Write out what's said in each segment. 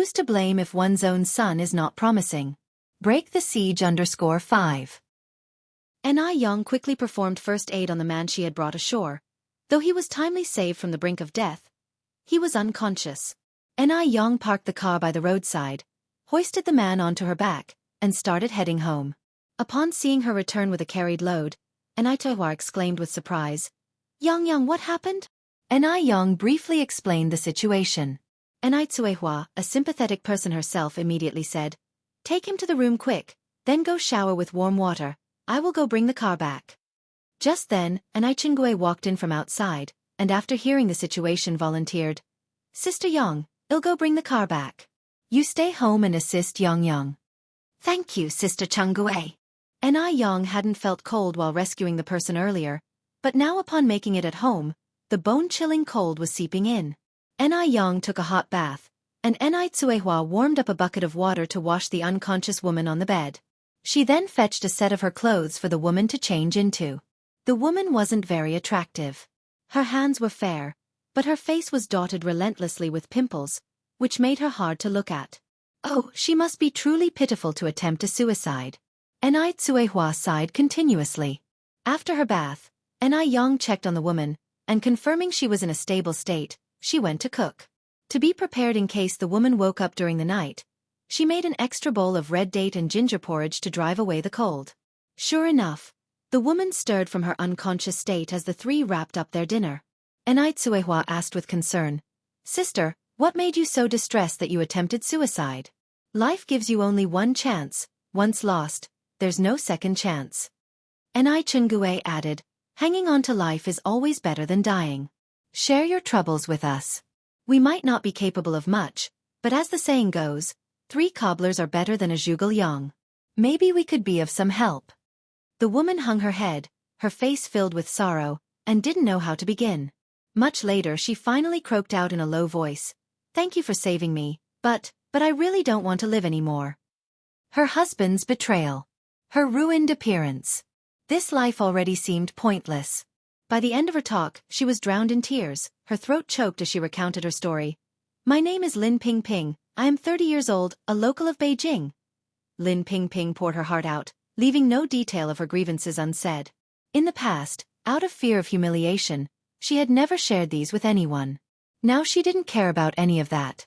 Who's to blame if one's own son is not promising? Break the siege_5. Anew quickly performed first aid on the man she had brought ashore. Though he was timely saved from the brink of death, he was unconscious. Anew parked the car by the roadside, hoisted the man onto her back, and started heading home. Upon seeing her return with a carried load, Anew exclaimed with surprise, "Yang, what happened?" Anew briefly explained the situation. Anew, a sympathetic person herself, immediately said, "Take him to the room quick, then go shower with warm water. I will go bring the car back." Just then, Anew walked in from outside, and after hearing the situation volunteered, "Sister Yang, I'll go bring the car back. You stay home and assist Yang." "Thank you, Sister Changui." Anew hadn't felt cold while rescuing the person earlier, but now upon making it at home, the bone-chilling cold was seeping in. Anew took a hot bath, and Anew warmed up a bucket of water to wash the unconscious woman on the bed. She then fetched a set of her clothes for the woman to change into. The woman wasn't very attractive. Her hands were fair, but her face was dotted relentlessly with pimples, which made her hard to look at. Oh, she must be truly pitiful to attempt a suicide. Anew sighed continuously. After her bath, Anew checked on the woman, and confirming she was in a stable state, she went to cook. To be prepared in case the woman woke up during the night, she made an extra bowl of red date and ginger porridge to drive away the cold. Sure enough, the woman stirred from her unconscious state as the three wrapped up their dinner. Anew asked with concern, "Sister, what made you so distressed that you attempted suicide?" "Life gives you only one chance. Once lost, there's no second chance." Anew added, "Hanging on to life is always better than dying. Share your troubles with us. We might not be capable of much, but as the saying goes, 3 cobblers are better than a zhuge liang. Maybe we could be of some help." The woman hung her head, her face filled with sorrow, and didn't know how to begin. Much later she finally croaked out in a low voice, "Thank you for saving me, but I really don't want to live anymore." Her husband's betrayal. Her ruined appearance. This life already seemed pointless. By the end of her talk, she was drowned in tears, her throat choked as she recounted her story. "My name is Lin Pingping, I am 30 years old, a local of Beijing." Lin Pingping poured her heart out, leaving no detail of her grievances unsaid. In the past, out of fear of humiliation, she had never shared these with anyone. Now she didn't care about any of that.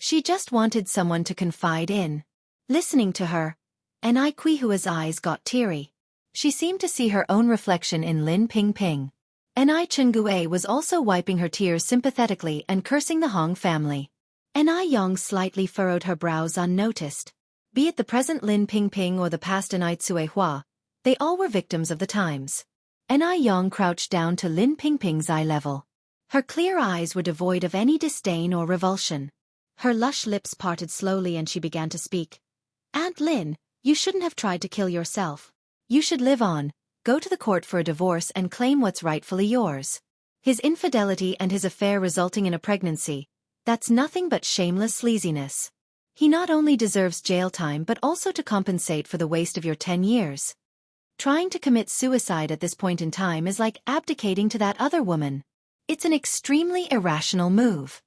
She just wanted someone to confide in. Listening to her, Aneihua's eyes got teary. She seemed to see her own reflection in Lin Pingping. Anew was also wiping her tears sympathetically and cursing the Hong family. Anew slightly furrowed her brows unnoticed. Be it the present Lin Pingping or the past Anew, they all were victims of the times. Anew crouched down to Lin Pingping's eye level. Her clear eyes were devoid of any disdain or revulsion. Her lush lips parted slowly and she began to speak. "Aunt Lin, you shouldn't have tried to kill yourself. You should live on, go to the court for a divorce and claim what's rightfully yours. His infidelity and his affair resulting in a pregnancy, that's nothing but shameless sleaziness. He not only deserves jail time but also to compensate for the waste of your 10 years. Trying to commit suicide at this point in time is like abdicating to that other woman. It's an extremely irrational move."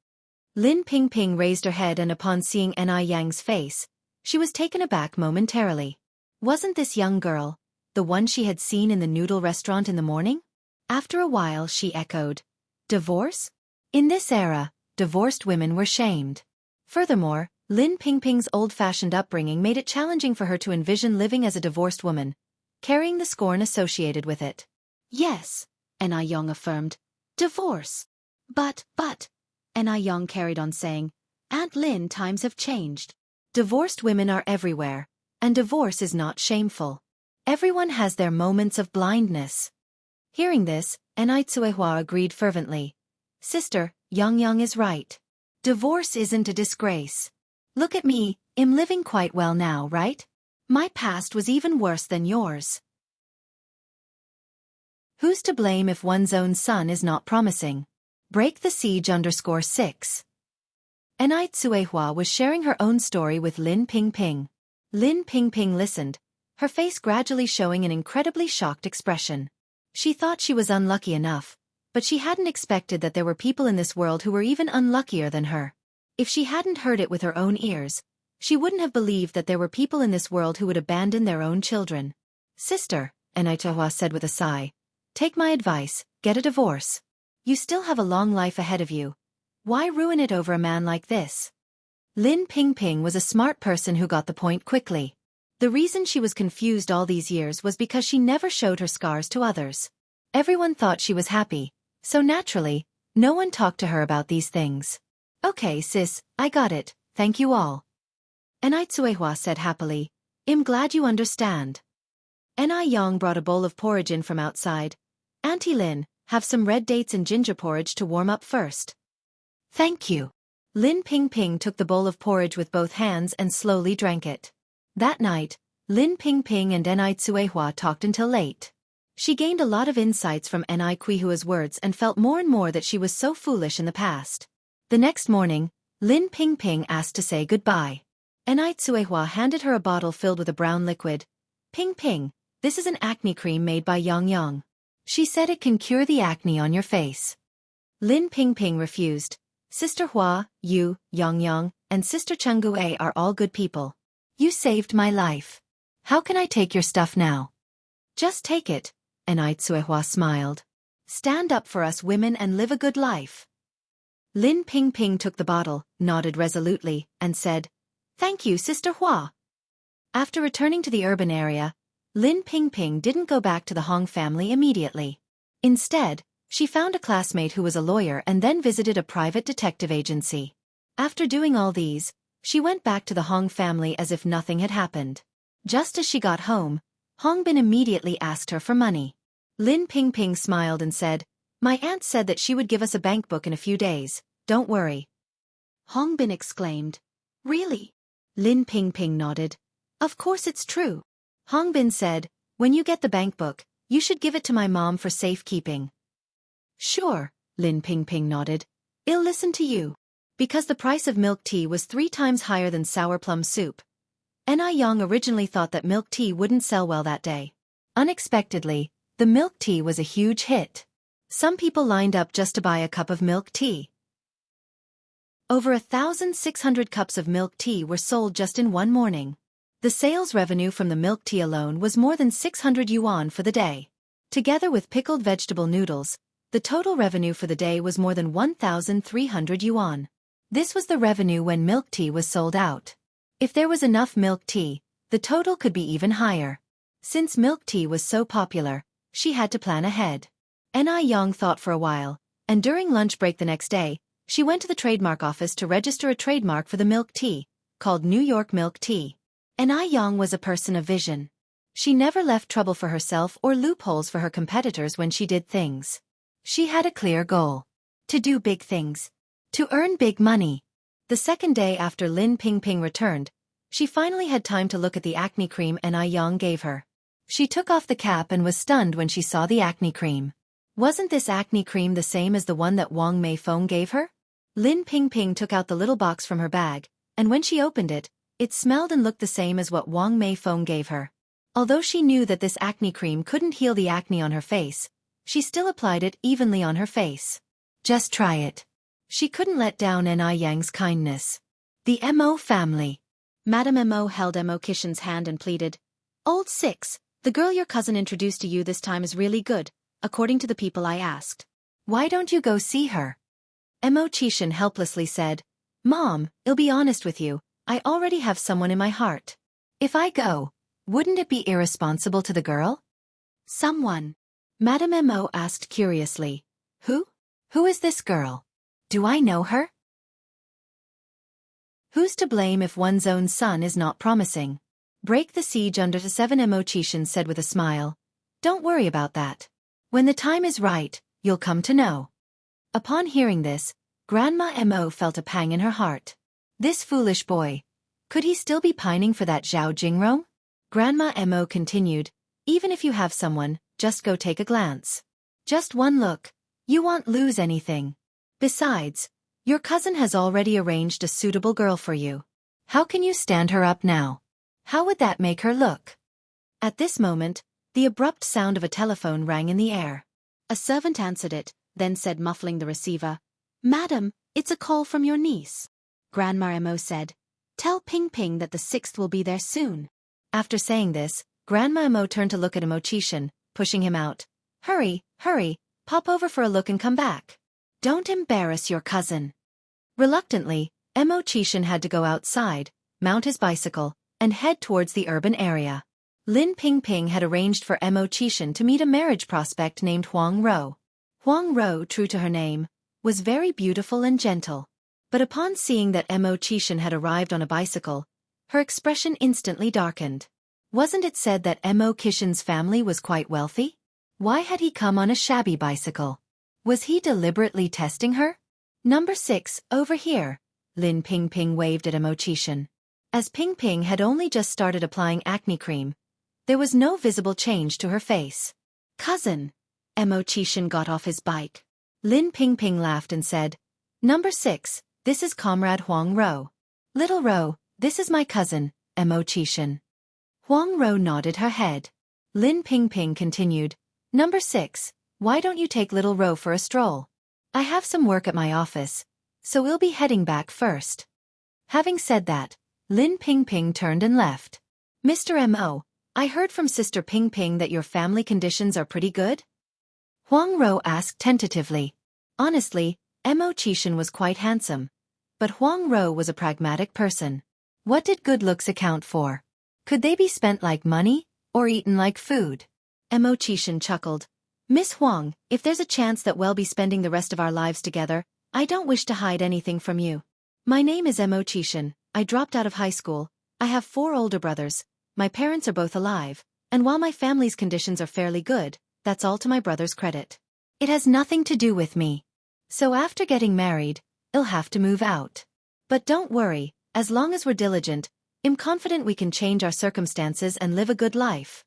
Lin Pingping raised her head and upon seeing Aneyang's face, she was taken aback momentarily. Wasn't this young girl the one she had seen in the noodle restaurant in the morning? After a while she echoed, "Divorce?" In this era, divorced women were shamed. Furthermore, Lin Pingping's old-fashioned upbringing made it challenging for her to envision living as a divorced woman, carrying the scorn associated with it. "Yes," Anew affirmed, "divorce. But, Anew carried on saying, "Aunt Lin, times have changed. Divorced women are everywhere, and divorce is not shameful. Everyone has their moments of blindness." Hearing this, Anew agreed fervently. "Sister, Yang is right. Divorce isn't a disgrace. Look at me, I'm living quite well now, right? My past was even worse than yours." Who's to blame if one's own son is not promising? Break the siege_6. Anew was sharing her own story with Lin Pingping. Lin Pingping listened, her face gradually showing an incredibly shocked expression. She thought she was unlucky enough, but she hadn't expected that there were people in this world who were even unluckier than her. If she hadn't heard it with her own ears, she wouldn't have believed that there were people in this world who would abandon their own children. Sister, Anew said with a sigh, take my advice, get a divorce. You still have a long life ahead of you. Why ruin it over a man like this? Lin Pingping was a smart person who got the point quickly. The reason she was confused all these years was because she never showed her scars to others. Everyone thought she was happy, so naturally, no one talked to her about these things. Okay sis, I got it, thank you all. Anew said happily, I'm glad you understand. Yang brought a bowl of porridge in from outside. Auntie Lin, have some red dates and ginger porridge to warm up first. Thank you. Lin Pingping took the bowl of porridge with both hands and slowly drank it. That night, Lin Pingping and Anew talked until late. She gained a lot of insights from Aneihua's words and felt more and more that she was so foolish in the past. The next morning, Lin Pingping asked to say goodbye. Anew handed her a bottle filled with a brown liquid. Ping, this is an acne cream made by Yang. She said it can cure the acne on your face. Lin Pingping refused. Sister Hua, you, Yang, and Sister Jianghu are all good people. You saved my life. How can I take your stuff now? Just take it, Anew smiled. Stand up for us women and live a good life. Lin Pingping took the bottle, nodded resolutely, and said, Thank you, Sister Hua. After returning to the urban area, Lin Pingping didn't go back to the Hong family immediately. Instead, she found a classmate who was a lawyer and then visited a private detective agency. After doing all these, she went back to the Hong family as if nothing had happened. Just as she got home, Hong Bin immediately asked her for money. Lin Pingping smiled and said, My aunt said that she would give us a bank book in a few days, don't worry. Hong Bin exclaimed, Really? Lin Pingping nodded. Of course it's true. Hong Bin said, When you get the bank book, you should give it to my mom for safekeeping. Sure, Lin Pingping nodded. I'll listen to you. Because the price of milk tea was 3 times higher than sour plum soup. Yang originally thought that milk tea wouldn't sell well that day. Unexpectedly, the milk tea was a huge hit. Some people lined up just to buy a cup of milk tea. Over 1,600 cups of milk tea were sold just in one morning. The sales revenue from the milk tea alone was more than 600 yuan for the day. Together with pickled vegetable noodles, the total revenue for the day was more than 1,300 yuan. This was the revenue when milk tea was sold out. If there was enough milk tea, the total could be even higher. Since milk tea was so popular, she had to plan ahead. Yang thought for a while, and during lunch break the next day, she went to the trademark office to register a trademark for the milk tea, called New York milk tea. Yang was a person of vision. She never left trouble for herself or loopholes for her competitors when she did things. She had a clear goal. To do big things. To earn big money. The second day after Lin Pingping returned, she finally had time to look at the acne cream Yang gave her. She took off the cap and was stunned when she saw the acne cream. Wasn't this acne cream the same as the one that Wang Meifeng gave her? Lin Pingping took out the little box from her bag, and when she opened it, it smelled and looked the same as what Wang Meifeng gave her. Although she knew that this acne cream couldn't heal the acne on her face, she still applied it evenly on her face. Just try it. She couldn't let down Yang's kindness. The Mo family. Madame Mo held Mo Kishan's hand and pleaded, Old Six, the girl your cousin introduced to you this time is really good, according to the people I asked. Why don't you go see her? Mo Kishan helplessly said, Mom, I'll be honest with you, I already have someone in my heart. If I go, wouldn't it be irresponsible to the girl? Someone. Madame Mo asked curiously. Who? Who is this girl? Do I know her? Who's to blame if one's own son is not promising? Break the siege under the 7. Mo Kishan said with a smile. Don't worry about that. When the time is right, you'll come to know. Upon hearing this, Grandma Mo felt a pang in her heart. This foolish boy. Could he still be pining for that Zhao Jingrong? Grandma Mo continued, Even if you have someone, just go take a glance. Just one look. You won't lose anything. Besides, your cousin has already arranged a suitable girl for you. How can you stand her up now? How would that make her look? At this moment, the abrupt sound of a telephone rang in the air. A servant answered it, then said muffling the receiver, Madam, it's a call from your niece. Grandma Mo said. Tell Ping Ping that the 6th will be there soon. After saying this, Grandma Mo turned to look at Xianxia, pushing him out. Hurry, hurry, pop over for a look and come back. Don't embarrass your cousin. Reluctantly, Xianxia had to go outside, mount his bicycle, and head towards the urban area. Lin Pingping had arranged for Xianxia to meet a marriage prospect named Huang Ro. Huang Ro, true to her name, was very beautiful and gentle. But upon seeing that Xianxia had arrived on a bicycle, her expression instantly darkened. Wasn't it said that Xianxia's family was quite wealthy? Why had he come on a shabby bicycle? Was he deliberately testing her? Number 6, over here. Lin Pingping waved at Xianxia. As Pingping had only just started applying acne cream, there was no visible change to her face. Cousin. Xianxia got off his bike. Lin Pingping laughed and said, Number 6, this is Comrade Huang Ro. Little Ro, this is my cousin, Xianxia. Huang Ro nodded her head. Lin Pingping continued, Number 6, why don't you take Little Ro for a stroll? I have some work at my office, so we'll be heading back first. Having said that, Lin Pingping turned and left. Mr. Mo, I heard from Sister Pingping that your family conditions are pretty good? Huang Ro asked tentatively. Honestly, Xianxia was quite handsome. But Huang Ro was a pragmatic person. What did good looks account for? Could they be spent like money, or eaten like food? Xianxia chuckled. Miss Huang, if there's a chance that we'll be spending the rest of our lives together, I don't wish to hide anything from you. My name is Xianxia, I dropped out of high school, I have 4 older brothers, my parents are both alive, and while my family's conditions are fairly good, that's all to my brother's credit. It has nothing to do with me. So after getting married, I'll have to move out. But don't worry, as long as we're diligent, I'm confident we can change our circumstances and live a good life.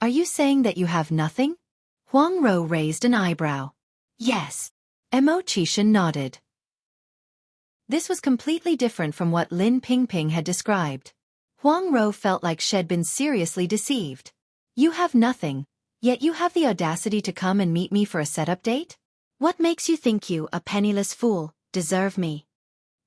Are you saying that you have nothing? Huang Ro raised an eyebrow. Yes. Xianxia nodded. This was completely different from what Lin Pingping had described. Huang Ro felt like she'd been seriously deceived. You have nothing, yet you have the audacity to come and meet me for a setup date? What makes you think you, a penniless fool, deserve me?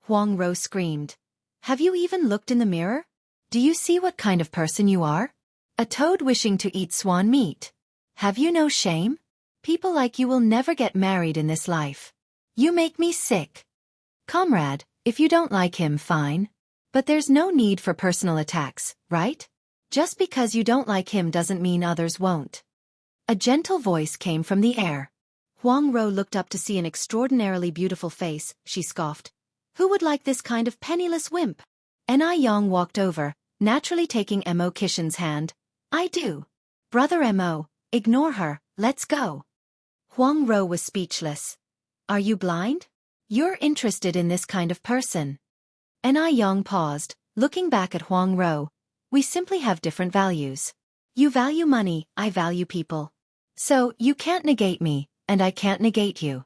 Huang Ro screamed. Have you even looked in the mirror? Do you see what kind of person you are? A toad wishing to eat swan meat. Have you no shame? People like you will never get married in this life. You make me sick. Comrade, if you don't like him, fine. But there's no need for personal attacks, right? Just because you don't like him doesn't mean others won't. A gentle voice came from the air. Huang Ro looked up to see an extraordinarily beautiful face. She scoffed. Who would like this kind of penniless wimp? Anew walked over, naturally taking Xianxia's hand. I do. Brother Mo, ignore her, let's go. Huang Ro was speechless. Are you blind? You're interested in this kind of person. Anew paused, looking back at Huang Ro. We simply have different values. You value money, I value people. So, you can't negate me, and I can't negate you.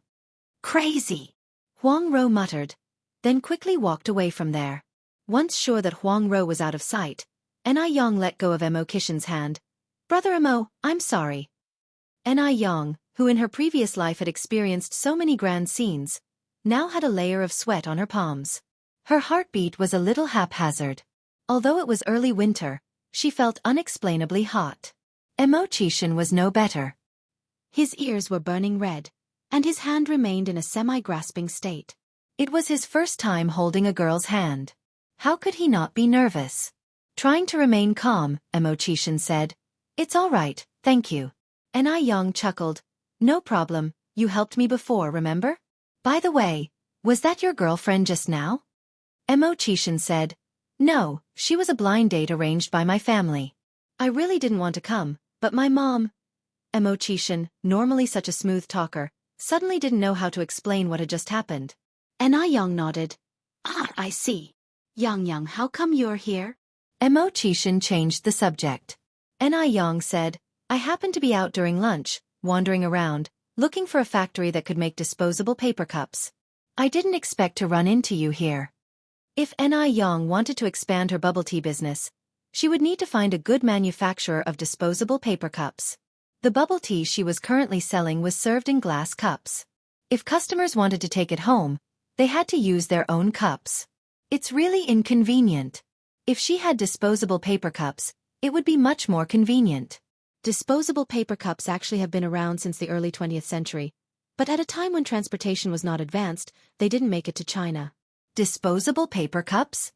Crazy! Huang Ro muttered, then quickly walked away from there. Once sure that Huang Ro was out of sight, Anew let go of Xianxia's hand. Brother Mo, I'm sorry. Anew, who in her previous life had experienced so many grand scenes, now had a layer of sweat on her palms. Her heartbeat was a little haphazard. Although it was early winter, she felt unexplainably hot. Xianxia was no better. His ears were burning red, and his hand remained in a semi-grasping state. It was his first time holding a girl's hand. How could he not be nervous? Trying to remain calm, Xianxia said, It's all right, thank you. Anew chuckled. No problem, you helped me before, remember? By the way, was that your girlfriend just now? Xianxia said, No, she was a blind date arranged by my family. I really didn't want to come, but my mom... Xianxia, normally such a smooth talker, suddenly didn't know how to explain what had just happened. Anew nodded. Ah, I see. Yang, how come you're here? Xianxia changed the subject. Anew said, I happened to be out during lunch, wandering around, looking for a factory that could make disposable paper cups. I didn't expect to run into you here. If Anew wanted to expand her bubble tea business, she would need to find a good manufacturer of disposable paper cups. The bubble tea she was currently selling was served in glass cups. If customers wanted to take it home, they had to use their own cups. It's really inconvenient. If she had disposable paper cups, it would be much more convenient. Disposable paper cups actually have been around since the early 20th century, but at a time when transportation was not advanced, they didn't make it to China. Disposable paper cups?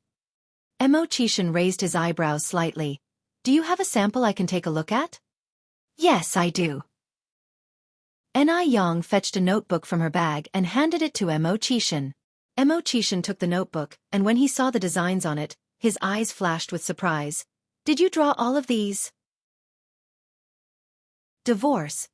Chishan raised his eyebrows slightly. Do you have a sample I can take a look at? Yes, I do. Yang fetched a notebook from her bag and handed it to Chishan. Chishan took the notebook, and when he saw the designs on it, his eyes flashed with surprise. Did you draw all of these? Divorce.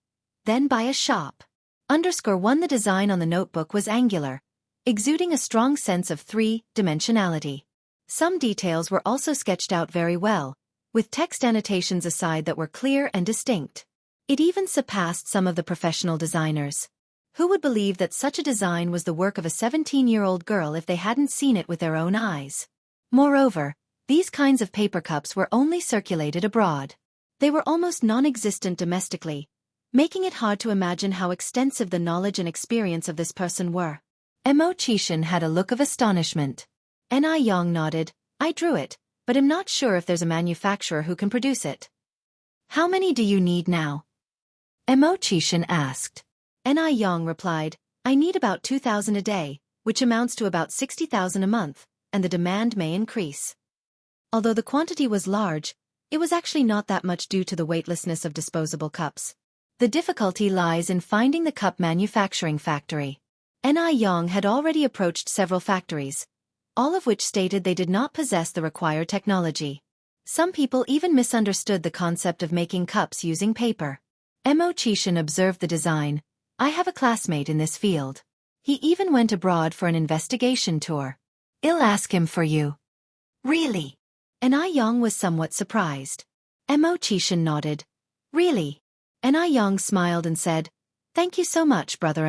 Then buy a shop. _1 The design on the notebook was angular, exuding a strong sense of three-dimensionality. Some details were also sketched out very well, with text annotations aside that were clear and distinct. It even surpassed some of the professional designers. Who would believe that such a design was the work of a 17-year-old girl if they hadn't seen it with their own eyes? Moreover, these kinds of paper cups were only circulated abroad. They were almost non-existent domestically, making it hard to imagine how extensive the knowledge and experience of this person were. Chishan had a look of astonishment. Yang nodded. I drew it, but am not sure if there's a manufacturer who can produce it. How many do you need now? Chishan asked. Yang replied, I need about 2,000 a day, which amounts to about 60,000 a month, and the demand may increase. Although the quantity was large, it was actually not that much due to the weightlessness of disposable cups. The difficulty lies in finding the cup manufacturing factory. Yang had already approached several factories, all of which stated they did not possess the required technology. Some people even misunderstood the concept of making cups using paper. Chishan observed the design. I have a classmate in this field. He even went abroad for an investigation tour. I'll ask him for you. Really? Yang was somewhat surprised. Chishan nodded. Really? Yang smiled and said, Thank you so much, Brother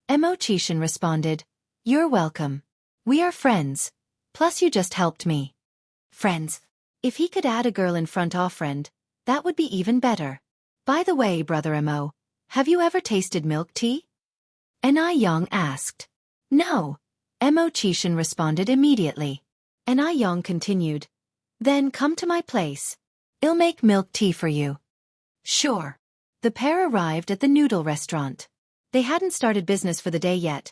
Chishan responded, You're welcome. We are friends. Plus you just helped me. Friends. If he could add a girl in front of friend, that would be even better. By the way, Brother have you ever tasted milk tea? Yang asked. No. Chishan responded immediately. Yang continued. Then come to my place. I'll make milk tea for you. Sure. The pair arrived at the noodle restaurant. They hadn't started business for the day yet.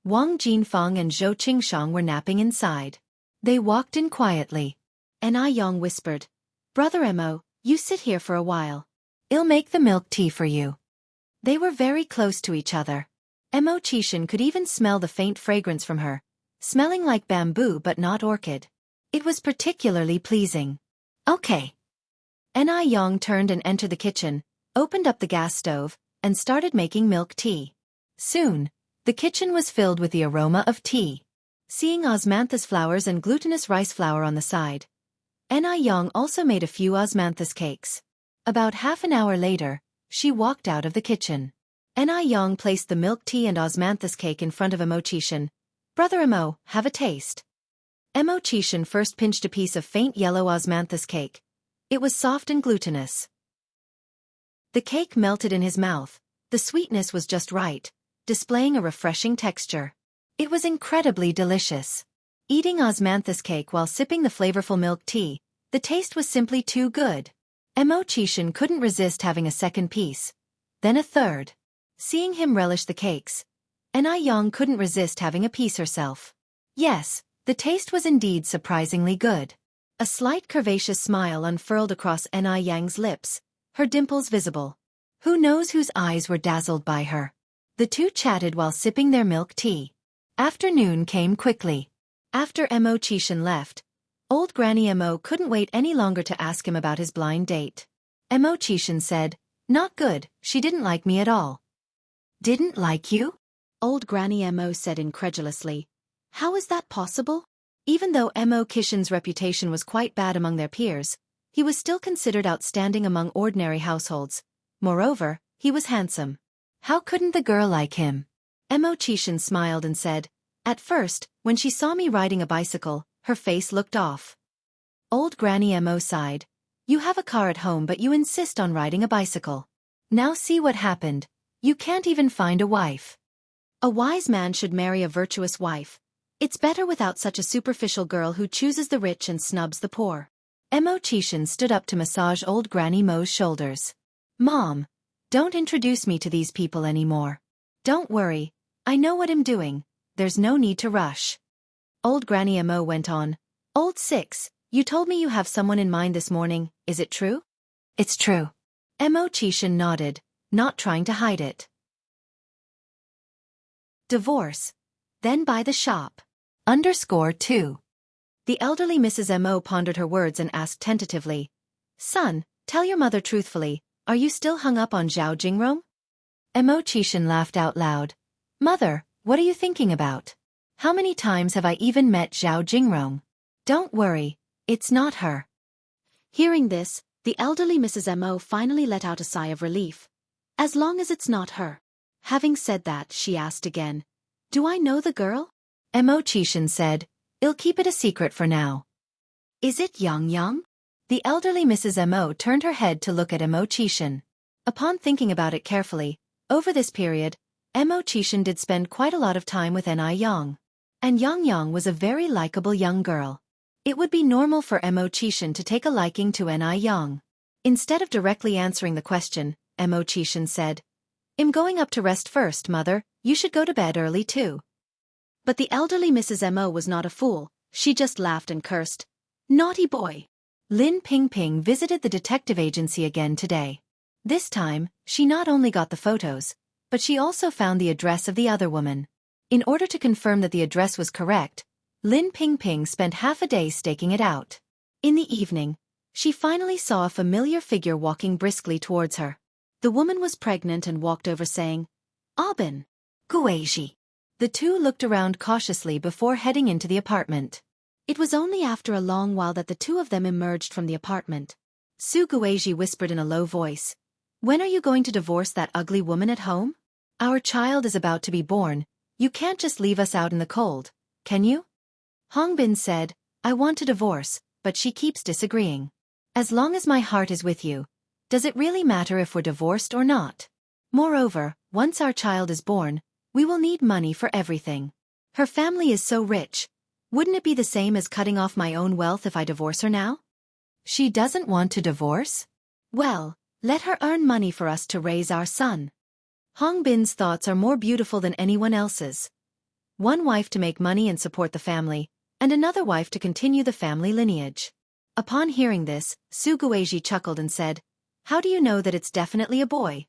Wang Jinfeng and Zhou Qingshang were napping inside. They walked in quietly. Yang whispered, Brother you sit here for a while. I'll make the milk tea for you. They were very close to each other. Chishan could even smell the faint fragrance from her, smelling like bamboo but not orchid. It was particularly pleasing. Okay. Yang turned and entered the kitchen, opened up the gas stove, and started making milk tea. Soon, the kitchen was filled with the aroma of tea. Seeing osmanthus flowers and glutinous rice flour on the side, Yang also made a few osmanthus cakes. About half an hour later, she walked out of the kitchen. Yang placed the milk tea and osmanthus cake in front of Chishan. Brother have a taste. Chishan first pinched a piece of faint yellow osmanthus cake. It was soft and glutinous. The cake melted in his mouth. The sweetness was just right, displaying a refreshing texture. It was incredibly delicious. Eating osmanthus cake while sipping the flavorful milk tea, the taste was simply too good. Chishan couldn't resist having a second piece. Then a third. Seeing him relish the cakes, Yang couldn't resist having a piece herself. Yes, the taste was indeed surprisingly good. A slight curvaceous smile unfurled across Yang's lips, her dimples visible. Who knows whose eyes were dazzled by her? The two chatted while sipping their milk tea. Afternoon came quickly. After Chishan left, old Granny couldn't wait any longer to ask him about his blind date. Chishan said, Not good, she didn't like me at all. Didn't like you? Old Granny said incredulously. How is that possible? Even though Chishan's reputation was quite bad among their peers, he was still considered outstanding among ordinary households. Moreover, he was handsome. How couldn't the girl like him? Chishan smiled and said, At first, when she saw me riding a bicycle, her face looked off. Old Granny sighed. You have a car at home but you insist on riding a bicycle. Now see what happened. You can't even find a wife. A wise man should marry a virtuous wife. It's better without such a superficial girl who chooses the rich and snubs the poor. Mo Chishan stood up to massage old Granny Mo's shoulders. Mom, don't introduce me to these people anymore. Don't worry, I know what I'm doing, there's no need to rush. Old Granny Mo went on. Old Six, you told me you have someone in mind this morning, is it true? It's true. Mo Chishan nodded, not trying to hide it. Divorce. Then buy the shop. _2. The elderly Mrs. Mo pondered her words and asked tentatively. Son, tell your mother truthfully, are you still hung up on Zhao Jingrong? Mo Chishan laughed out loud. Mother, what are you thinking about? How many times have I even met Zhao Jingrong? Don't worry, it's not her. Hearing this, the elderly Mrs. Mo finally let out a sigh of relief. As long as it's not her. Having said that, she asked again. Do I know the girl? Mo Chishan said, I'll keep it a secret for now. Is it Yang? The elderly Mrs. Mo turned her head to look at Mo Chishan. Upon thinking about it carefully, over this period, Mo Chishan did spend quite a lot of time with Yang. And Yang was a very likable young girl. It would be normal for Mo Chishan to take a liking to Yang. Instead of directly answering the question, Mo Chishan said, I'm going up to rest first, mother, you should go to bed early too. But the elderly Mrs. Mo was not a fool, she just laughed and cursed. Naughty boy. Lin Pingping visited the detective agency again today. This time, she not only got the photos, but she also found the address of the other woman. In order to confirm that the address was correct, Lin Pingping spent half a day staking it out. In the evening, she finally saw a familiar figure walking briskly towards her. The woman was pregnant and walked over saying, Aubin. Guizhi. The two looked around cautiously before heading into the apartment. It was only after a long while that the two of them emerged from the apartment. Su Guizhi whispered in a low voice. When are you going to divorce that ugly woman at home? Our child is about to be born, you can't just leave us out in the cold, can you? Hongbin said, I want to divorce, but she keeps disagreeing. As long as my heart is with you, does it really matter if we're divorced or not? Moreover, once our child is born, we will need money for everything. Her family is so rich. Wouldn't it be the same as cutting off my own wealth if I divorce her now? She doesn't want to divorce? Well, let her earn money for us to raise our son. Hongbin's thoughts are more beautiful than anyone else's. One wife to make money and support the family, and another wife to continue the family lineage. Upon hearing this, Su Guizhi chuckled and said, How do you know that it's definitely a boy?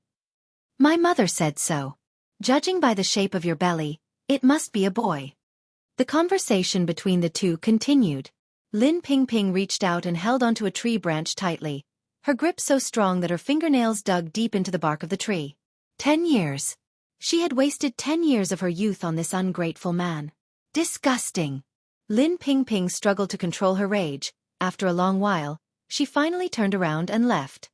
My mother said so. Judging by the shape of your belly, it must be a boy. The conversation between the two continued. Lin Pingping reached out and held onto a tree branch tightly, her grip so strong that her fingernails dug deep into the bark of the tree. 10 years. She had wasted 10 years of her youth on this ungrateful man. Disgusting. Lin Pingping struggled to control her rage. After a long while, she finally turned around and left.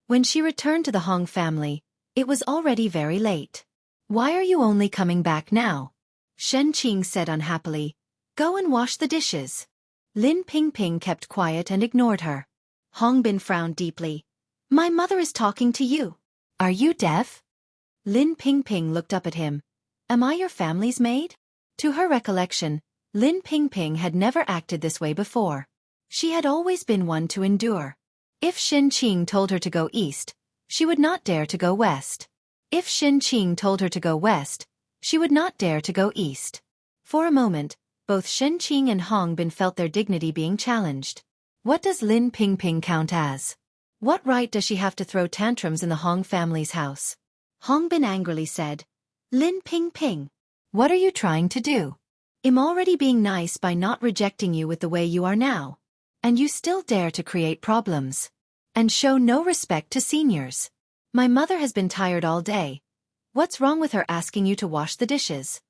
When she returned to the Hong family, it was already very late. Why are you only coming back now? Shen Qing said unhappily. Go and wash the dishes. Lin Pingping kept quiet and ignored her. Hongbin frowned deeply. My mother is talking to you. Are you deaf? Lin Pingping looked up at him. Am I your family's maid? To her recollection, Lin Pingping had never acted this way before. She had always been one to endure. If Shen Qing told her to go east, she would not dare to go west. If Shen Qing told her to go west, she would not dare to go east. For a moment, both Shen Qing and Hongbin felt their dignity being challenged. What does Lin Pingping count as? What right does she have to throw tantrums in the Hong family's house? Hongbin angrily said, Lin Pingping. What are you trying to do? I'm already being nice by not rejecting you with the way you are now. And you still dare to create problems. And show no respect to seniors. My mother has been tired all day. What's wrong with her asking you to wash the dishes?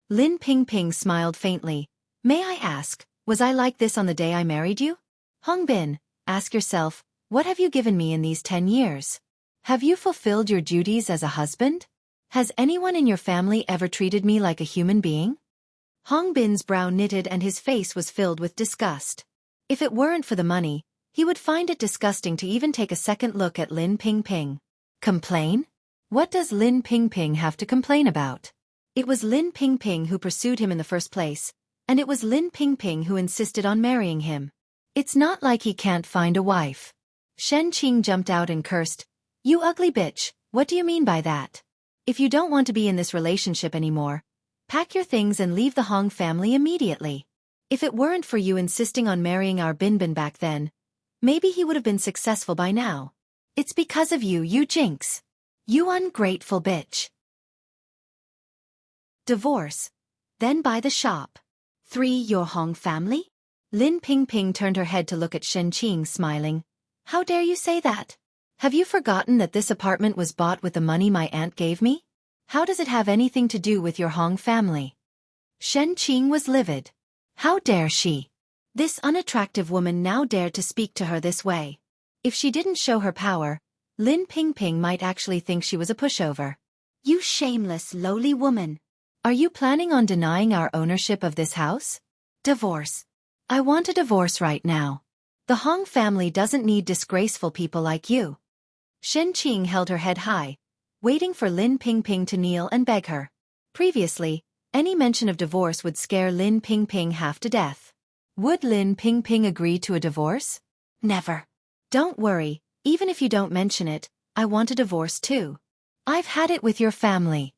Lin Pingping smiled faintly. May I ask, was I like this on the day I married you? Hongbin, ask yourself, what have you given me in these 10 years? Have you fulfilled your duties as a husband? Has anyone in your family ever treated me like a human being? Hongbin's brow knitted and his face was filled with disgust. If it weren't for the money, he would find it disgusting to even take a second look at Lin Pingping. Complain? What does Lin Pingping have to complain about? It was Lin Pingping who pursued him in the first place, and it was Lin Pingping who insisted on marrying him. It's not like he can't find a wife. Xianxia jumped out and cursed, "You ugly bitch, what do you mean by that? If you don't want to be in this relationship anymore, pack your things and leave the Hong family immediately. If it weren't for you insisting on marrying our Binbin back then, maybe he would have been successful by now. It's because of you, you jinx. You ungrateful bitch." Divorce. Then buy the shop. 3. Your Hong family? Lin Pingping turned her head to look at Xianxia, smiling. How dare you say that? Have you forgotten that this apartment was bought with the money my aunt gave me? How does it have anything to do with your Hong family? Xianxia was livid. How dare she? This unattractive woman now dared to speak to her this way. If she didn't show her power, Lin Pingping might actually think she was a pushover. You shameless, lowly woman. Are you planning on denying our ownership of this house? Divorce. I want a divorce right now. The Hong family doesn't need disgraceful people like you. Xianxia held her head high, waiting for Lin Pingping to kneel and beg her. Previously, any mention of divorce would scare Lin Pingping half to death. Would Lin Pingping agree to a divorce? Never. Don't worry, even if you don't mention it, I want a divorce too. I've had it with your family.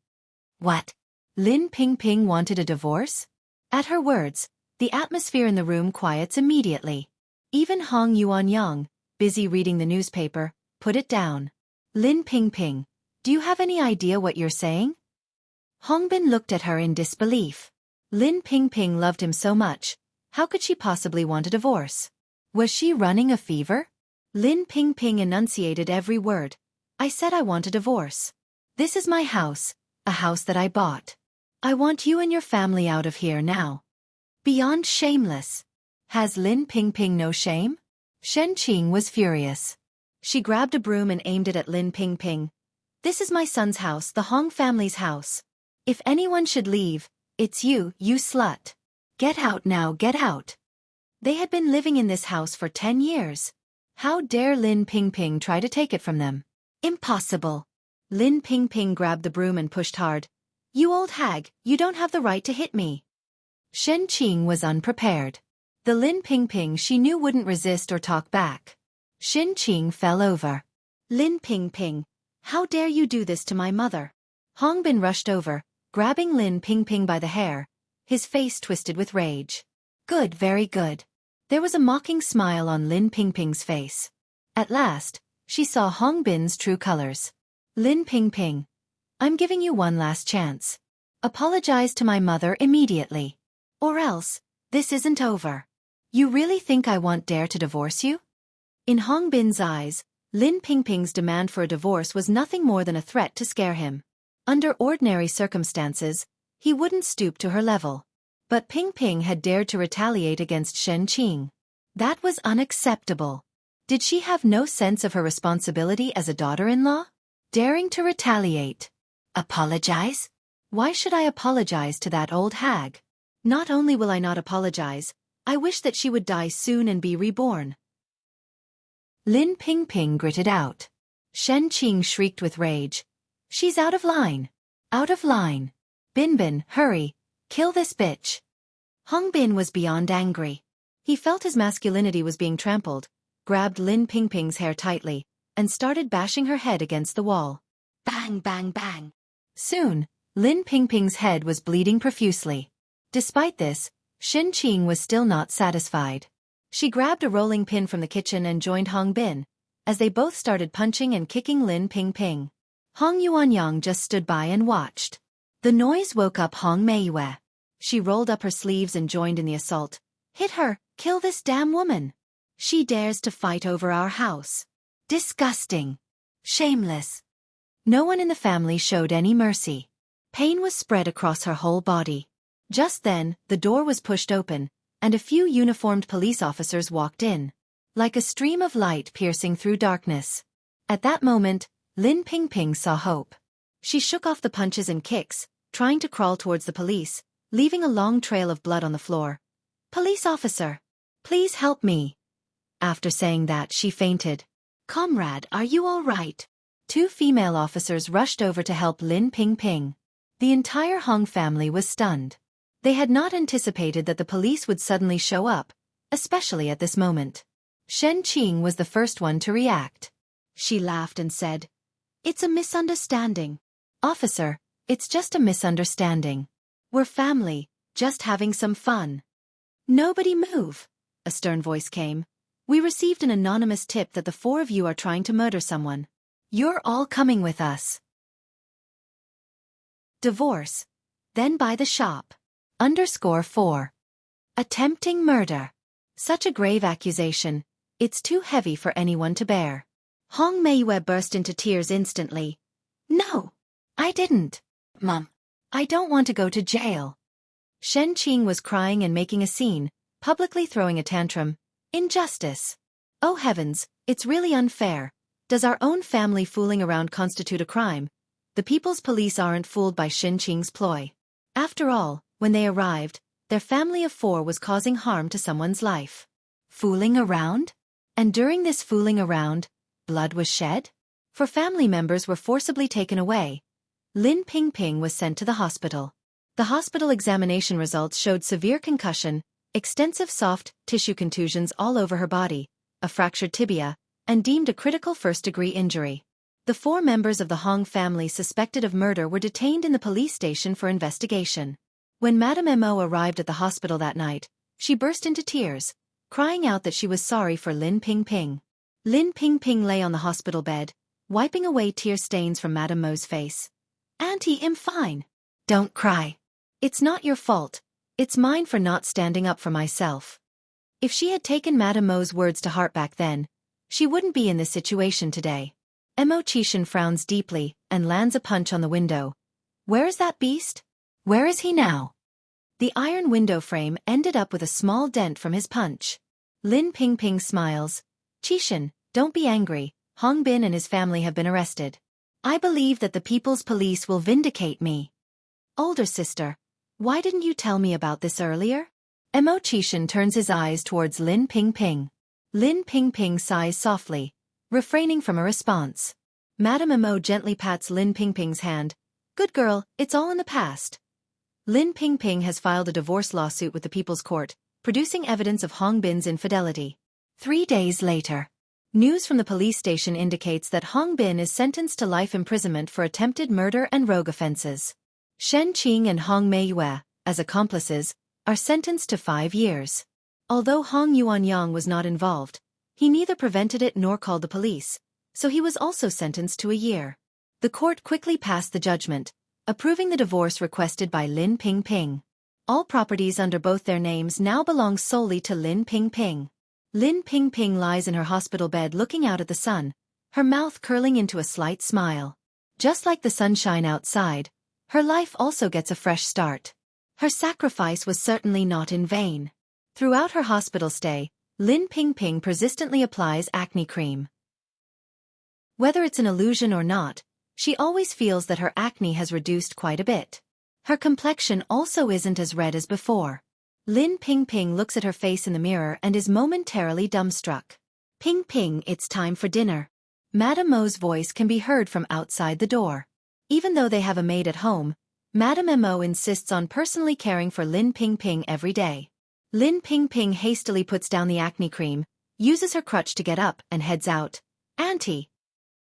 What? Lin Pingping wanted a divorce? At her words, the atmosphere in the room quiets immediately. Even Hong Yuanyang, busy reading the newspaper, put it down. Lin Pingping, do you have any idea what you're saying? Hongbin looked at her in disbelief. Lin Pingping loved him so much, how could she possibly want a divorce? Was she running a fever? Lin Pingping enunciated every word. I said I want a divorce. This is my house, a house that I bought. I want you and your family out of here now. Beyond shameless. Has Lin Pingping no shame? Xianxia was furious. She grabbed a broom and aimed it at Lin Pingping. This is my son's house, the Hong family's house. If anyone should leave, it's you, you slut. Get out now, get out. They had been living in this house for 10 years. How dare Lin Pingping try to take it from them? Impossible. Lin Pingping grabbed the broom and pushed hard. You old hag, you don't have the right to hit me. Xianxia was unprepared. The Lin Pingping she knew wouldn't resist or talk back. Xianxia fell over. Lin Pingping, how dare you do this to my mother? Hongbin rushed over, grabbing Lin Pingping by the hair, his face twisted with rage. Good, very good. There was a mocking smile on Lin Pingping's face. At last, she saw Hongbin's true colors. Lin Pingping, I'm giving you one last chance. Apologize to my mother immediately. Or else, this isn't over. You really think I won't dare to divorce you? In Hongbin's eyes, Lin Pingping's demand for a divorce was nothing more than a threat to scare him. Under ordinary circumstances, he wouldn't stoop to her level. But Pingping had dared to retaliate against Xianxia. That was unacceptable. Did she have no sense of her responsibility as a daughter-in-law? Daring to retaliate. Apologize? Why should I apologize to that old hag? Not only will I not apologize, I wish that she would die soon and be reborn. Lin Pingping gritted out. Xianxia shrieked with rage. She's out of line. Out of line. Binbin, hurry. Kill this bitch. Hongbin was beyond angry. He felt his masculinity was being trampled, grabbed Lin Pingping's hair tightly, and started bashing her head against the wall. Bang, bang, bang. Soon, Lin Pingping's head was bleeding profusely. Despite this, Xianxia was still not satisfied. She grabbed a rolling pin from the kitchen and joined Hongbin, as they both started punching and kicking Lin Pingping. Hong Yuanyang just stood by and watched. The noise woke up Hong Meiyue. She rolled up her sleeves and joined in the assault. Hit her, kill this damn woman. She dares to fight over our house. Disgusting. Shameless. No one in the family showed any mercy. Pain was spread across her whole body. Just then, the door was pushed open, and a few uniformed police officers walked in. Like a stream of light piercing through darkness. At that moment, Lin Pingping saw hope. She shook off the punches and kicks, trying to crawl towards the police, leaving a long trail of blood on the floor. Police officer! Please help me! After saying that, she fainted. Comrade, are you all right? Two female officers rushed over to help Lin Pingping. The entire Hong family was stunned. They had not anticipated that the police would suddenly show up, especially at this moment. Shen Qing was the first one to react. She laughed and said, "It's a misunderstanding." "Officer, it's just a misunderstanding. We're family, just having some fun." "Nobody move," a stern voice came. "We received an anonymous tip that the four of you are trying to murder someone. You're all coming with us." Divorce. Then buy the shop. _4. Attempting murder. Such a grave accusation. It's too heavy for anyone to bear. Hong Meiyue burst into tears instantly. "No, I didn't. Mom, I don't want to go to jail." Shen Qing was crying and making a scene, publicly throwing a tantrum. Injustice. Oh heavens, it's really unfair. Does our own family fooling around constitute a crime? The people's police aren't fooled by Shen Qing's ploy. After all, when they arrived, their family of 4 was causing harm to someone's life. Fooling around? And during this fooling around, blood was shed? 4 family members were forcibly taken away. Lin Pingping was sent to the hospital. The hospital examination results showed severe concussion, extensive soft tissue contusions all over her body, a fractured tibia, and deemed a critical first-degree injury. The 4 members of the Hong family suspected of murder were detained in the police station for investigation. When Madame Mo arrived at the hospital that night, she burst into tears, crying out that she was sorry for Lin Pingping. Lin Pingping lay on the hospital bed, wiping away tear stains from Madame Mo's face. "Auntie, I'm fine. Don't cry. It's not your fault. It's mine for not standing up for myself." If she had taken Madame Mo's words to heart back then, she wouldn't be in this situation today. Mo Chishan frowns deeply and lands a punch on the window. "Where is that beast? Where is he now?" The iron window frame ended up with a small dent from his punch. Lin Pingping smiles. "Chishan, don't be angry. Hong Bin and his family have been arrested. I believe that the people's police will vindicate me." "Older sister, why didn't you tell me about this earlier?" Mo Chishan turns his eyes towards Lin Pingping. Lin Pingping sighs softly, refraining from a response. Madame Mo gently pats Lin Pingping's hand. "Good girl, it's all in the past." Lin Pingping has filed a divorce lawsuit with the People's Court, producing evidence of Hong Bin's infidelity. 3 days later. News from the police station indicates that Hong Bin is sentenced to life imprisonment for attempted murder and rogue offenses. Shen Qing and Hong Meiyue, as accomplices, are sentenced to 5 years. Although Hong Yuanyang was not involved, he neither prevented it nor called the police, so he was also sentenced to a year. The court quickly passed the judgment, approving the divorce requested by Lin Pingping. All properties under both their names now belong solely to Lin Pingping. Lin Pingping lies in her hospital bed looking out at the sun, her mouth curling into a slight smile. Just like the sunshine outside, her life also gets a fresh start. Her sacrifice was certainly not in vain. Throughout her hospital stay, Lin Pingping persistently applies acne cream. Whether it's an illusion or not, she always feels that her acne has reduced quite a bit. Her complexion also isn't as red as before. Lin Pingping looks at her face in the mirror and is momentarily dumbstruck. "Pingping, it's time for dinner." Madame Mo's voice can be heard from outside the door. Even though they have a maid at home, Madame Mo insists on personally caring for Lin Pingping every day. Lin Pingping hastily puts down the acne cream, uses her crutch to get up and heads out. "Auntie."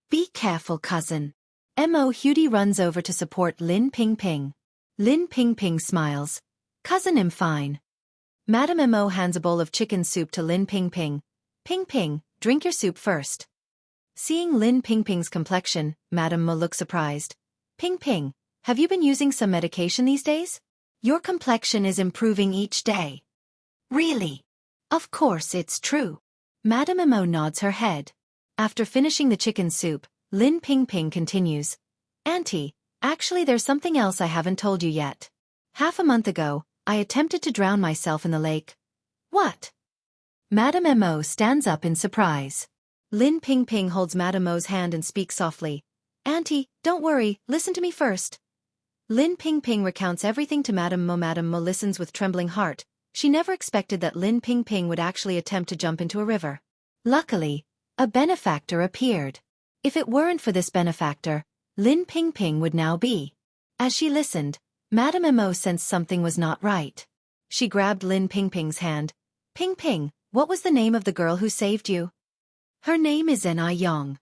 "Be careful, cousin." Mo Hudi runs over to support Lin Pingping. Lin Pingping smiles. "Cousin, I'm fine." Madame Mo hands a bowl of chicken soup to Lin Pingping. "Pingping, drink your soup first." Seeing Lin Pingping's complexion, Madame Mo looks surprised. "Pingping, have you been using some medication these days? Your complexion is improving each day." "Really?" "Of course it's true." Madame Mo nods her head. After finishing the chicken soup, Lin Pingping continues. "Auntie, actually there's something else I haven't told you yet. Half a month ago, I attempted to drown myself in the lake." "What?" Madame Mo stands up in surprise. Lin Pingping holds Madame Mo's hand and speaks softly. "Auntie, don't worry, listen to me first." Lin Pingping recounts everything to Madame Mo. Madame Mo listens with trembling heart. She never expected that Lin Pingping would actually attempt to jump into a river. Luckily, a benefactor appeared. If it weren't for this benefactor, Lin Pingping would now be As she listened, Madame Mo sensed something was not right. She grabbed Lin Pingping's hand. Ping Ping, what was the name of the girl who saved you? Her name is Anew.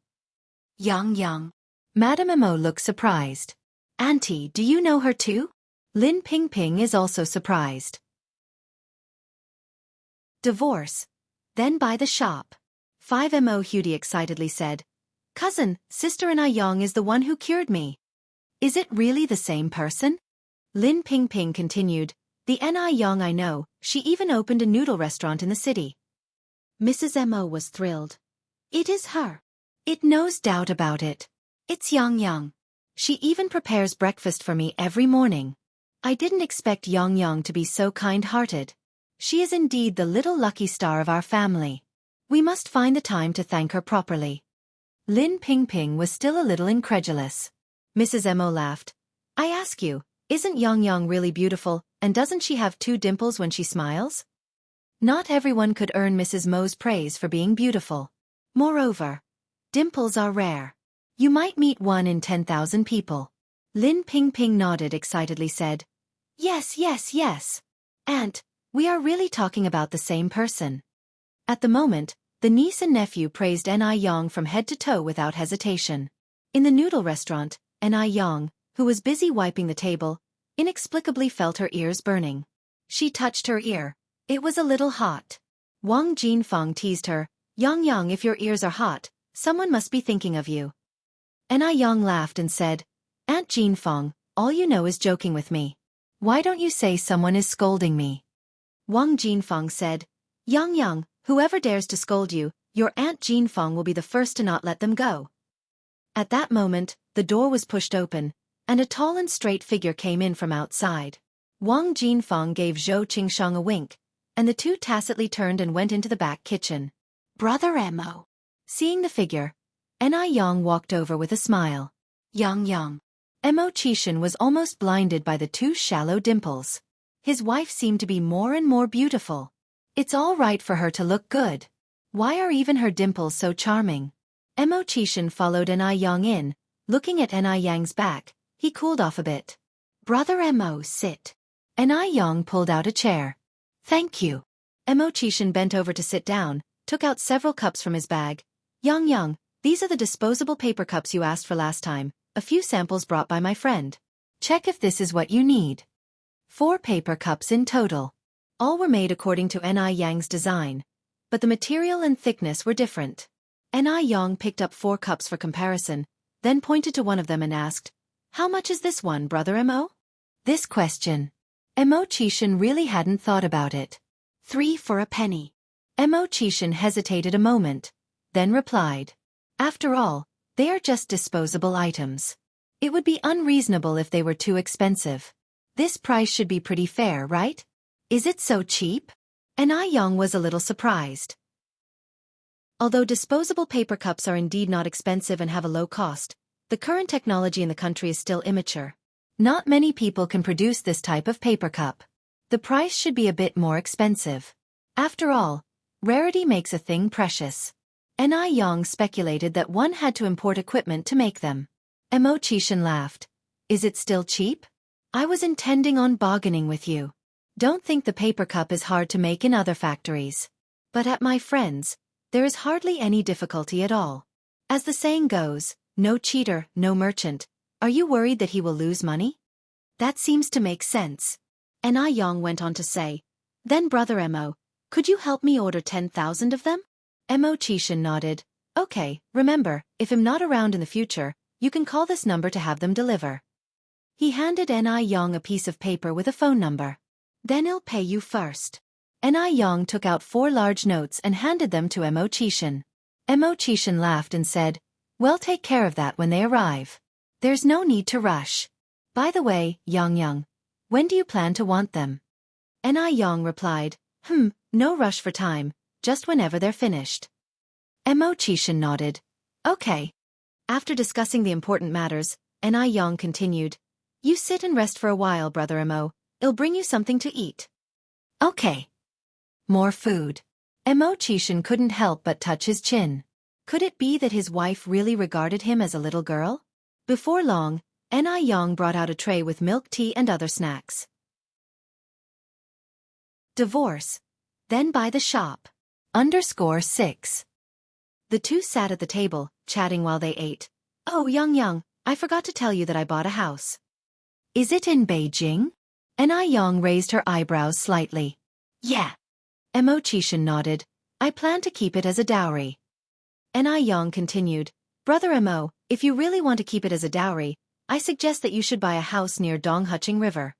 Yang. Madame Mo looked surprised. Auntie, do you know her too? Lin Pingping is also surprised. Divorce. Then buy the shop. 5mo Hudi excitedly said. Cousin, sister Anew is the one who cured me. Is it really the same person? Lin Pingping continued. The Anew I know, she even opened a noodle restaurant in the city. Mrs. Mo was thrilled. It is her. It knows doubt about it. It's Xianxia. She even prepares breakfast for me every morning. I didn't expect Xianxia to be so kind-hearted. She is indeed the little lucky star of our family. We must find the time to thank her properly. Lin Pingping was still a little incredulous. Mrs. Mo laughed. I ask you, isn't Xianxia really beautiful, and doesn't she have 2 dimples when she smiles? Not everyone could earn Mrs. Mo's praise for being beautiful. Moreover, dimples are rare. You might meet one in 10,000 people. Lin Pingping nodded excitedly said. Yes. Aunt, we are really talking about the same person. At the moment, the niece and nephew praised Anew from head to toe without hesitation. In the noodle restaurant, Anew, who was busy wiping the table, inexplicably felt her ears burning. She touched her ear. It was a little hot. Wang Jinfeng teased her. Xianxia, if your ears are hot, someone must be thinking of you. Anew laughed and said, Aunt Jinfeng, all you know is joking with me. Why don't you say someone is scolding me? Wang Jinfeng said, Xianxia, whoever dares to scold you, your Aunt Jinfeng will be the first to not let them go. At that moment, the door was pushed open, and a tall and straight figure came in from outside. Wang Jinfeng gave Zhou Qingsheng a wink, and the two tacitly turned and went into the back kitchen. Brother Mo. Seeing the figure, Anew walked over with a smile. Xianxia. Mo Qishan was almost blinded by the 2 shallow dimples. His wife seemed to be more and more beautiful. It's all right for her to look good. Why are even her dimples so charming? Mo Qishan followed Anew in, looking at Aneyang's back. He cooled off a bit. Brother Mo, sit. Anew pulled out a chair. Thank you. Mo Qishan bent over to sit down, took out several cups from his bag. Xianxia, these are the disposable paper cups you asked for last time, a few samples brought by my friend. Check if this is what you need. 4 paper cups in total. All were made according to Aneyang's design, but the material and thickness were different. Anew picked up 4 cups for comparison, then pointed to one of them and asked, How much is this one, Brother Mo? This question. Mo Qishan really hadn't thought about it. 3 for a penny. Mo Qishan hesitated a moment, then replied. After all, they are just disposable items. It would be unreasonable if they were too expensive. This price should be pretty fair, right? Is it so cheap? Anew was a little surprised. Although disposable paper cups are indeed not expensive and have a low cost, the current technology in the country is still immature. Not many people can produce this type of paper cup. The price should be a bit more expensive. After all, rarity makes a thing precious. Anew speculated that one had to import equipment to make them. Mo Qishan laughed. Is it still cheap? I was intending on bargaining with you. Don't think the paper cup is hard to make in other factories. But at my friend's, there is hardly any difficulty at all. As the saying goes, no cheater, no merchant. Are you worried that he will lose money? That seems to make sense. Anew went on to say. Then Brother Mo, could you help me order 10,000 of them? Mo Qishan nodded. Okay, remember, if I'm not around in the future, you can call this number to have them deliver. He handed Anew a piece of paper with a phone number. Then I'll pay you first. Anew took out 4 large notes and handed them to Mo Qishan. Mo Qishan laughed and said, Well, take care of that when they arrive. There's no need to rush. By the way, Xianxia, when do you plan to want them? Anew replied, No rush for time, just whenever they're finished. Mo Qishan nodded. Okay. After discussing the important matters, Anew continued, You sit and rest for a while, Brother Mo. I'll bring you something to eat. Okay. More food. Mo Qishan couldn't help but touch his chin. Could it be that his wife really regarded him as a little girl? Before long, Yang brought out a tray with milk tea and other snacks. Divorce. Then buy the shop. _6. The two sat at the table, chatting while they ate. Oh, Yang, I forgot to tell you that I bought a house. Is it in Beijing? Yang raised her eyebrows slightly. Yeah. Xianxia nodded. I plan to keep it as a dowry. Yang continued. Brother Mo, if you really want to keep it as a dowry, I suggest that you should buy a house near Donghuching River.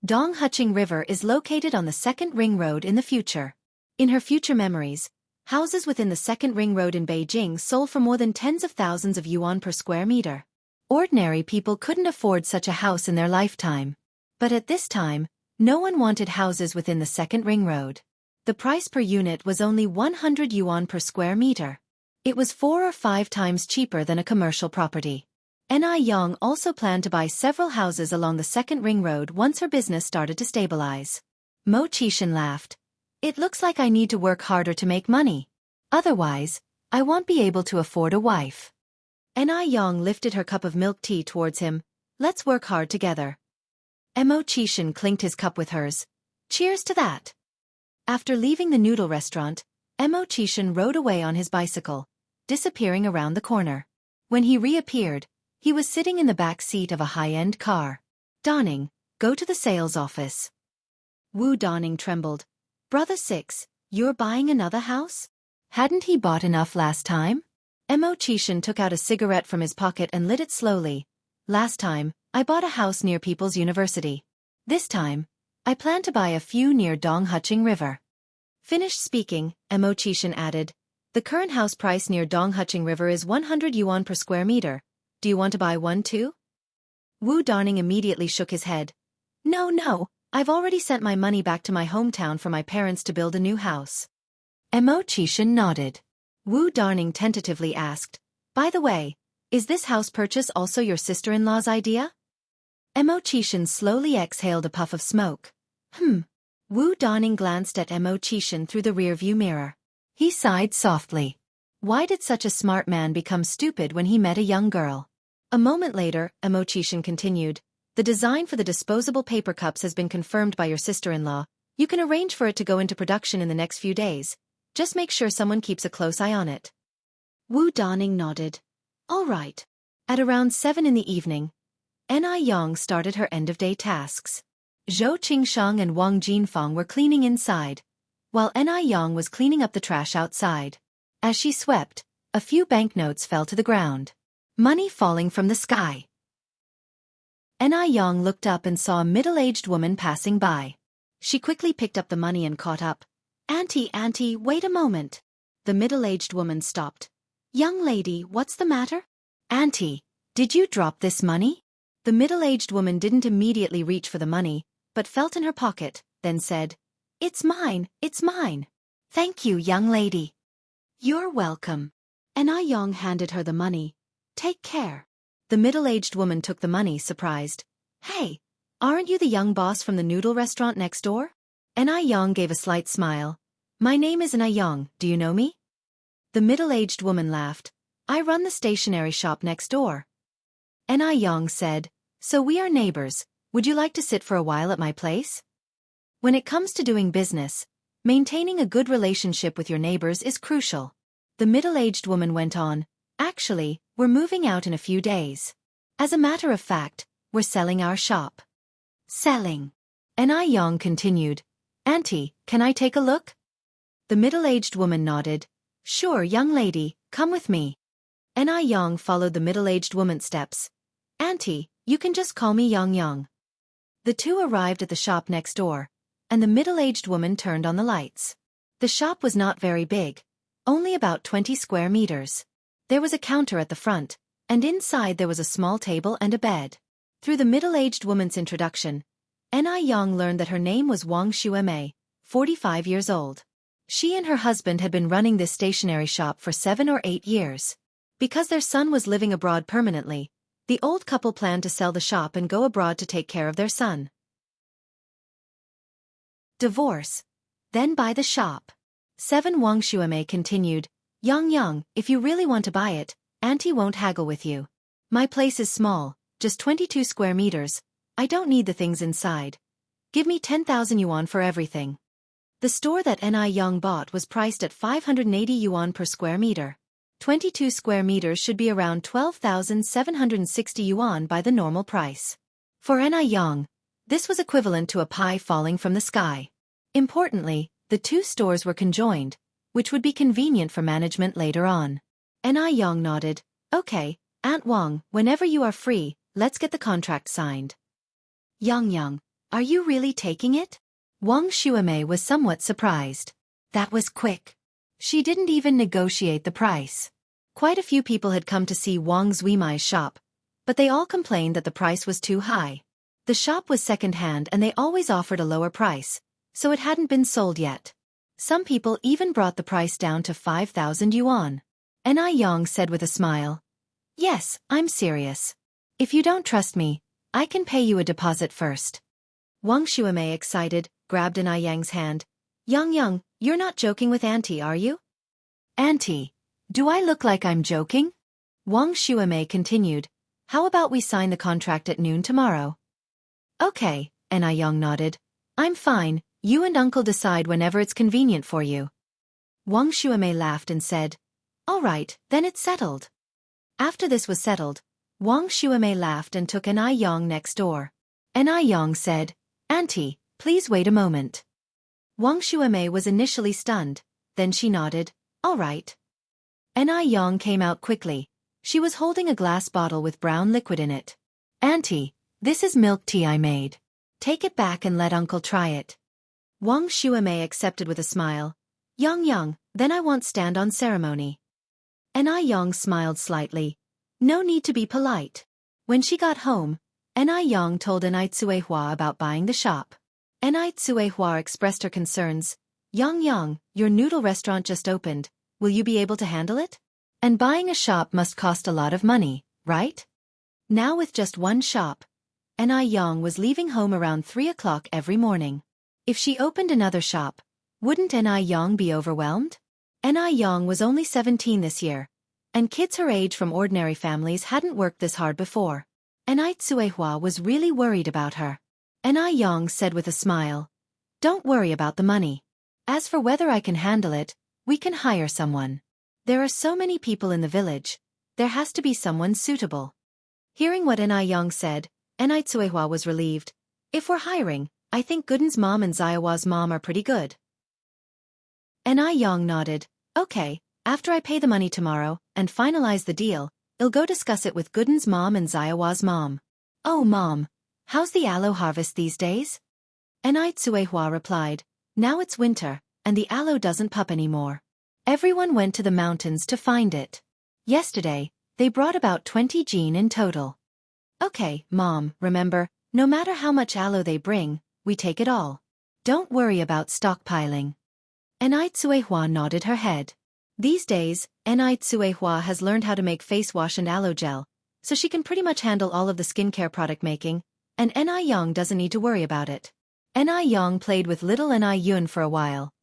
Donghuching River is located on the second ring road in the future. In her future memories, houses within the second ring road in Beijing sold for more than tens of thousands of yuan per square meter. Ordinary people couldn't afford such a house in their lifetime. But at this time, no one wanted houses within the second ring road. The price per unit was only 100 yuan per square meter. It was 4 or 5 times cheaper than a commercial property. Yang also planned to buy several houses along the second ring road once her business started to stabilize. Mo Qishan laughed. It looks like I need to work harder to make money. Otherwise, I won't be able to afford a wife. Yang lifted her cup of milk tea towards him. Let's work hard together. Mo Qishan clinked his cup with hers. Cheers to that. After leaving the noodle restaurant, Mo Qishan rode away on his bicycle, disappearing around the corner. When he reappeared, he was sitting in the back seat of a high-end car. Dawning, go to the sales office. Wu Dawning trembled. Brother Six, you're buying another house? Hadn't he bought enough last time? Mo Qishan took out a cigarette from his pocket and lit it slowly. Last time, I bought a house near People's University. This time, I plan to buy a few near Donghuching River. Finished speaking, Mo Qishan added. The current house price near Donghuching River is 100 yuan per square meter. Do you want to buy one too? Wu Dawning immediately shook his head. No, I've already sent my money back to my hometown for my parents to build a new house. Mo Qishan nodded. Wu Dawning tentatively asked, by the way, is this house purchase also your sister-in-law's idea? Mo Qishan slowly exhaled a puff of smoke. Wu Dawning glanced at Mo Qishan through the rearview mirror. He sighed softly. Why did such a smart man become stupid when he met a young girl? A moment later, Mo Qishan continued. The design for the disposable paper cups has been confirmed by your sister-in-law. You can arrange for it to go into production in the next few days. Just make sure someone keeps a close eye on it. Wu Dawning nodded. All right. At around 7 in the evening, Yang started her end-of-day tasks. Zhou Qingshang and Wang Jinfang were cleaning inside, while Yang was cleaning up the trash outside. As she swept, a few banknotes fell to the ground. Money falling from the sky. Yang looked up and saw a middle-aged woman passing by. She quickly picked up the money and caught up. Auntie, wait a moment. The middle-aged woman stopped. Young lady, what's the matter? Auntie, did you drop this money? The middle-aged woman didn't immediately reach for the money, but felt in her pocket, then said, It's mine. Thank you, young lady. You're welcome. Yang handed her the money. Take care. The middle-aged woman took the money, surprised. Hey, aren't you the young boss from the noodle restaurant next door? Yang gave a slight smile. My name is Yang, do you know me? The middle-aged woman laughed. I run the stationery shop next door. Yang said, so we are neighbors, would you like to sit for a while at my place? When it comes to doing business, maintaining a good relationship with your neighbors is crucial. The middle-aged woman went on, actually, we're moving out in a few days. As a matter of fact, we're selling our shop. Selling. Yang continued, Auntie, can I take a look? The middle-aged woman nodded. Sure, young lady, come with me. Yang followed the middle-aged woman's steps. Auntie, you can just call me Yang. The two arrived at the shop next door, and the middle-aged woman turned on the lights. The shop was not very big, only about 20 square meters. There was a counter at the front, and inside there was a small table and a bed. Through the middle-aged woman's introduction, Yang learned that her name was Wang Shuemei, 45 years old. She and her husband had been running this stationery shop for 7 or 8 years. Because their son was living abroad permanently, the old couple planned to sell the shop and go abroad to take care of their son. Divorce. Then buy the shop. 7 Wang Shuemei continued, Yang, if you really want to buy it, Auntie won't haggle with you. My place is small, just 22 square meters. I don't need the things inside. Give me 10,000 yuan for everything. The store that Anew bought was priced at 580 yuan per square meter. 22 square meters should be around 12,760 yuan by the normal price. For Anew, this was equivalent to a pie falling from the sky. Importantly, the two stores were conjoined, which would be convenient for management later on. Anew nodded. Okay, Aunt Wang, whenever you are free, let's get the contract signed. Yang, are you really taking it? Wang Shuimei was somewhat surprised. That was quick. She didn't even negotiate the price. Quite a few people had come to see Wang Zuimai's shop, but they all complained that the price was too high. The shop was second-hand and they always offered a lower price, so it hadn't been sold yet. Some people even brought the price down to 5,000 yuan. Anew said with a smile. Yes, I'm serious. If you don't trust me, I can pay you a deposit first. Wang Shuimei, excited, grabbed Aneyang's hand. Yang, you're not joking with Auntie, are you? Auntie, do I look like I'm joking? Wang Shuimei continued. How about we sign the contract at noon tomorrow? Okay, Anew nodded. I'm fine, you and Uncle decide whenever it's convenient for you. Wang Shuimei laughed and said, all right, then it's settled. After this was settled, Wang Shuimei laughed and took Anew next door. Anew said, Auntie, please wait a moment. Wang Shuimei was initially stunned, then she nodded, all right. Anew came out quickly. She was holding a glass bottle with brown liquid in it. Auntie, this is milk tea I made. Take it back and let Uncle try it. Wang Shuimei accepted with a smile. Yang, then I won't stand on ceremony. Anew smiled slightly. No need to be polite. When she got home, Anew told Anew about buying the shop. Anew expressed her concerns. Yang, your noodle restaurant just opened. Will you be able to handle it? And buying a shop must cost a lot of money, right? Now with just one shop, Anew was leaving home around 3 o'clock every morning. If she opened another shop, wouldn't Anew be overwhelmed? Anew was only 17 this year, and kids her age from ordinary families hadn't worked this hard before. Anew was really worried about her. Anew said with a smile, don't worry about the money. As for whether I can handle it, we can hire someone. There are so many people in the village, there has to be someone suitable. Hearing what Anew said, Anew was relieved. If we're hiring, I think Gooden's mom and Xiaowa's mom are pretty good. Anew nodded. Okay, after I pay the money tomorrow, and finalize the deal, I'll go discuss it with Gooden's mom and Xiaowa's mom. Oh Mom, how's the aloe harvest these days? Anew replied. Now it's winter, and the aloe doesn't pup anymore. Everyone went to the mountains to find it. Yesterday, they brought about 20 jin in total. Okay, Mom, remember, no matter how much aloe they bring, we take it all. Don't worry about stockpiling. Anew nodded her head. These days, Anew has learned how to make face wash and aloe gel, so she can pretty much handle all of the skincare product making, and Anew doesn't need to worry about it. Anew played with little Anew for a while,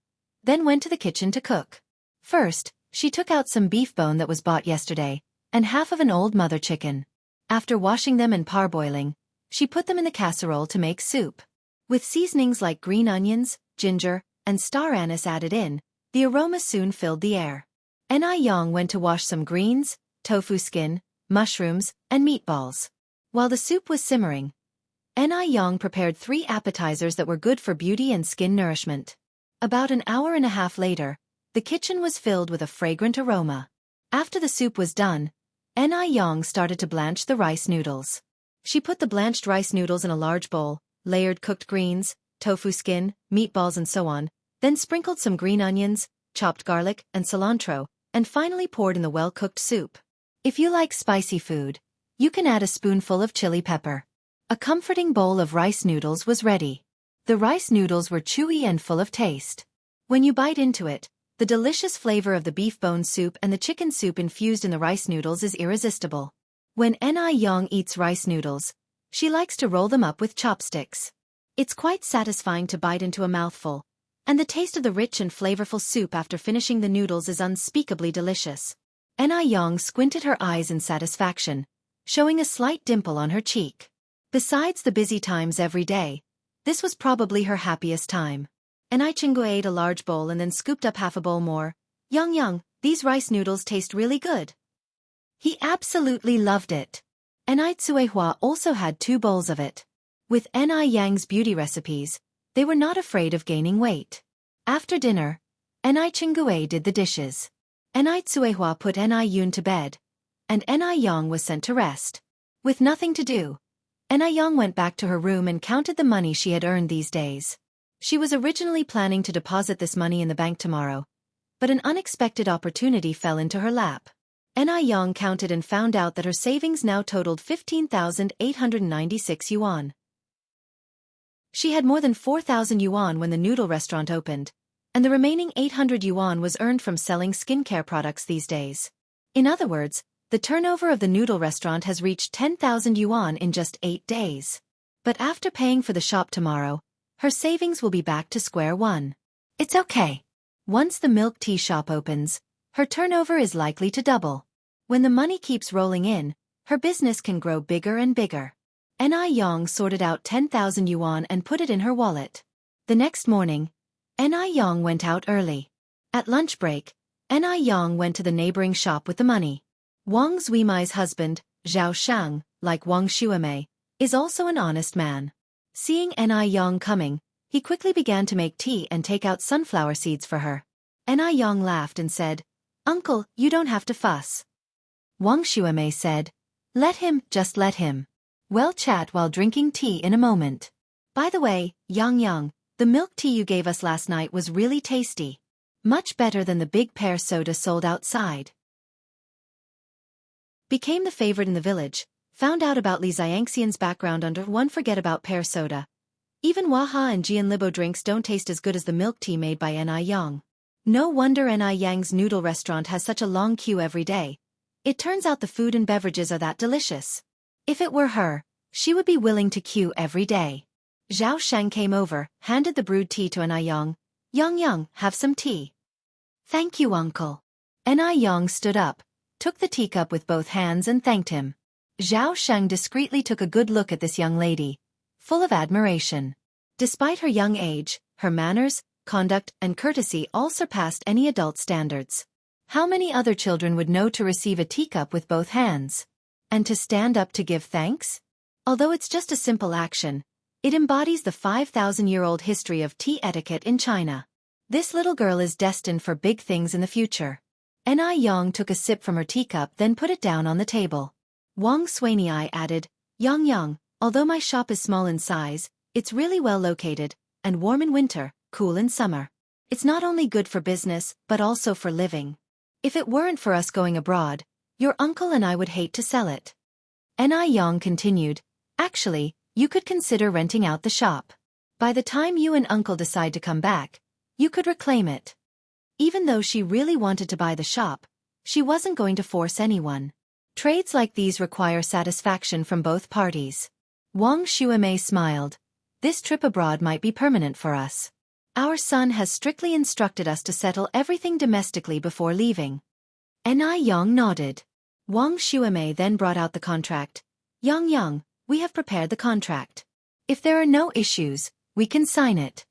then went to the kitchen to cook. First, she took out some beef bone that was bought yesterday, and half of an old mother chicken. After washing them and parboiling, she put them in the casserole to make soup. With seasonings like green onions, ginger, and star anise added in, the aroma soon filled the air. Anew went to wash some greens, tofu skin, mushrooms, and meatballs. While the soup was simmering, Anew prepared 3 appetizers that were good for beauty and skin nourishment. About an hour and a half later, the kitchen was filled with a fragrant aroma. After the soup was done, Anew started to blanch the rice noodles. She put the blanched rice noodles in a large bowl, layered cooked greens, tofu skin, meatballs and so on, then sprinkled some green onions, chopped garlic, and cilantro, and finally poured in the well-cooked soup. If you like spicy food, you can add a spoonful of chili pepper. A comforting bowl of rice noodles was ready. The rice noodles were chewy and full of taste. When you bite into it, the delicious flavor of the beef bone soup and the chicken soup infused in the rice noodles is irresistible. When Anew eats rice noodles, she likes to roll them up with chopsticks. It's quite satisfying to bite into a mouthful, and the taste of the rich and flavorful soup after finishing the noodles is unspeakably delicious. Anew squinted her eyes in satisfaction. showing a slight dimple on her cheek. Besides the busy times every day, this was probably her happiest time. Jianghu ate a large bowl and then scooped up half a bowl more. Yang, these rice noodles taste really good. He absolutely loved it. Hua also had 2 bowls of it. With Yang's beauty recipes, they were not afraid of gaining weight. After dinner, Jianghu did the dishes. Hua put Yun to bed, and Yang was sent to rest. With nothing to do, Yang went back to her room and counted the money she had earned these days. She was originally planning to deposit this money in the bank tomorrow, but an unexpected opportunity fell into her lap. Yang counted and found out that her savings now totaled 15,896 yuan. She had more than 4,000 yuan when the noodle restaurant opened, and the remaining 800 yuan was earned from selling skincare products these days. In other words, the turnover of the noodle restaurant has reached 10,000 yuan in just 8 days. But after paying for the shop tomorrow, her savings will be back to square one. It's okay. Once the milk tea shop opens, her turnover is likely to double. When the money keeps rolling in, her business can grow bigger and bigger. Yang sorted out 10,000 yuan and put it in her wallet. The next morning, Yang went out early. At lunch break, Yang went to the neighboring shop with the money. Wang Zuimai's husband, Zhao Shang, like Wang Xuemei, is also an honest man. Seeing Yang coming, he quickly began to make tea and take out sunflower seeds for her. Yang laughed and said, "Uncle, you don't have to fuss." Wang Xuemei said, "Let him, just let him. We'll chat while drinking tea in a moment. By the way, Yang, the milk tea you gave us last night was really tasty. Much better than the big pear soda sold outside." Became the favorite in the village, found out about Li Xianxian's background under Unforgettable pear soda. Even Waha and Jianlibo drinks don't taste as good as the milk tea made by Yang. No wonder Yang's noodle restaurant has such a long queue every day. It turns out the food and beverages are that delicious. If it were her, she would be willing to queue every day. Zhao Shang came over, handed the brewed tea to Yang. Yang, have some tea. Thank you, uncle. Yang stood up, took the teacup with both hands and thanked him. Zhao Shang discreetly took a good look at this young lady, full of admiration. Despite her young age, her manners, conduct, and courtesy all surpassed any adult standards. How many other children would know to receive a teacup with both hands? And to stand up to give thanks? Although it's just a simple action, it embodies the 5,000-year-old history of tea etiquette in China. This little girl is destined for big things in the future. Yang took a sip from her teacup then put it down on the table. Wang Xuanyi added, Yang, although my shop is small in size, it's really well located, and warm in winter, cool in summer. It's not only good for business, but also for living. If it weren't for us going abroad, your uncle and I would hate to sell it. Yang continued, actually, you could consider renting out the shop. By the time you and uncle decide to come back, you could reclaim it. Even though she really wanted to buy the shop, she wasn't going to force anyone. Trades like these require satisfaction from both parties. Wang Xuemei smiled. This trip abroad might be permanent for us. Our son has strictly instructed us to settle everything domestically before leaving. Yang nodded. Wang Xuemei then brought out the contract. Yang, we have prepared the contract. If there are no issues, we can sign it.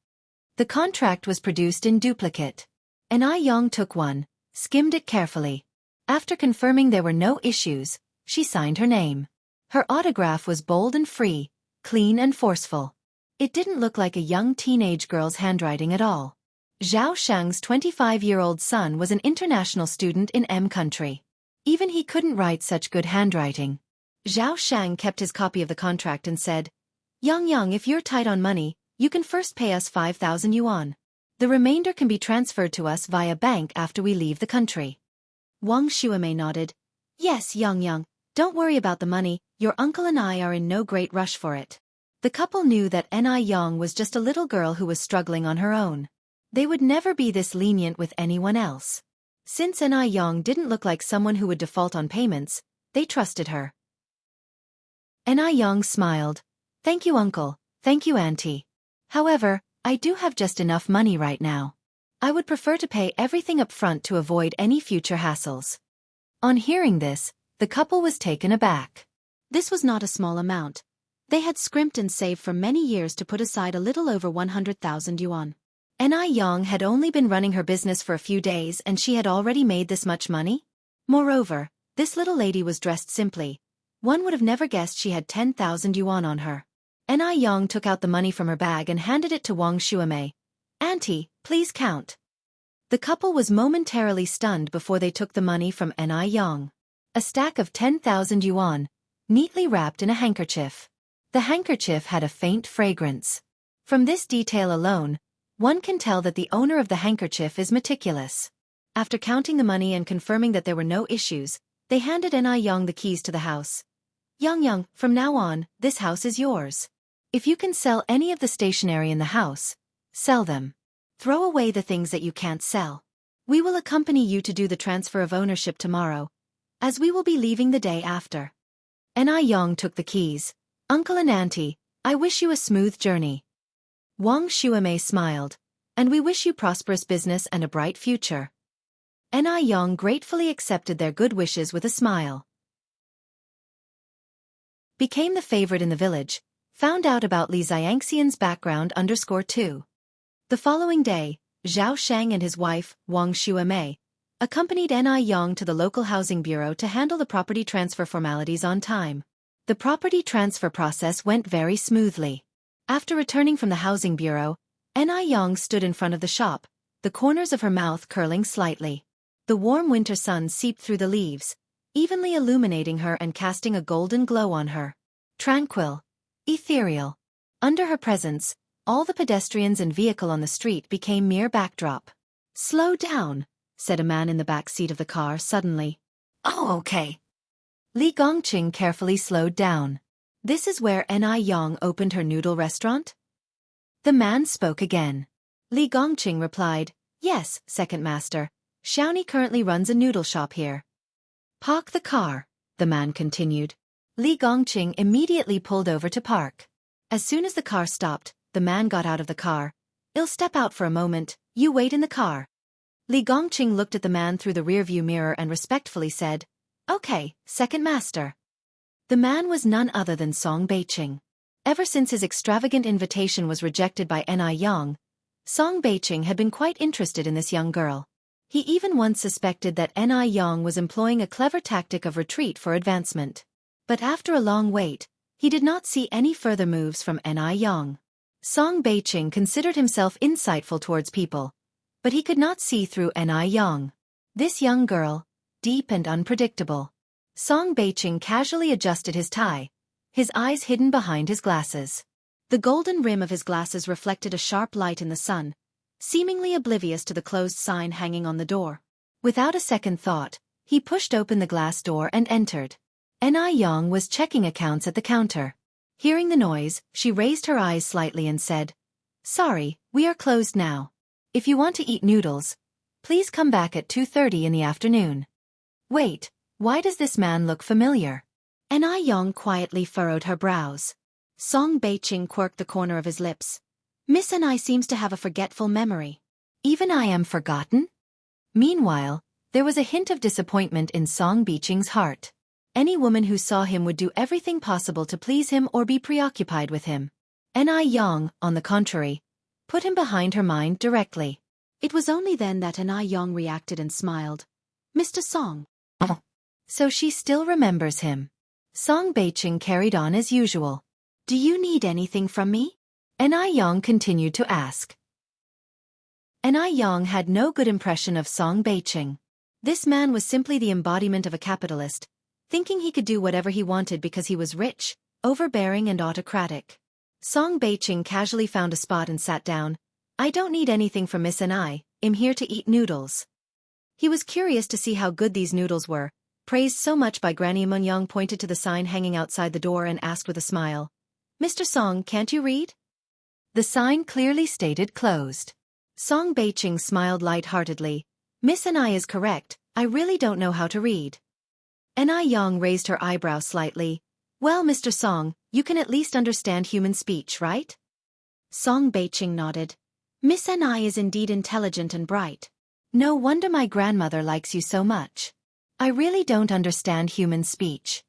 The contract was produced in duplicate. Yang took one, skimmed it carefully. After confirming there were no issues, she signed her name. Her autograph was bold and free, clean and forceful. It didn't look like a young teenage girl's handwriting at all. Zhao Shang's 25-year-old son was an international student in M country. Even he couldn't write such good handwriting. Zhao Shang kept his copy of the contract and said, Yang, if you're tight on money, you can first pay us 5,000 yuan. The remainder can be transferred to us via bank after we leave the country. Wang Xuemei nodded. Yes, Yang, don't worry about the money, your uncle and I are in no great rush for it. The couple knew that Yang was just a little girl who was struggling on her own. They would never be this lenient with anyone else. Since Yang didn't look like someone who would default on payments, they trusted her. Yang smiled. Thank you, uncle. Thank you, auntie. However, I do have just enough money right now. I would prefer to pay everything up front to avoid any future hassles. On hearing this, the couple was taken aback. This was not a small amount. They had scrimped and saved for many years to put aside a little over 100,000 yuan. Anew had only been running her business for a few days and she had already made this much money? Moreover, this little lady was dressed simply. One would have never guessed she had 10,000 yuan on her. Anew took out the money from her bag and handed it to Wuxia. "Auntie, please count." The couple was momentarily stunned before they took the money from Anew. A stack of 10,000 yuan, neatly wrapped in a handkerchief. The handkerchief had a faint fragrance. From this detail alone, one can tell that the owner of the handkerchief is meticulous. After counting the money and confirming that there were no issues, they handed Anew the keys to the house. "Yang, from now on, this house is yours. If you can sell any of the stationery in the house, sell them. Throw away the things that you can't sell. We will accompany you to do the transfer of ownership tomorrow, as we will be leaving the day after." Anew took the keys. "Uncle and Auntie, I wish you a smooth journey." Wuxia smiled. "And we wish you prosperous business and a bright future." Anew gratefully accepted their good wishes with a smile. Became the favorite in the village. Found out about Li Xianxian's background _2. The following day, Zhao Sheng and his wife, Wuxia, accompanied Anew to the local housing bureau to handle the property transfer formalities on time. The property transfer process went very smoothly. After returning from the housing bureau, Anew stood in front of the shop, the corners of her mouth curling slightly. The warm winter sun seeped through the leaves, evenly illuminating her and casting a golden glow on her. Tranquil, ethereal. Under her presence, all the pedestrians and vehicle on the street became mere backdrop. "Slow down," said a man in the back seat of the car suddenly. "Oh, okay." Li Gongqing carefully slowed down. "This is where Anew opened her noodle restaurant?" The man spoke again. Li Gongqing replied, "Yes, second master. Xiaoni currently runs a noodle shop here." "Park the car," the man continued. Li Gongqing immediately pulled over to park. As soon as the car stopped, the man got out of the car. "I'll step out for a moment, you wait in the car." Li Gongqing looked at the man through the rearview mirror and respectfully said, "Okay, second master." The man was none other than Song Beiqing. Ever since his extravagant invitation was rejected by Anew, Song Beiqing had been quite interested in this young girl. He even once suspected that Anew was employing a clever tactic of retreat for advancement. But after a long wait, he did not see any further moves from Anew. Song Beiqing considered himself insightful towards people, but he could not see through Anew. This young girl, deep and unpredictable. Song Beiqing casually adjusted his tie, his eyes hidden behind his glasses. The golden rim of his glasses reflected a sharp light in the sun, seemingly oblivious to the closed sign hanging on the door. Without a second thought, he pushed open the glass door and entered. Anew was checking accounts at the counter. Hearing the noise, she raised her eyes slightly and said, "Sorry, we are closed now. If you want to eat noodles, please come back at 2:30 in the afternoon." "Wait, why does this man look familiar?" Anew quietly furrowed her brows. Song Beiqing quirked the corner of his lips. "Miss Anew seems to have a forgetful memory." "Even I am forgotten?" Meanwhile, there was a hint of disappointment in Song Beiqing's heart. Any woman who saw him would do everything possible to please him or be preoccupied with him. Anew, on the contrary, put him behind her mind directly. It was only then that Anew reacted and smiled. "Mr. Song." So she still remembers him. Song Beiqing carried on as usual. "Do you need anything from me?" Anew continued to ask. Anew had no good impression of Song Beiqing. This man was simply the embodiment of a capitalist, thinking he could do whatever he wanted because he was rich, overbearing and autocratic. Song Beiqing casually found a spot and sat down. "I don't need anything from Miss Anew, I'm here to eat noodles." He was curious to see how good these noodles were, praised so much by Granny Munyang, pointed to the sign hanging outside the door and asked with a smile, "Mr. Song, can't you read?" The sign clearly stated closed. Song Beiqing smiled light-heartedly. "Miss Anew is correct, I really don't know how to read." Anew raised her eyebrows slightly. "Well, Mr. Song, you can at least understand human speech, right?" Song Beiqing nodded. "Miss Anew is indeed intelligent and bright. No wonder my grandmother likes you so much. I really don't understand human speech."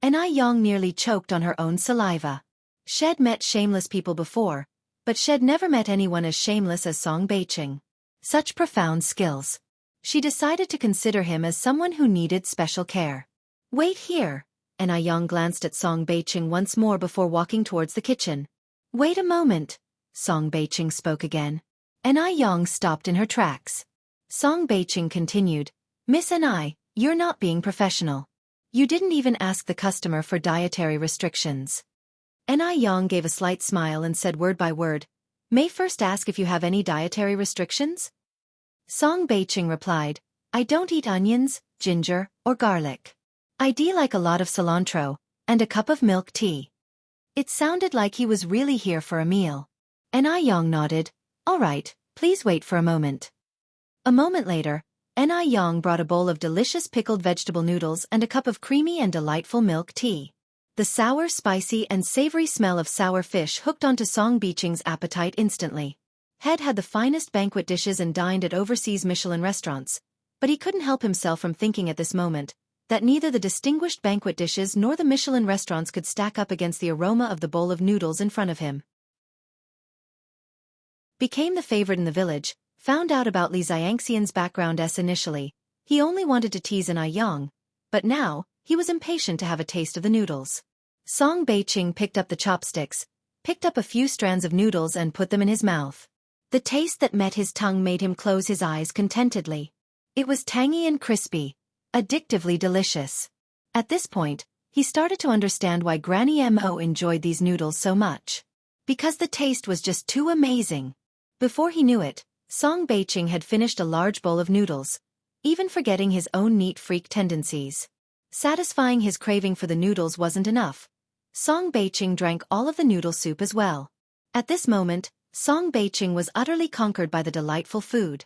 Yang nearly choked on her own saliva. She'd met shameless people before, but she'd never met anyone as shameless as Song Beiqing. Such profound skills. She decided to consider him as someone who needed special care. Wait here. Yang glanced at Song Beiqing once more before walking towards the kitchen. Wait a moment. Song Beiqing spoke again. Yang stopped in her tracks. Song Beiqing continued. Miss you're not being professional. You didn't even ask the customer for dietary restrictions. Yang gave a slight smile and said word by word, May first ask if you have any dietary restrictions? Song Beiqing replied, I don't eat onions, ginger, or garlic. I do like a lot of cilantro, and a cup of milk tea. It sounded like he was really here for a meal. Yang nodded, all right, please wait for a moment. A moment later, Yang brought a bowl of delicious pickled vegetable noodles and a cup of creamy and delightful milk tea. The sour, spicy, and savory smell of sour fish hooked onto Song Beiqing's appetite instantly. Head had the finest banquet dishes and dined at overseas Michelin restaurants, but he couldn't help himself from thinking at this moment that neither the distinguished banquet dishes nor the Michelin restaurants could stack up against the aroma of the bowl of noodles in front of him. Became the favorite in the village, found out about Li Xianxian's background initially. He only wanted to tease Yang, but now, he was impatient to have a taste of the noodles. Song Beiqing picked up the chopsticks, picked up a few strands of noodles and put them in his mouth. The taste that met his tongue made him close his eyes contentedly. It was tangy and crispy, addictively delicious. At this point, he started to understand why Granny Mo enjoyed these noodles so much. Because the taste was just too amazing. Before he knew it, Song Beiqing had finished a large bowl of noodles, even forgetting his own neat freak tendencies. Satisfying his craving for the noodles wasn't enough. Song Beiqing drank all of the noodle soup as well. At this moment, Song Beiqing was utterly conquered by the delightful food.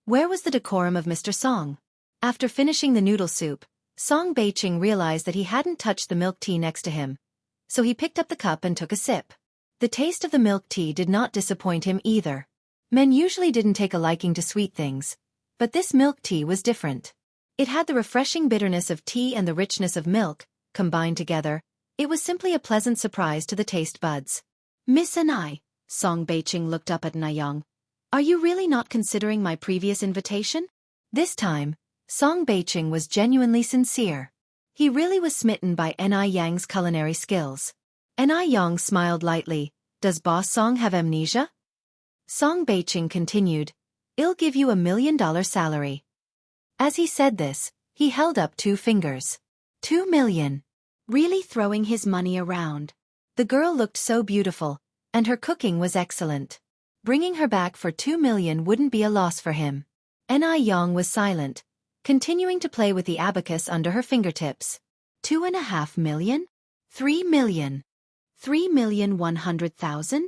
Where was the decorum of Mr. Song? After finishing the noodle soup, Song Beiqing realized that he hadn't touched the milk tea next to him. So he picked up the cup and took a sip. The taste of the milk tea did not disappoint him either. Men usually didn't take a liking to sweet things, but this milk tea was different. It had the refreshing bitterness of tea and the richness of milk, combined together. It was simply a pleasant surprise to the taste buds. Miss Song Beiqing looked up at Yang. Are you really not considering my previous invitation? This time, Song Beiqing was genuinely sincere. He really was smitten by Yang's culinary skills. Yang smiled lightly. Does Boss Song have amnesia? Song Beiqing continued. I'll give you $1 million salary. As he said this, he held up 2 fingers. 2 million. Really throwing his money around. The girl looked so beautiful, and her cooking was excellent. Bringing her back for 2 million wouldn't be a loss for him. Yang was silent, continuing to play with the abacus under her fingertips. 2.5 million? 3 million. 3,100,000?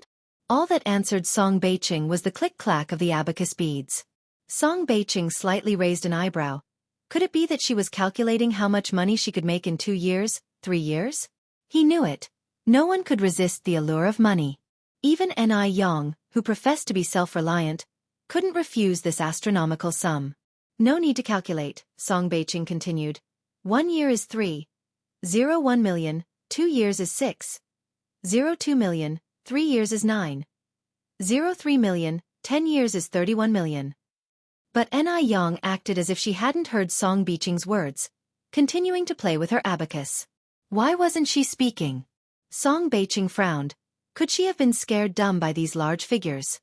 All that answered Song Beiqing was the click-clack of the abacus beads. Song Beiqing slightly raised an eyebrow. Could it be that she was calculating how much money she could make in 2 years, 3 years? He knew it. No one could resist the allure of money. Even Yang, who professed to be self-reliant, couldn't refuse this astronomical sum. No need to calculate, Song Beiqing continued. 1 year is 3. 1 million, 2 years is 6. 2 million, 3 years is 9. 3 million, 10 years is 31 million. But Yang acted as if she hadn't heard Song Beiqing's words, continuing to play with her abacus. Why wasn't she speaking? Song Beiqing frowned. Could she have been scared dumb by these large figures?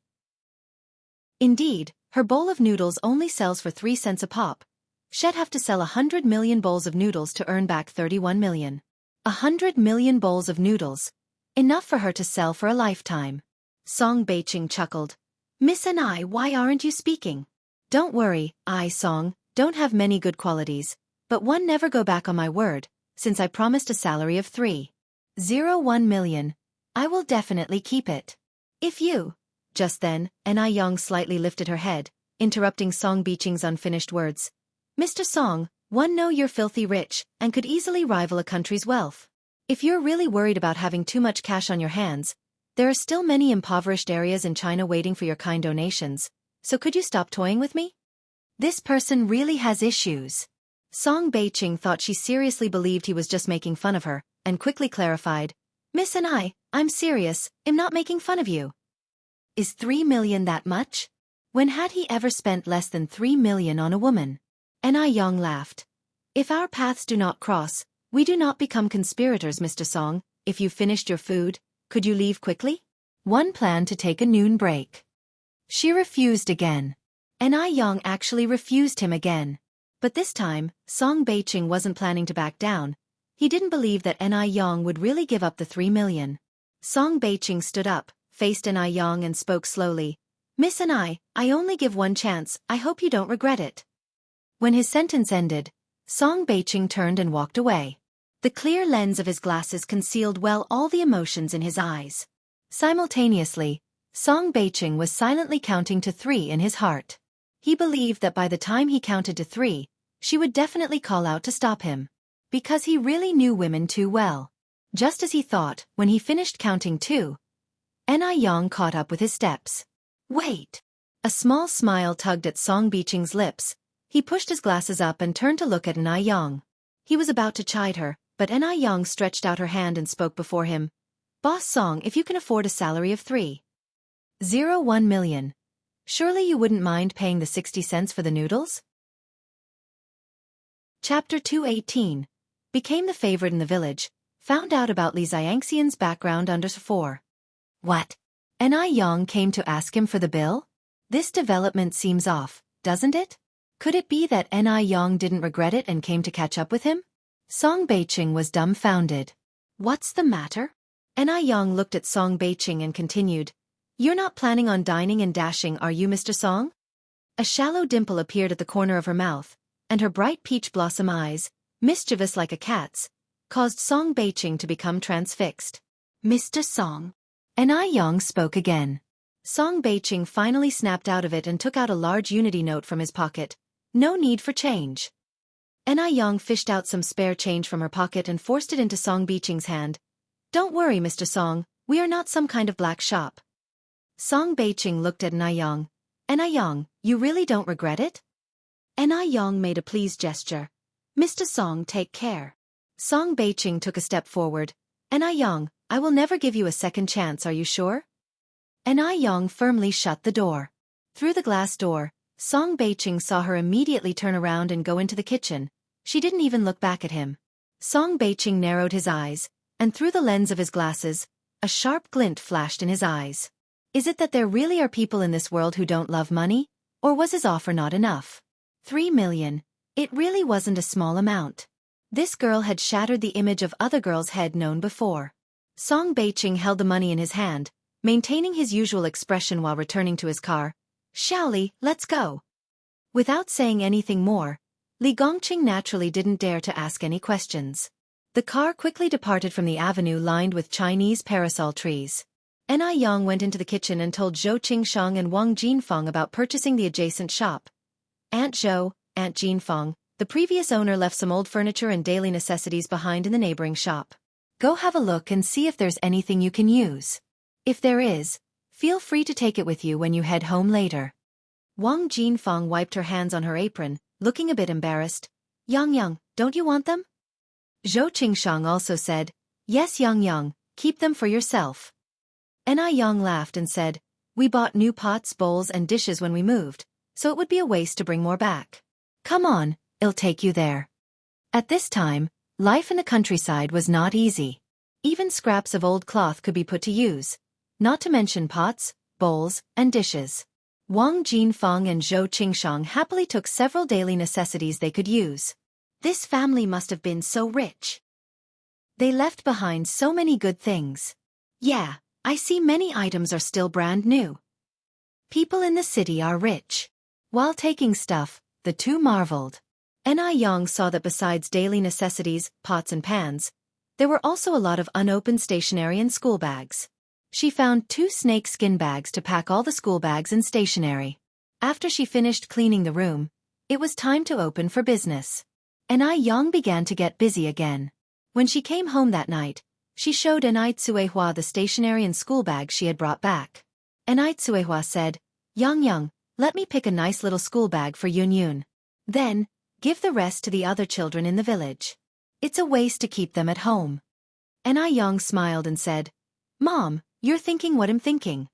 Indeed, her bowl of noodles only sells for 3 cents a pop. She'd have to sell 100 million bowls of noodles to earn back 31 million. 100 million bowls of noodles. Enough for her to sell for a lifetime. Song Beiqing chuckled. Miss why aren't you speaking? Don't worry, Song, don't have many good qualities, but one never go back on my word, since I promised a salary of 3.01 million. I will definitely keep it. If you... Just then, Yang slightly lifted her head, interrupting Song Beiqing's unfinished words. Mr. Song, one know you're filthy rich, and could easily rival a country's wealth. If you're really worried about having too much cash on your hands, there are still many impoverished areas in China waiting for your kind donations, so could you stop toying with me? This person really has issues. Song Beiqing thought she seriously believed he was just making fun of her, and quickly clarified, "Miss I'm serious, I'm not making fun of you." Is 3 million that much? When had he ever spent less than 3 million on a woman? Anew laughed. "If our paths do not cross, we do not become conspirators, Mr. Song. If you've finished your food, could you leave quickly?" One planned to take a noon break. She refused again. Anew actually refused him again. But this time, Song Beiqing wasn't planning to back down. He didn't believe that Anew would really give up the 3 million. Song Beiqing stood up, faced Anew and spoke slowly. "Miss I only give one chance, I hope you don't regret it." When his sentence ended, Song Beiqing turned and walked away. The clear lens of his glasses concealed well all the emotions in his eyes. Simultaneously, Song Beiqing was silently counting to 3 in his heart. He believed that by the time he counted to 3, she would definitely call out to stop him. Because he really knew women too well. Just as he thought, when he finished counting 2, Anew caught up with his steps. "Wait!" A small smile tugged at Song Beiqing's lips. He pushed his glasses up and turned to look at Anew. He was about to chide her, but Anew stretched out her hand and spoke before him. "Boss Song, if you can afford a salary of 3.01 million, surely you wouldn't mind paying the 60 cents for the noodles?" Chapter 218. Became the favorite in the village, found out about Li Xianxian's background under 4. What? Anew came to ask him for the bill? This development seems off, doesn't it? Could it be that Anew didn't regret it and came to catch up with him? Song Beiqing was dumbfounded. "What's the matter?" Anew looked at Song Beiqing and continued. "You're not planning on dining and dashing, are you, Mr. Song?" A shallow dimple appeared at the corner of her mouth, and her bright peach blossom eyes, mischievous like a cat's, caused Song Beiqing to become transfixed. "Mr. Song." Anew spoke again. Song Beiqing finally snapped out of it and took out a large unity note from his pocket. No need for change. Anew fished out some spare change from her pocket and forced it into Song Beiqing's hand. "Don't worry, Mr. Song, we are not some kind of black shop." Song Beiqing looked at Anew. "Anew, you really don't regret it?" Anew made a pleased gesture. "Mr. Song, take care." Song Beiqing took a step forward. "Anew, I will never give you a second chance, are you sure?" Anew firmly shut the door. Through the glass door, Song Beiqing saw her immediately turn around and go into the kitchen. She didn't even look back at him. Song Beiqing narrowed his eyes, and through the lens of his glasses, a sharp glint flashed in his eyes. Is it that there really are people in this world who don't love money, or was his offer not enough? 3 million. It really wasn't a small amount. This girl had shattered the image of other girls he'd known before. Song Beiqing held the money in his hand, maintaining his usual expression while returning to his car. "Xiaoli, let's go." Without saying anything more, Li Gongqing naturally didn't dare to ask any questions. The car quickly departed from the avenue lined with Chinese parasol trees. Anew went into the kitchen and told Zhou Qingshang and Wang Jinfeng about purchasing the adjacent shop. Aunt Zhou, Aunt Jinfeng, the previous owner left some old furniture and daily necessities behind in the neighboring shop. Go have a look and see if there's anything you can use. If there is, feel free to take it with you when you head home later. Wang Jinfeng wiped her hands on her apron, looking a bit embarrassed. Yang, don't you want them? Zhou Qingshang also said, Yes Yang, keep them for yourself. Anew laughed and said, We bought new pots, bowls and dishes when we moved, so it would be a waste to bring more back. Come on, I'll take you there. At this time, life in the countryside was not easy. Even scraps of old cloth could be put to use, not to mention pots, bowls, and dishes. Wang Jinfeng and Zhou Qingshang happily took several daily necessities they could use. This family must have been so rich. They left behind so many good things. Yeah, I see many items are still brand new. People in the city are rich. While taking stuff, the two marveled. Anew saw that besides daily necessities, pots and pans, there were also a lot of unopened stationery and school bags. She found 2 snake skin bags to pack all the school bags and stationery. After she finished cleaning the room, it was time to open for business. Anew began to get busy again. When she came home that night, she showed Anew Tsuehua the stationery and school bags she had brought back. Anew Tsuehua said, Yang, let me pick a nice little school bag for Yun. Then, Give the rest to the other children in the village. It's a waste to keep them at home. Anew smiled and said, Mom, you're thinking what I'm thinking.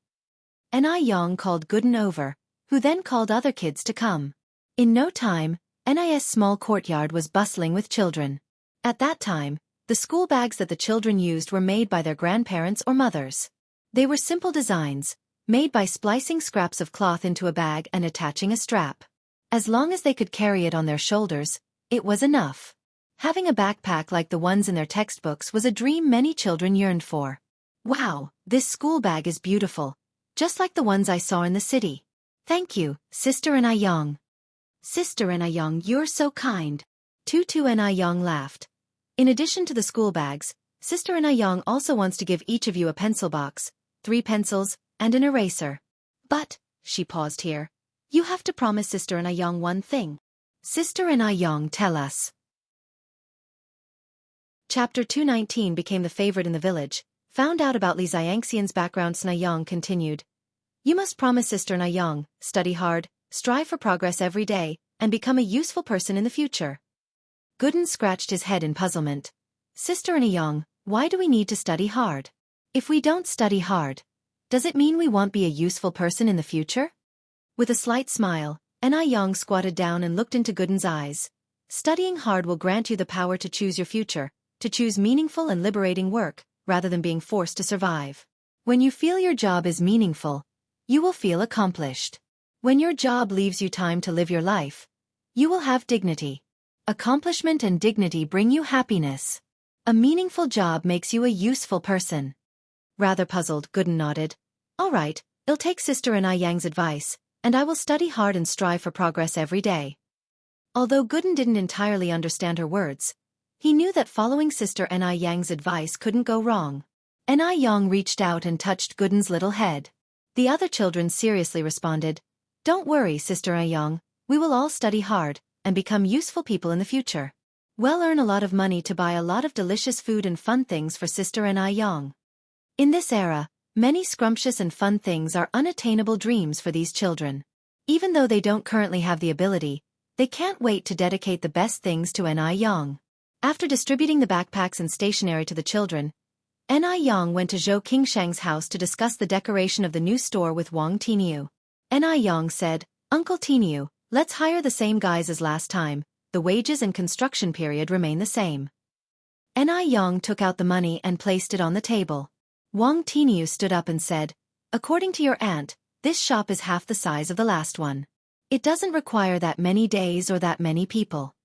Anew called Gooden over, who then called other kids to come. In no time, Anay's small courtyard was bustling with children. At that time, the school bags that the children used were made by their grandparents or mothers. They were simple designs, made by splicing scraps of cloth into a bag and attaching a strap. As long as they could carry it on their shoulders, it was enough. Having a backpack like the ones in their textbooks was a dream many children yearned for. Wow, this school bag is beautiful, just like the ones I saw in the city. Thank you, Sister Anew. Sister Anew, you're so kind. Tutu Anew laughed. In addition to the school bags, Sister Anew also wants to give each of you a pencil box, 3 pencils, and an eraser. But, she paused here, you have to promise Sister Anew one thing. Sister Anew, tell us. Chapter 219 became the favorite in the village. Found out about Li Xianxian's background. Anew continued. You must promise Sister Anew, study hard, strive for progress every day, and become a useful person in the future. Gooden scratched his head in puzzlement. Sister Anew, why do we need to study hard? If we don't study hard, does it mean we won't be a useful person in the future? With a slight smile, Anew squatted down and looked into Gooden's eyes. Studying hard will grant you the power to choose your future, to choose meaningful and liberating work, rather than being forced to survive. When you feel your job is meaningful, you will feel accomplished. When your job leaves you time to live your life, you will have dignity. Accomplishment and dignity bring you happiness. A meaningful job makes you a useful person. Rather puzzled, Gooden nodded. All right, I'll take Sister Anew's advice, and I will study hard and strive for progress every day. Although Gooden didn't entirely understand her words, he knew that following Sister Anew's advice couldn't go wrong. Anew reached out and touched Gooden's little head. The other children seriously responded, Don't worry, Sister Anew, we will all study hard, and become useful people in the future. We'll earn a lot of money to buy a lot of delicious food and fun things for Sister Anew. In this era, many scrumptious and fun things are unattainable dreams for these children. Even though they don't currently have the ability, they can't wait to dedicate the best things to Anew. After distributing the backpacks and stationery to the children, Anew went to Zhou Qingshang's house to discuss the decoration of the new store with Wang Tiniu. Anew said, Uncle Tiniu, let's hire the same guys as last time, the wages and construction period remain the same. Anew took out the money and placed it on the table. Wang Tiniu stood up and said, According to your aunt, this shop is half the size of the last one. It doesn't require that many days or that many people.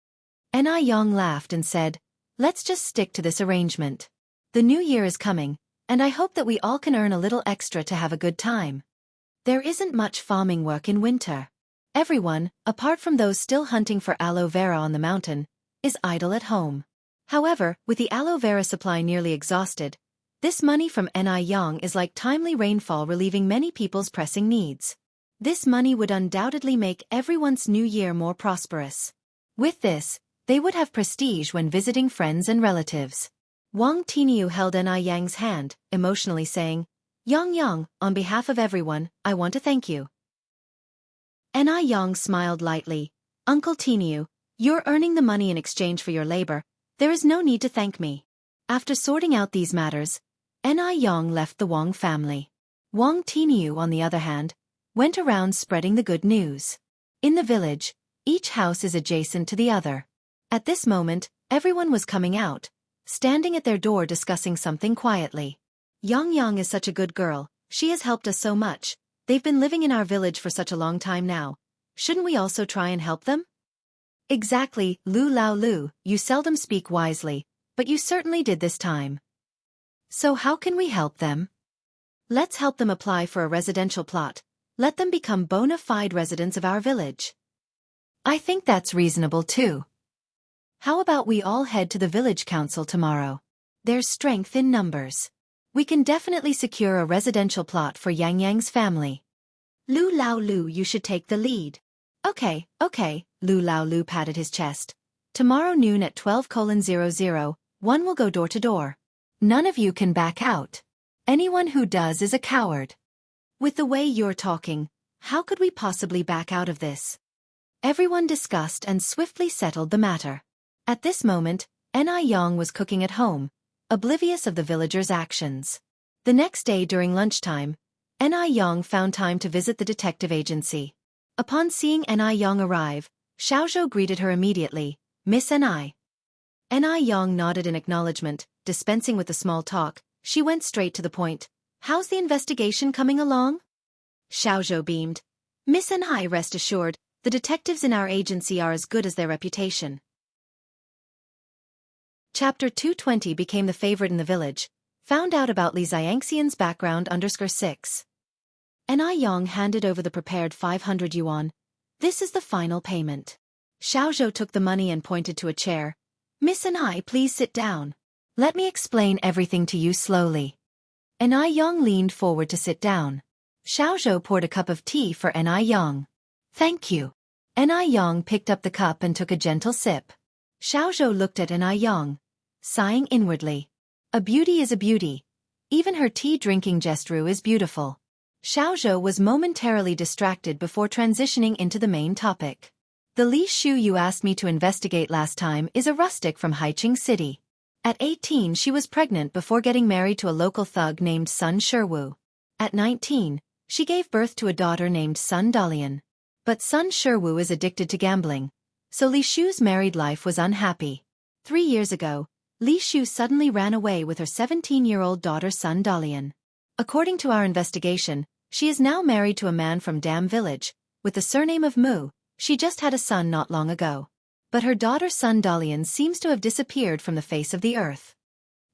Anew laughed and said, Let's just stick to this arrangement. The new year is coming, and I hope that we all can earn a little extra to have a good time. There isn't much farming work in winter. Everyone, apart from those still hunting for aloe vera on the mountain, is idle at home. However, with the aloe vera supply nearly exhausted, this money from Anew is like timely rainfall relieving many people's pressing needs. This money would undoubtedly make everyone's new year more prosperous. With this, they would have prestige when visiting friends and relatives. Wang Tiniu held Anew's hand, emotionally saying, Yang, on behalf of everyone, I want to thank you. Anew smiled lightly. Uncle Tiniu, you're earning the money in exchange for your labor. There is no need to thank me. After sorting out these matters, Anew left the Wang family. Wang Tiniu, on the other hand, went around spreading the good news. In the village, each house is adjacent to the other. At this moment, everyone was coming out, standing at their door discussing something quietly. Yang is such a good girl, she has helped us so much, they've been living in our village for such a long time now. Shouldn't we also try and help them? Exactly, Lu Lao Lu, you seldom speak wisely, but you certainly did this time. So how can we help them? Let's help them apply for a residential plot. Let them become bona fide residents of our village. I think that's reasonable too. How about we all head to the village council tomorrow? There's strength in numbers. We can definitely secure a residential plot for Yang's family. Lu Lao Lu, you should take the lead. Okay, Lu Lao Lu patted his chest. Tomorrow noon at 12:00, one will go door to door. None of you can back out. Anyone who does is a coward. With the way you're talking, how could we possibly back out of this? Everyone discussed and swiftly settled the matter. At this moment, Anew was cooking at home, oblivious of the villagers' actions. The next day during lunchtime, Anew found time to visit the detective agency. Upon seeing Anew arrive, Xiaozhou greeted her immediately. "Miss Anew." Anew nodded in acknowledgement, dispensing with the small talk. She went straight to the point. "How's the investigation coming along?" Xiaozhou beamed. "Miss Anew, rest assured, the detectives in our agency are as good as their reputation." Chapter 220 became the favorite in the village. Found out about Li Xianxian's background _6. Anew handed over the prepared 500 yuan. "This is the final payment." Xiaozhou took the money and pointed to a chair. "Miss Anew, please sit down. Let me explain everything to you slowly." Anew leaned forward to sit down. Xiaozhou poured a cup of tea for Anew. "Thank you." Anew picked up the cup and took a gentle sip. Xiaozhou looked at Anew, sighing inwardly. A beauty is a beauty. Even her tea-drinking gesture is beautiful. Xiaozhou was momentarily distracted before transitioning into the main topic. "The Li Shu you asked me to investigate last time is a rustic from Haiqing City. At 18 she was pregnant before getting married to a local thug named Sun Shiwu. At 19, she gave birth to a daughter named Sun Dalian. But Sun Shiwu is addicted to gambling, so Li Shu's married life was unhappy. 3 years ago, Li Shu suddenly ran away with her 17-year-old daughter Sun Dalian. According to our investigation, she is now married to a man from Dam Village, with the surname of Mu. She just had a son not long ago. But her daughter Sun Dalian seems to have disappeared from the face of the earth."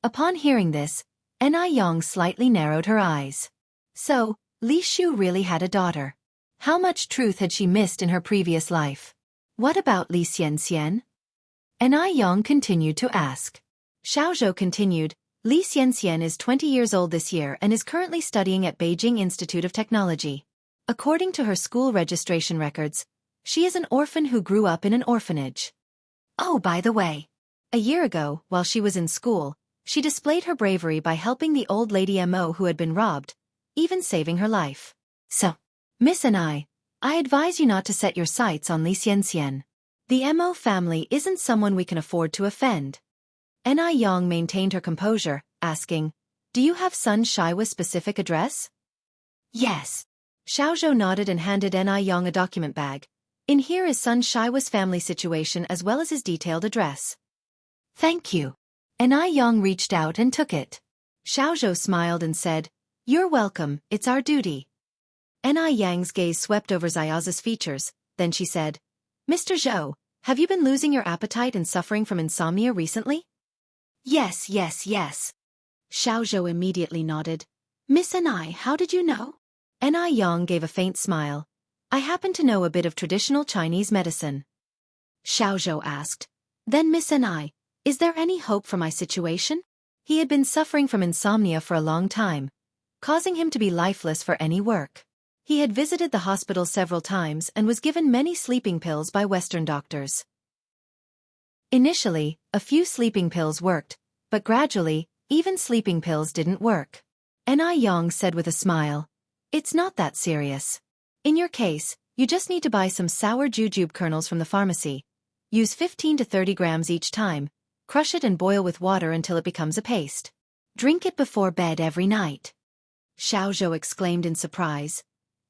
Upon hearing this, Anew slightly narrowed her eyes. So, Li Shu really had a daughter. How much truth had she missed in her previous life? What about Li Xianxia? Anew continued to ask. Xiaozhou continued, "Li Xianxia is 20 years old this year and is currently studying at Beijing Institute of Technology. According to her school registration records, she is an orphan who grew up in an orphanage. Oh, by the way, a year ago, while she was in school, she displayed her bravery by helping the old lady Mo who had been robbed, even saving her life. So, Miss Anew, I advise you not to set your sights on Li Xianxia. The Mo family isn't someone we can afford to offend." Anew maintained her composure, asking, "Do you have Sun Shiwa's specific address?" "Yes." Xiaozhou nodded and handed Anew a document bag. "In here is Sun Shiwa's family situation as well as his detailed address." "Thank you." Anew reached out and took it. Xiaozhou smiled and said, "You're welcome, it's our duty." Aneyang's gaze swept over Xiaoza's features, then she said, "Mr. Zhou, have you been losing your appetite and suffering from insomnia recently?" Yes. Xiaozhou immediately nodded. "Miss Anew, how did you know?" Anew gave a faint smile. "I happen to know a bit of traditional Chinese medicine." Xiaozhou asked, "Then Miss Anew, is there any hope for my situation?" He had been suffering from insomnia for a long time, causing him to be lifeless for any work. He had visited the hospital several times and was given many sleeping pills by Western doctors. Initially, a few sleeping pills worked, but gradually, even sleeping pills didn't work. Anew said with a smile, "It's not that serious. In your case, you just need to buy some sour jujube kernels from the pharmacy. Use 15 to 30 grams each time, crush it and boil with water until it becomes a paste. Drink it before bed every night." Xiaozhou exclaimed in surprise.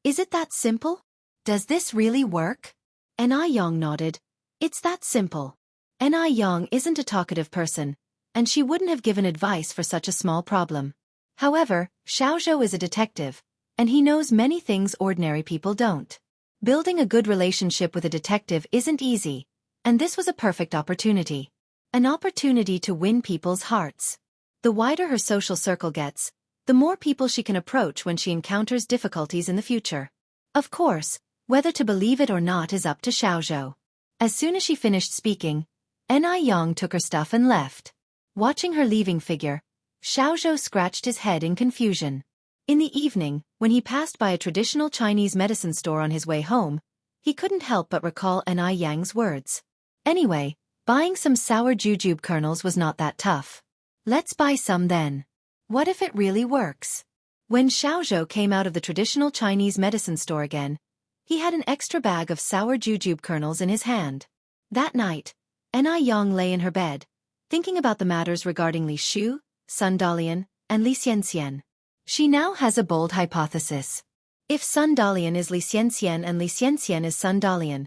"Is it that simple? Does this really work?" Anew nodded. "It's that simple." Anew isn't a talkative person, and she wouldn't have given advice for such a small problem. However, Xiaozhou is a detective, and he knows many things ordinary people don't. Building a good relationship with a detective isn't easy, and this was a perfect opportunity. An opportunity to win people's hearts. The wider her social circle gets, the more people she can approach when she encounters difficulties in the future. Of course, whether to believe it or not is up to Xiaozhou. As soon as she finished speaking, Anew took her stuff and left. Watching her leaving figure, Xiaozhou scratched his head in confusion. In the evening, when he passed by a traditional Chinese medicine store on his way home, he couldn't help but recall Anewyang's words. Anyway, buying some sour jujube kernels was not that tough. Let's buy some then. What if it really works? When Xiaozhou came out of the traditional Chinese medicine store again, He had an extra bag of sour jujube kernels in his hand. That night, Anew lay in her bed, thinking about the matters regarding Li Shu, Sun Dalian, and Li Xianxia. She now has a bold hypothesis. If Sun Dalian is Li Xianxia and Li Xianxia is Sun Dalian,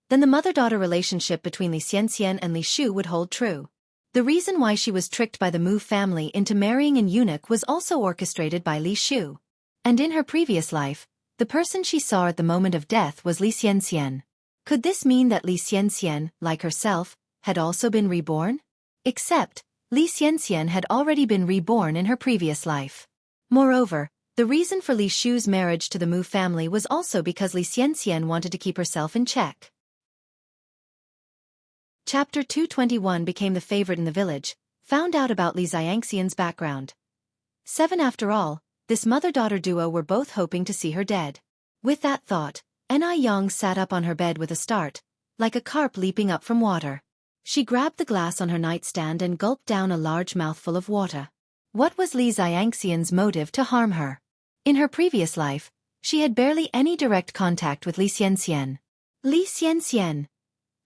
then the mother-daughter relationship between Li Xianxia and Li Shu would hold true. The reason why she was tricked by the Mu family into marrying an eunuch was also orchestrated by Li Shu. And in her previous life, the person she saw at the moment of death was Li Xianxia. Could this mean that Li Xianxia, like herself, had also been reborn? Except, Li Xianxia had already been reborn in her previous life. Moreover, the reason for Li Shu's marriage to the Mu family was also because Li Xianxia wanted to keep herself in check. Chapter 221 became the favorite in the village, found out about Li Xianxian's background. 7 After all, this mother-daughter duo were both hoping to see her dead. With that thought, Anew sat up on her bed with a start, like a carp leaping up from water. She grabbed the glass on her nightstand and gulped down a large mouthful of water. What was Li Xianxian's motive to harm her? In her previous life, she had barely any direct contact with Li Xianxia. Li Xianxia.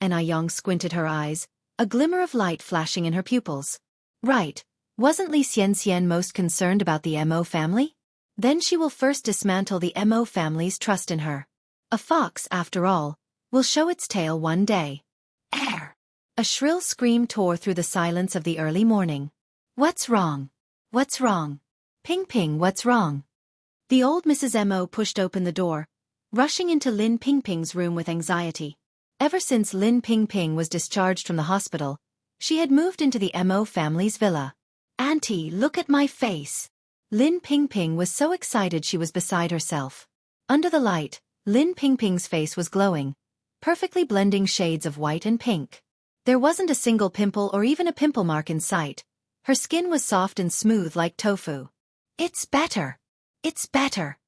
Anew squinted her eyes, a glimmer of light flashing in her pupils. Right, wasn't Li Xianxia most concerned about the Mo family? Then she will first dismantle the Mo family's trust in her. A fox, after all, will show its tail one day. Air! A shrill scream tore through the silence of the early morning. What's wrong? What's wrong? Ping Ping, what's wrong? The old Mrs. Mo pushed open the door, rushing into Lin Pingping's room with anxiety. Ever since Lin Pingping was discharged from the hospital, she had moved into the Mo family's villa. Auntie, look at my face. Lin Pingping was so excited she was beside herself. Under the light, Lin Pingping's face was glowing, perfectly blending shades of white and pink. There wasn't a single pimple or even a pimple mark in sight. Her skin was soft and smooth like tofu. It's better. It's better.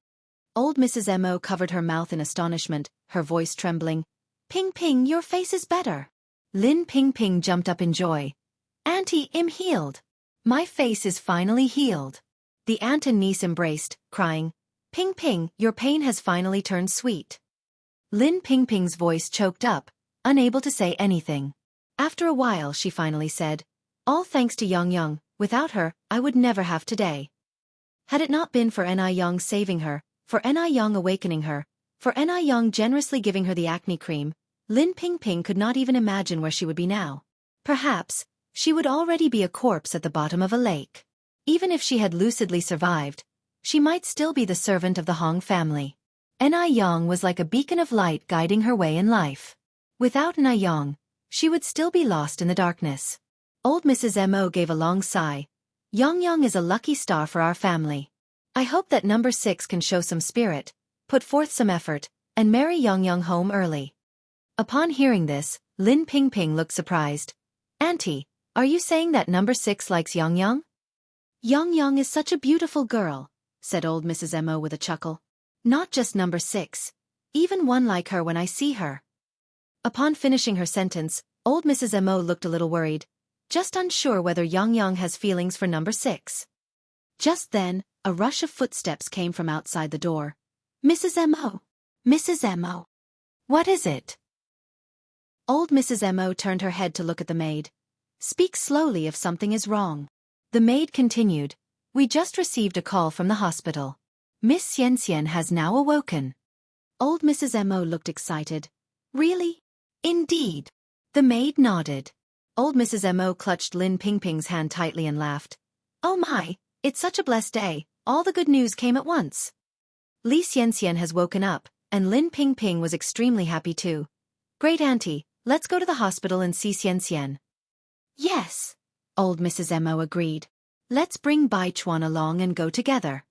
Old Mrs. Mo covered her mouth in astonishment, her voice trembling. Ping Ping, your face is better. Lin Pingping jumped up in joy. Auntie, I'm healed. My face is finally healed. The aunt and niece embraced, crying, Ping Ping, your pain has finally turned sweet. Lin Pingping's voice choked up, unable to say anything. After a while she finally said, all thanks to Yang, without her, I would never have today. Had it not been for Anew saving her, for Anew awakening her, for Anew generously giving her the acne cream, Lin Pingping could not even imagine where she would be now. Perhaps, she would already be a corpse at the bottom of a lake. Even if she had lucidly survived, she might still be the servant of the Hong family. Anew was like a beacon of light guiding her way in life. Without Anew, she would still be lost in the darkness. Old Mrs. Mo gave a long sigh. Yang is a lucky star for our family. I hope that number 6 can show some spirit, put forth some effort, and marry Yang home early. Upon hearing this, Lin Pingping looked surprised. Auntie, are you saying that number 6 likes Yang? Yang is such a beautiful girl, said old Mrs. Mo with a chuckle. Not just number 6. Even one like her when I see her. Upon finishing her sentence, old Mrs. Mo looked a little worried, just unsure whether Yang has feelings for number 6. Just then, a rush of footsteps came from outside the door. Mrs. Mo. Mrs. Mo. What is it? Old Mrs. Mo turned her head to look at the maid. Speak slowly if something is wrong. The maid continued. We just received a call from the hospital. Miss Xianxia has now awoken. Old Mrs. Mo looked excited. Really? Indeed. The maid nodded. Old Mrs. Mo clutched Lin Pingping's hand tightly and laughed. Oh my, it's such a blessed day, all the good news came at once. Li Xianxia has woken up, and Lin Pingping was extremely happy too. Great auntie, let's go to the hospital and see Xianxia. Yes, old Mrs. Mo agreed. Let's bring Baichuan along and go together.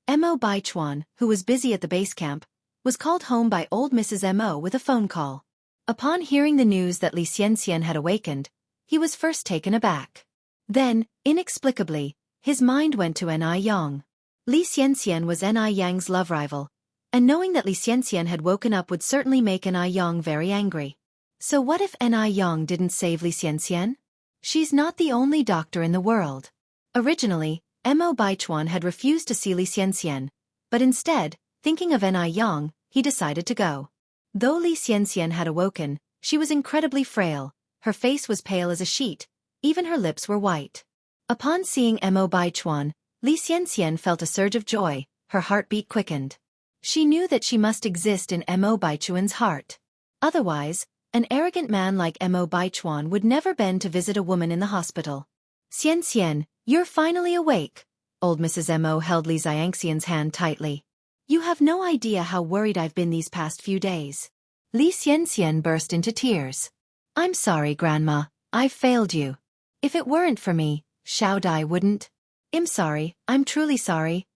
Mo Baichuan, who was busy at the base camp, was called home by old Mrs. Mo with a phone call. Upon hearing the news that Li Xianxia had awakened, he was first taken aback. Then, inexplicably, his mind went to Anew. Li Xianxia was Aney's love rival, and knowing that Li Xianxia had woken up would certainly make Anew very angry. So what if Anew didn't save Li Xianxia? She's not the only doctor in the world. Originally, Mo Baichuan had refused to see Li Xianxia, but instead, thinking of Anew, he decided to go. Though Li Xianxian had awoken, she was incredibly frail, her face was pale as a sheet, even her lips were white. Upon seeing Mo Baichuan, Li Xianxian felt a surge of joy, her heartbeat quickened. She knew that she must exist in Mo Baichuan's heart. Otherwise, an arrogant man like Mo Baichuan would never bend to visit a woman in the hospital. Xianxian, you're finally awake. Old Mrs. Mo held Li Xianxian's hand tightly. You have no idea how worried I've been these past few days. Li Xianxian burst into tears. I'm sorry, Grandma, I've failed you. If it weren't for me, Xiao Dai wouldn't. I'm sorry, I'm truly sorry.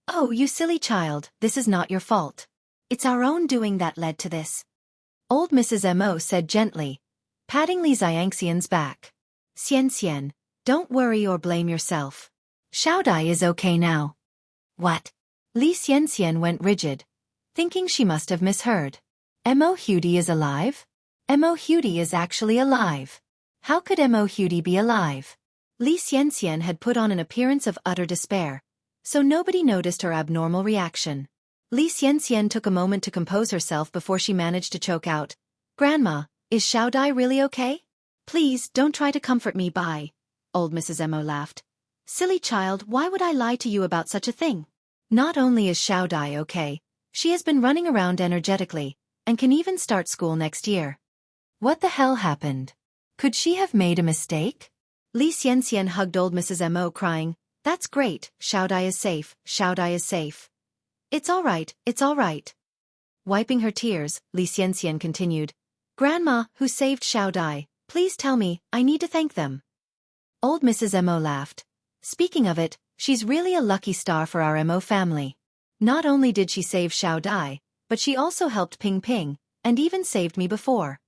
Oh, you silly child, this is not your fault. It's our own doing that led to this. Old Mrs. Mo said gently, patting Li Xianxian's back. Xianxian, don't worry or blame yourself. Xiao Dai is okay now. What? Li Xianxian went rigid, thinking she must have misheard. Mo Hudi is alive? Mo Hudi is actually alive. How could Mo Hudi be alive? Li Xianxian had put on an appearance of utter despair, so nobody noticed her abnormal reaction. Li Xianxian took a moment to compose herself before she managed to choke out, Grandma, is Xiao Dai really okay? Please, don't try to comfort me by. Old Mrs. Mo laughed. Silly child, why would I lie to you about such a thing? Not only is Xiao Dai okay, she has been running around energetically, and can even start school next year. What the hell happened? Could she have made a mistake? Li Xianxian hugged old Mrs. Mo crying, That's great, Xiao Dai is safe, Xiao Dai is safe. It's all right, it's all right. Wiping her tears, Li Xianxian continued, Grandma, who saved Xiao Dai, please tell me, I need to thank them. Old Mrs. Mo laughed. Speaking of it, she's really a lucky star for our Mo family. Not only did she save Xiao Dai, but she also helped Ping Ping, and even saved me before.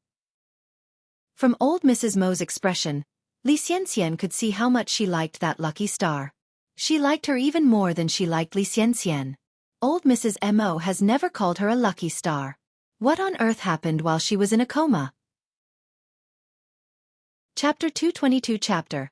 From old Mrs. Mo's expression, Li Xianxian could see how much she liked that lucky star. She liked her even more than she liked Li Xianxian. Old Mrs. Mo has never called her a lucky star. What on earth happened while she was in a coma? Chapter 222 Chapter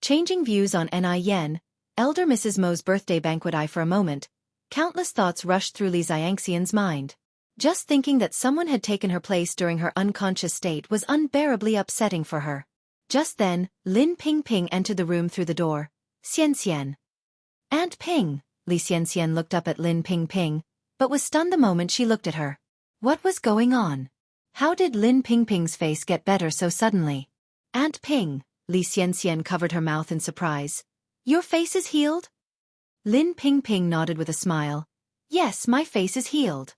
Changing views on Ni Yen, Elder Mrs. Mo's birthday banquet. For a moment, countless thoughts rushed through Li Xianxian's mind. Just thinking that someone had taken her place during her unconscious state was unbearably upsetting for her. Just then, Lin Ping Ping entered the room through the door. Xianxian. Aunt Ping. Li Xianxian looked up at Lin Ping Ping, but was stunned the moment she looked at her. What was going on? How did Lin Ping Ping's face get better so suddenly? Aunt Ping. Li Xianxian covered her mouth in surprise. Your face is healed? Lin Ping Ping nodded with a smile. Yes, my face is healed.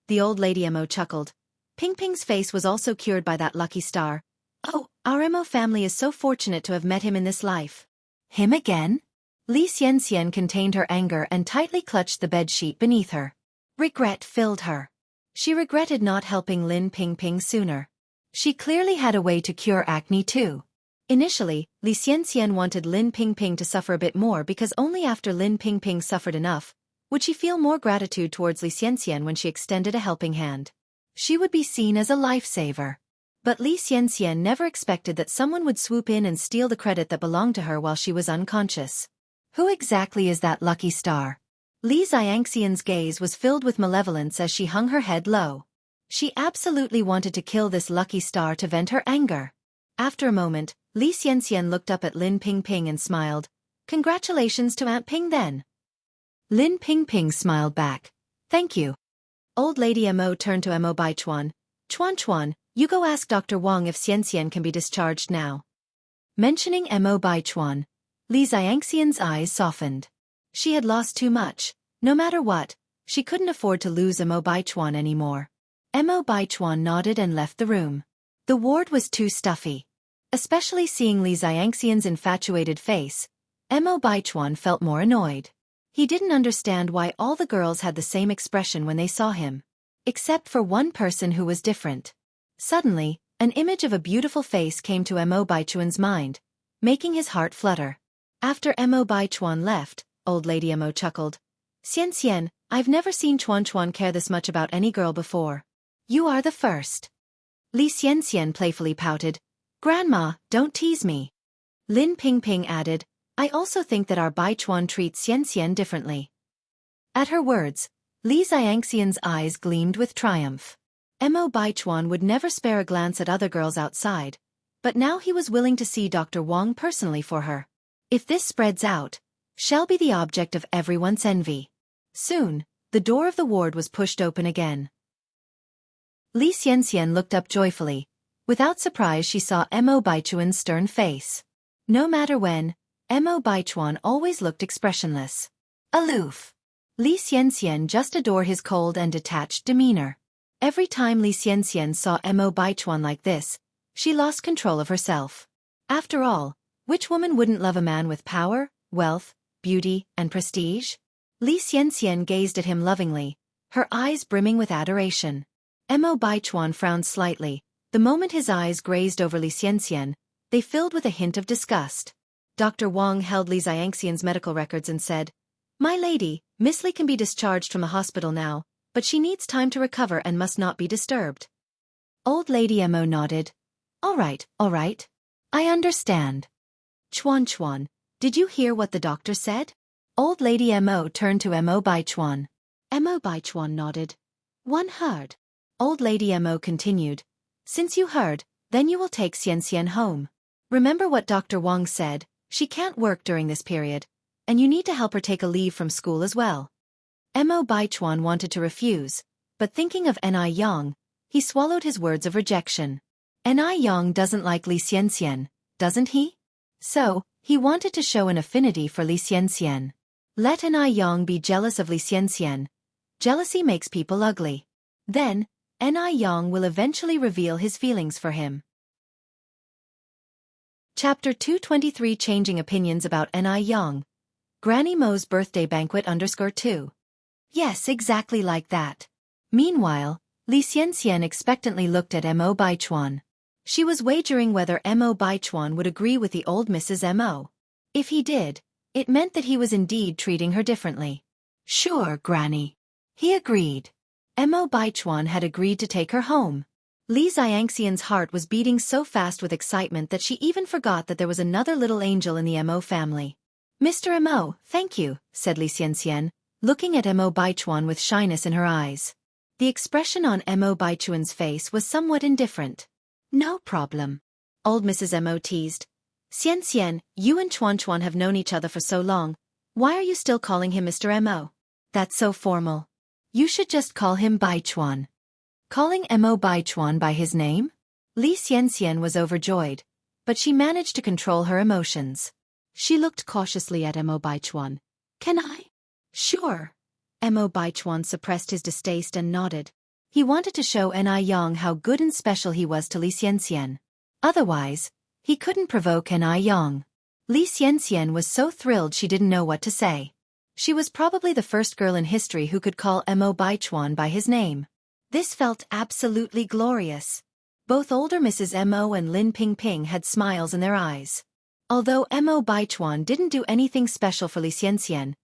The old lady Mo chuckled. Ping Ping's face was also cured by that lucky star. Oh, our Mo family is so fortunate to have met him in this life. Him again? Li Xianxian contained her anger and tightly clutched the bedsheet beneath her. Regret filled her. She regretted not helping Lin Ping Ping sooner. She clearly had a way to cure acne too. Initially, Li Xianxian wanted Lin Ping Ping to suffer a bit more because only after Lin Ping Ping suffered enough would she feel more gratitude towards Li Xianxian when she extended a helping hand. She would be seen as a lifesaver. But Li Xianxian never expected that someone would swoop in and steal the credit that belonged to her while she was unconscious. Who exactly is that lucky star? Li Xianxian's gaze was filled with malevolence as she hung her head low. She absolutely wanted to kill this lucky star to vent her anger. After a moment, Li Xianxian looked up at Lin Ping Ping and smiled. Congratulations to Aunt Ping then. Lin Ping Ping smiled back. Thank you. Old Lady Mo turned to Mo Baichuan. Chuan, you go ask Dr. Wang if Xianxian can be discharged now. Mentioning Mo Baichuan, Li Xianxian's eyes softened. She had lost too much. No matter what, she couldn't afford to lose Mo Baichuan anymore. Mo Baichuan nodded and left the room. The ward was too stuffy. Especially seeing Li Xianxian's infatuated face, Mo Baichuan felt more annoyed. He didn't understand why all the girls had the same expression when they saw him. Except for one person who was different. Suddenly, an image of a beautiful face came to Mo Baichuan's mind, making his heart flutter. After Mo Baichuan left, old lady Mo chuckled. Xianxian, I've never seen Chuan care this much about any girl before. You are the first. Li Xianxian playfully pouted. Grandma, don't tease me. Lin Ping Ping added, I also think that our Baichuan treats Xianxian differently. At her words, Li Xianxian's eyes gleamed with triumph. Mo Baichuan would never spare a glance at other girls outside, but now he was willing to see Dr. Wang personally for her. If this spreads out, she'll be the object of everyone's envy. Soon, the door of the ward was pushed open again. Li Xianxian looked up joyfully. Without surprise she saw Mo Baichuan's stern face. No matter when, Mo Baichuan always looked expressionless. Aloof. Li Xianxian just adored his cold and detached demeanor. Every time Li Xianxian saw Mo Baichuan like this, she lost control of herself. After all, which woman wouldn't love a man with power, wealth, beauty, and prestige? Li Xianxian gazed at him lovingly, her eyes brimming with adoration. Mo Baichuan frowned slightly. The moment his eyes grazed over Li Xianxian, they filled with a hint of disgust. Dr. Wang held Li Xianxian's medical records and said, "My lady, Miss Li can be discharged from the hospital now, but she needs time to recover and must not be disturbed." Old Lady Mo nodded. All right. I understand." Chuan, did you hear what the doctor said?" Old Lady Mo turned to Mo Baichuan. Mo Baichuan nodded. "One heard." Old Lady Mo continued. "Since you heard, then you will take Xianxian home. Remember what Dr. Wang said, she can't work during this period, and you need to help her take a leave from school as well." Mo Baichuan wanted to refuse, but thinking of Ni Yang, he swallowed his words of rejection. Ni Yang doesn't like Li Xianxian, doesn't he? So, he wanted to show an affinity for Li Xianxian. Let Ni Yang be jealous of Li Xianxian. Jealousy makes people ugly. Then, Ni Yang will eventually reveal his feelings for him. Chapter 223 Changing Opinions about Ni Yang. Granny Mo's Birthday Banquet _2. Yes, exactly like that. Meanwhile, Li Xianxian expectantly looked at Mo Baichuan. She was wagering whether Mo Baichuan would agree with the old Mrs. Mo. If he did, it meant that he was indeed treating her differently. "Sure, Granny." He agreed. Mo Baichuan had agreed to take her home. Li Xianxian's heart was beating so fast with excitement that she even forgot that there was another little angel in the Mo family. "Mr. Mo, thank you," said Li Xianxian, looking at Mo Baichuan with shyness in her eyes. The expression on Mo Baichuan's face was somewhat indifferent. "No problem." Old Mrs. Mo teased. "Xianxian, you and Chuan have known each other for so long. Why are you still calling him Mr. Mo? That's so formal. You should just call him Baichuan." Calling Mo Baichuan by his name? Li Xianxian was overjoyed, but she managed to control her emotions. She looked cautiously at Mo Baichuan. "Can I?" "Sure." Mo Baichuan suppressed his distaste and nodded. He wanted to show Ni Yang how good and special he was to Li Xianxian. Otherwise, he couldn't provoke Ni Yang. Li Xianxian was so thrilled she didn't know what to say. She was probably the first girl in history who could call Mo Baichuan by his name. This felt absolutely glorious. Both older Mrs. Mo and Lin Pingping had smiles in their eyes. Although Mo Baichuan didn't do anything special for Li Xianxian,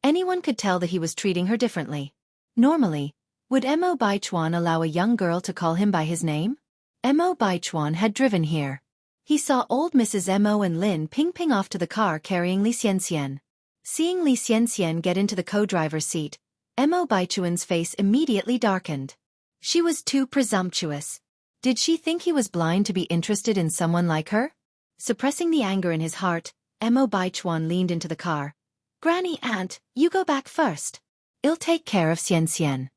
anyone could tell that he was treating her differently. Normally, would Mo Baichuan allow a young girl to call him by his name? Mo Baichuan had driven here. He saw old Mrs. Mo and Lin Pingping off to the car carrying Li Xianxian. Seeing Li Xianxian get into the co-driver's seat, Mo Baichuan's face immediately darkened. She was too presumptuous. Did she think he was blind to be interested in someone like her? Suppressing the anger in his heart, Mo Baichuan leaned into the car. "Granny Aunt, you go back first. I'll take care of Xianxian."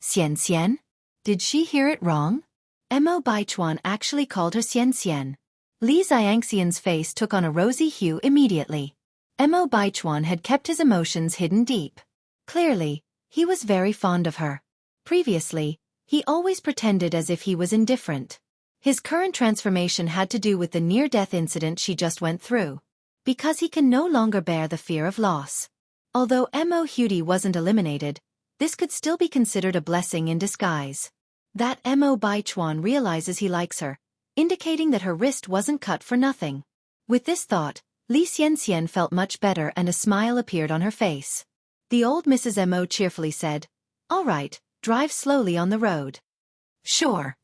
Xianxian? Did she hear it wrong? Mo Baichuan actually called her Xianxian. Li Xianxian's face took on a rosy hue immediately. Mo Baichuan had kept his emotions hidden deep. Clearly, he was very fond of her. Previously, he always pretended as if he was indifferent. His current transformation had to do with the near-death incident she just went through. Because he can no longer bear the fear of loss. Although Mo Hudi wasn't eliminated, this could still be considered a blessing in disguise. That Mo Baichuan realizes he likes her, indicating that her wrist wasn't cut for nothing. With this thought, Li Xianxian felt much better and a smile appeared on her face. The old Mrs. Mo cheerfully said, "All right, drive slowly on the road." "Sure."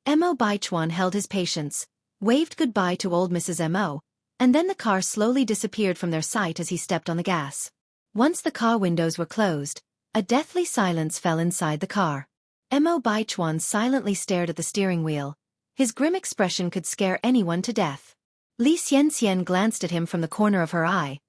Mo Baichuan held his patience, waved goodbye to old Mrs. Mo, and then the car slowly disappeared from their sight as he stepped on the gas. Once the car windows were closed, A deathly silence fell inside the car. Mo Baichuan silently stared at the steering wheel. His grim expression could scare anyone to death. Li Xianxia glanced at him from the corner of her eye,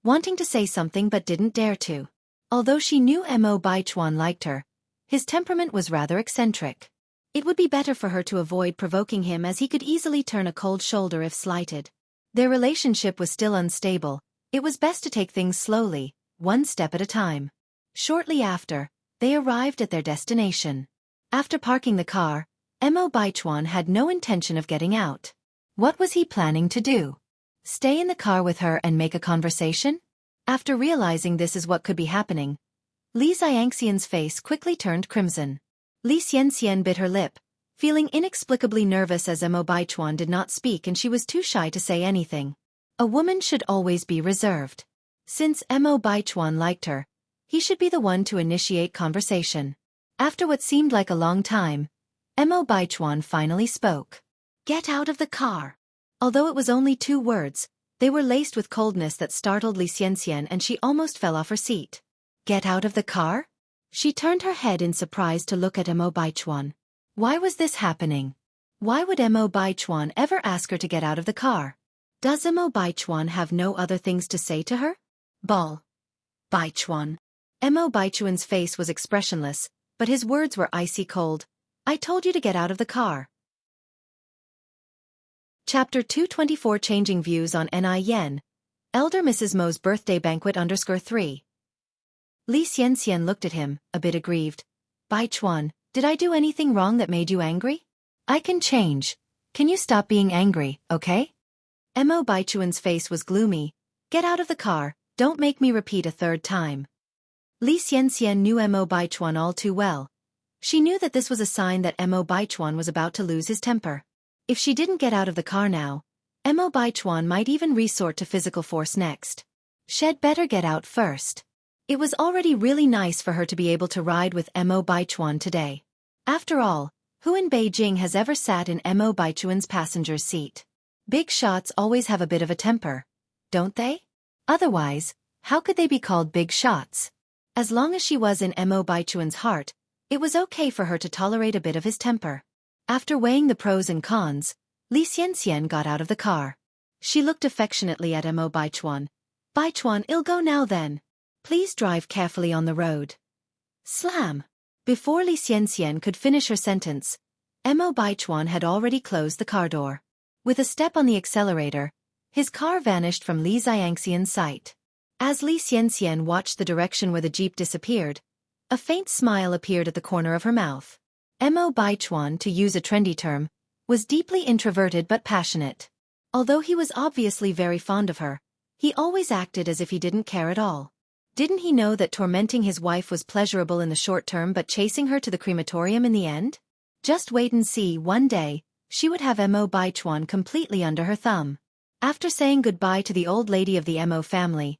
wanting to say something but didn't dare to. Although she knew Mo Baichuan liked her, his temperament was rather eccentric. It would be better for her to avoid provoking him, as he could easily turn a cold shoulder if slighted. Their relationship was still unstable. It was best to take things slowly, one step at a time. Shortly after, they arrived at their destination. After parking the car, Mo Baichuan had no intention of getting out. What was he planning to do? Stay in the car with her and make a conversation? After realizing this is what could be happening, Li Xianxian's face quickly turned crimson. Li Xianxian bit her lip, feeling inexplicably nervous as Mo Baichuan did not speak and she was too shy to say anything. A woman should always be reserved. Since Mo Baichuan liked her, he should be the one to initiate conversation. After what seemed like a long time, Mo Baichuan finally spoke. "Get out of the car." Although it was only 2 words, they were laced with coldness that startled Li Xianxian and she almost fell off her seat. Get out of the car? She turned her head in surprise to look at Mo Baichuan. Why was this happening? Why would Mo Baichuan ever ask her to get out of the car? Does Mo Baichuan have no other things to say to her? Ball. Baichuan. Mo Baichuan's face was expressionless, but his words were icy cold. I told you to get out of the car. Chapter 224 Changing Views on Ni Yen. Elder Mrs. Mo's Birthday Banquet _3. Li Xianxian looked at him, a bit aggrieved. Baichuan, did I do anything wrong that made you angry? I can change. Can you stop being angry, okay? Mo Baichuan's face was gloomy. Get out of the car, don't make me repeat a 3rd time. Li Xianxian knew Mo Baichuan all too well. She knew that this was a sign that Mo Baichuan was about to lose his temper. If she didn't get out of the car now, Mo Baichuan might even resort to physical force next. She'd better get out first. It was already really nice for her to be able to ride with Mo Baichuan today. After all, who in Beijing has ever sat in Mo Baichuan's passenger's seat? Big shots always have a bit of a temper, don't they? Otherwise, how could they be called big shots? As long as she was in Mo Baichuan's heart, it was okay for her to tolerate a bit of his temper. After weighing the pros and cons, Li Xianxian got out of the car. She looked affectionately at Mo Baichuan. Baichuan, I'll go now then. Please drive carefully on the road. Slam! Before Li Xianxian could finish her sentence, Mo Baichuan had already closed the car door. With a step on the accelerator, his car vanished from Li Xianxian's sight. As Li Xianxian watched the direction where the jeep disappeared, a faint smile appeared at the corner of her mouth. Mo Baichuan, to use a trendy term, was deeply introverted but passionate. Although he was obviously very fond of her, he always acted as if he didn't care at all. Didn't he know that tormenting his wife was pleasurable in the short term but chasing her to the crematorium in the end? Just wait and see, one day, she would have Mo Baichuan completely under her thumb. After saying goodbye to the old lady of the Mo family,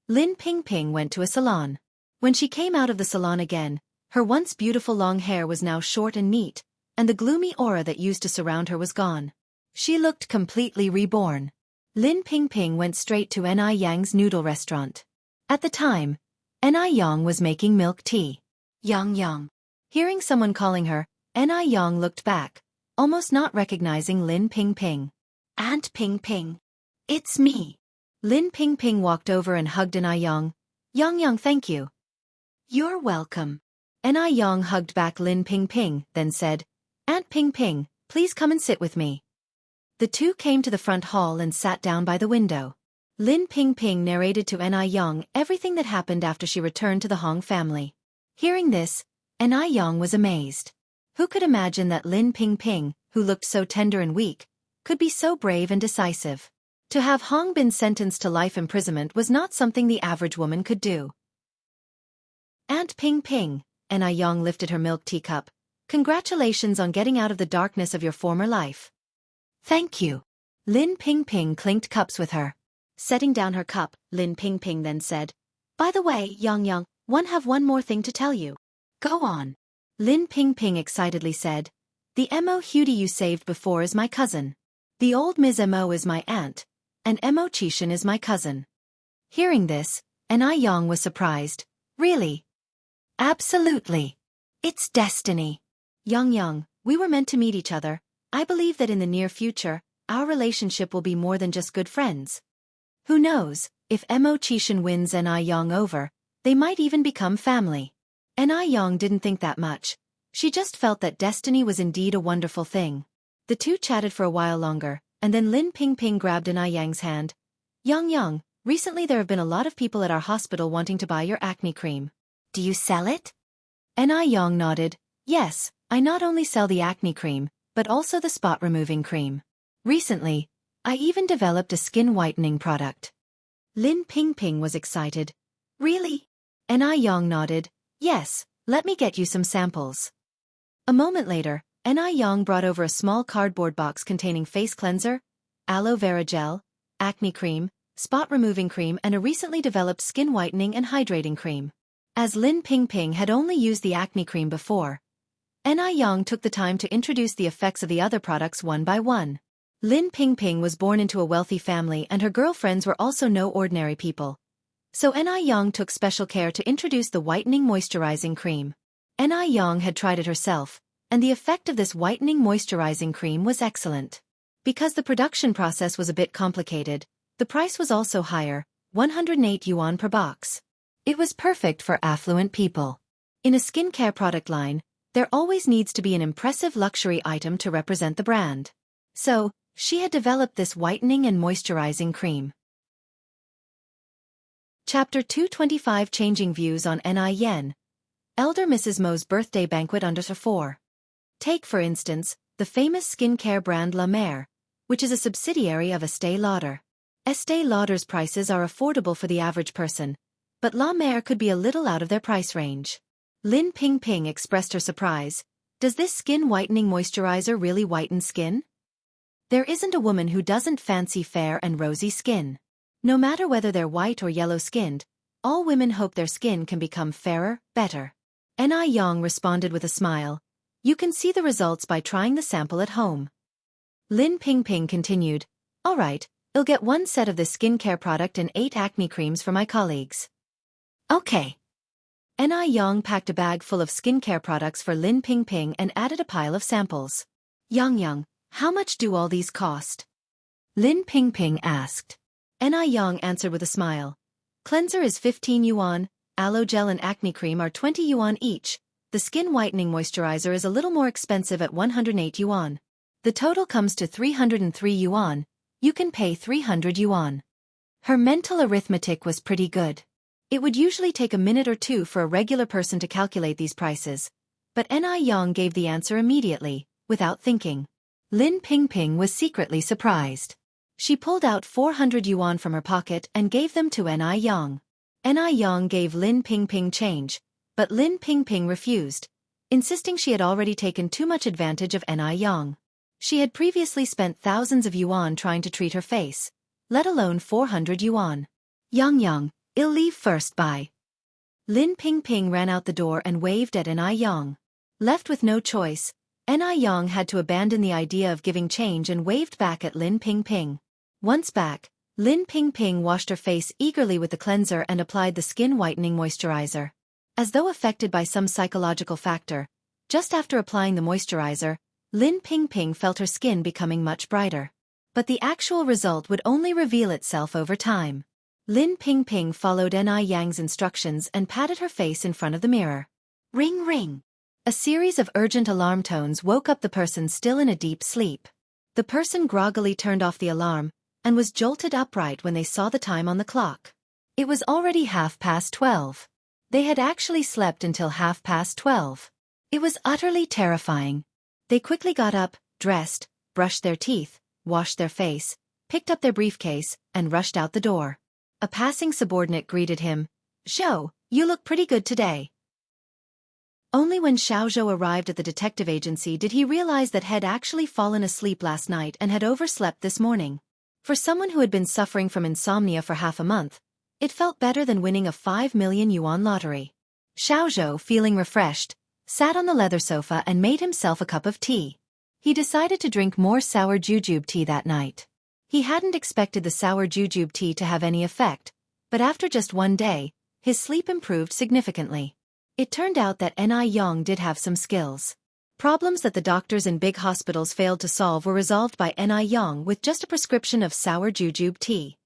Lin Pingping went to a salon. When she came out of the salon again, her once beautiful long hair was now short and neat, and the gloomy aura that used to surround her was gone. She looked completely reborn. Lin Pingping went straight to Ni Yang's noodle restaurant. At the time, Ni Yang was making milk tea. Yang. Hearing someone calling her, Ni Yang looked back, almost not recognizing Lin Pingping. Aunt Pingping. It's me. Lin Pingping walked over and hugged Ni Yang. Yang, thank you. You're welcome. Ni Yang hugged back Lin Pingping, then said, Aunt Pingping, please come and sit with me. The two came to the front hall and sat down by the window. Lin Pingping narrated to Ni Yang everything that happened after she returned to the Hong family. Hearing this, Ni Yang was amazed. Who could imagine that Lin Pingping, who looked so tender and weak, could be so brave and decisive? To have Hong been sentenced to life imprisonment was not something the average woman could do. Aunt Pingping, Ni Yang lifted her milk tea cup. Congratulations on getting out of the darkness of your former life. Thank you. Lin Pingping clinked cups with her. Setting down her cup, Lin Pingping then said, By the way, Yang, have one more thing to tell you. Go on. Lin Pingping excitedly said, The Mo Hudi you saved before is my cousin. The old Ms. Mo is my aunt, and Mo Chishan is my cousin. Hearing this, Ni Yang was surprised. Really? Absolutely. It's destiny. Yang, we were meant to meet each other. I believe that in the near future, our relationship will be more than just good friends. Who knows, if Mo Chishan wins Yang over, they might even become family. Yang didn't think that much. She just felt that destiny was indeed a wonderful thing. The two chatted for a while longer, and then Lin Pingping grabbed Yang's hand. Yang, recently there have been a lot of people at our hospital wanting to buy your acne cream. Do you sell it? Yang nodded. Yes, I not only sell the acne cream, but also the spot-removing cream. Recently, I even developed a skin whitening product. Lin Pingping was excited. Really? Yang nodded. Yes, let me get you some samples. A moment later, Yang brought over a small cardboard box containing face cleanser, aloe vera gel, acne cream, spot-removing cream and a recently developed skin whitening and hydrating cream. As Lin Pingping had only used the acne cream before, Yang took the time to introduce the effects of the other products one by one. Lin Pingping was born into a wealthy family and her girlfriends were also no ordinary people. So Yang took special care to introduce the whitening moisturizing cream. Yang had tried it herself, and the effect of this whitening moisturizing cream was excellent. Because the production process was a bit complicated, the price was also higher, 108 yuan per box. It was perfect for affluent people. In a skincare product line, there always needs to be an impressive luxury item to represent the brand. So, she had developed this whitening and moisturizing cream. Chapter 225 Changing Views on Yen. Elder Mrs. Mo's birthday banquet under 4. Take for instance, the famous skincare brand La Mer, which is a subsidiary of Estée Lauder. Estée Lauder's prices are affordable for the average person, but La Mer could be a little out of their price range. Lin Pingping expressed her surprise. Does this skin whitening moisturizer really whiten skin? There isn't a woman who doesn't fancy fair and rosy skin. No matter whether they're white or yellow-skinned, all women hope their skin can become fairer, better. Yang responded with a smile. You can see the results by trying the sample at home. Lin Pingping continued. All right, I'll get one set of this skincare product and 8 acne creams for my colleagues. Okay. Yang packed a bag full of skincare products for Lin Pingping and added a pile of samples. Yang, how much do all these cost? Lin Pingping asked. Yang answered with a smile. Cleanser is 15 yuan, aloe gel and acne cream are 20 yuan each. The skin whitening moisturizer is a little more expensive at 108 yuan. The total comes to 303 yuan. You can pay 300 yuan. Her mental arithmetic was pretty good. It would usually take a minute or two for a regular person to calculate these prices, but Yang gave the answer immediately, without thinking. Lin Pingping was secretly surprised. She pulled out 400 yuan from her pocket and gave them to Yang. Yang gave Lin Pingping change, but Lin Pingping refused, insisting she had already taken too much advantage of Yang. She had previously spent thousands of yuan trying to treat her face, let alone 400 yuan. Yang, I'll leave first, bye. Lin Pingping ran out the door and waved at Yang. Left with no choice, Yang had to abandon the idea of giving change and waved back at Lin Pingping. Once back, Lin Pingping washed her face eagerly with the cleanser and applied the skin whitening moisturizer. As though affected by some psychological factor, just after applying the moisturizer, Lin Pingping felt her skin becoming much brighter. But the actual result would only reveal itself over time. Lin Pingping followed Yang's instructions and patted her face in front of the mirror. Ring ring. A series of urgent alarm tones woke up the person still in a deep sleep. The person groggily turned off the alarm, and was jolted upright when they saw the time on the clock. It was already 12:30. They had actually slept until 12:30. It was utterly terrifying. They quickly got up, dressed, brushed their teeth, washed their face, picked up their briefcase, and rushed out the door. A passing subordinate greeted him. Zhou, you look pretty good today. Only when Xiaozhou arrived at the detective agency did he realize that he had actually fallen asleep last night and had overslept this morning. For someone who had been suffering from insomnia for half a month, it felt better than winning a 5 million yuan lottery. Xiaozhou, feeling refreshed, sat on the leather sofa and made himself a cup of tea. He decided to drink more sour jujube tea that night. He hadn't expected the sour jujube tea to have any effect, but after just one day, his sleep improved significantly. It turned out that Anew did have some skills. Problems that the doctors in big hospitals failed to solve were resolved by Anew with just a prescription of sour jujube tea.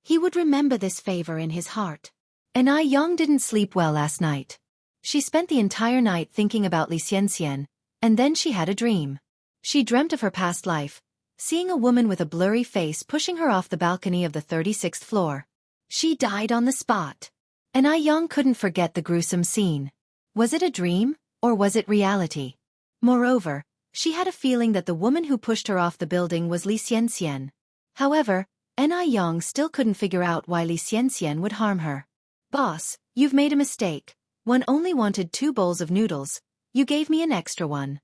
He would remember this favor in his heart. Anew didn't sleep well last night. She spent the entire night thinking about Xianxia, and then she had a dream. She dreamt of her past life, seeing a woman with a blurry face pushing her off the balcony of the 36th floor. She died on the spot. Anew couldn't forget the gruesome scene. Was it a dream, or was it reality? Moreover, she had a feeling that the woman who pushed her off the building was Xianxia. However, Anew still couldn't figure out why Xianxia would harm her. "Boss, you've made a mistake. One only wanted 2 bowls of noodles. You gave me an extra one."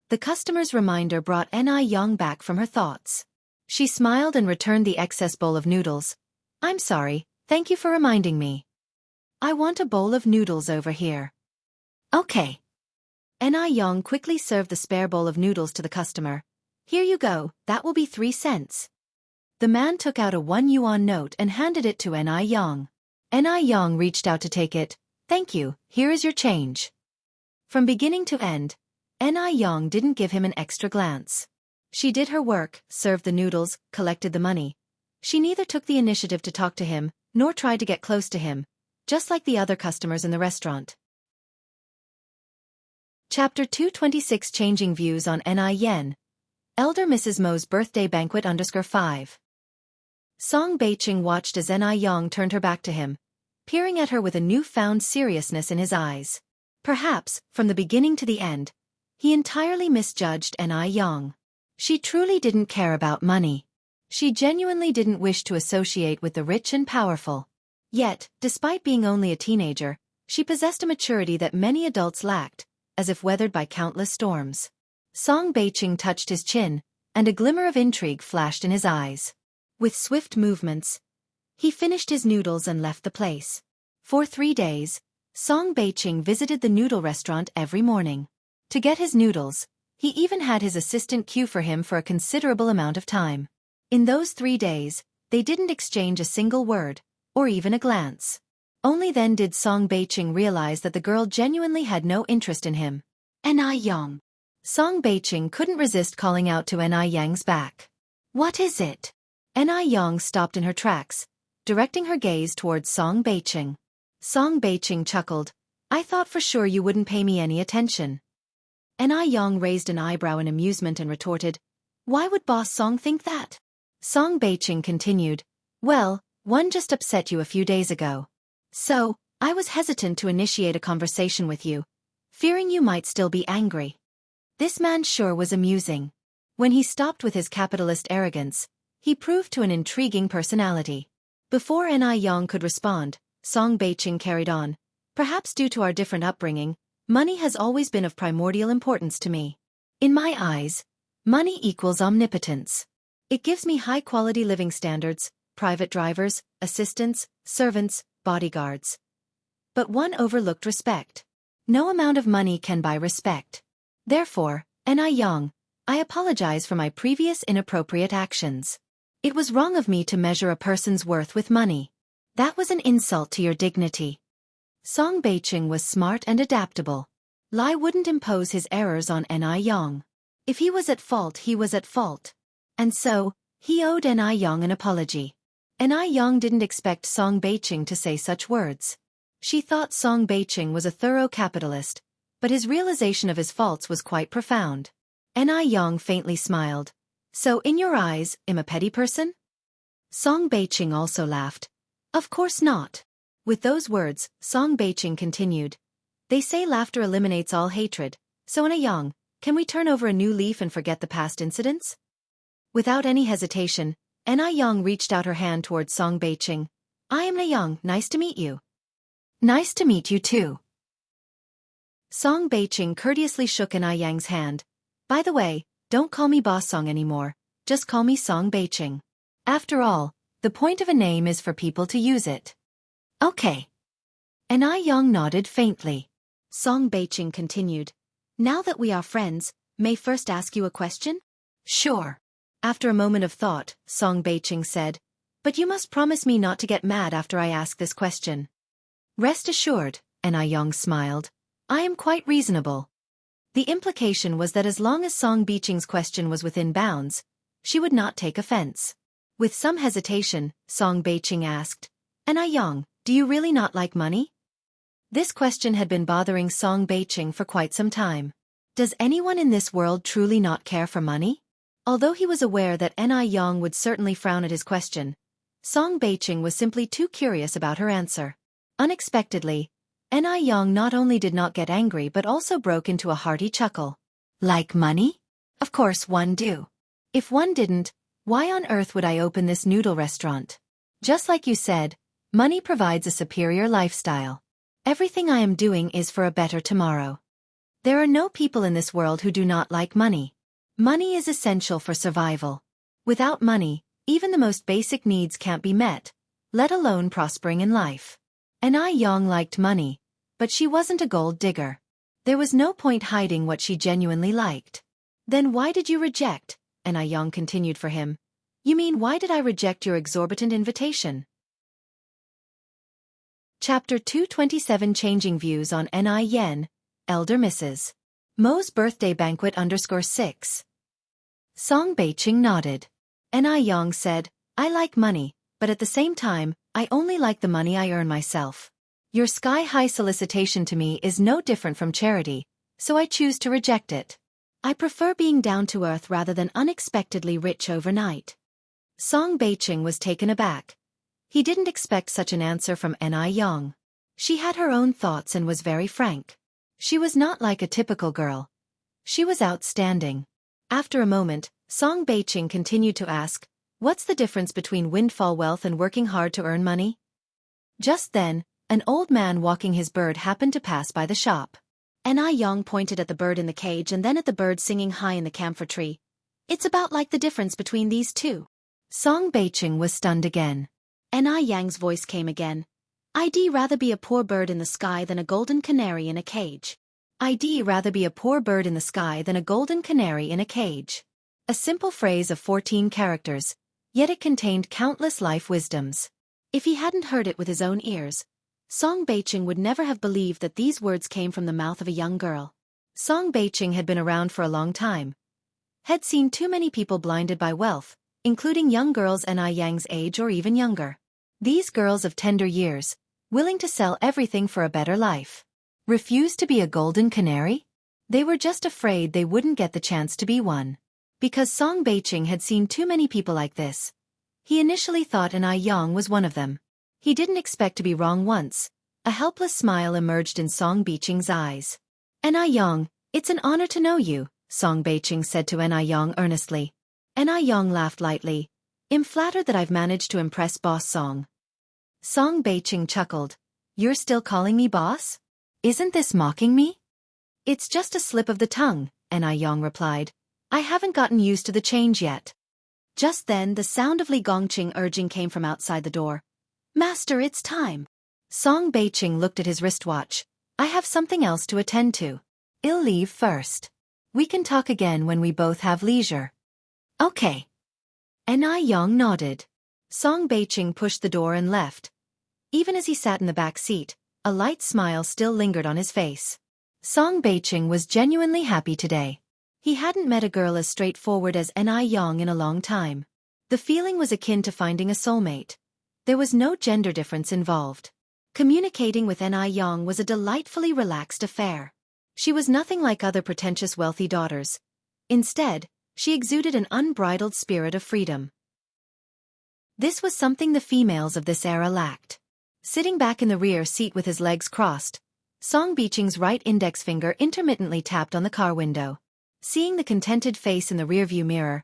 The customer's reminder brought Anew back from her thoughts. She smiled and returned the excess bowl of noodles. "I'm sorry, thank you for reminding me. I want a bowl of noodles over here." "Okay." Anew quickly served the spare bowl of noodles to the customer. "Here you go, that will be 3 cents. The man took out a 1 yuan note and handed it to Anew. Anew reached out to take it. "Thank you, here is your change." From beginning to end, Anew didn't give him an extra glance. She did her work, served the noodles, collected the money. She neither took the initiative to talk to him, nor tried to get close to him, just like the other customers in the restaurant. Chapter 226 Changing Views on Anew. Elder Mrs. Mo's Birthday Banquet _5. Song Beiqing watched as Anew turned her back to him, peering at her with a newfound seriousness in his eyes. Perhaps, from the beginning to the end, he entirely misjudged Anew. She truly didn't care about money. She genuinely didn't wish to associate with the rich and powerful. Yet, despite being only a teenager, she possessed a maturity that many adults lacked, as if weathered by countless storms. Song Beiqing touched his chin, and a glimmer of intrigue flashed in his eyes. With swift movements, he finished his noodles and left the place. For 3 days, Song Beiqing visited the noodle restaurant every morning. To get his noodles, he even had his assistant queue for him for a considerable amount of time. In those 3 days, they didn't exchange a single word, or even a glance. Only then did Song Beiqing realize that the girl genuinely had no interest in him. "Anew." Song Beiqing couldn't resist calling out to Aneyang's back. "What is it?" Anew stopped in her tracks, directing her gaze towards Song Beiqing. Song Beiqing chuckled. "I thought for sure you wouldn't pay me any attention." Anew raised an eyebrow in amusement and retorted, "Why would Boss Song think that?" Song Beiqing continued, "Well, one just upset you a few days ago. So, I was hesitant to initiate a conversation with you, fearing you might still be angry." This man sure was amusing. When he stopped with his capitalist arrogance, he proved to an intriguing personality. Before Anew could respond, Song Beiqing carried on. "Perhaps due to our different upbringing, money has always been of primordial importance to me. In my eyes, money equals omnipotence. It gives me high-quality living standards, private drivers, assistants, servants, bodyguards. But one overlooked respect. No amount of money can buy respect. Therefore, Anew, I apologize for my previous inappropriate actions. It was wrong of me to measure a person's worth with money. That was an insult to your dignity." Song Beiqing was smart and adaptable. Lai wouldn't impose his errors on Anew. If he was at fault, he was at fault. And so, he owed Anew an apology. Anew didn't expect Song Beiqing to say such words. She thought Song Beiqing was a thorough capitalist, but his realization of his faults was quite profound. Anew faintly smiled. "So in your eyes, I'm a petty person?" Song Beiqing also laughed. "Of course not." With those words, Song Beiqing continued. "They say laughter eliminates all hatred, so Anew, can we turn over a new leaf and forget the past incidents?" Without any hesitation, Anew reached out her hand towards Song Beiqing. "I am Anew, nice to meet you." "Nice to meet you too." Song Beiqing courteously shook Aneyang's hand. "By the way, don't call me Boss Song anymore, just call me Song Beiqing. After all, the point of a name is for people to use it." "Okay." Anew nodded faintly. Song Beiqing continued. "Now that we are friends, may I first ask you a question?" "Sure." After a moment of thought, Song Beiqing said, "But you must promise me not to get mad after I ask this question." "Rest assured, Anew smiled. I am quite reasonable. The implication was that as long as Song Biqing's question was within bounds, she would not take offense. With some hesitation, Song Biqing asked, Anew, do you really not like money? This question had been bothering Song Biqing for quite some time. Does anyone in this world truly not care for money? Although he was aware that Anew would certainly frown at his question, Song Biqing was simply too curious about her answer. Unexpectedly, Anew not only did not get angry but also broke into a hearty chuckle. Like money? Of course one do. If one didn't, why on earth would I open this noodle restaurant? Just like you said, money provides a superior lifestyle. Everything I am doing is for a better tomorrow. There are no people in this world who do not like money. Money is essential for survival. Without money, even the most basic needs can't be met, let alone prospering in life. Anew liked money, but she wasn't a gold digger. There was no point hiding what she genuinely liked. Then why did you reject? Anew continued for him. You mean why did I reject your exorbitant invitation? Chapter 227 Changing Views on Anew, Elder Mrs. Mo's Birthday Banquet _6. Song Biqing nodded. Anew said, I like money, but at the same time, I only like the money I earn myself. Your sky-high solicitation to me is no different from charity, so I choose to reject it. I prefer being down to earth rather than unexpectedly rich overnight. Song Biqing was taken aback. He didn't expect such an answer from Anew. She had her own thoughts and was very frank. She was not like a typical girl. She was outstanding. After a moment, Song Biqing continued to ask, what's the difference between windfall wealth and working hard to earn money? Just then, an old man walking his bird happened to pass by the shop. Anew pointed at the bird in the cage and then at the bird singing high in the camphor tree. It's about like the difference between these two. Song Biqing was stunned again. Anew's voice came again. I'd rather be a poor bird in the sky than a golden canary in a cage. I'd rather be a poor bird in the sky than a golden canary in a cage. A simple phrase of 14 characters, yet it contained countless life wisdoms. If he hadn't heard it with his own ears, Song Biqing would never have believed that these words came from the mouth of a young girl. Song Biqing had been around for a long time. Had seen too many people blinded by wealth, including young girls Anew's age or even younger. These girls of tender years, willing to sell everything for a better life. Refused to be a golden canary? They were just afraid they wouldn't get the chance to be one. Because Song Biqing had seen too many people like this. He initially thought Anew was one of them. He didn't expect to be wrong once. A helpless smile emerged in Song Biqing's eyes. Anew, it's an honor to know you, Song Biqing said to Anew earnestly. Anew laughed lightly. I'm flattered that I've managed to impress Boss Song. Song Biqing chuckled. You're still calling me boss? Isn't this mocking me? It's just a slip of the tongue, Anew replied. I haven't gotten used to the change yet. Just then the sound of Li Gongqing urging came from outside the door. Master, it's time. Song Biqing looked at his wristwatch. I have something else to attend to. I'll leave first. We can talk again when we both have leisure. Okay. Anew nodded. Song Biqing pushed the door and left. Even as he sat in the back seat, a light smile still lingered on his face. Song Biqing was genuinely happy today. He hadn't met a girl as straightforward as Anew in a long time. The feeling was akin to finding a soulmate. There was no gender difference involved. Communicating with Anew was a delightfully relaxed affair. She was nothing like other pretentious wealthy daughters. Instead, she exuded an unbridled spirit of freedom. This was something the females of this era lacked. Sitting back in the rear seat with his legs crossed, Song Biqing's right index finger intermittently tapped on the car window. Seeing the contented face in the rearview mirror,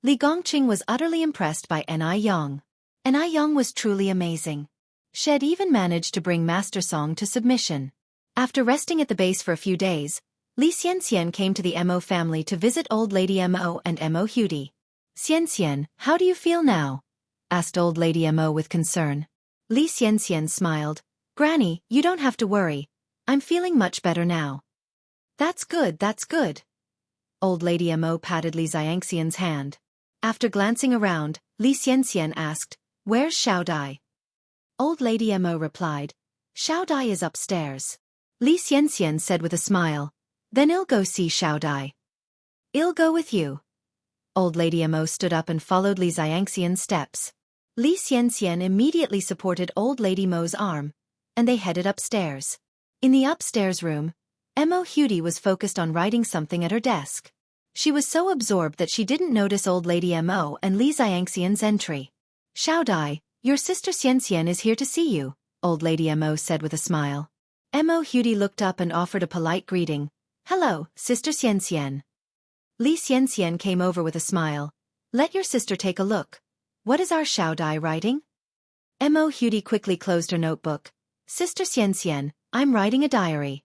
Li Gongqing was utterly impressed by Anew. Anew was truly amazing. She had even managed to bring Master Song to submission. After resting at the base for a few days, Li Xianxia came to the Mo family to visit Old Lady Mo and Mo Hudi. Xianxia, how do you feel now? Asked Old Lady Mo with concern. Li Xianxia smiled. Granny, you don't have to worry. I'm feeling much better now. That's good, that's good. Old Lady Mo patted Li Xianxia's hand. After glancing around, Li Xianxia asked, Where's Xiao Dai? Old Lady Mo replied, Xiao Dai is upstairs. Li Xianxian said with a smile. Then I'll go see Xiao Dai. I'll go with you. Old Lady Mo stood up and followed Li Xianxian's steps. Li Xianxian immediately supported Old Lady Mo's arm, and they headed upstairs. In the upstairs room, Mo Hudi was focused on writing something at her desk. She was so absorbed that she didn't notice Old Lady Mo and Li Xianxian's entry. Xiao Dai, your sister Xianxian is here to see you, Old Lady Mo said with a smile. Mo Hudi looked up and offered a polite greeting. Hello, Sister Xianxian. Li Xianxian came over with a smile. Let your sister take a look. What is our Xiao Dai writing? Mo Hudi quickly closed her notebook. Sister Xianxian, I'm writing a diary.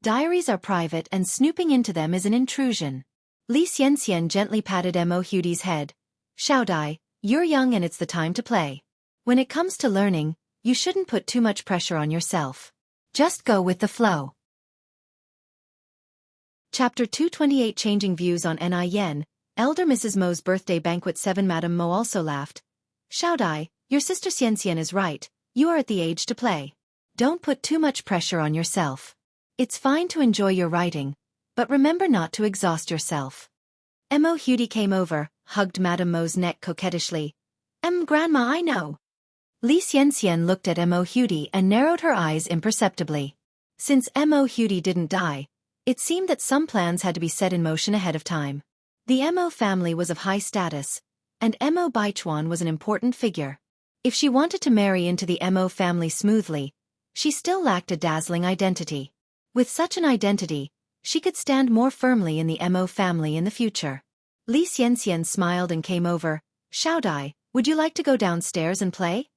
Diaries are private and snooping into them is an intrusion. Li Xianxian gently patted Mo Hudi's head. Xiao Dai, you're young and it's the time to play. When it comes to learning, you shouldn't put too much pressure on yourself. Just go with the flow. Chapter 228 Changing Views on Ni Yen, Elder Mrs. Mo's Birthday Banquet 7 Madame Mo also laughed. Xiao Dai, your sister Xianxian is right, you are at the age to play. Don't put too much pressure on yourself. It's fine to enjoy your writing, but remember not to exhaust yourself. Mo Hudi came over, hugged Madame Mo's neck coquettishly. Grandma, I know. Li Xianxian looked at Mo Hudi and narrowed her eyes imperceptibly. Since Mo Hudi didn't die, it seemed that some plans had to be set in motion ahead of time. The Mo family was of high status, and Mo Baichuan was an important figure. If she wanted to marry into the Mo family smoothly, she still lacked a dazzling identity. With such an identity, she could stand more firmly in the Mo family in the future. Li Xianxian smiled and came over. Xiao Dai, would you like to go downstairs and play?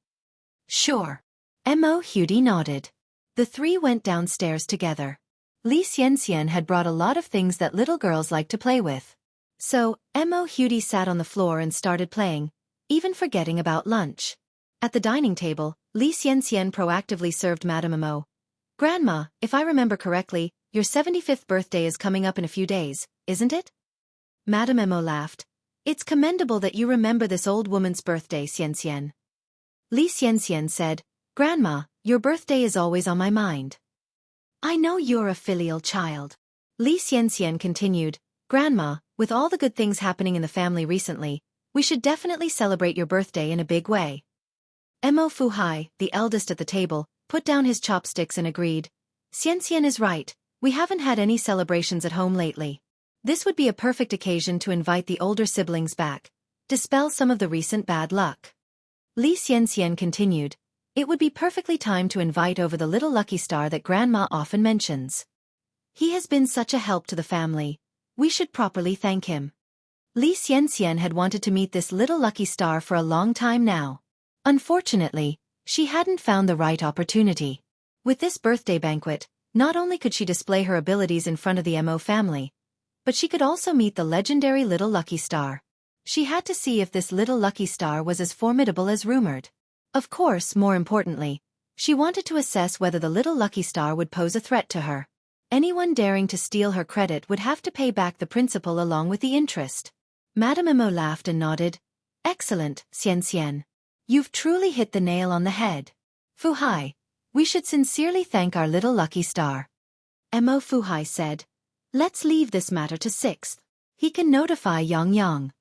Sure. Mo Hudi nodded. The three went downstairs together. Li Xianxian had brought a lot of things that little girls like to play with. So, Mo Hudi sat on the floor and started playing, even forgetting about lunch. At the dining table, Li Xianxian proactively served Madame Mo. Grandma, if I remember correctly, your 75th birthday is coming up in a few days, isn't it? Madame Mo laughed. It's commendable that you remember this old woman's birthday, Xianxian. Li Xianxian said, Grandma, your birthday is always on my mind. I know you're a filial child. Li Xianxian continued, Grandma, with all the good things happening in the family recently, we should definitely celebrate your birthday in a big way. Mo Fuhai, the eldest at the table, put down his chopsticks and agreed. Xianxian is right, we haven't had any celebrations at home lately. This would be a perfect occasion to invite the older siblings back, dispel some of the recent bad luck. Li Xianxian continued, it would be perfectly timed to invite over the little lucky star that Grandma often mentions. He has been such a help to the family, we should properly thank him. Li Xianxian had wanted to meet this little lucky star for a long time now. Unfortunately, she hadn't found the right opportunity. With this birthday banquet, not only could she display her abilities in front of the Mo family, but she could also meet the legendary little lucky star. She had to see if this little lucky star was as formidable as rumored. Of course, more importantly, she wanted to assess whether the little lucky star would pose a threat to her. Anyone daring to steal her credit would have to pay back the principal along with the interest. Madame Mo laughed and nodded. Excellent, Xianxian. You've truly hit the nail on the head. Fuhai, we should sincerely thank our little lucky star. Mo Fuhai said. Let's leave this matter to Sixth. He can notify Yang.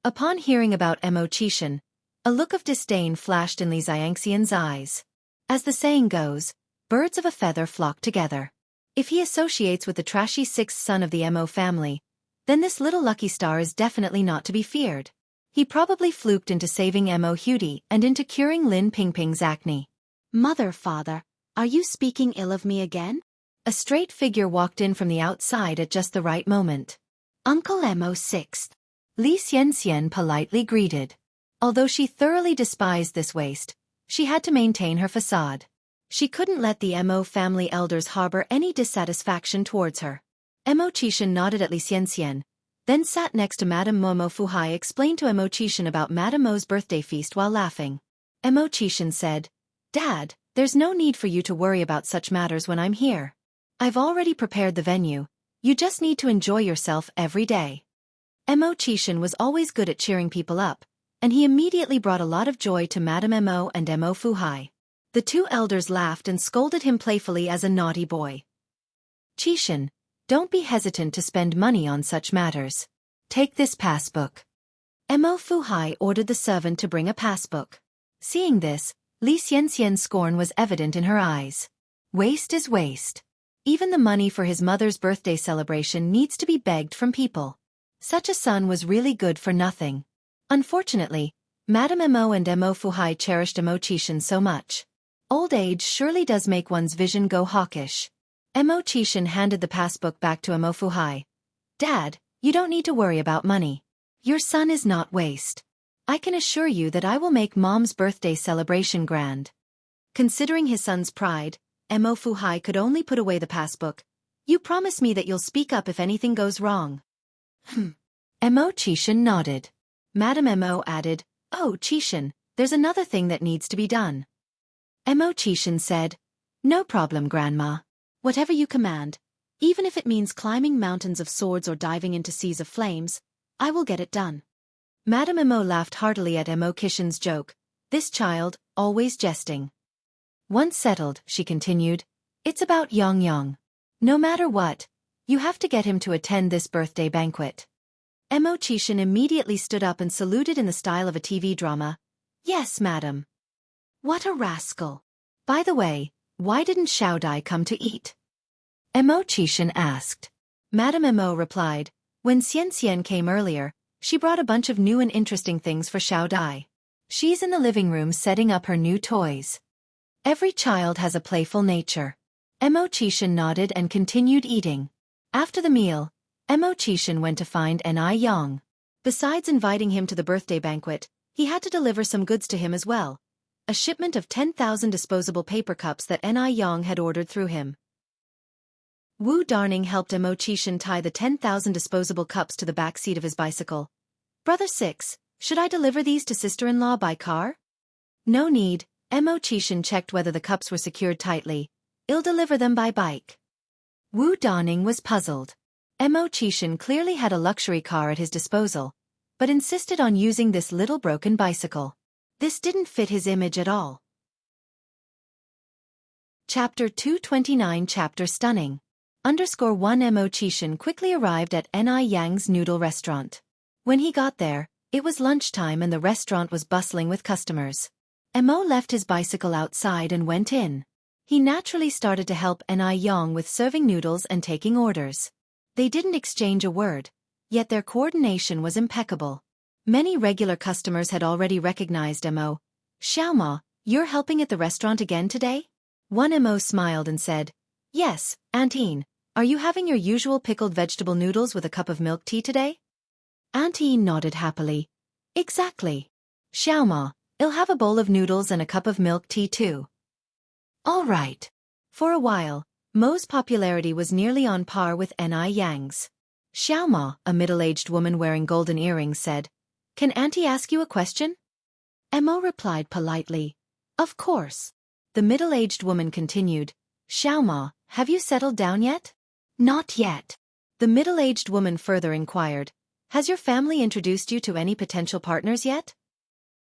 Upon hearing about Mo Qishan, a look of disdain flashed in Li Xianxian's eyes. As the saying goes, birds of a feather flock together. If he associates with the trashy sixth son of the Mo family, then this little lucky star is definitely not to be feared. He probably fluked into saving Mo Hudi and into curing Lin Pingping's acne. Mother, father, are you speaking ill of me again? A straight figure walked in from the outside at just the right moment. Uncle Mo Sixth. Li Xianxian politely greeted. Although she thoroughly despised this waste, she had to maintain her facade. She couldn't let the Mo family elders harbor any dissatisfaction towards her. Mo Qishan nodded at Li Xianxian, then sat next to Madame Mo Fuhai explained to Mo Qishan about Madame Mo's birthday feast while laughing. Mo Qishan said, Dad, there's no need for you to worry about such matters when I'm here. I've already prepared the venue, you just need to enjoy yourself every day. Mo Qishan was always good at cheering people up, and he immediately brought a lot of joy to Madame Mo and Mo Fuhai. The two elders laughed and scolded him playfully as a naughty boy. Qishan, don't be hesitant to spend money on such matters. Take this passbook. Mo Fuhai ordered the servant to bring a passbook. Seeing this, Li Xianxian's scorn was evident in her eyes. Waste is waste. Even the money for his mother's birthday celebration needs to be begged from people. Such a son was really good for nothing. Unfortunately, Madame Mo and Mo Fuhai cherished Mo Qishan so much. Old age surely does make one's vision go hawkish. Mo Qishan handed the passbook back to Mo Fuhai. Dad, you don't need to worry about money. Your son is not waste. I can assure you that I will make Mom's birthday celebration grand. Considering his son's pride, Mo Fuhai could only put away the passbook. You promise me that you'll speak up if anything goes wrong. Mo Qishan nodded. Madame Mo added, Oh Qishan, there's another thing that needs to be done. Mo Qishan said, No problem, Grandma. Whatever you command, even if it means climbing mountains of swords or diving into seas of flames, I will get it done. Madame Mo laughed heartily at Mo Qishan's joke. This child, always jesting. Once settled, she continued, it's about Yang. No matter what, you have to get him to attend this birthday banquet. Mo Qishan immediately stood up and saluted in the style of a TV drama. Yes, madam. What a rascal. By the way, why didn't Xiao Dai come to eat? Mo Qishan asked. Madame Mo replied, when Xianxia came earlier, she brought a bunch of new and interesting things for Xiao Dai. She's in the living room setting up her new toys. Every child has a playful nature. Mo Qishan nodded and continued eating. After the meal, Mo Qishan went to find Yang. Besides inviting him to the birthday banquet, he had to deliver some goods to him as well. A shipment of 10,000 disposable paper cups that Yang had ordered through him. Wu Darning helped Mo Qishan tie the 10,000 disposable cups to the back seat of his bicycle. Brother Six, should I deliver these to sister-in-law by car? No need, Mo Qishan checked whether the cups were secured tightly. I'll deliver them by bike. Wu Darning was puzzled. Mo Qishan clearly had a luxury car at his disposal, but insisted on using this little broken bicycle. This didn't fit his image at all. Chapter 229 Chapter Stunning. _1 Mo Qishan quickly arrived at Yang's noodle restaurant. When he got there, it was lunchtime and the restaurant was bustling with customers. Mo left his bicycle outside and went in. He naturally started to help Yang with serving noodles and taking orders. They didn't exchange a word, yet their coordination was impeccable. Many regular customers had already recognized Mo. Xiaoma, you're helping at the restaurant again today? One Mo smiled and said, Yes, Auntie. Are you having your usual pickled vegetable noodles with a cup of milk tea today? Auntie nodded happily. Exactly. Xiaoma, I'll have a bowl of noodles and a cup of milk tea too. All right. For a while, Mo's popularity was nearly on par with Yang's. Xiaoma, a middle-aged woman wearing golden earrings, said, Can Auntie ask you a question? Mo replied politely, Of course. The middle-aged woman continued, Xiaoma, have you settled down yet? Not yet. The middle-aged woman further inquired, Has your family introduced you to any potential partners yet?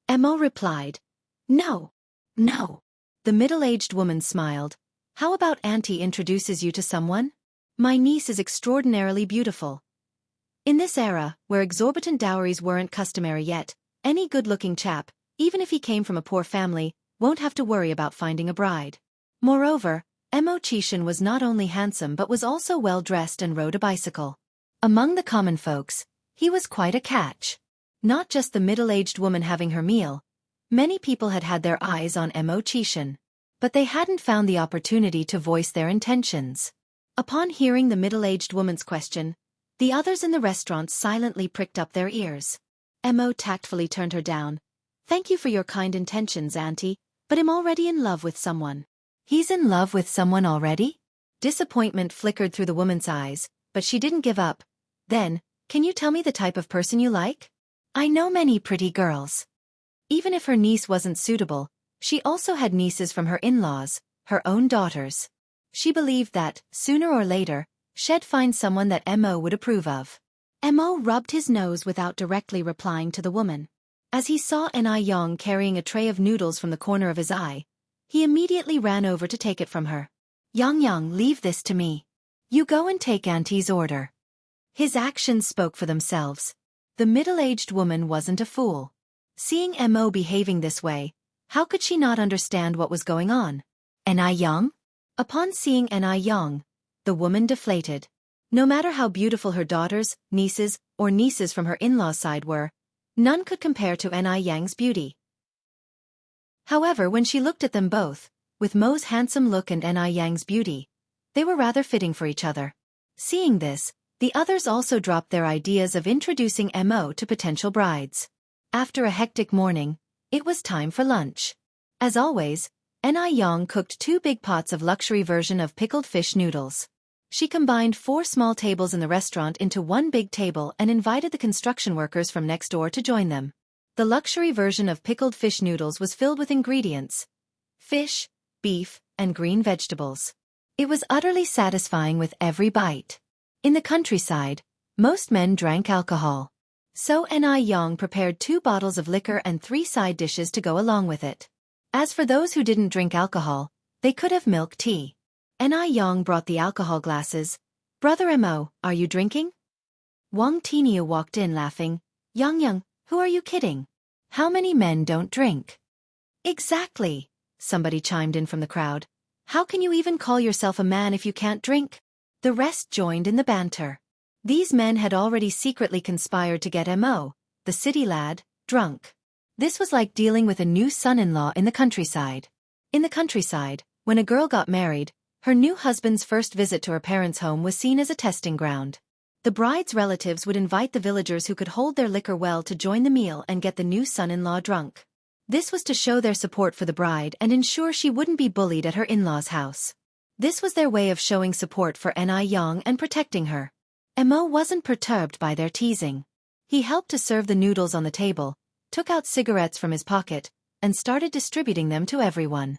Mo replied, No. The middle-aged woman smiled, How about Auntie introduces you to someone? My niece is extraordinarily beautiful. In this era, where exorbitant dowries weren't customary yet, any good-looking chap, even if he came from a poor family, won't have to worry about finding a bride. Moreover, Mo Qishan was not only handsome but was also well-dressed and rode a bicycle. Among the common folks, he was quite a catch. Not just the middle-aged woman having her meal. Many people had had their eyes on Mo Qishan, but they hadn't found the opportunity to voice their intentions. Upon hearing the middle-aged woman's question, the others in the restaurant silently pricked up their ears. Mo tactfully turned her down. Thank you for your kind intentions, Auntie, but I'm already in love with someone. He's in love with someone already? Disappointment flickered through the woman's eyes, but she didn't give up. Then, can you tell me the type of person you like? I know many pretty girls. Even if her niece wasn't suitable, she also had nieces from her in-laws, her own daughters. She believed that, sooner or later, she'd find someone that Mo would approve of. Mo rubbed his nose without directly replying to the woman. As he saw Yang carrying a tray of noodles from the corner of his eye, He immediately ran over to take it from her. Yang, leave this to me. You go and take Auntie's order. His actions spoke for themselves. The middle-aged woman wasn't a fool. Seeing Mo behaving this way, how could she not understand what was going on? Yang? Upon seeing Yang, the woman deflated. No matter how beautiful her daughters, nieces from her in-laws' side were, none could compare to Yang's beauty. However, when she looked at them both, with Mo's handsome look and Yang's beauty, they were rather fitting for each other. Seeing this, the others also dropped their ideas of introducing Mo to potential brides. After a hectic morning, it was time for lunch. As always, Yang cooked 2 big pots of luxury version of pickled fish noodles. She combined 4 small tables in the restaurant into 1 big table and invited the construction workers from next door to join them. The luxury version of pickled fish noodles was filled with ingredients: fish, beef, and green vegetables. It was utterly satisfying with every bite. In the countryside, most men drank alcohol. So Yang prepared 2 bottles of liquor and 3 side dishes to go along with it. As for those who didn't drink alcohol, they could have milk tea. Yang brought the alcohol glasses. Brother Mo, are you drinking? Wang Tinyu walked in laughing. Yang, who are you kidding? How many men don't drink? Exactly, somebody chimed in from the crowd. How can you even call yourself a man if you can't drink? The rest joined in the banter. These men had already secretly conspired to get Mo, the city lad, drunk. This was like dealing with a new son-in-law in the countryside. In the countryside, when a girl got married, her new husband's first visit to her parents' home was seen as a testing ground. The bride's relatives would invite the villagers who could hold their liquor well to join the meal and get the new son-in-law drunk. This was to show their support for the bride and ensure she wouldn't be bullied at her in-laws' house. This was their way of showing support for Yang and protecting her. Mo wasn't perturbed by their teasing. He helped to serve the noodles on the table, took out cigarettes from his pocket, and started distributing them to everyone.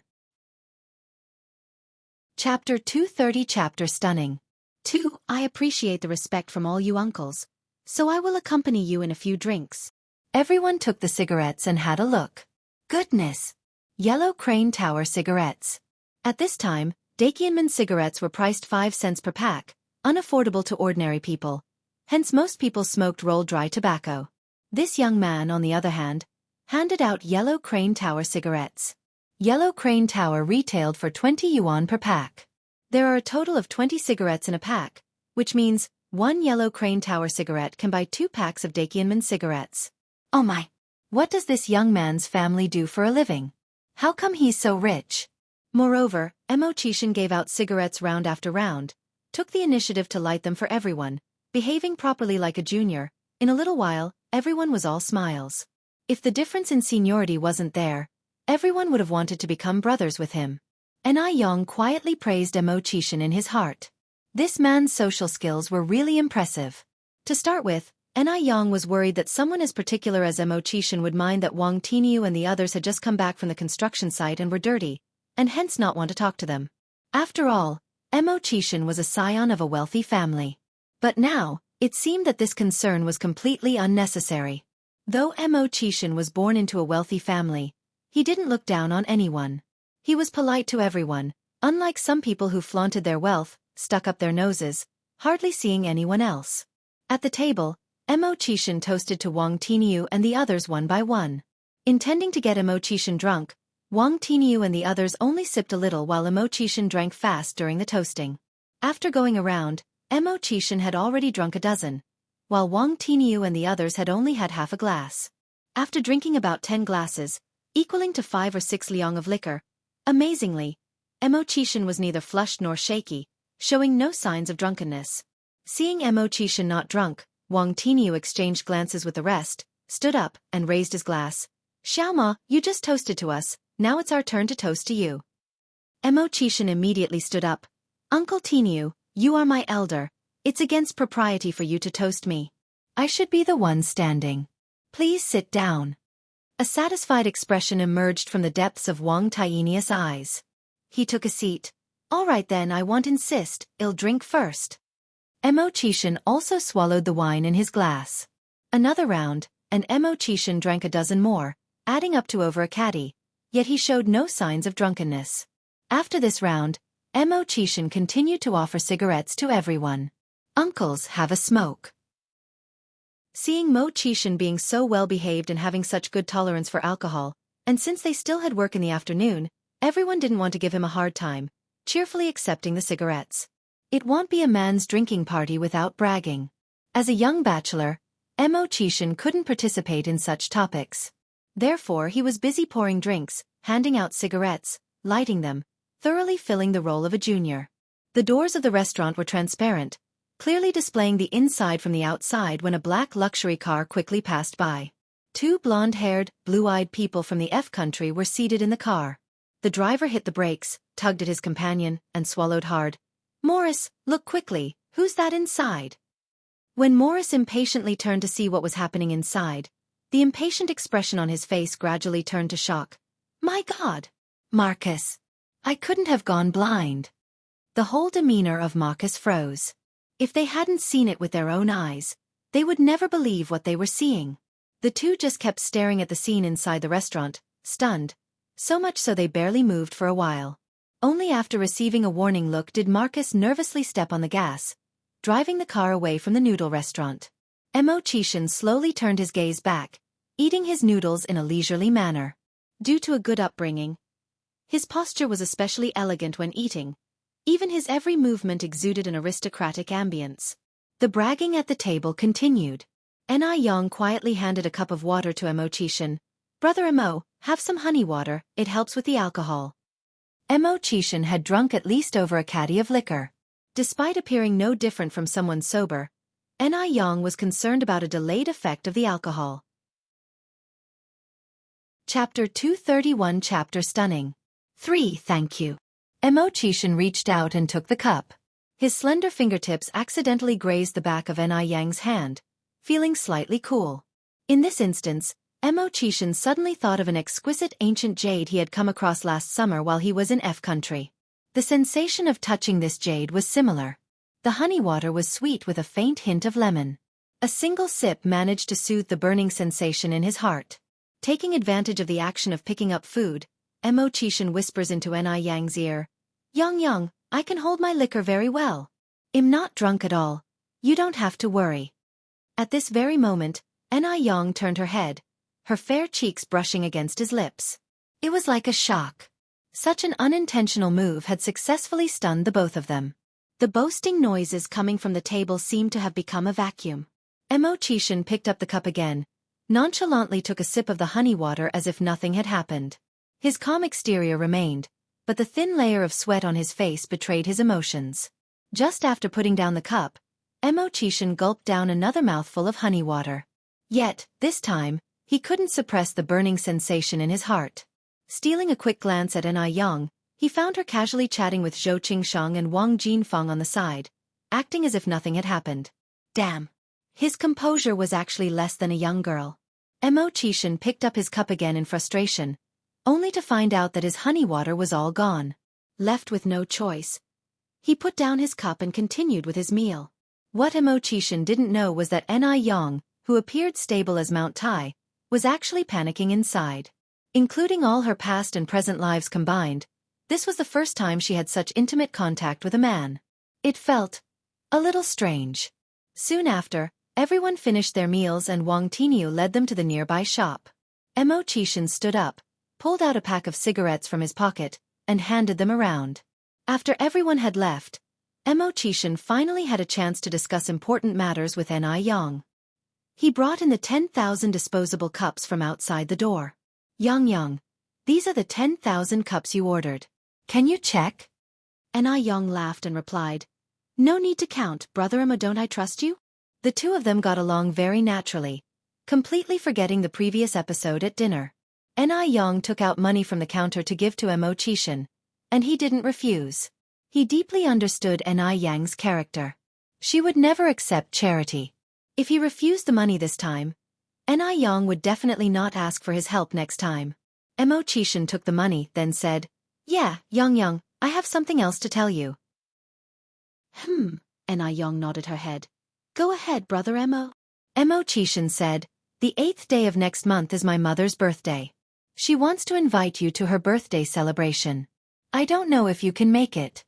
Chapter 230. Chapter Stunning. 2. I appreciate the respect from all you uncles, so I will accompany you in a few drinks. Everyone took the cigarettes and had a look. Goodness! Yellow Crane Tower cigarettes. At this time, Dakianman cigarettes were priced 5 cents per pack, unaffordable to ordinary people. Hence most people smoked rolled dry tobacco. This young man, on the other hand, handed out Yellow Crane Tower cigarettes. Yellow Crane Tower retailed for 20 yuan per pack. There are a total of 20 cigarettes in a pack, which means 1 Yellow Crane Tower cigarette can buy 2 packs of Dakianman cigarettes. Oh my! What does this young man's family do for a living? How come he's so rich? Moreover, Mo Chishan gave out cigarettes round after round, took the initiative to light them for everyone, behaving properly like a junior. In a little while, everyone was all smiles. If the difference in seniority wasn't there, everyone would have wanted to become brothers with him. Yang quietly praised Mo Chishan in his heart. This man's social skills were really impressive. To start with, Yang was worried that someone as particular as Mo Chishan would mind that Wang Tinyu and the others had just come back from the construction site and were dirty, and hence not want to talk to them. After all, Mo Chishan was a scion of a wealthy family. But now, it seemed that this concern was completely unnecessary. Though Mo Chishan was born into a wealthy family, he didn't look down on anyone. He was polite to everyone, unlike some people who flaunted their wealth, stuck up their noses, hardly seeing anyone else. At the table, Mo Chishan toasted to Wang Tinyu and the others one by one. Intending to get Mo Chishan drunk, Wang Tinyu and the others only sipped a little while Mo Chishan drank fast during the toasting. After going around, Mo Chishan had already drunk a dozen, while Wang Tinyu and the others had only had half a glass. After drinking about 10 glasses, equaling to 5 or 6 liang of liquor, amazingly, Mo Chishan was neither flushed nor shaky, showing no signs of drunkenness. Seeing Mo Chishan not drunk, Wang Tinyu exchanged glances with the rest, stood up, and raised his glass. Xiaoma, you just toasted to us, now it's our turn to toast to you. Mo Chishan immediately stood up. Uncle Tinyu, you are my elder. It's against propriety for you to toast me. I should be the one standing. Please sit down. A satisfied expression emerged from the depths of Wang Tienius' eyes. He took a seat. All right then, I won't insist, I'll drink first. Mo Chishan also swallowed the wine in his glass. Another round, and Mo Chishan drank a dozen more, adding up to over a caddy. yet he showed no signs of drunkenness. After this round, Mo Chishan continued to offer cigarettes to everyone. "Uncles, have a smoke." Seeing Mo Chishan being so well behaved and having such good tolerance for alcohol, and since they still had work in the afternoon, everyone didn't want to give him a hard time, cheerfully accepting the cigarettes. It won't be a man's drinking party without bragging. As a young bachelor, Mo Chishan couldn't participate in such topics. Therefore he was busy pouring drinks, handing out cigarettes, lighting them, thoroughly filling the role of a junior. The doors of the restaurant were transparent, clearly displaying the inside from the outside when a black luxury car quickly passed by. Two blonde-haired, blue-eyed people from the F country were seated in the car. The driver hit the brakes, tugged at his companion, and swallowed hard. "Morris, look quickly, who's that inside?" When Morris impatiently turned to see what was happening inside, the impatient expression on his face gradually turned to shock. "My God! Marcus! I couldn't have gone blind." The whole demeanor of Marcus froze. If they hadn't seen it with their own eyes, they would never believe what they were seeing. The two just kept staring at the scene inside the restaurant, stunned, so much so they barely moved for a while. Only after receiving a warning look did Marcus nervously step on the gas, driving the car away from the noodle restaurant. Mo Chishan slowly turned his gaze back, eating his noodles in a leisurely manner. Due to a good upbringing, his posture was especially elegant when eating. Even his every movement exuded an aristocratic ambience. The bragging at the table continued. Yang quietly handed a cup of water to Mo Chishan. "Brother Mo, have some honey water, it helps with the alcohol." Mo Chishan had drunk at least over a caddy of liquor. Despite appearing no different from someone sober, Yang was concerned about a delayed effect of the alcohol. Chapter 231 Chapter Stunning. 3. Thank you. Mo Chishan reached out and took the cup. His slender fingertips accidentally grazed the back of Yang's hand, feeling slightly cool. In this instance, Mo Chishan suddenly thought of an exquisite ancient jade he had come across last summer while he was in F country. The sensation of touching this jade was similar. The honey water was sweet with a faint hint of lemon. A single sip managed to soothe the burning sensation in his heart. Taking advantage of the action of picking up food, Mo Chishan whispers into Yang's ear, Yang, I can hold my liquor very well. I'm not drunk at all. You don't have to worry." At this very moment, Yang turned her head, her fair cheeks brushing against his lips. It was like a shock. Such an unintentional move had successfully stunned the both of them. The boasting noises coming from the table seemed to have become a vacuum. Mo Chishan picked up the cup again, nonchalantly took a sip of the honey water as if nothing had happened. His calm exterior remained, but the thin layer of sweat on his face betrayed his emotions. Just after putting down the cup, Mo Chishan gulped down another mouthful of honey water. Yet, this time, he couldn't suppress the burning sensation in his heart. Stealing a quick glance at Yang, he found her casually chatting with Zhou Qingsheng and Wang Jinfeng on the side, acting as if nothing had happened. Damn. His composure was actually less than a young girl. Mo Chishan picked up his cup again in frustration, only to find out that his honey water was all gone. Left with no choice, he put down his cup and continued with his meal. What Mo Chishan didn't know was that Yang, who appeared stable as Mount Tai, was actually panicking inside. Including all her past and present lives combined, this was the first time she had such intimate contact with a man. It felt a little strange. Soon after, everyone finished their meals and Wang Tinyu led them to the nearby shop. Mo Chishan stood up, pulled out a pack of cigarettes from his pocket, and handed them around. After everyone had left, Mo Chishan finally had a chance to discuss important matters with Yang. He brought in the 10,000 disposable cups from outside the door. Yang, these are the 10,000 cups you ordered. Can you check?" Yang laughed and replied, "No need to count, brother Mo, don't I trust you?" The two of them got along very naturally, completely forgetting the previous episode at dinner. Yang took out money from the counter to give to Mo Chishan, and he didn't refuse. He deeply understood Yang's character. She would never accept charity. If he refused the money this time, Yang would definitely not ask for his help next time. Mo Chishan took the money, then said, "Yeah, Yang, I have something else to tell you." Yang nodded her head. "Go ahead, brother Mo." Mo Chishan said, "The 8th day of next month is my mother's birthday. She wants to invite you to her birthday celebration. I don't know if you can make it.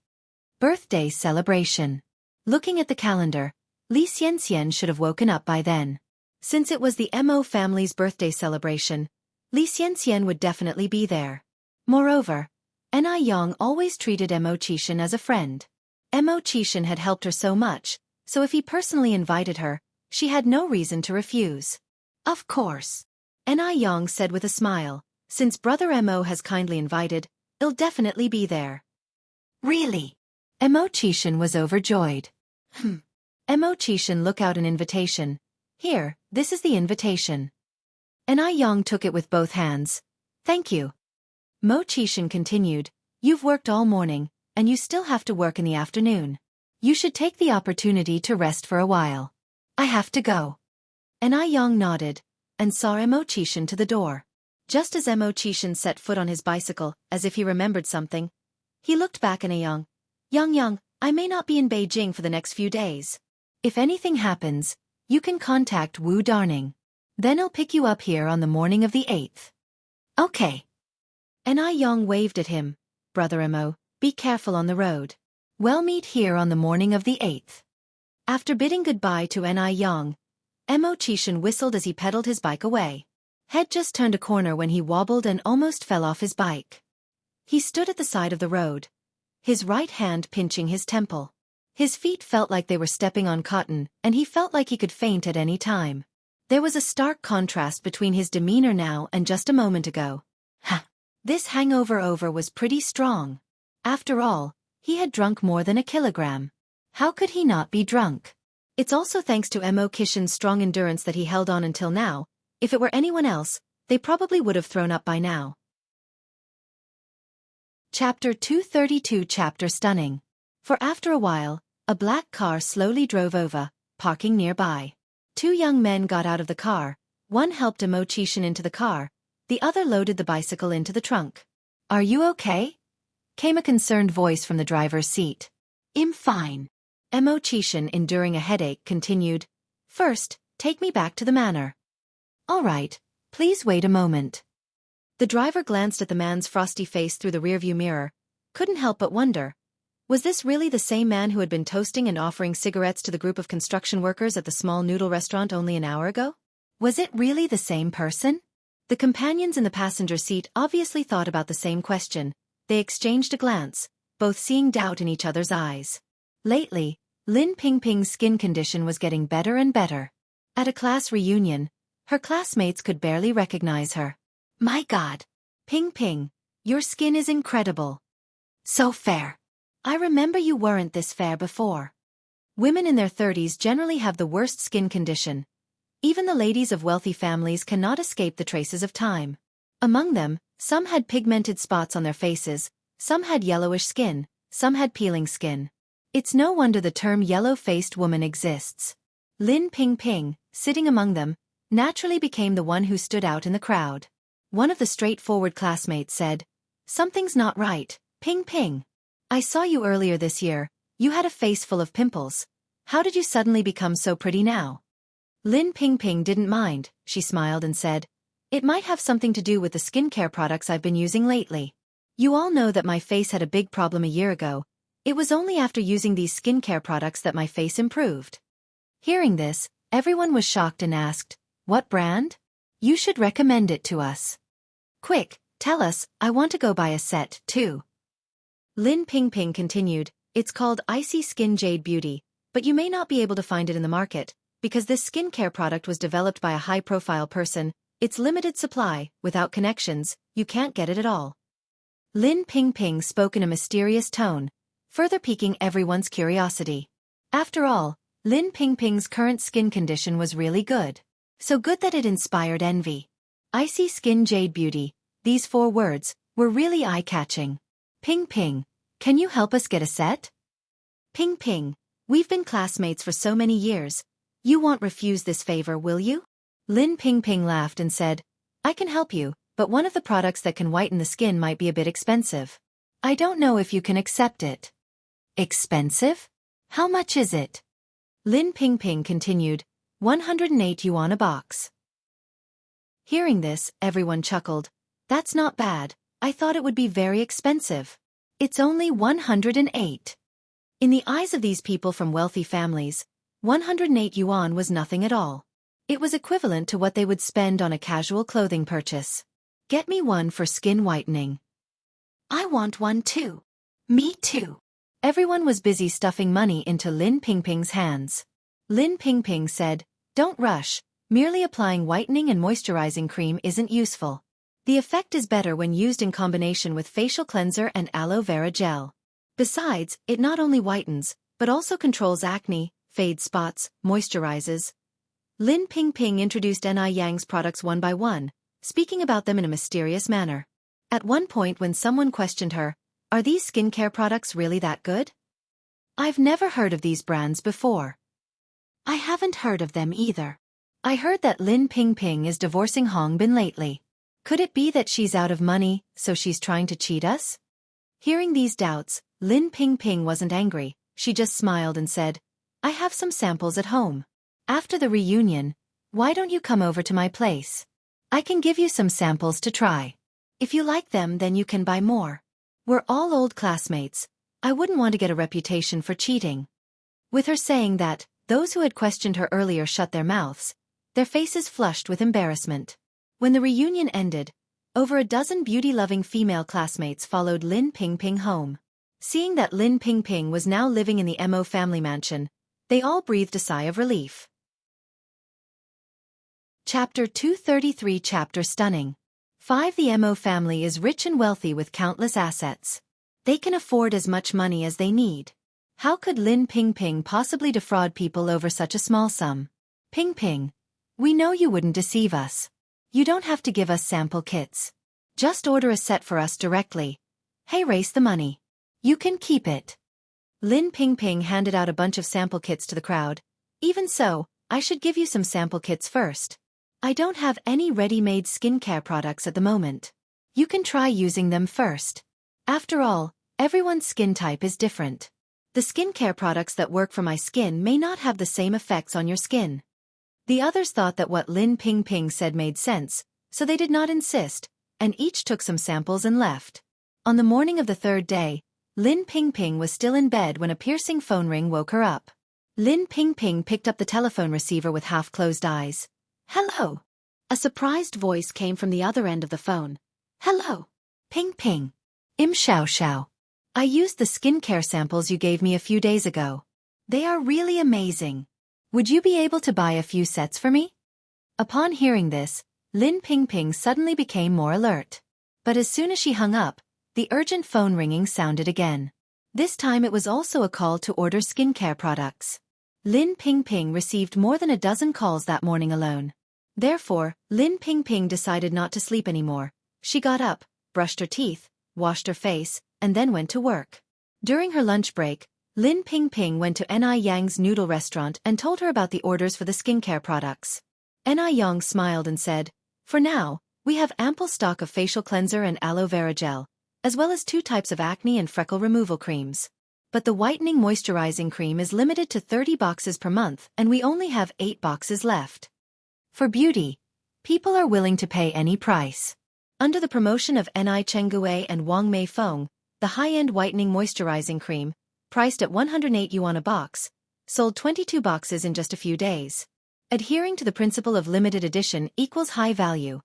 Birthday celebration. Looking at the calendar, Xianxia should have woken up by then. Since it was the Mo family's birthday celebration, Xianxia would definitely be there. Moreover, Anew always treated Mo as a friend. Mo had helped her so much, so if he personally invited her, she had no reason to refuse. Of course. Anew said with a smile, since Brother Mo has kindly invited, he'll definitely be there. Really? Mo was overjoyed. Mo look out an invitation. Here, this is the invitation. Anew took it with both hands. Thank you. Mo continued, you've worked all morning, and you still have to work in the afternoon. You should take the opportunity to rest for a while. I have to go. Anew nodded, and saw Mo to the door. Just as Mo set foot on his bicycle, as if he remembered something, he looked back at Anew. Yang, I may not be in Beijing for the next few days. If anything happens, you can contact Wu Darning. Then I'll pick you up here on the morning of the 8th. Okay. Anew waved at him. Brother Mo, be careful on the road. We'll meet here on the morning of the 8th. After bidding goodbye to Anew, Mo whistled as he pedaled his bike away. Had just turned a corner when he wobbled and almost fell off his bike. He stood at the side of the road, his right hand pinching his temple. His feet felt like they were stepping on cotton, and he felt like he could faint at any time. There was a stark contrast between his demeanor now and just a moment ago. This hangover was pretty strong. After all, he had drunk more than a kilogram. How could he not be drunk? It's also thanks to Mo strong endurance that he held on until now. If it were anyone else, they probably would have thrown up by now. Chapter 232 Chapter Stunning. For after a while, a black car slowly drove over, parking nearby. Two young men got out of the car, one helped Mo into the car, the other loaded the bicycle into the trunk. Are you okay? Came a concerned voice from the driver's seat. I'm fine. Mo enduring a headache, continued. First, take me back to the manor. All right, please wait a moment. The driver glanced at the man's frosty face through the rearview mirror, couldn't help but wonder. Was this really the same man who had been toasting and offering cigarettes to the group of construction workers at the small noodle restaurant only an hour ago? Was it really the same person? The companions in the passenger seat obviously thought about the same question. They exchanged a glance, both seeing doubt in each other's eyes. Lately, Lin Pingping's skin condition was getting better and better. At a class reunion, her classmates could barely recognize her. My God! Ping, your skin is incredible. So fair. I remember you weren't this fair before. Women in their 30s generally have the worst skin condition. Even the ladies of wealthy families cannot escape the traces of time. Among them, some had pigmented spots on their faces, some had yellowish skin, some had peeling skin. It's no wonder the term yellow-faced woman exists. Lin Ping, sitting among them, naturally became the one who stood out in the crowd. One of the straightforward classmates said, Something's not right, Ping. I saw you earlier this year, you had a face full of pimples. How did you suddenly become so pretty now? Lin Ping didn't mind, she smiled and said, It might have something to do with the skincare products I've been using lately. You all know that my face had a big problem a year ago. It was only after using these skincare products that my face improved. Hearing this, everyone was shocked and asked, What brand? You should recommend it to us. Quick, tell us, I want to go buy a set, too. Lin Ping continued, It's called Icy Skin Jade Beauty, but you may not be able to find it in the market, because this skincare product was developed by a high-profile person. It's limited supply, without connections, you can't get it at all. Lin Ping spoke in a mysterious tone, further piquing everyone's curiosity. After all, Lin Ping's current skin condition was really good. So good that it inspired envy. Icy Skin Jade Beauty, these 4 words, were really eye-catching. Ping, can you help us get a set? Ping, we've been classmates for so many years. You won't refuse this favor, will you? Lin Ping laughed and said, I can help you, but one of the products that can whiten the skin might be a bit expensive. I don't know if you can accept it. Expensive? How much is it? Lin Ping continued, 108 yuan a box. Hearing this, everyone chuckled. That's not bad. I thought it would be very expensive. It's only 108. In the eyes of these people from wealthy families, 108 yuan was nothing at all. It was equivalent to what they would spend on a casual clothing purchase. Get me one for skin whitening. I want one too. Me too. Everyone was busy stuffing money into Lin Pingping's hands. Lin Pingping said, "Don't rush, merely applying whitening and moisturizing cream isn't useful. The effect is better when used in combination with facial cleanser and aloe vera gel. Besides, it not only whitens, but also controls acne, fades spots, moisturizes." Lin Pingping introduced Anyang's products one by one, speaking about them in a mysterious manner. At one point when someone questioned her, "Are these skincare products really that good? I've never heard of these brands before." I haven't heard of them either. I heard that Lin Pingping is divorcing Hong Bin lately. Could it be that she's out of money, so she's trying to cheat us? Hearing these doubts, Lin Pingping wasn't angry, she just smiled and said, "I have some samples at home. After the reunion, why don't you come over to my place? I can give you some samples to try. If you like them, then you can buy more. We're all old classmates. I wouldn't want to get a reputation for cheating." With her saying that, those who had questioned her earlier shut their mouths, their faces flushed with embarrassment. When the reunion ended, over a dozen beauty-loving female classmates followed Lin Pingping home. Seeing that Lin Pingping was now living in the Mo family mansion, they all breathed a sigh of relief. Chapter 233 Chapter Stunning. 5. The Mo family is rich and wealthy with countless assets. They can afford as much money as they need. How could Lin Pingping possibly defraud people over such a small sum? "Pingping, we know you wouldn't deceive us. You don't have to give us sample kits. Just order a set for us directly. Hey, raise the money. You can keep it." Lin Pingping handed out a bunch of sample kits to the crowd. "Even so, I should give you some sample kits first. I don't have any ready-made skincare products at the moment. You can try using them first. After all, everyone's skin type is different. The skincare products that work for my skin may not have the same effects on your skin." The others thought that what Lin Pingping said made sense, so they did not insist, and each took some samples and left. On the morning of the third day, Lin Pingping was still in bed when a piercing phone ring woke her up. Lin Pingping picked up the telephone receiver with half-closed eyes. "Hello." A surprised voice came from the other end of the phone. "Hello. Pingping. Xiao. I used the skincare samples you gave me a few days ago. They are really amazing. Would you be able to buy a few sets for me?" Upon hearing this, Lin Pingping suddenly became more alert. But as soon as she hung up, the urgent phone ringing sounded again. This time it was also a call to order skincare products. Lin Pingping received more than a dozen calls that morning alone. Therefore, Lin Pingping decided not to sleep anymore. She got up, brushed her teeth, washed her face, and then went to work. During her lunch break, Lin Pingping went to Anyang's noodle restaurant and told her about the orders for the skincare products. Anyang smiled and said, "For now, we have ample stock of facial cleanser and aloe vera gel, as well as 2 types of acne and freckle removal creams. But the whitening moisturizing cream is limited to 30 boxes per month and we only have 8 boxes left. For beauty, people are willing to pay any price." Under the promotion of Ni Chenggue and Wang Mei Feng, the high-end whitening moisturizing cream, priced at 108 yuan a box, sold 22 boxes in just a few days. Adhering to the principle of limited edition equals high value,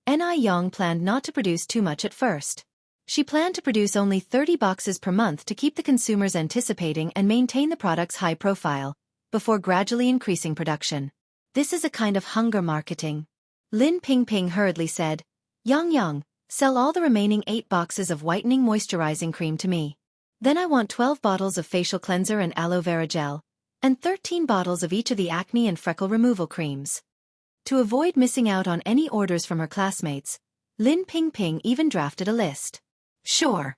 Anyang planned not to produce too much at first. She planned to produce only 30 boxes per month to keep the consumers anticipating and maintain the product's high profile, before gradually increasing production. This is a kind of hunger marketing. Lin Pingping hurriedly said, Yang, sell all the remaining 8 boxes of whitening moisturizing cream to me. Then I want 12 bottles of facial cleanser and aloe vera gel, and 13 bottles of each of the acne and freckle removal creams. To avoid missing out on any orders from her classmates, Lin Pingping even drafted a list. Sure.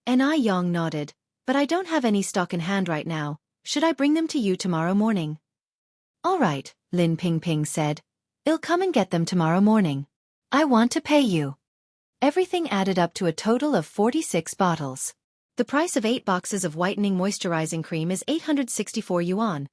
Anyang nodded, but I don't have any stock in hand right now. Should I bring them to you tomorrow morning? All right, Lin Pingping said. I'll come and get them tomorrow morning. I want to pay you. Everything added up to a total of 46 bottles. The price of 8 boxes of whitening moisturizing cream is 864 yuan,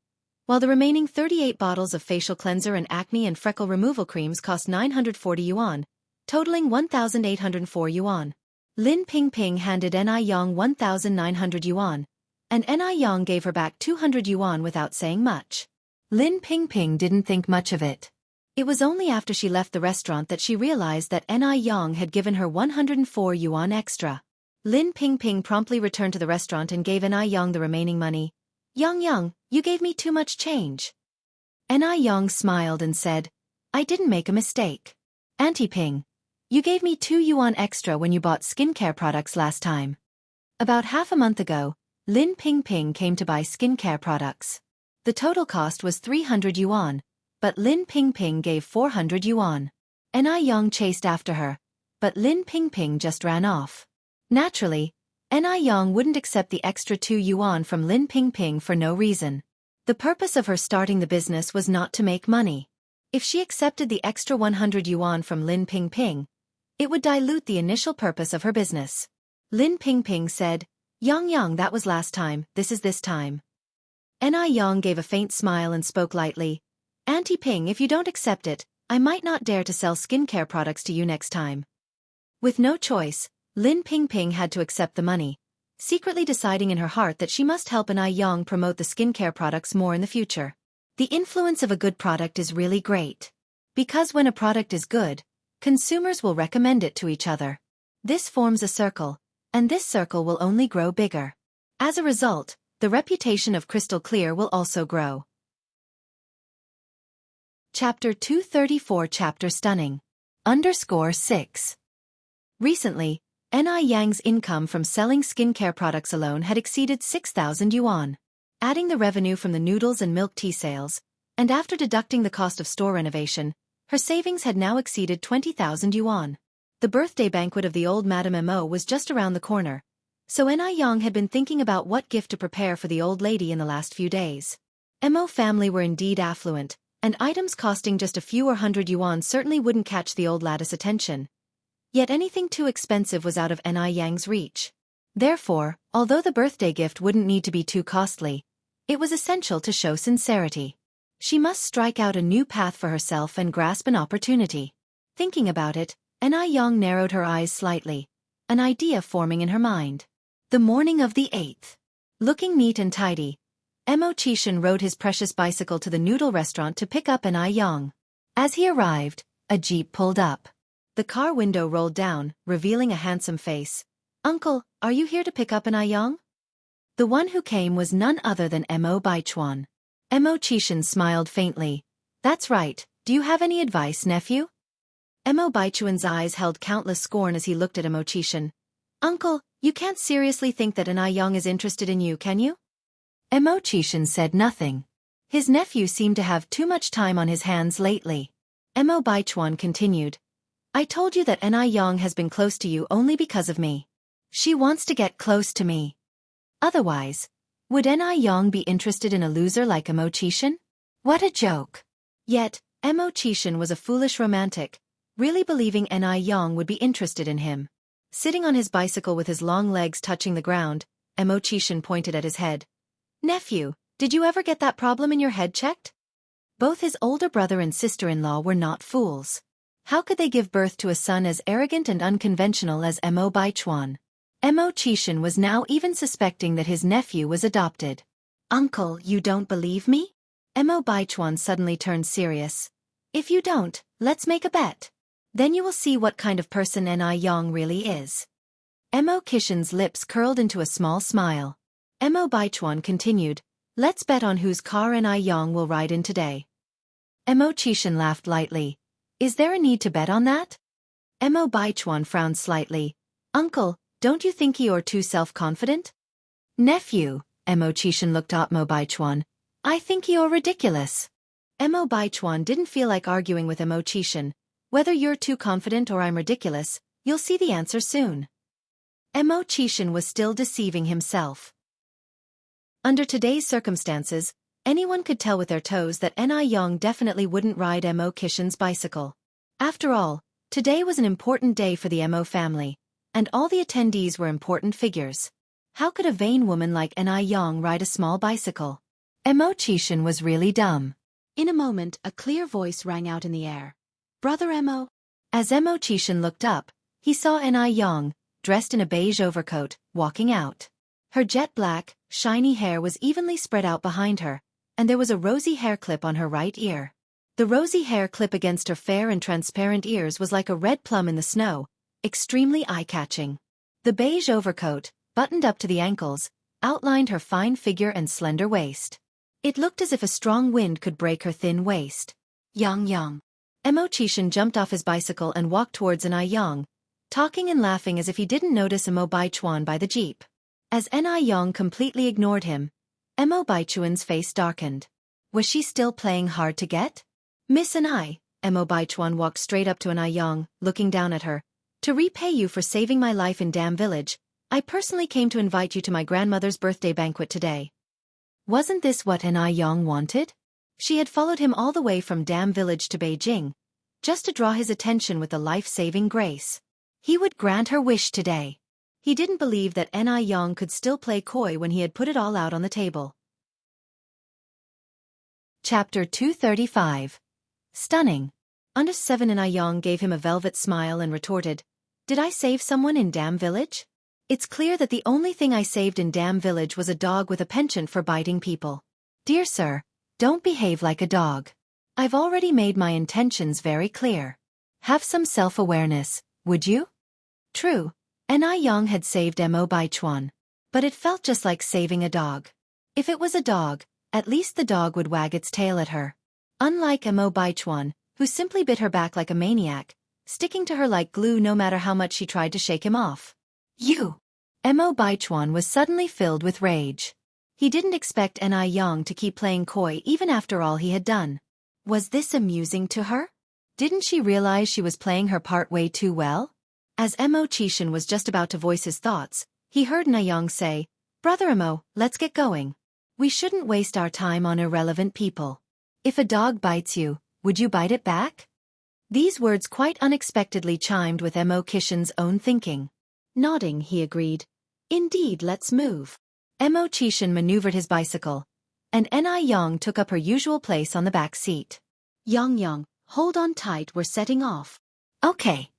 while the remaining 38 bottles of facial cleanser and acne and freckle removal creams cost 940 yuan, totaling 1,804 yuan. Lin Pingping handed Anew 1,900 yuan, and Anew gave her back 200 yuan without saying much. Lin Pingping didn't think much of it. It was only after she left the restaurant that she realized that Anew had given her 104 yuan extra. Lin Pingping promptly returned to the restaurant and gave Anew the remaining money. Yang, you gave me too much change. Anew smiled and said, I didn't make a mistake. Auntie Ping, you gave me 2 yuan extra when you bought skincare products last time. About half a month ago, Lin Pingping came to buy skincare products. The total cost was 300 yuan, but Lin Pingping gave 400 yuan. Anew chased after her, but Lin Pingping just ran off. Naturally, Anew wouldn't accept the extra 2 yuan from Lin Pingping for no reason. The purpose of her starting the business was not to make money. If she accepted the extra 100 yuan from Lin Pingping, it would dilute the initial purpose of her business. Lin Pingping said, Yang, that was last time, this is this time. Anew gave a faint smile and spoke lightly. Auntie Ping, if you don't accept it, I might not dare to sell skincare products to you next time. With no choice, Lin Pingping had to accept the money, secretly deciding in her heart that she must help Anew promote the skincare products more in the future. The influence of a good product is really great. Because when a product is good, consumers will recommend it to each other. This forms a circle, and this circle will only grow bigger. As a result, the reputation of Crystal Clear will also grow. Chapter 234 Chapter Stunning. _6. Recently, Aneyang's income from selling skincare products alone had exceeded 6,000 yuan. Adding the revenue from the noodles and milk tea sales, and after deducting the cost of store renovation, her savings had now exceeded 20,000 yuan. The birthday banquet of the old Madame Mo was just around the corner, so Anew had been thinking about what gift to prepare for the old lady in the last few days. Mo family were indeed affluent, and items costing just a few or hundred yuan certainly wouldn't catch the old lady's attention. Yet anything too expensive was out of Aneyang's reach. Therefore, although the birthday gift wouldn't need to be too costly, it was essential to show sincerity. She must strike out a new path for herself and grasp an opportunity. Thinking about it, Anew narrowed her eyes slightly, an idea forming in her mind. The morning of the 8th. Looking neat and tidy, Wuxia rode his precious bicycle to the noodle restaurant to pick up Anew. As he arrived, a jeep pulled up. The car window rolled down, revealing a handsome face. Uncle, are you here to pick up Anew? The one who came was none other than Mo Baichuan. Wuxia smiled faintly. That's right, do you have any advice, nephew? Mo Baichuan's eyes held countless scorn as he looked at Wuxia. Uncle, you can't seriously think that Anew is interested in you, can you? Wuxia said nothing. His nephew seemed to have too much time on his hands lately. Mo Baichuan continued. I told you that Anew has been close to you only because of me. She wants to get close to me. Otherwise, would Anew be interested in a loser like Wuxia? What a joke. Yet, Wuxia was a foolish romantic, really believing Anew would be interested in him. Sitting on his bicycle with his long legs touching the ground, Wuxia pointed at his head. Nephew, did you ever get that problem in your head checked? Both his older brother and sister-in-law were not fools. How could they give birth to a son as arrogant and unconventional as Mo Baichuan? Wuxia was now even suspecting that his nephew was adopted. Uncle, you don't believe me? Mo Baichuan suddenly turned serious. If you don't, let's make a bet. Then you will see what kind of person Anew really is. Wuxia's lips curled into a small smile. Mo Baichuan continued, let's bet on whose car Anew will ride in today. Wuxia laughed lightly. Is there a need to bet on that? Mo Baichuan frowned slightly. Uncle, don't you think you're too self-confident? Nephew, Wuxia looked at Mo Baichuan. I think you're ridiculous. Mo Baichuan didn't feel like arguing with Wuxia. Whether you're too confident or I'm ridiculous, you'll see the answer soon. Wuxia was still deceiving himself. Under today's circumstances, anyone could tell with their toes that Anew definitely wouldn't ride Wuxia's bicycle. After all, today was an important day for the Mo family, and all the attendees were important figures. How could a vain woman like Anew ride a small bicycle? Wuxia was really dumb. In a moment, a clear voice rang out in the air. Brother Mo. As Mo Qishan looked up, he saw Anew, dressed in a beige overcoat, walking out. Her jet-black, shiny hair was evenly spread out behind her, and there was a rosy hair clip on her right ear. The rosy hair clip against her fair and transparent ears was like a red plum in the snow, extremely eye-catching. The beige overcoat, buttoned up to the ankles, outlined her fine figure and slender waist. It looked as if a strong wind could break her thin waist. Yang. Mo Qishan jumped off his bicycle and walked towards Anew, talking and laughing as if he didn't notice Mo Baichuan by the jeep. As Anew completely ignored him, Mo Baichuan's face darkened. Was she still playing hard to get? Miss Anew, Mo Baichuan walked straight up to Anew, looking down at her. To repay you for saving my life in Dam Village, I personally came to invite you to my grandmother's birthday banquet today. Wasn't this what Anew wanted? She had followed him all the way from Dam Village to Beijing, just to draw his attention with a life-saving grace. He would grant her wish today. He didn't believe that Anew could still play coy when he had put it all out on the table. Chapter 235. Stunning. Under 7 Anew gave him a velvet smile and retorted, "Did I save someone in Dam Village? It's clear that the only thing I saved in Dam Village was a dog with a penchant for biting people. Dear sir, don't behave like a dog. I've already made my intentions very clear. Have some self-awareness, would you?" True, Anew had saved Mo Baichuan, but it felt just like saving a dog. If it was a dog, at least the dog would wag its tail at her. Unlike Mo Baichuan, who simply bit her back like a maniac, sticking to her like glue no matter how much she tried to shake him off. You! Mo Baichuan was suddenly filled with rage. He didn't expect Anew to keep playing coy even after all he had done. Was this amusing to her? Didn't she realize she was playing her part way too well? As Mo Qishan was just about to voice his thoughts, he heard Anew say, "Brother Mo, let's get going. We shouldn't waste our time on irrelevant people. If a dog bites you, would you bite it back?" These words quite unexpectedly chimed with Mo Qishan's own thinking. Nodding, he agreed. "Indeed, let's move." Mo Qishan maneuvered his bicycle, and Anew took up her usual place on the back seat. Yang, hold on tight, we're setting off. Okay.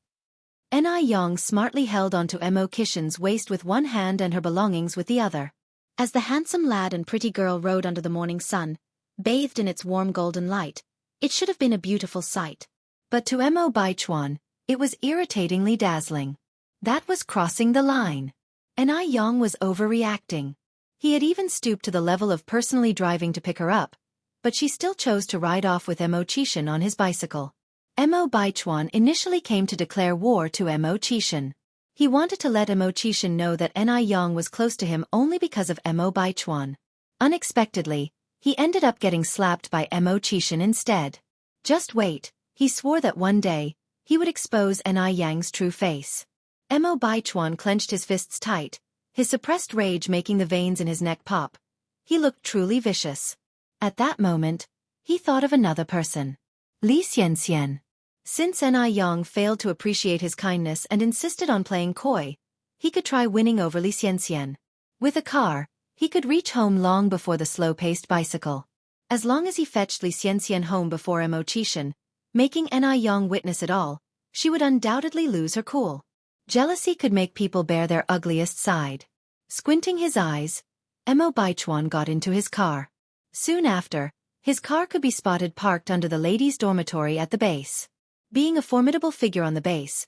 Anew smartly held onto Mo Qishan's waist with one hand and her belongings with the other. As the handsome lad and pretty girl rode under the morning sun, bathed in its warm golden light, it should have been a beautiful sight. But to Mo Baichuan, it was irritatingly dazzling. That was crossing the line. Anew was overreacting. He had even stooped to the level of personally driving to pick her up, but she still chose to ride off with Mo Qishan on his bicycle. Mo Baichuan initially came to declare war to Mo Qishan. He wanted to let Mo Qishan know that Anew was close to him only because of Mo Baichuan. Unexpectedly, he ended up getting slapped by Mo Qishan instead. Just wait, he swore that one day, he would expose Aneyang's true face. Mo Baichuan clenched his fists tight, his suppressed rage making the veins in his neck pop. He looked truly vicious. At that moment, he thought of another person. Xianxia. Since Anew failed to appreciate his kindness and insisted on playing coy, he could try winning over Xianxia. With a car, he could reach home long before the slow-paced bicycle. As long as he fetched Xianxia home before Mo Qishan, making Anew witness it all, she would undoubtedly lose her cool. Jealousy could make people bear their ugliest side. Squinting his eyes, Mo Baichuan got into his car. Soon after, his car could be spotted parked under the ladies' dormitory at the base. Being a formidable figure on the base,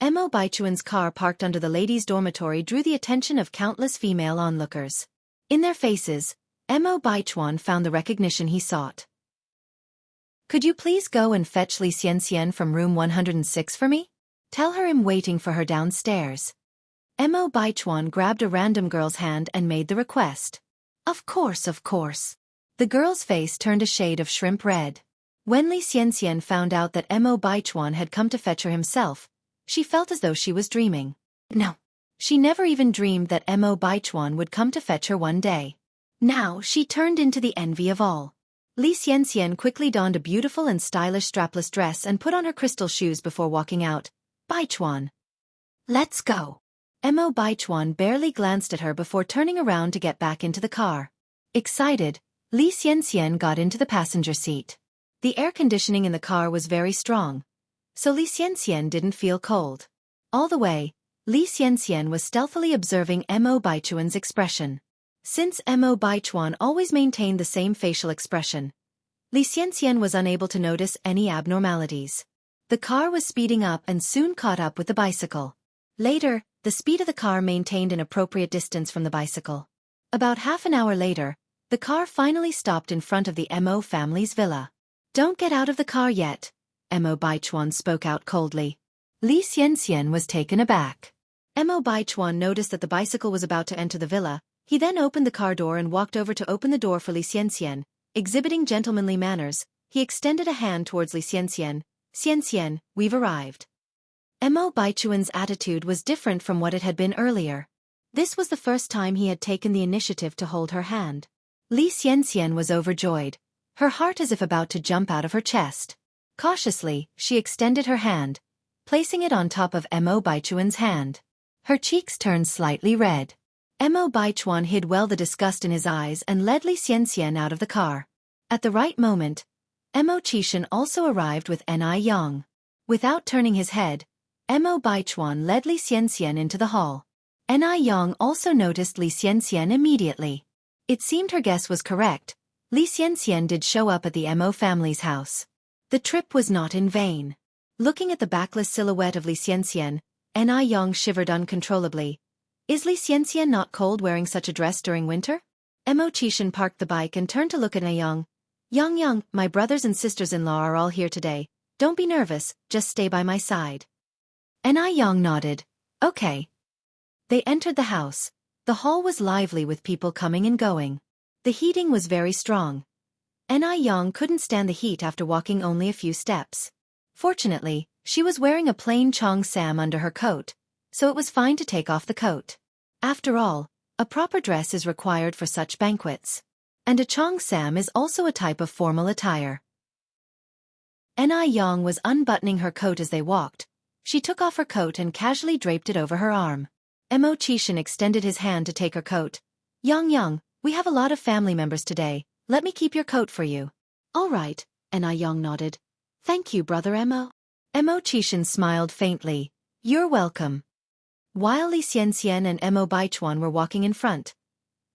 Mo Baichuan's car parked under the ladies' dormitory drew the attention of countless female onlookers. In their faces, Mo Baichuan found the recognition he sought. "Could you please go and fetch Xianxia from room 106 for me? Tell her I'm waiting for her downstairs." Mo Baichuan grabbed a random girl's hand and made the request. Of course. The girl's face turned a shade of shrimp red. When Xianxia found out that Mo Baichuan had come to fetch her himself, she felt as though she was dreaming. No. She never even dreamed that Mo Baichuan would come to fetch her one day. Now she turned into the envy of all. Xianxia quickly donned a beautiful and stylish strapless dress and put on her crystal shoes before walking out. "Baichuan. Let's go." Mo Baichuan barely glanced at her before turning around to get back into the car. Excited, Xianxia got into the passenger seat. The air conditioning in the car was very strong, so Li Xianxian didn't feel cold. All the way, Li Xianxian was stealthily observing Mo Baichuan's expression. Since Mo Baichuan always maintained the same facial expression, Li Xianxian was unable to notice any abnormalities. The car was speeding up and soon caught up with the bicycle. Later, the speed of the car maintained an appropriate distance from the bicycle. About half an hour later, the car finally stopped in front of the Mo family's villa. "Don't get out of the car yet," Mo Baichuan spoke out coldly. Li Xianxian was taken aback. Mo Baichuan noticed that the bicycle was about to enter the villa. He then opened the car door and walked over to open the door for Li Xianxian. Exhibiting gentlemanly manners, he extended a hand towards Li Xianxian. "Xianxian, we've arrived." Mo Baichuan's attitude was different from what it had been earlier. This was the first time he had taken the initiative to hold her hand. Li Xianxian was overjoyed, her heart as if about to jump out of her chest. Cautiously, she extended her hand, placing it on top of Mo Baichuan's hand. Her cheeks turned slightly red. Mo Baichuan hid well the disgust in his eyes and led Li Xianxian out of the car. At the right moment, Mo Qishan also arrived with Yang. Without turning his head, Mo Baichuan led Li Xianxian into the hall. Yang also noticed Li Xianxian immediately. It seemed her guess was correct. Li Xianxian did show up at the Mo family's house. The trip was not in vain. Looking at the backless silhouette of Li Xianxian, Yang shivered uncontrollably. "Is Li Xianxian not cold wearing such a dress during winter?" Mo Qishan parked the bike and turned to look at Yang. "Yang, my brothers and sisters-in-law are all here today. Don't be nervous, just stay by my side." Yang nodded. "Okay." They entered the house. The hall was lively with people coming and going. The heating was very strong. Yang couldn't stand the heat after walking only a few steps. Fortunately, she was wearing a plain cheongsam under her coat, so it was fine to take off the coat. After all, a proper dress is required for such banquets. And a cheongsam is also a type of formal attire. Yang was unbuttoning her coat as they walked. She took off her coat and casually draped it over her arm. Mo Qishan extended his hand to take her coat. Yang, we have a lot of family members today. Let me keep your coat for you." "All right," Yang nodded. "Thank you, Brother Mo." Mo Qishan smiled faintly. "You're welcome." While Li Xianxian and Mo Baichuan were walking in front,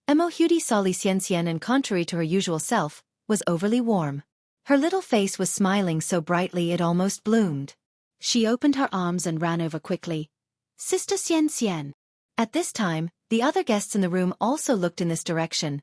Mo Hudi saw Li Xianxian and, contrary to her usual self, was overly warm. Her little face was smiling so brightly it almost bloomed. She opened her arms and ran over quickly. "Sister Xianxian." At this time, the other guests in the room also looked in this direction,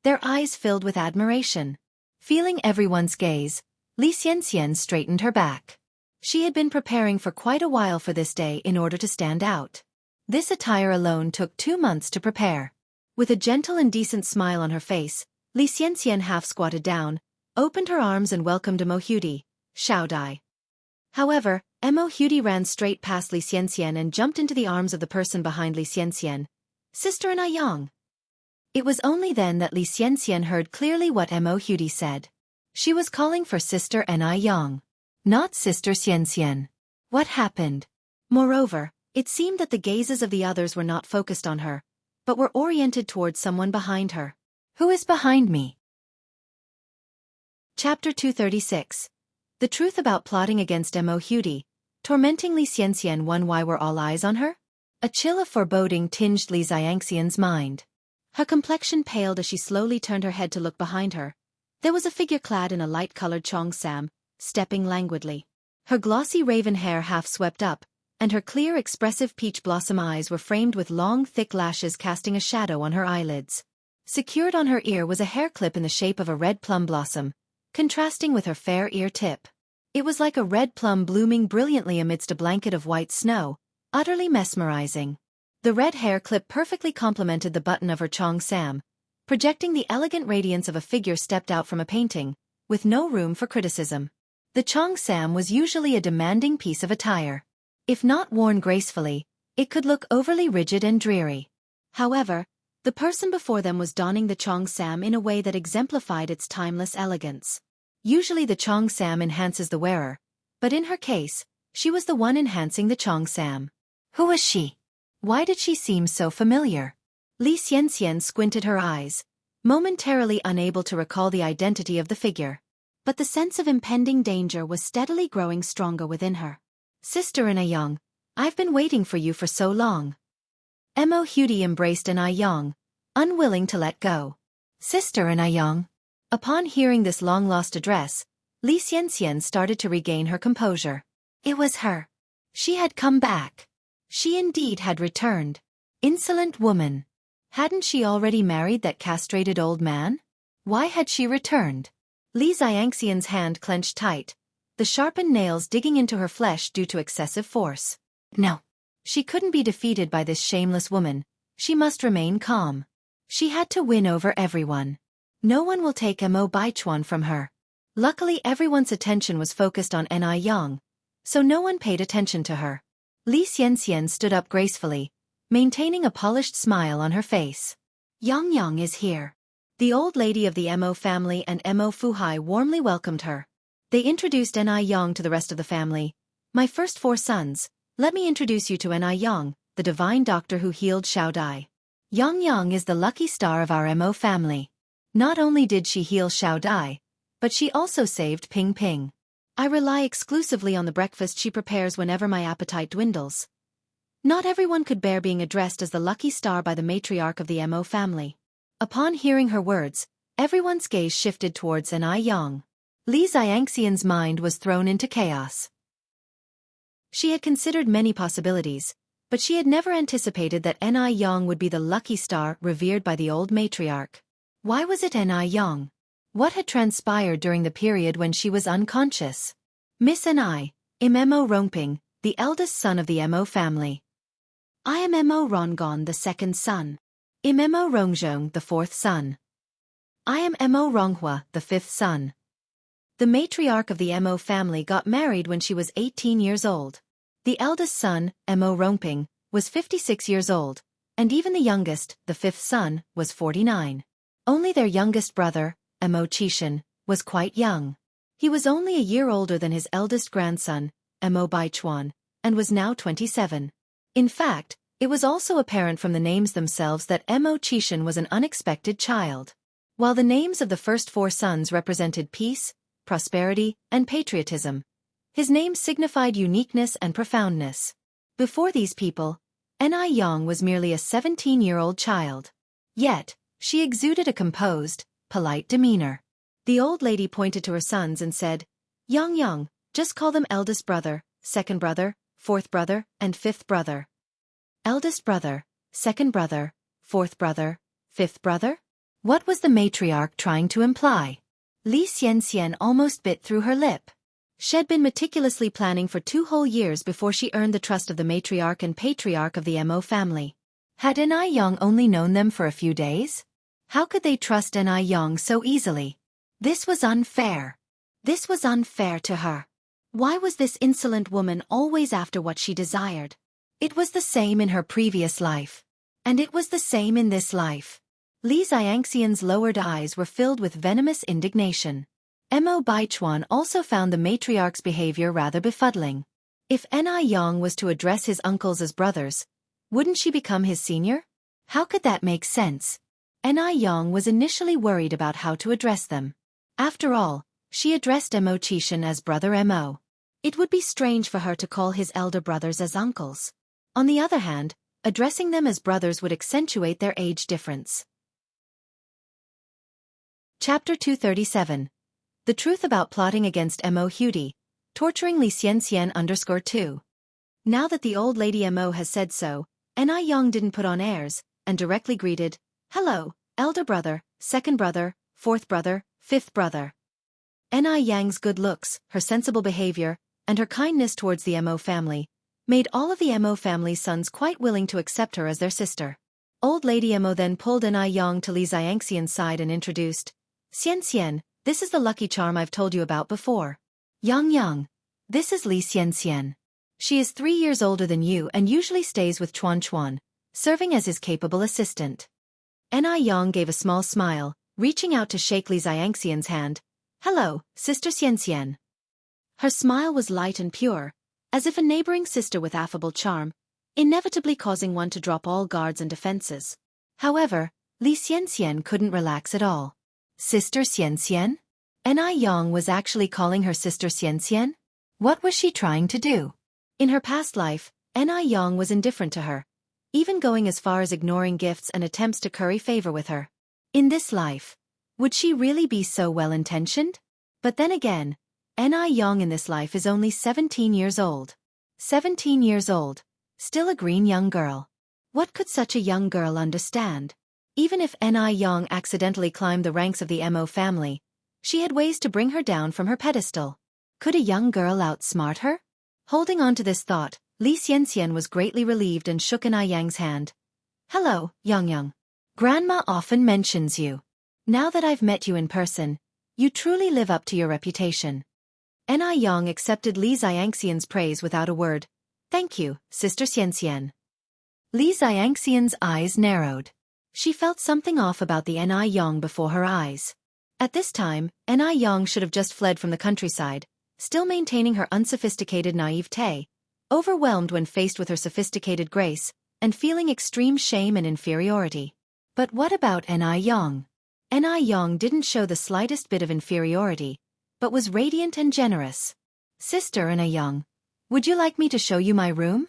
their eyes filled with admiration. Feeling everyone's gaze, Li Xianxian straightened her back. She had been preparing for quite a while for this day in order to stand out. This attire alone took 2 months to prepare. With a gentle and decent smile on her face, Li Xianxian half squatted down, opened her arms and welcomed Mo Hudi, "Shao Dai." However, Mo Hudi ran straight past Li Xianxian and jumped into the arms of the person behind Li Xianxian. "Sister Yang." It was only then that Li Xianxian heard clearly what Mo Hudi said. She was calling for Sister Yang, not Sister Xianxian. What happened? Moreover, it seemed that the gazes of the others were not focused on her, but were oriented towards someone behind her. "Who is behind me?" Chapter 236. The truth about plotting against Mo Hudi, tormenting Li Xianxian. Why were all eyes on her? A chill of foreboding tinged Li Xianxian's mind. Her complexion paled as she slowly turned her head to look behind her. There was a figure clad in a light-colored cheongsam, stepping languidly. Her glossy raven hair half swept up, and her clear, expressive peach blossom eyes were framed with long, thick lashes casting a shadow on her eyelids. Secured on her ear was a hair clip in the shape of a red plum blossom, contrasting with her fair ear tip. It was like a red plum blooming brilliantly amidst a blanket of white snow, utterly mesmerizing. The red hair clip perfectly complemented the button of her cheongsam, projecting the elegant radiance of a figure stepped out from a painting, with no room for criticism. The cheongsam was usually a demanding piece of attire. If not worn gracefully, it could look overly rigid and dreary. However, the person before them was donning the cheongsam in a way that exemplified its timeless elegance. Usually the cheongsam enhances the wearer, but in her case, she was the one enhancing the cheongsam. Who was she? Why did she seem so familiar? Li Xianxian squinted her eyes, momentarily unable to recall the identity of the figure. but the sense of impending danger was steadily growing stronger within her. Sister Anew, I've been waiting for you for so long. Mo Hudi embraced Anew, unwilling to let go. Sister Anew. Upon hearing this long-lost address, Xianxia started to regain her composure. It was her. She had come back. She indeed had returned. Insolent woman. Hadn't she already married that castrated old man? Why had she returned? Xianxia's hand clenched tight, the sharpened nails digging into her flesh due to excessive force. No. She couldn't be defeated by this shameless woman. She must remain calm. She had to win over everyone. No one will take Mo Baichuan from her. Luckily everyone's attention was focused on Anew, so no one paid attention to her. Xianxia stood up gracefully, maintaining a polished smile on her face. Yang is here. The old lady of the Mo family and Mo Fuhai warmly welcomed her. They introduced Anew to the rest of the family. My first 4 sons, let me introduce you to Anew, the divine doctor who healed Xiao Dai. Yang is the lucky star of our Mo family. Not only did she heal Xiao Dai, but she also saved Ping Ping. I rely exclusively on the breakfast she prepares whenever my appetite dwindles. Not everyone could bear being addressed as the lucky star by the matriarch of the Mo family. Upon hearing her words, everyone's gaze shifted towards Anew. Xianxia's mind was thrown into chaos. She had considered many possibilities, but she had never anticipated that Anew would be the lucky star revered by the old matriarch. Why was it Anew? What had transpired during the period when she was unconscious? Miss Anew, Mo Rongping, the eldest son of the Mo family. I am Mo Rongon, the second son. Mo Rongzhong, the 4th son. I am Mo Ronghua, the 5th son. The matriarch of the Mo family got married when she was 18 years old. The eldest son, Mo Rongping, was 56 years old, and even the youngest, the 5th son, was 49. Only their youngest brother, Mo Qishan, was quite young. He was only a year older than his eldest grandson, Mo Baichuan, and was now 27. In fact, it was also apparent from the names themselves that Mo Qishan was an unexpected child. While the names of the first 4 sons represented peace, prosperity, and patriotism, his name signified uniqueness and profoundness. Before these people, Anew was merely a 17-year-old child. Yet, she exuded a composed, polite demeanor. The old lady pointed to her sons and said, Yang, just call them eldest brother, second brother, 4th brother, and 5th brother. Eldest brother, second brother, 4th brother, 5th brother? What was the matriarch trying to imply? Xianxia almost bit through her lip. She had been meticulously planning for 2 whole years before she earned the trust of the matriarch and patriarch of the Mo family. Had Anew only known them for a few days? How could they trust Anew so easily? This was unfair. This was unfair to her. Why was this insolent woman always after what she desired? It was the same in her previous life. And it was the same in this life. Xianxia's lowered eyes were filled with venomous indignation. Mo Baichuan also found the matriarch's behavior rather befuddling. If Anew was to address his uncles as brothers, wouldn't she become his senior? How could that make sense? Anew was initially worried about how to address them. After all, she addressed Mo Qishan as Brother Mo. It would be strange for her to call his elder brothers as uncles. On the other hand, addressing them as brothers would accentuate their age difference. Chapter 237. The Truth About Plotting Against Mo Hudi, Torturing Xianxia 2. Now that the old lady Mo has said so, Anew didn't put on airs, and directly greeted, Hello, elder brother, second brother, 4th brother, 5th brother. Anew's good looks, her sensible behavior, and her kindness towards the Mo family, made all of the Mo family's sons quite willing to accept her as their sister. Old lady Mo then pulled Anew to Xianxia's side and introduced, Xianxia, this is the lucky charm I've told you about before. Yang, this is Xianxia. She is 3 years older than you and usually stays with Chuan, serving as his capable assistant. Anew gave a small smile, reaching out to shake Xianxia's hand. Hello, Sister Xianxia. Her smile was light and pure, as if a neighboring sister with affable charm, inevitably causing one to drop all guards and defenses. However, Xianxia couldn't relax at all. Sister Xianxia? Yang was actually calling her sister Xianxia? What was she trying to do? In her past life, Yang was indifferent to her, even going as far as ignoring gifts and attempts to curry favor with her. In this life, would she really be so well-intentioned? But then again, Yang in this life is only 17 years old. 17 years old, still a green young girl. What could such a young girl understand? Even if Yang accidentally climbed the ranks of the Mo family, she had ways to bring her down from her pedestal. Could a young girl outsmart her? Holding on to this thought, Li Xianxian was greatly relieved and shook Yang's hand. Hello, Yang. Grandma often mentions you. Now that I've met you in person, you truly live up to your reputation. Yang accepted Li Xianxian's praise without a word. Thank you, Sister Xianxian. Li Xianxian's eyes narrowed. She felt something off about the Yang before her eyes. At this time, Yang should have just fled from the countryside, still maintaining her unsophisticated naivete, overwhelmed when faced with her sophisticated grace, and feeling extreme shame and inferiority. But what about Yang? Yang didn't show the slightest bit of inferiority, but was radiant and generous. Sister Yang, would you like me to show you my room?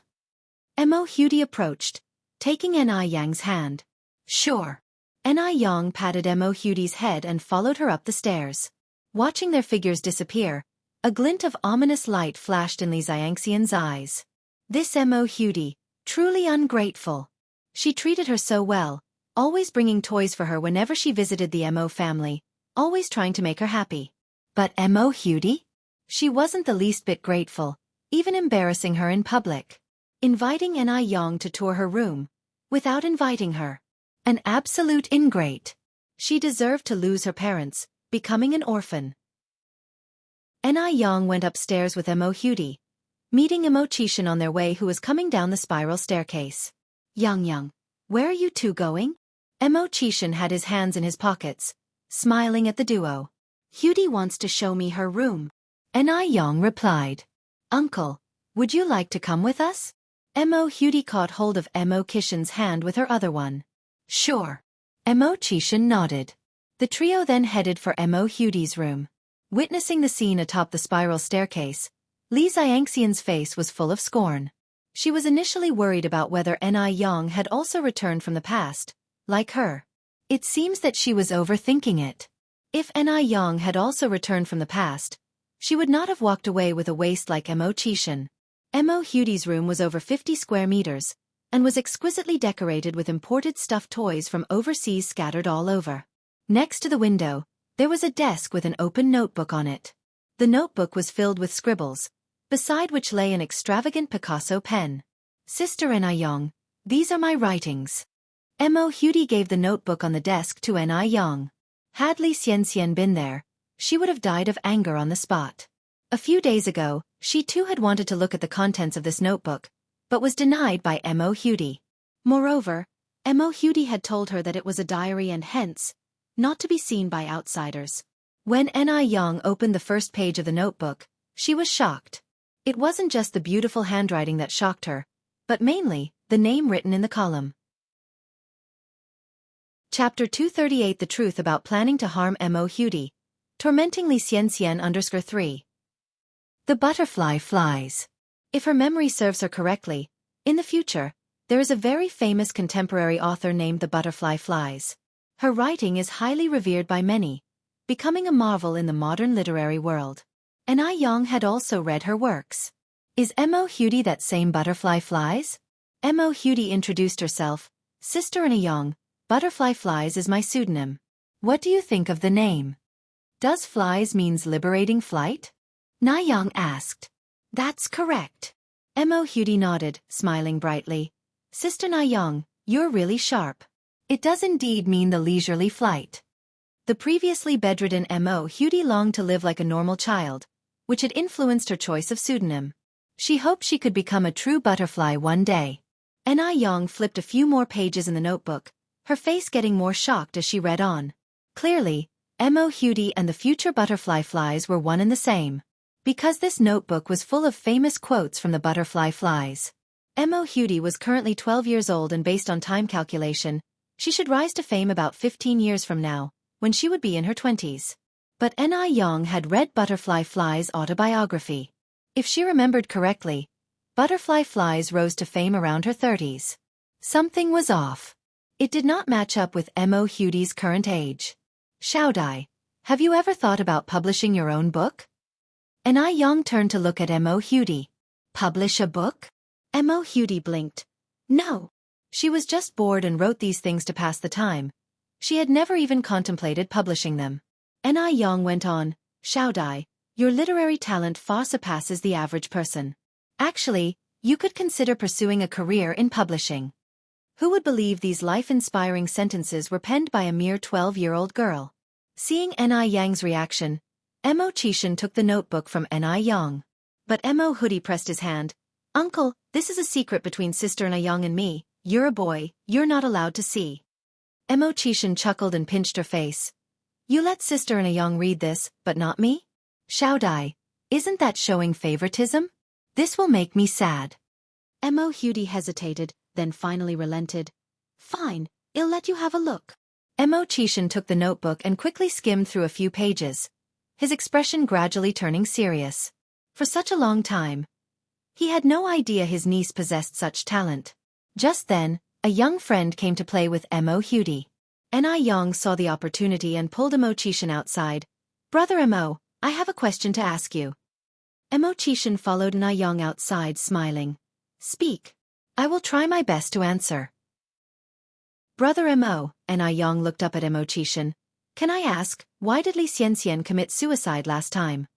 Mo Hudi approached, taking Yang's hand. Sure. Yang patted Mo Hudi's head and followed her up the stairs. Watching their figures disappear, a glint of ominous light flashed in Li Xianxian's eyes. This Mo Hudi, truly ungrateful. She treated her so well, always bringing toys for her whenever she visited the Mo family, always trying to make her happy. But Mo Hudi? She wasn't the least bit grateful, even embarrassing her in public. Inviting Yang to tour her room, without inviting her. An absolute ingrate. She deserved to lose her parents, becoming an orphan. Yang went upstairs with Mo Hudi, meeting Mo Chishan on their way who was coming down the spiral staircase. Yang, where are you two going? Mo Chishan had his hands in his pockets, smiling at the duo. Hudi wants to show me her room. Yang replied. Uncle, would you like to come with us? Mo Hudi caught hold of Mo Chishan's hand with her other one. Sure. Mo Chishan nodded. The trio then headed for Mo Hudi's room. Witnessing the scene atop the spiral staircase, Li Xianxian's face was full of scorn. She was initially worried about whether Yang had also returned from the past, like her. It seems that she was overthinking it. If Yang had also returned from the past, she would not have walked away with a waist like Mo Chishan. Mo Hudi's room was over 50 square meters, and was exquisitely decorated with imported stuffed toys from overseas scattered all over. Next to the window, there was a desk with an open notebook on it. The notebook was filled with scribbles, beside which lay an extravagant Picasso pen. Sister Yang, these are my writings. Mo Hudi gave the notebook on the desk to Yang. Had Li Xianxian been there, she would have died of anger on the spot. A few days ago, she too had wanted to look at the contents of this notebook, but was denied by Mo Hudi. Moreover, Mo Hudi had told her that it was a diary and hence, not to be seen by outsiders. When Yang opened the first page of the notebook, she was shocked. It wasn't just the beautiful handwriting that shocked her, but mainly, the name written in the column. Chapter 238 The Truth About Planning to Harm Mo Hudi. Tormenting Li Xianxian _3. The butterfly flies. If her memory serves her correctly, in the future, there is a very famous contemporary author named The Butterfly Flies. Her writing is highly revered by many, becoming a marvel in the modern literary world. Yang had also read her works. Is Mo Hudi that same Butterfly Flies? Mo Hudi introduced herself. Sister Yang, Butterfly Flies is my pseudonym. What do you think of the name? Does flies means liberating flight? Yang asked. That's correct. Mo Hudi nodded, smiling brightly. Sister Yang, you're really sharp. It does indeed mean the leisurely flight. The previously bedridden Mo Hudi longed to live like a normal child, which had influenced her choice of pseudonym. She hoped she could become a true butterfly one day. Yang flipped a few more pages in the notebook, her face getting more shocked as she read on. Clearly, Mo Hudi and the future butterfly flies were one and the same. Because this notebook was full of famous quotes from the butterfly flies. Mo Hudi was currently 12 years old and based on time calculation, she should rise to fame about 15 years from now, when she would be in her 20s. But Yang had read Butterfly Fly's autobiography. If she remembered correctly, Butterfly Flies rose to fame around her 30s. Something was off. It did not match up with Mo Hudi's current age. Xiaodai, have you ever thought about publishing your own book? Yang turned to look at Mo Hudi. Publish a book? Mo Hudi blinked. No. She was just bored and wrote these things to pass the time. She had never even contemplated publishing them. Yang went on, Xiaodai, your literary talent far surpasses the average person. Actually, you could consider pursuing a career in publishing. Who would believe these life-inspiring sentences were penned by a mere 12-year-old girl? Seeing Yang's reaction, Mo Qishan took the notebook from Yang. But Mo Hudi pressed his hand. Uncle, this is a secret between Sister Yang and me. You're a boy, you're not allowed to see. Mo Qishan chuckled and pinched her face. You let Sister Yang read this, but not me? Xiaodai, isn't that showing favoritism? This will make me sad. Mo Hudi hesitated, then finally relented. Fine, I'll let you have a look. Mo Qishan took the notebook and quickly skimmed through a few pages, his expression gradually turning serious. For such a long time, he had no idea his niece possessed such talent. Just then, a young friend came to play with Mo Hudi. Yang saw the opportunity and pulled Mo Qishan outside. Brother Mo, I have a question to ask you. Mo Qishan followed Yang outside smiling. Speak. I will try my best to answer. Brother Mo, Yang looked up at Mo Qishan. Can I ask, why did Xianxia commit suicide last time?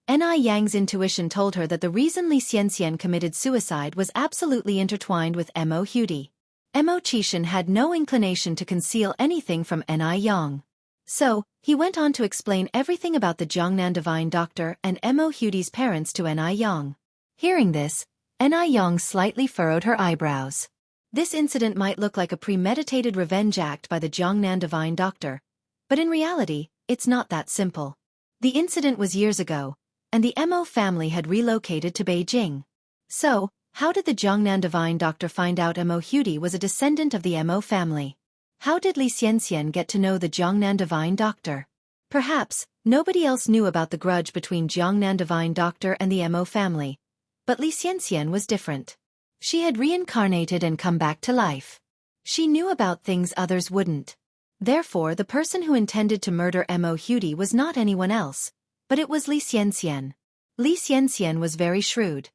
Yang's intuition told her that the reason Xianxia committed suicide was absolutely intertwined with Mo Hudi. Mo Qishan had no inclination to conceal anything from Yang. So, he went on to explain everything about the Jiangnan divine doctor and Mo Hudi's parents to Yang. Hearing this, Yang slightly furrowed her eyebrows. This incident might look like a premeditated revenge act by the Jiangnan divine doctor, but in reality, it's not that simple. The incident was years ago, and the Mo family had relocated to Beijing. So, how did the Jiangnan divine doctor find out Mo Hudi was a descendant of the Mo family? How did Xianxia get to know the Jiangnan divine doctor? Perhaps, nobody else knew about the grudge between Jiangnan divine doctor and the Mo family. But Xianxia was different. She had reincarnated and come back to life. She knew about things others wouldn't. Therefore, the person who intended to murder Mo Hudi was not anyone else, but it was Xianxia. Xianxia was very shrewd.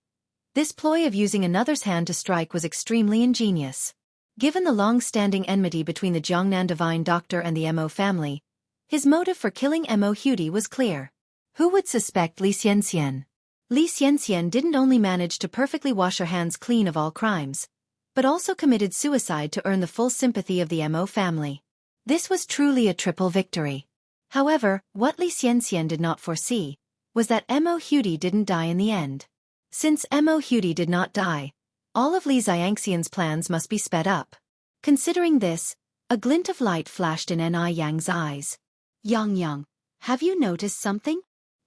This ploy of using another's hand to strike was extremely ingenious. Given the long-standing enmity between the Jiangnan divine doctor and the Mo family, his motive for killing Mo Hudi was clear. Who would suspect Xianxia? Xianxia didn't only manage to perfectly wash her hands clean of all crimes, but also committed suicide to earn the full sympathy of the Mo family. This was truly a triple victory. However, what Xianxia did not foresee was that Mo Hudi didn't die in the end. Since Mo Hudi did not die, all of Xianxia's plans must be sped up. Considering this, a glint of light flashed in Yang's eyes. Yang, have you noticed something?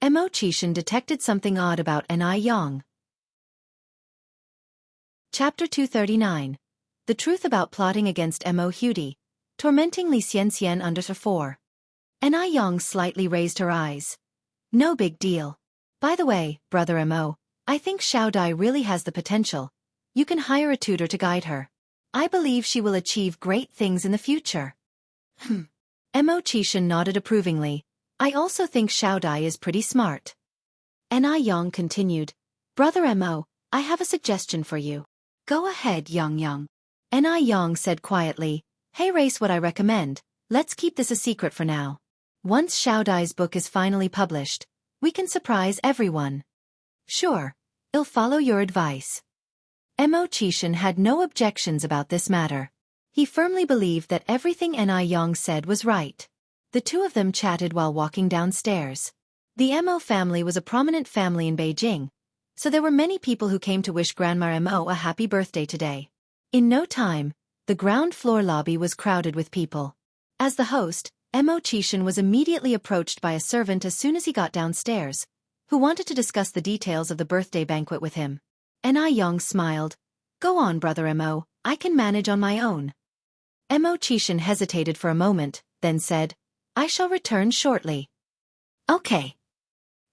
Mo Qishan detected something odd about Yang. Chapter 239. The Truth About Plotting Against Mo Hudi, Tormenting Xianxia under 4. Yang slightly raised her eyes. No big deal. By the way, Brother Mo, I think Xiaodai really has the potential. You can hire a tutor to guide her. I believe she will achieve great things in the future. Mo Qishan nodded approvingly. I also think Xiaodai is pretty smart. Yang continued. Brother Mo, I have a suggestion for you. Go ahead, Yang. Yang said quietly. Hey Race, what I recommend, let's keep this a secret for now. Once Xiaodai's book is finally published, we can surprise everyone. Sure, I'll follow your advice. Mo Qishan had no objections about this matter. He firmly believed that everything Yang said was right. The two of them chatted while walking downstairs. The Mo family was a prominent family in Beijing, so there were many people who came to wish Grandma Mo a happy birthday today. In no time, the ground floor lobby was crowded with people. As the host, Mo Qishan was immediately approached by a servant as soon as he got downstairs, who wanted to discuss the details of the birthday banquet with him. Yang smiled. Go on, Brother Mo, I can manage on my own. Mo Qishan hesitated for a moment, then said, I shall return shortly. Okay.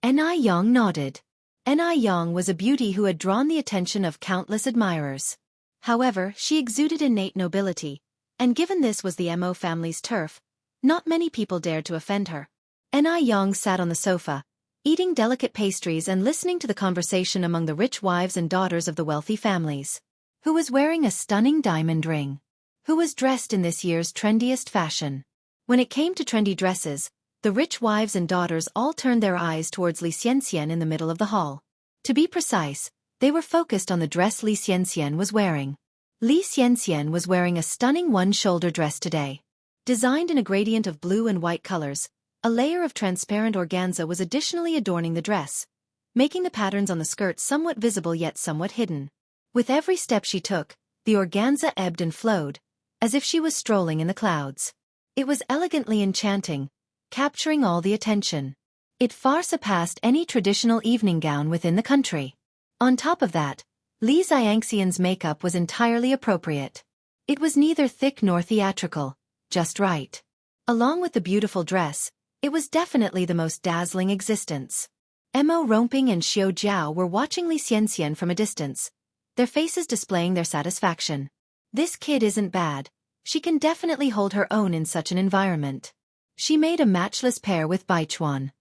Anew nodded. Anew was a beauty who had drawn the attention of countless admirers. However, she exuded innate nobility, and given this was the Mo family's turf, not many people dared to offend her. Anew sat on the sofa, eating delicate pastries and listening to the conversation among the rich wives and daughters of the wealthy families. Who was wearing a stunning diamond ring? Who was dressed in this year's trendiest fashion? When it came to trendy dresses, the rich wives and daughters all turned their eyes towards Xianxia in the middle of the hall. To be precise, they were focused on the dress Xianxia was wearing. Xianxia was wearing a stunning one-shoulder dress today. Designed in a gradient of blue and white colors, a layer of transparent organza was additionally adorning the dress, making the patterns on the skirt somewhat visible yet somewhat hidden. With every step she took, the organza ebbed and flowed, as if she was strolling in the clouds. It was elegantly enchanting, capturing all the attention. It far surpassed any traditional evening gown within the country. On top of that, Xianxia's makeup was entirely appropriate. It was neither thick nor theatrical, just right. Along with the beautiful dress, it was definitely the most dazzling existence. Mo Romping and Xiao Jiao were watching Xianxia from a distance, their faces displaying their satisfaction. This kid isn't bad. She can definitely hold her own in such an environment. She made a matchless pair with Baichuan.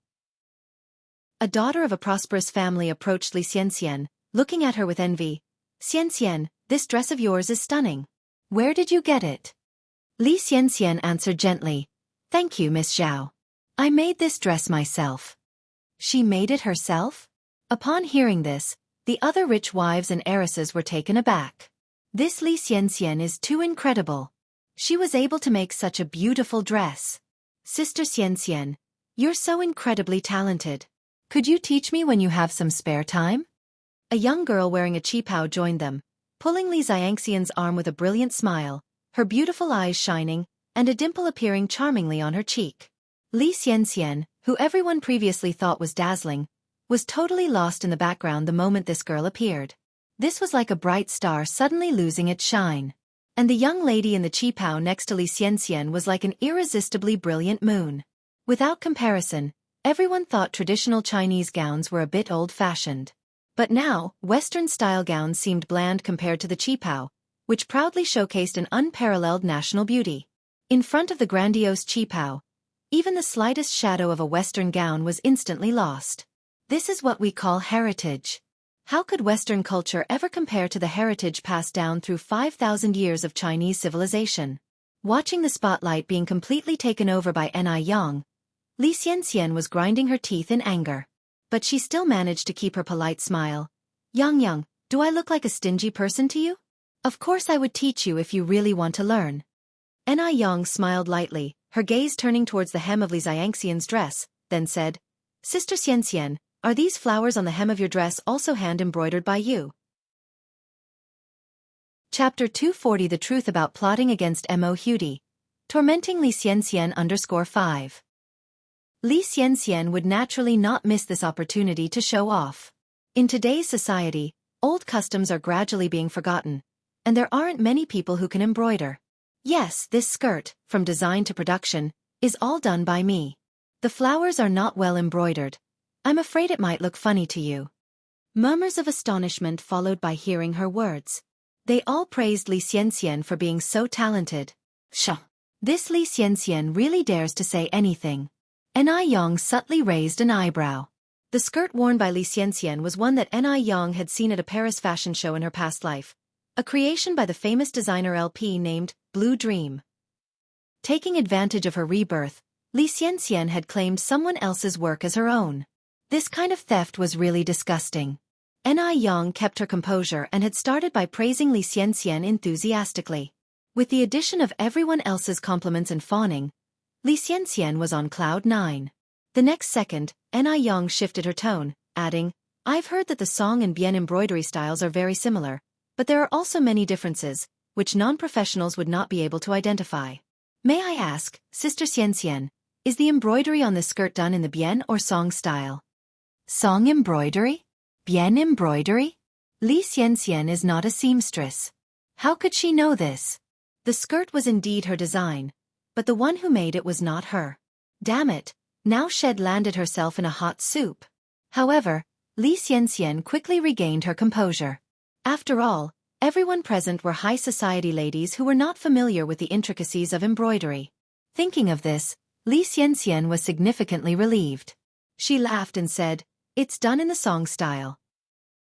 A daughter of a prosperous family approached Xianxia, looking at her with envy. Xianxia, this dress of yours is stunning. Where did you get it? Xianxia answered gently. Thank you, Miss Zhao. I made this dress myself. She made it herself? Upon hearing this, the other rich wives and heiresses were taken aback. This Xianxia is too incredible. She was able to make such a beautiful dress. Sister Xianxia, you're so incredibly talented. Could you teach me when you have some spare time? A young girl wearing a qipao joined them, pulling Xianxia's arm with a brilliant smile, her beautiful eyes shining, and a dimple appearing charmingly on her cheek. Xianxia, who everyone previously thought was dazzling, was totally lost in the background the moment this girl appeared. This was like a bright star suddenly losing its shine. And the young lady in the qipao next to Xianxia was like an irresistibly brilliant moon. Without comparison, everyone thought traditional Chinese gowns were a bit old-fashioned. But now, Western-style gowns seemed bland compared to the qipao, which proudly showcased an unparalleled national beauty. In front of the grandiose qipao, even the slightest shadow of a Western gown was instantly lost. This is what we call heritage. How could Western culture ever compare to the heritage passed down through 5,000 years of Chinese civilization? Watching the spotlight being completely taken over by Anew, Xianxia was grinding her teeth in anger. But she still managed to keep her polite smile. Yang, do I look like a stingy person to you? Of course I would teach you if you really want to learn. Anew smiled lightly, her gaze turning towards the hem of Xianxia's dress, then said, Sister Xianxia, are these flowers on the hem of your dress also hand-embroidered by you? Chapter 240 The Truth About Plotting Against Mo Hudi. Tormenting Xianxia 5. Xianxia would naturally not miss this opportunity to show off. In today's society, old customs are gradually being forgotten, and there aren't many people who can embroider. Yes, this skirt, from design to production, is all done by me. The flowers are not well embroidered. I'm afraid it might look funny to you. Murmurs of astonishment followed by hearing her words. They all praised Xianxia for being so talented. Pshaw! This Xianxia really dares to say anything. Anew subtly raised an eyebrow. The skirt worn by Xianxia was one that Anew had seen at a Paris fashion show in her past life, a creation by the famous designer LP named Blue Dream. Taking advantage of her rebirth, Xianxia had claimed someone else's work as her own. This kind of theft was really disgusting. Anew kept her composure and had started by praising Xianxia enthusiastically. With the addition of everyone else's compliments and fawning, Xianxia was on cloud 9. The next second, Anew shifted her tone, adding, I've heard that the song and bien embroidery styles are very similar, but there are also many differences, which non-professionals would not be able to identify. May I ask, Sister Xianxia, is the embroidery on this skirt done in the bien or song style? Song embroidery? Bien embroidery? Xianxia is not a seamstress. How could she know this? The skirt was indeed her design, but the one who made it was not her. Damn it, Now Shed landed herself in a hot soup. However, Xianxia quickly regained her composure. After all, everyone present were high society ladies who were not familiar with the intricacies of embroidery. Thinking of this, Xianxia was significantly relieved. She laughed and said, "It's done in the song style."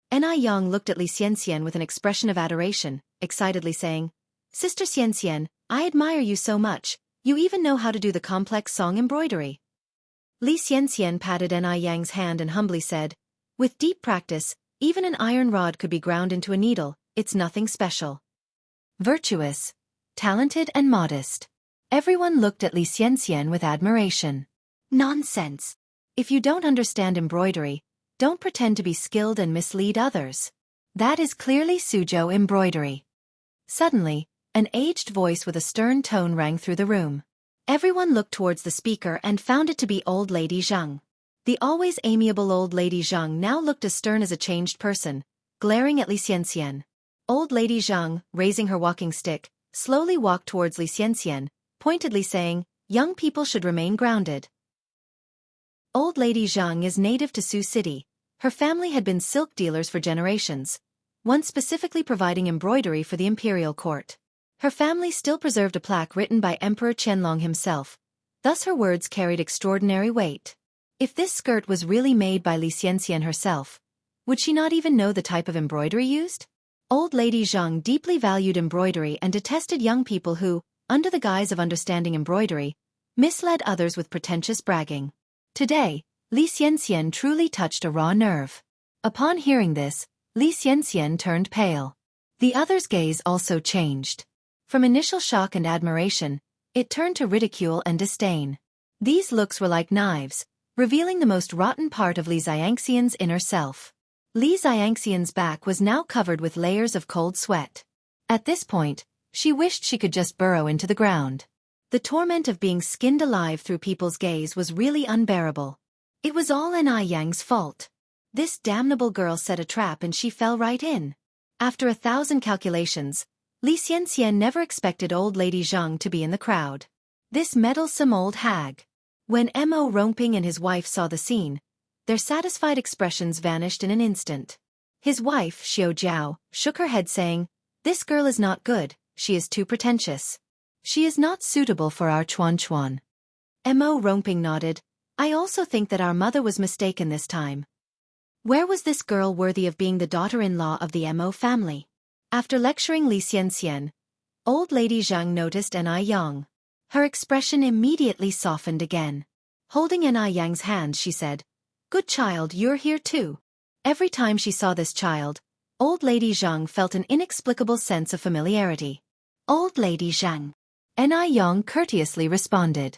Yang looked at Xianxia with an expression of adoration, excitedly saying, "Sister Xianxia, I admire you so much, you even know how to do the complex song embroidery." Xianxia patted Yang's hand and humbly said, "With deep practice, even an iron rod could be ground into a needle, it's nothing special." Virtuous, talented and modest. Everyone looked at Xianxia with admiration. Nonsense. If you don't understand embroidery, don't pretend to be skilled and mislead others. That is clearly Suzhou embroidery. Suddenly, an aged voice with a stern tone rang through the room. Everyone looked towards the speaker and found it to be Old Lady Zhang. The always amiable Old Lady Zhang now looked as stern as a changed person, glaring at Xianxia. Old Lady Zhang, raising her walking stick, slowly walked towards Xianxia, pointedly saying, "Young people should remain grounded." Old Lady Zhang is native to Sioux City. Her family had been silk dealers for generations, one specifically providing embroidery for the imperial court. Her family still preserved a plaque written by Emperor Qianlong himself, thus her words carried extraordinary weight. If this skirt was really made by Xianxia herself, would she not even know the type of embroidery used? Old Lady Zhang deeply valued embroidery and detested young people who, under the guise of understanding embroidery, misled others with pretentious bragging. Today, Xianxia truly touched a raw nerve. Upon hearing this, Xianxia turned pale. The other's gaze also changed. From initial shock and admiration, it turned to ridicule and disdain. These looks were like knives, revealing the most rotten part of Xianxia's inner self. Xianxia's back was now covered with layers of cold sweat. At this point, she wished she could just burrow into the ground. The torment of being skinned alive through people's gaze was really unbearable. It was all Yang's fault. This damnable girl set a trap and she fell right in. After 1,000 calculations, Xianxia never expected Old Lady Zhang to be in the crowd. This meddlesome old hag. When Mo Rongping and his wife saw the scene, their satisfied expressions vanished in an instant. His wife, Xiao Jiao, shook her head saying, "This girl is not good, she is too pretentious. She is not suitable for our Chuan Chuan." Mo Rongping nodded, "I also think that our mother was mistaken this time. Where was this girl worthy of being the daughter-in-law of the Mo family?" After lecturing Xianxia, Old Lady Zhang noticed Yang. Her expression immediately softened again. Holding Yang's hand, she said, "Good child, you're here too." Every time she saw this child, Old Lady Zhang felt an inexplicable sense of familiarity. "Old Lady Zhang." Yang courteously responded.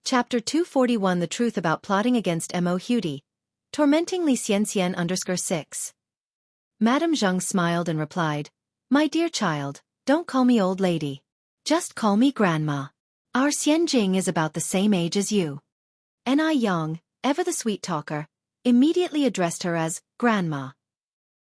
Chapter 241 The Truth About Plotting Against Mo Hudi. Tormenting Xianxia _6. Madame Zhang smiled and replied, "My dear child, don't call me old lady. Just call me grandma. Our Xianjing is about the same age as you." Yang, ever the sweet talker, immediately addressed her as grandma.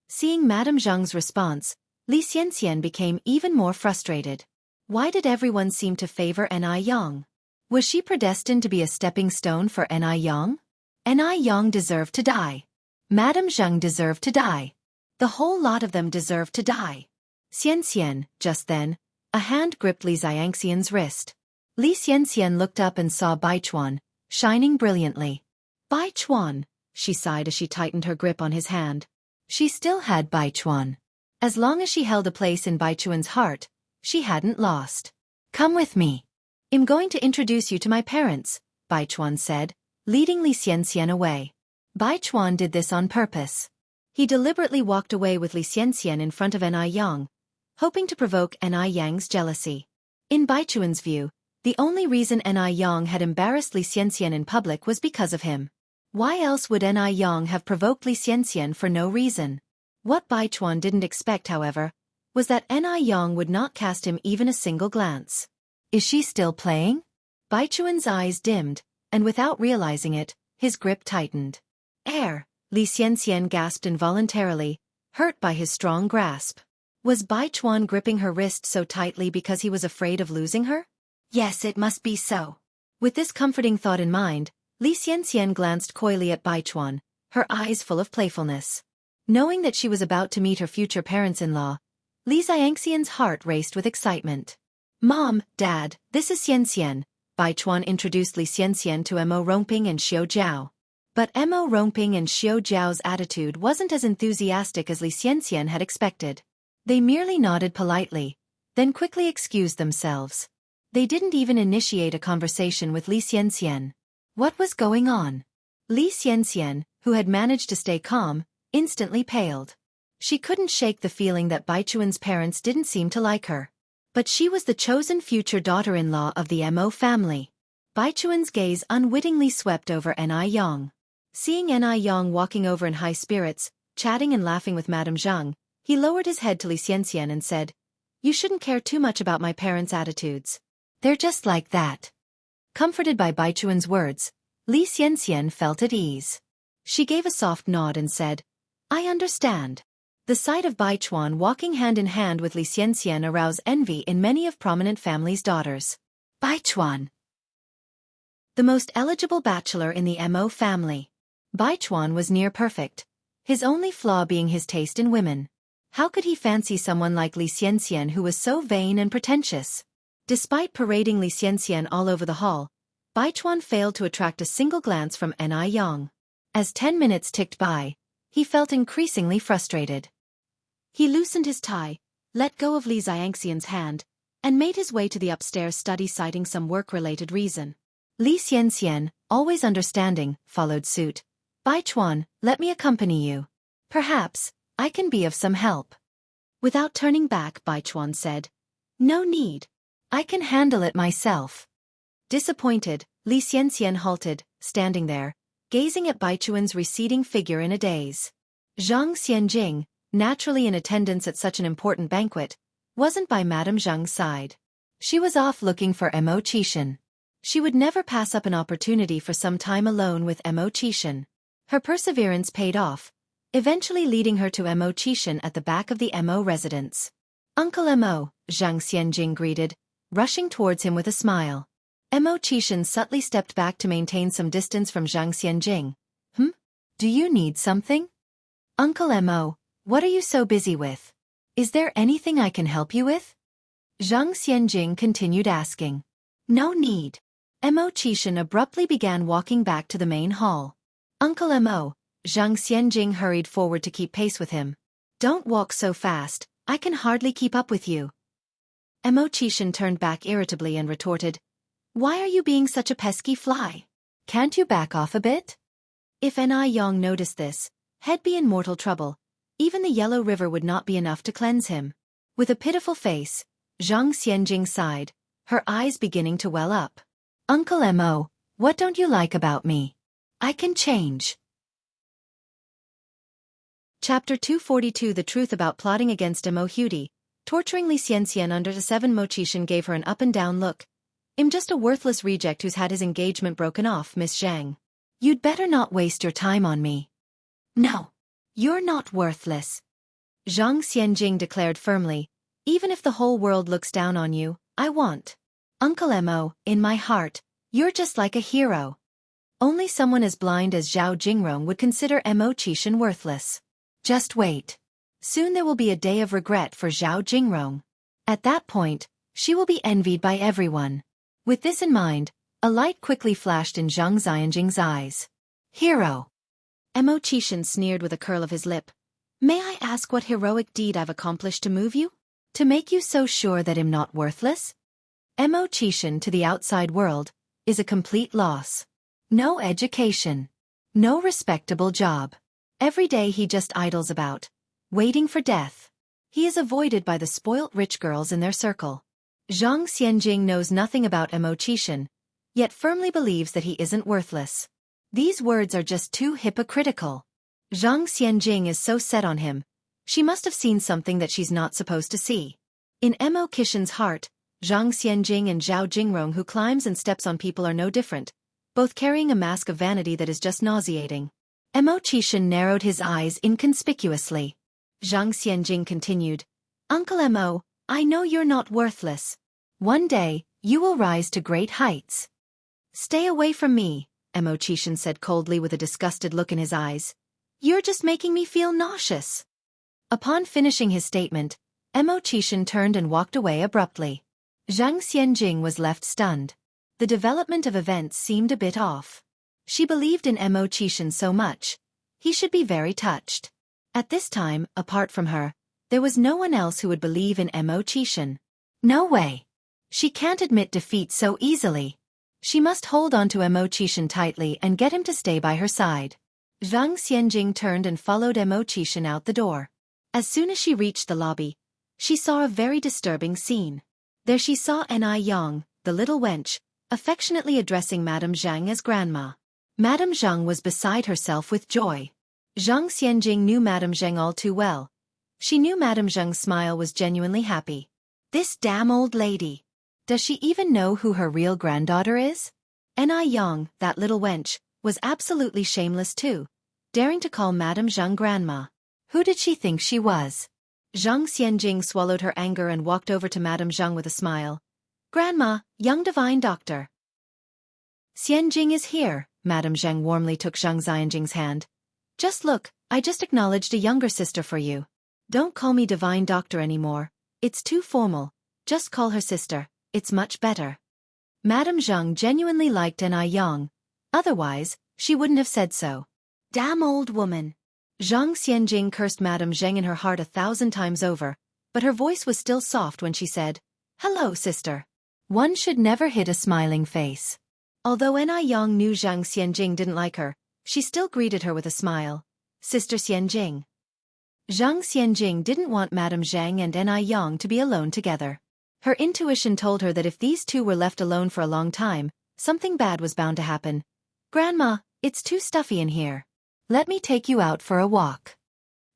Seeing Madame Zhang's response, Xianxia became even more frustrated. Why did everyone seem to favor Yang? Was she predestined to be a stepping stone for Yang? Yang deserved to die. Madame Zhang deserved to die. The whole lot of them deserved to die. Xianxia, just then, a hand gripped Xianxia's wrist. Xianxia looked up and saw Baichuan, shining brilliantly. "Baichuan," she sighed as she tightened her grip on his hand. She still had Baichuan. As long as she held a place in Baichuan's heart, she hadn't lost. "Come with me. I'm going to introduce you to my parents," Baichuan said, leading Xianxia away. Baichuan did this on purpose. He deliberately walked away with Xianxia in front of Yang, hoping to provoke Yang's jealousy. In Baichuan's view, the only reason Yang had embarrassed Xianxia in public was because of him. Why else would Yang have provoked Xianxia for no reason? What Baichuan didn't expect, however, was that Yang would not cast him even a single glance. "Is she still playing?" Baichuan's eyes dimmed, and without realizing it, his grip tightened. Xianxia gasped involuntarily, hurt by his strong grasp. Was Baichuan gripping her wrist so tightly because he was afraid of losing her? Yes, it must be so. With this comforting thought in mind, Li Xianxian glanced coyly at Baichuan, her eyes full of playfulness. Knowing that she was about to meet her future parents-in-law, Li Xianxian's heart raced with excitement. Mom, Dad, this is Xianxian. Baichuan introduced Li Xianxian to Mo Rongping and Xiao Jiao. But Mo Rongping and Xiao Jiao's attitude wasn't as enthusiastic as Li Xianxian had expected. They merely nodded politely, then quickly excused themselves. They didn't even initiate a conversation with Li Xianxian. What was going on? Li Xianxian, who had managed to stay calm, instantly paled. She couldn't shake the feeling that Baichuan's parents didn't seem to like her. But she was the chosen future daughter-in-law of the Mo family. Baichuan's gaze unwittingly swept over Yang. Seeing Yang walking over in high spirits, chatting and laughing with Madame Zhang, he lowered his head to Li Xianxian and said, "You shouldn't care too much about my parents' attitudes. They're just like that." Comforted by Baichuan's words, Li Xianxian felt at ease. She gave a soft nod and said, "I understand." The sight of Baichuan walking hand in hand with Li Xianxian aroused envy in many of prominent families' daughters. Baichuan, the most eligible bachelor in the Mo family. Baichuan was near perfect, his only flaw being his taste in women. How could he fancy someone like Li Xianxian who was so vain and pretentious? Despite parading Li Xianxian all over the hall, Baichuan failed to attract a single glance from Yang. As 10 minutes ticked by, he felt increasingly frustrated. He loosened his tie, let go of Li Xianxian's hand, and made his way to the upstairs study citing some work-related reason. Li Xianxian, always understanding, followed suit. "Baichuan, let me accompany you. Perhaps I can be of some help." Without turning back, Baichuan said, "No need. I can handle it myself." Disappointed, Li Xianxian halted, standing there, gazing at Baichuan's receding figure in a daze. Zhang Xianjing, naturally in attendance at such an important banquet, wasn't by Madame Zhang's side. She was off looking for Mo Qishan. She would never pass up an opportunity for some time alone with Mo Qishan. Her perseverance paid off, eventually leading her to Mo Qishan at the back of the Mo residence. "Uncle Mo," Zhang Xianjing greeted, rushing towards him with a smile. Mo Qishan subtly stepped back to maintain some distance from Zhang Xianjing. Do you need something? Uncle Mo, what are you so busy with? Is there anything I can help you with?" Zhang Xianjing continued asking. "No need." Mo Qishan abruptly began walking back to the main hall. "Uncle Mo," Zhang Xianjing hurried forward to keep pace with him. "Don't walk so fast, I can hardly keep up with you." Mo Qishan turned back irritably and retorted, "Why are you being such a pesky fly? Can't you back off a bit?" If Yang noticed this, he'd be in mortal trouble. Even the Yellow River would not be enough to cleanse him. With a pitiful face, Zhang Xianjing sighed, her eyes beginning to well up. "Uncle Mo, what don't you like about me? I can change." Chapter 242 The Truth About Plotting Against Mo Hudi, torturing Li Xianxian under the 7 Mo Qishan gave her an up-and-down look. "I'm just a worthless reject who's had his engagement broken off, Miss Zhang. You'd better not waste your time on me." "No. You're not worthless," Zhang Xianjing declared firmly. "Even if the whole world looks down on you, I won't. Uncle Mo, in my heart, you're just like a hero. Only someone as blind as Zhao Jingrong would consider Mo Qishan worthless. Just wait. Soon there will be a day of regret for Zhao Jingrong. At that point, she will be envied by everyone." With this in mind, a light quickly flashed in Zhang Xianjing's eyes. "Hero." Mo Qishan sneered with a curl of his lip. "May I ask what heroic deed I've accomplished to move you? To make you so sure that I'm not worthless?" Mo Qishan to the outside world is a complete loss. No education. No respectable job. Every day he just idles about, waiting for death. He is avoided by the spoilt rich girls in their circle. Zhang Xianjing knows nothing about Mo Qishan, yet firmly believes that he isn't worthless. These words are just too hypocritical. Zhang Xianjing is so set on him, she must have seen something that she's not supposed to see. In Mo Qishan's heart, Zhang Xianjing and Zhao Jingrong who climbs and steps on people are no different, both carrying a mask of vanity that is just nauseating. Mo Qishan narrowed his eyes inconspicuously. Zhang Xianjing continued, "Uncle Mo, I know you're not worthless. One day, you will rise to great heights. Stay away from me, Mo said coldly with a disgusted look in his eyes. You're just making me feel nauseous. Upon finishing his statement, Mo turned and walked away abruptly. Zhang Xianjing was left stunned. The development of events seemed a bit off. She believed in Mo so much. He should be very touched. At this time, apart from her, there was no one else who would believe in Mo. No way. She can't admit defeat so easily. She must hold on to Mo tightly and get him to stay by her side. Zhang Xianjing turned and followed Mo out the door. As soon as she reached the lobby, she saw a very disturbing scene. There she saw Yang, the little wench, affectionately addressing Madame Zhang as Grandma. Madame Zhang was beside herself with joy. Zhang Xianjing knew Madame Zhang all too well. She knew Madame Zhang's smile was genuinely happy. This damn old lady. Does she even know who her real granddaughter is? Yang, that little wench, was absolutely shameless too, daring to call Madame Zhang Grandma. Who did she think she was? Zhang Xianjing swallowed her anger and walked over to Madame Zhang with a smile. Grandma, young divine doctor. Xianjing is here, Madame Zhang warmly took Zhang Xianjing's hand. Just look, I just acknowledged a younger sister for you. Don't call me divine doctor anymore. It's too formal. Just call her sister, it's much better. Madame Zhang genuinely liked Yang. Otherwise, she wouldn't have said so. Damn old woman. Zhang Xianjing cursed Madame Zhang in her heart 1,000 times over, but her voice was still soft when she said, Hello, sister. One should never hit a smiling face. Although Yang knew Zhang Xianjing didn't like her, she still greeted her with a smile. Sister Xianjing. Zhang Xianjing didn't want Madame Zhang and Yang to be alone together. Her intuition told her that if these two were left alone for a long time, something bad was bound to happen. Grandma, it's too stuffy in here. Let me take you out for a walk.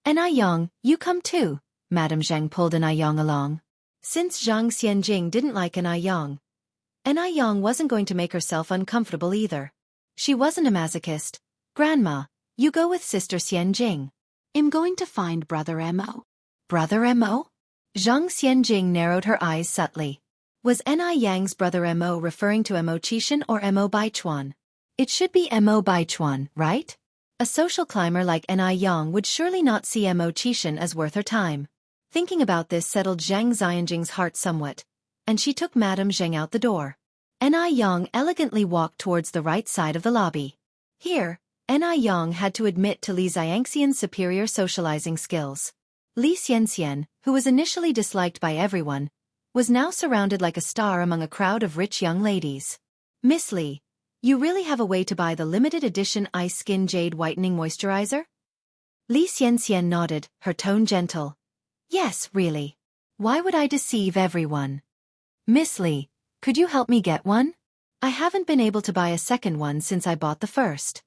Yang, you come too, Madame Zhang pulled Yang along. Since Zhang Xianjing didn't like Yang wasn't going to make herself uncomfortable either. She wasn't a masochist. Grandma, you go with Sister Xianjing. I'm going to find Brother Mo. Brother Mo? Zhang Xianjing narrowed her eyes subtly. Was Yang's brother Mo referring to Mo or Mo Baichuan? It should be Mo Baichuan, right? A social climber like Yang would surely not see Mo as worth her time. Thinking about this settled Zhang Xianjing's heart somewhat, and she took Madame Zhang out the door. Yang elegantly walked towards the right side of the lobby. Here, Yang had to admit to Li Xianxian's superior socializing skills. Li Xianxian, who was initially disliked by everyone, was now surrounded like a star among a crowd of rich young ladies. Miss Li, you really have a way to buy the limited edition Ice Skin Jade Whitening Moisturizer? Li Xianxian nodded, her tone gentle. Yes, really. Why would I deceive everyone? Miss Li, could you help me get one? I haven't been able to buy a second one since I bought the first.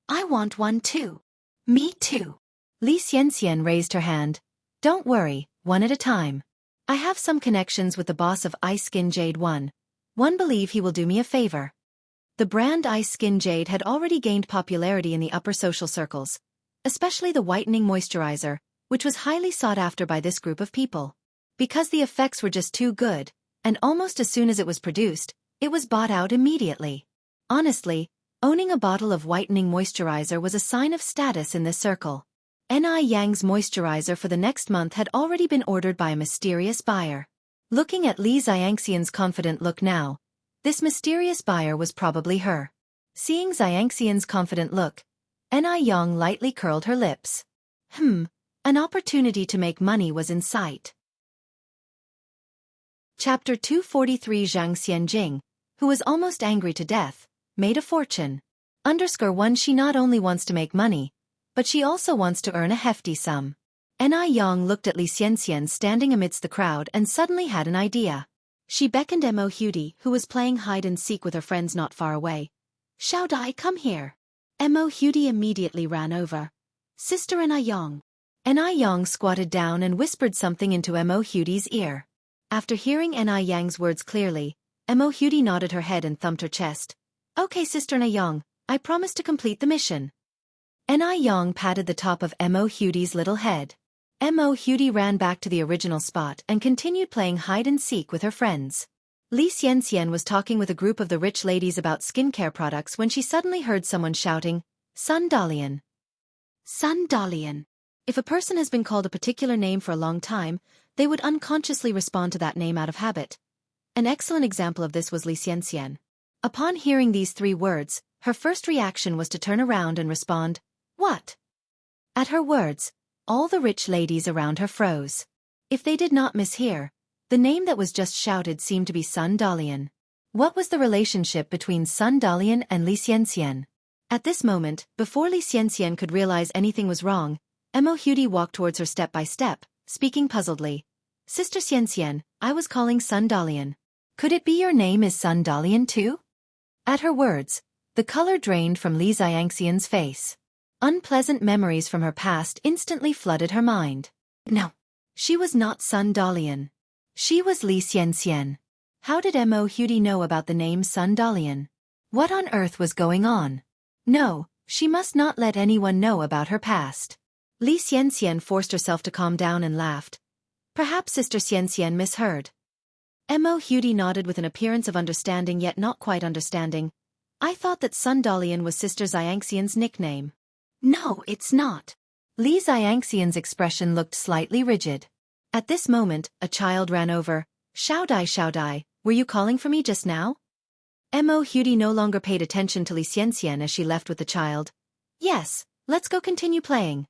I want one too. Me too. Li Xianxian raised her hand. Don't worry, one at a time. I have some connections with the boss of Ice Skin Jade One believe he will do me a favor. The brand Ice Skin Jade had already gained popularity in the upper social circles, especially the whitening moisturizer, which was highly sought after by this group of people. Because the effects were just too good, and almost as soon as it was produced, it was bought out immediately. Honestly, owning a bottle of whitening moisturizer was a sign of status in this circle. Yang's moisturizer for the next month had already been ordered by a mysterious buyer. Looking at Li Xianxian's confident look now, this mysterious buyer was probably her. Seeing Xianxian's confident look, Yang lightly curled her lips. An opportunity to make money was in sight. Chapter 243 Zhang Xianjing, who was almost angry to death, made a fortune. _1 She not only wants to make money, but she also wants to earn a hefty sum. Yang looked at Li Xianxian standing amidst the crowd and suddenly had an idea. She beckoned Mo Hudi, who was playing hide-and-seek with her friends not far away. Shao Dai, come here. Mo Hudi immediately ran over. Sister Yang. Yang squatted down and whispered something into Mo Hudi's ear. After hearing Yang's words clearly, Mo Hudi nodded her head and thumped her chest. Okay, Sister Yang, I promise to complete the mission. Yang patted the top of Mo Hudi's little head. Mo Hudi ran back to the original spot and continued playing hide-and-seek with her friends. Li Xianxian was talking with a group of the rich ladies about skincare products when she suddenly heard someone shouting, "Sun Dalian." Sun Dalian. If a person has been called a particular name for a long time, they would unconsciously respond to that name out of habit. An excellent example of this was Li Xianxian. Upon hearing these 3 words, her first reaction was to turn around and respond, "What?" At her words, all the rich ladies around her froze. If they did not mishear, the name that was just shouted seemed to be Sun Dalian. What was the relationship between Sun Dalian and Li Xianxian? At this moment, before Li Xianxian could realize anything was wrong, Mo Hudi walked towards her step by step, speaking puzzledly. "Sister Xianxian, I was calling Sun Dalian. Could it be your name is Sun Dalian too?" At her words, the color drained from Li Xianxian's face. Unpleasant memories from her past instantly flooded her mind. No, she was not Sun Dalian. She was Li Xianxian. How did Mo Hudi know about the name Sun Dalian? What on earth was going on? No, she must not let anyone know about her past. Li Xianxian forced herself to calm down and laughed. Perhaps Sister Xianxian misheard. Mo Hudi nodded with an appearance of understanding yet not quite understanding. "I thought that Sun Dalian was Sister Xianxian's nickname." "No, it's not." Li Xianxian's expression looked slightly rigid. At this moment, a child ran over. Xiao Dai, were you calling for me just now?" Mo Hudi no longer paid attention to Li Xianxian as she left with the child. "Yes, let's go continue playing."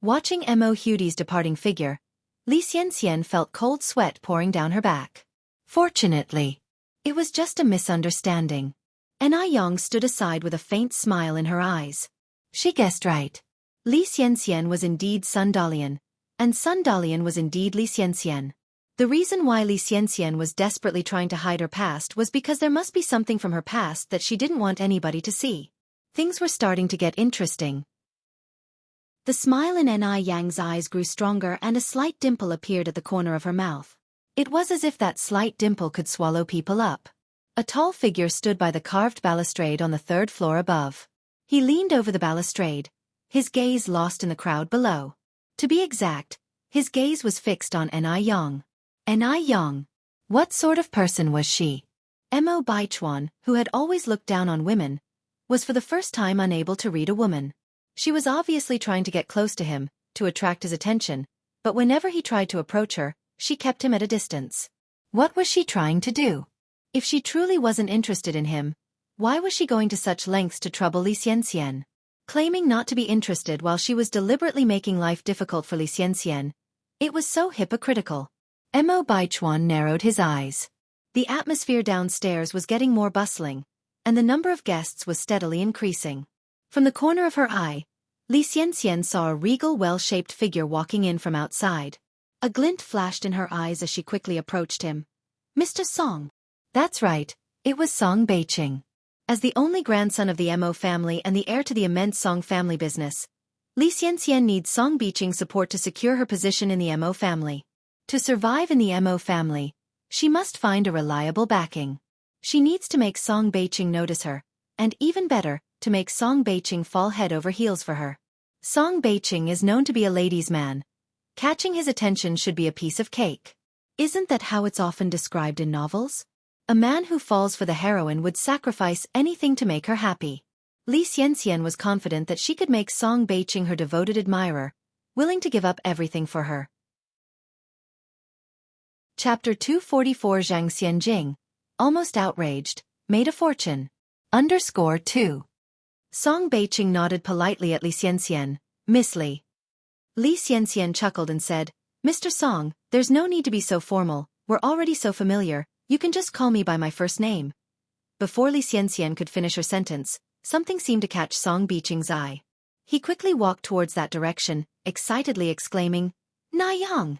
Watching Mo Hudi's departing figure, Li Xianxian felt cold sweat pouring down her back. Fortunately, it was just a misunderstanding. Anew stood aside with a faint smile in her eyes. She guessed right. Li Xianxian was indeed Sun Dalian, and Sun Dalian was indeed Li Xianxian. The reason why Li Xianxian was desperately trying to hide her past was because there must be something from her past that she didn't want anybody to see. Things were starting to get interesting. The smile in Aneyang's eyes grew stronger and a slight dimple appeared at the corner of her mouth. It was as if that slight dimple could swallow people up. A tall figure stood by the carved balustrade on the 3rd floor above. He leaned over the balustrade, his gaze lost in the crowd below. To be exact, his gaze was fixed on Anew. Anew. What sort of person was she? Mo Baichuan, who had always looked down on women, was for the first time unable to read a woman. She was obviously trying to get close to him, to attract his attention, but whenever he tried to approach her, she kept him at a distance. What was she trying to do? If she truly wasn't interested in him, why was she going to such lengths to trouble Li Xianxian? Claiming not to be interested while she was deliberately making life difficult for Li Xianxian, it was so hypocritical. Mo Baichuan narrowed his eyes. The atmosphere downstairs was getting more bustling, and the number of guests was steadily increasing. From the corner of her eye, Li Xianxian saw a regal well-shaped figure walking in from outside. A glint flashed in her eyes as she quickly approached him. "Mr. Song." That's right, it was Song Beiqing. As the only grandson of the Mo family and the heir to the immense Song family business, Li Xianxian needs Song Beiqing's support to secure her position in the Mo family. To survive in the Mo family, she must find a reliable backing. She needs to make Song Beiqing notice her, and even better, to make Song Beiqing fall head over heels for her. Song Beiqing is known to be a ladies' man. Catching his attention should be a piece of cake. Isn't that how it's often described in novels? A man who falls for the heroine would sacrifice anything to make her happy. Li Xianxian was confident that she could make Song Beiqing her devoted admirer, willing to give up everything for her. Chapter 244 Zhang Xianjing, almost outraged, made a fortune. _2. Song Beiqing nodded politely at Li Xianxian. "Miss Li." Li Xianxian chuckled and said, "Mr. Song, there's no need to be so formal, we're already so familiar, you can just call me by my first name." Before Li Xianxian could finish her sentence, something seemed to catch Song Beiqing's eye. He quickly walked towards that direction, excitedly exclaiming, "Nayang!"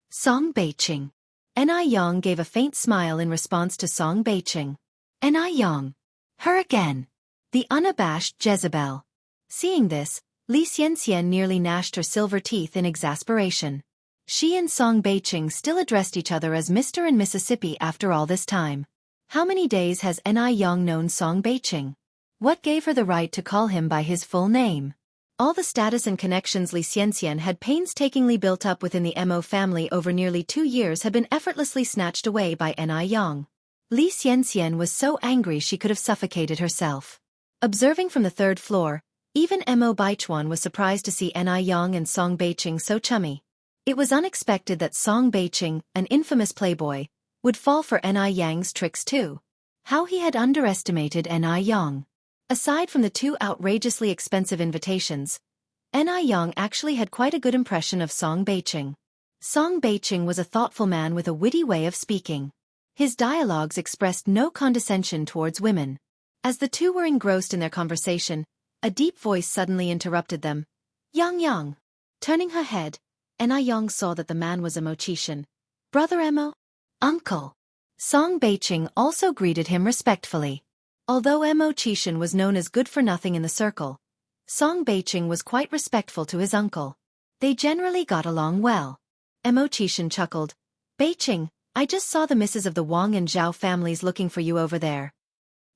Song Beiqing. Anew gave a faint smile in response to Song Beiqing. Anew. Her again. The unabashed Jezebel. Seeing this, Li Xianxian nearly gnashed her silver teeth in exasperation. She and Song Beiqing still addressed each other as Mr. and Mississippi after all this time. How many days has Anew known Song Beiqing? What gave her the right to call him by his full name? All the status and connections Li Xianxian had painstakingly built up within the Mo family over nearly 2 years had been effortlessly snatched away by Anew. Li Xianxia was so angry she could have suffocated herself. Observing from the third floor, even Mo Baichuan was surprised to see Anew and Song Beiqing so chummy. It was unexpected that Song Beiqing, an infamous playboy, would fall for Aneyang's tricks too. How he had underestimated Anew. Aside from the two outrageously expensive invitations, Anew actually had quite a good impression of Song Beiqing. Song Beiqing was a thoughtful man with a witty way of speaking. His dialogues expressed no condescension towards women. As the two were engrossed in their conversation, a deep voice suddenly interrupted them. Yang. Turning her head, Anew saw that the man was Mo Qishan. Brother Mo? Uncle. Song Beiqing also greeted him respectfully. Although Mo Qishan was known as good for nothing in the circle, Song Beiqing was quite respectful to his uncle. They generally got along well. Mo Qishan chuckled. Beiqing, I just saw the misses of the Wang and Zhao families looking for you over there.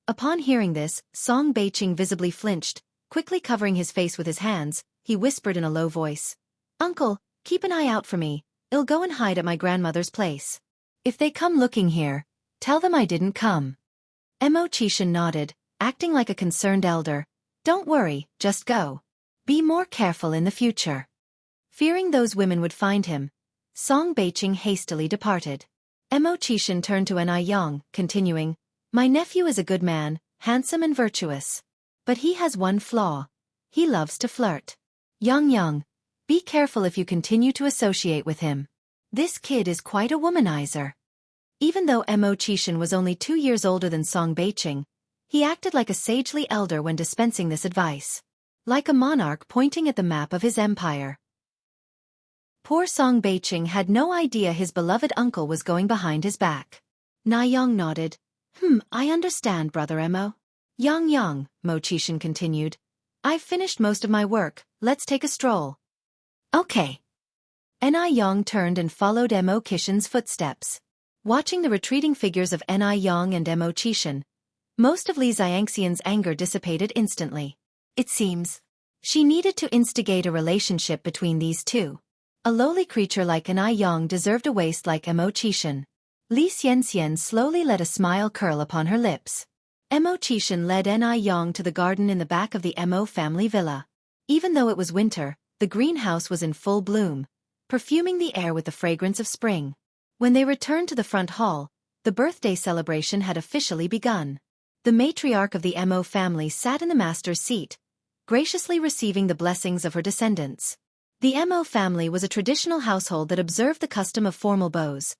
Upon hearing this, Song Beiqing visibly flinched. Quickly covering his face with his hands, he whispered in a low voice. Uncle, keep an eye out for me. I'll go and hide at my grandmother's place. If they come looking here, tell them I didn't come. Mo Qishan nodded, acting like a concerned elder. Don't worry, just go. Be more careful in the future. Fearing those women would find him, Song Beiqing hastily departed. Mo Qishan turned to Anew, continuing, My nephew is a good man, handsome and virtuous. But he has one flaw. He loves to flirt. Yang, be careful if you continue to associate with him. This kid is quite a womanizer. Even though Mo Qishan was only 2 years older than Song Beiqing, he acted like a sagely elder when dispensing this advice. Like a monarch pointing at the map of his empire. Poor Song Beiqing had no idea his beloved uncle was going behind his back. Naiyang nodded. I understand, Brother Mo. Yang, Mo Qishan continued. I've finished most of my work, let's take a stroll. Okay. Anew turned and followed Mo Qishan's footsteps. Watching the retreating figures of Anew and Mo Qishan, most of Li Xianxian's anger dissipated instantly. It seems she needed to instigate a relationship between these two. A lowly creature like Anew deserved a waist like Mo Qishan. Li Xianxia slowly let a smile curl upon her lips. Mo Qishan led Anew to the garden in the back of the Mo family villa. Even though it was winter, the greenhouse was in full bloom, perfuming the air with the fragrance of spring. When they returned to the front hall, the birthday celebration had officially begun. The matriarch of the Mo family sat in the master's seat, graciously receiving the blessings of her descendants. The Mo family was a traditional household that observed the custom of formal bows,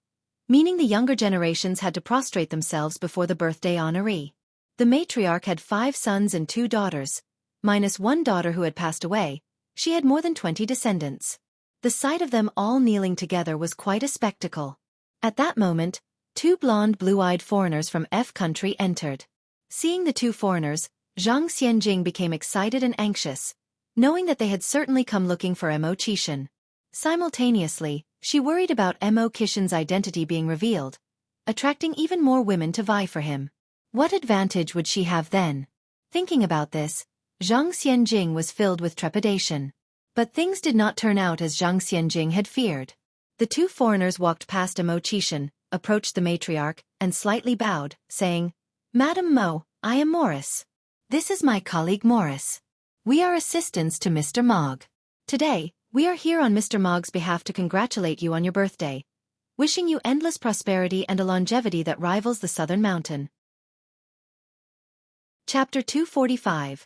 meaning the younger generations had to prostrate themselves before the birthday honoree. The matriarch had 5 sons and 2 daughters, minus one daughter who had passed away. She had more than 20 descendants. The sight of them all kneeling together was quite a spectacle. At that moment, 2 blonde blue-eyed foreigners from F country entered. Seeing the 2 foreigners, Xianxia became excited and anxious, knowing that they had certainly come looking for Mo Qishan. Simultaneously, she worried about Mo Qishan's identity being revealed, attracting even more women to vie for him. What advantage would she have then? Thinking about this, Xianxia was filled with trepidation. But things did not turn out as Xianxia had feared. The 2 foreigners walked past Mo Qishan, approached the matriarch, and slightly bowed, saying, Madam Mo, I am Morris. This is my colleague Morris. We are assistants to Mr. Mog. Today, we are here on Mr. Mog's behalf to congratulate you on your birthday, wishing you endless prosperity and a longevity that rivals the southern mountain. Chapter 245.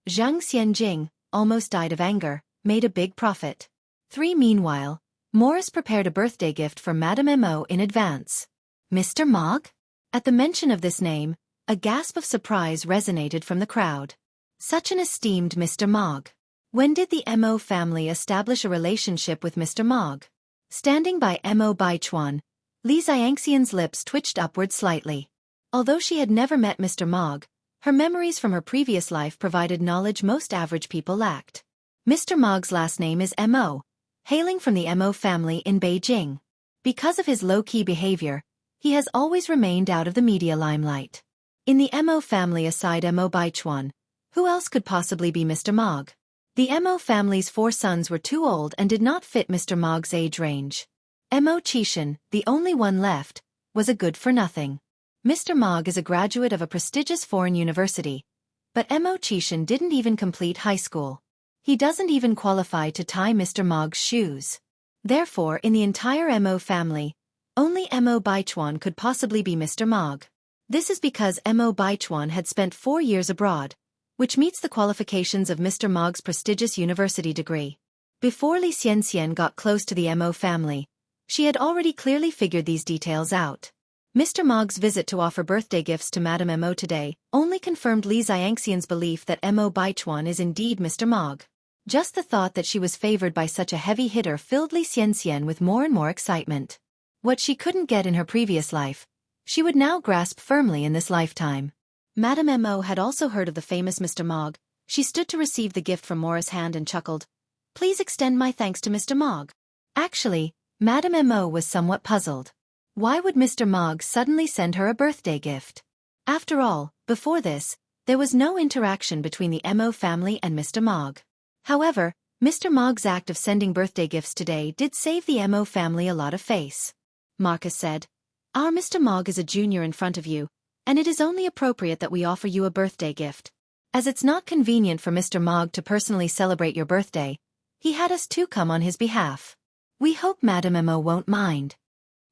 Xianxia almost died of anger, made a big profit. 3 Meanwhile, Morris prepared a birthday gift for Madame Mo in advance. Mr. Mog? At the mention of this name, a gasp of surprise resonated from the crowd. Such an esteemed Mr. Mog. When did the Mo family establish a relationship with Mr. Mog? Standing by Mo Baichuan, Li Xianxian's lips twitched upward slightly. Although she had never met Mr. Mog, her memories from her previous life provided knowledge most average people lacked. Mr. Mog's last name is Mo, hailing from the Mo family in Beijing. Because of his low-key behavior, he has always remained out of the media limelight. In the Mo family aside Mo Baichuan, who else could possibly be Mr. Mog? The Mo family's 4 sons were too old and did not fit Mr. Mog's age range. Mo Qishan, the only one left, was a good-for-nothing. Mr. Mog is a graduate of a prestigious foreign university, but Mo Chishan didn't even complete high school. He doesn't even qualify to tie Mr. Mog's shoes. Therefore, in the entire Mo family, only Mo Baichuan could possibly be Mr. Mog. This is because Mo Baichuan had spent 4 years abroad, which meets the qualifications of Mr. Mog's prestigious university degree. Before Xianxia got close to the Mo family, she had already clearly figured these details out. Mr. Mog's visit to offer birthday gifts to Madame Mo today only confirmed Xianxia's belief that Mo Baichuan is indeed Mr. Mog. Just the thought that she was favored by such a heavy hitter filled Xianxia with more and more excitement. What she couldn't get in her previous life, she would now grasp firmly in this lifetime. Madame Mo had also heard of the famous Mr. Mog. She stood to receive the gift from Mora's hand and chuckled, "Please extend my thanks to Mr. Mog." Actually, Madame Mo was somewhat puzzled. Why would Mr. Mog suddenly send her a birthday gift? After all, before this, there was no interaction between the Mo family and Mr. Mog. However, Mr. Mog's act of sending birthday gifts today did save the Mo family a lot of face. Marcus said, "Our Mr. Mog is a junior in front of you, and it is only appropriate that we offer you a birthday gift. As it's not convenient for Mr. Mog to personally celebrate your birthday, he had us two come on his behalf. We hope Madame Mo won't mind."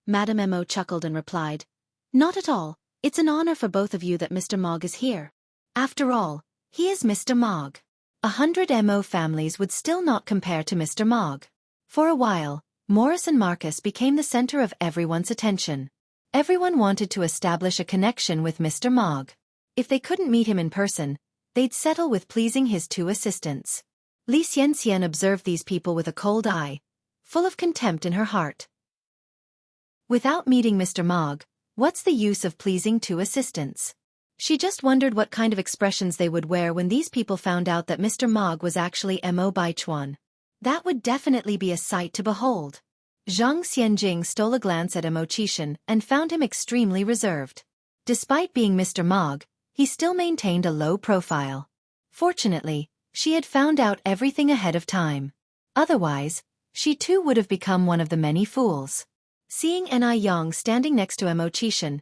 Madame Mo chuckled and replied, "Not at all, it's an honor for both of you that Mr. Mog is here. After all, he is Mr. Mog. 100 Mo families would still not compare to Mr. Mog." For a while, Morris and Marcus became the center of everyone's attention. Everyone wanted to establish a connection with Mr. Mog. If they couldn't meet him in person, they'd settle with pleasing his 2 assistants. Xianxia observed these people with a cold eye, full of contempt in her heart. Without meeting Mr. Mog, what's the use of pleasing 2 assistants? She just wondered what kind of expressions they would wear when these people found out that Mr. Mog was actually Mo Baichuan. That would definitely be a sight to behold. Zhang Xianjing stole a glance at Mo Chishan and found him extremely reserved. Despite being Mr. Mog, he still maintained a low profile. Fortunately, she had found out everything ahead of time. Otherwise, she too would have become one of the many fools. Seeing Yang standing next to Mo Chishan,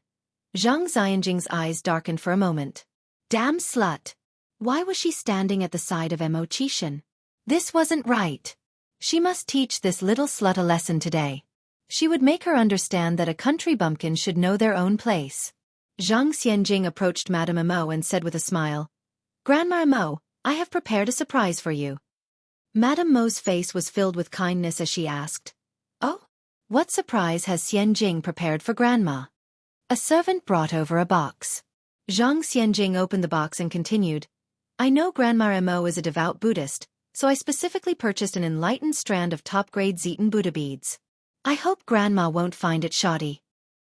Zhang Xianjing's eyes darkened for a moment. Damn slut! Why was she standing at the side of Mo Chishan? This wasn't right. She must teach this little slut a lesson today. She would make her understand that a country bumpkin should know their own place. Zhang Xianjing approached Madame Mo and said with a smile, "Grandma Mo, I have prepared a surprise for you." Madame Mo's face was filled with kindness as she asked, "Oh? What surprise has Xianjing prepared for Grandma?" A servant brought over a box. Zhang Xianjing opened the box and continued, "I know Grandma Mo is a devout Buddhist, so I specifically purchased an enlightened strand of top-grade Zetan Buddha beads. I hope Grandma won't find it shoddy."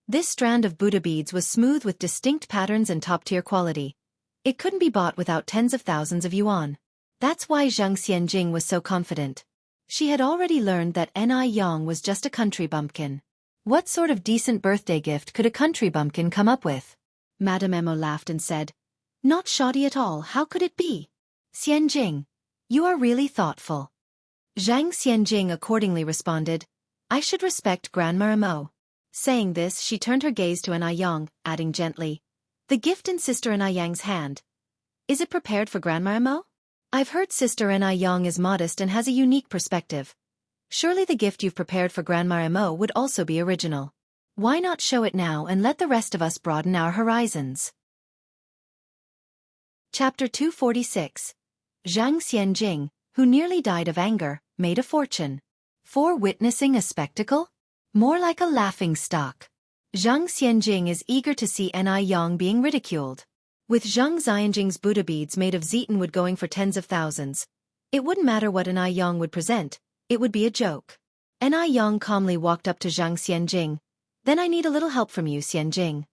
This strand of Buddha beads was smooth with distinct patterns and top-tier quality. It couldn't be bought without tens of thousands of yuan. That's why Zhang Xianjing was so confident. She had already learned that Yang was just a country bumpkin. What sort of decent birthday gift could a country bumpkin come up with? Madame Mo laughed and said, "Not shoddy at all, how could it be? Xianjing, you are really thoughtful." Zhang Xianjing accordingly responded, "I should respect Grandma Mo." Saying this, she turned her gaze to Yang, adding gently, "The gift in Sister Yang's hand. Is it prepared for Grandma Mo? I've heard Sister Yang is modest and has a unique perspective. Surely the gift you've prepared for Grandma Mo would also be original. Why not show it now and let the rest of us broaden our horizons?" Chapter 246. Zhang Xianjing, who nearly died of anger, made a fortune. For witnessing a spectacle? More like a laughing stock. Zhang Xianjing is eager to see Yang being ridiculed. With Zhang Xianjing's Buddha beads made of Zetan wood going for tens of thousands, it wouldn't matter what Yang would present, it would be a joke. Yang calmly walked up to Zhang Xianjing. "Then I need a little help from you, Xianjing."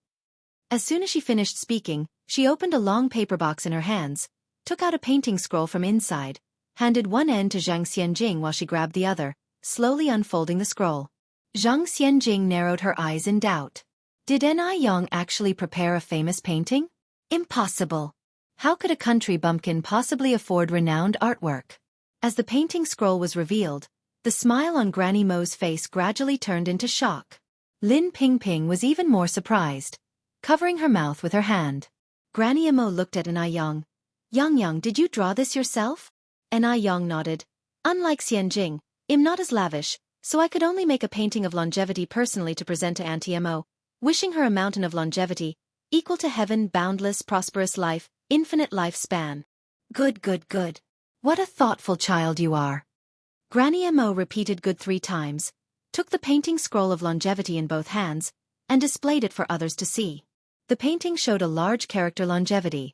As soon as she finished speaking, she opened a long paper box in her hands, took out a painting scroll from inside, handed one end to Zhang Xianjing while she grabbed the other, slowly unfolding the scroll. Zhang Xianjing narrowed her eyes in doubt. Did Yang actually prepare a famous painting? Impossible. How could a country bumpkin possibly afford renowned artwork? As the painting scroll was revealed, the smile on Granny Mo's face gradually turned into shock. Lin Pingping was even more surprised. covering her mouth with her hand. Granny Emo looked at Anew. Yang, did you draw this yourself? Anew nodded. Unlike Xianxia, I'm not as lavish, so I could only make a painting of longevity personally to present to Auntie Emo, wishing her a mountain of longevity, equal to heaven, boundless, prosperous life, infinite lifespan. Good. What a thoughtful child you are. Granny Emo repeated good 3 times, took the painting scroll of longevity in both hands, and displayed it for others to see. The painting showed a large character longevity.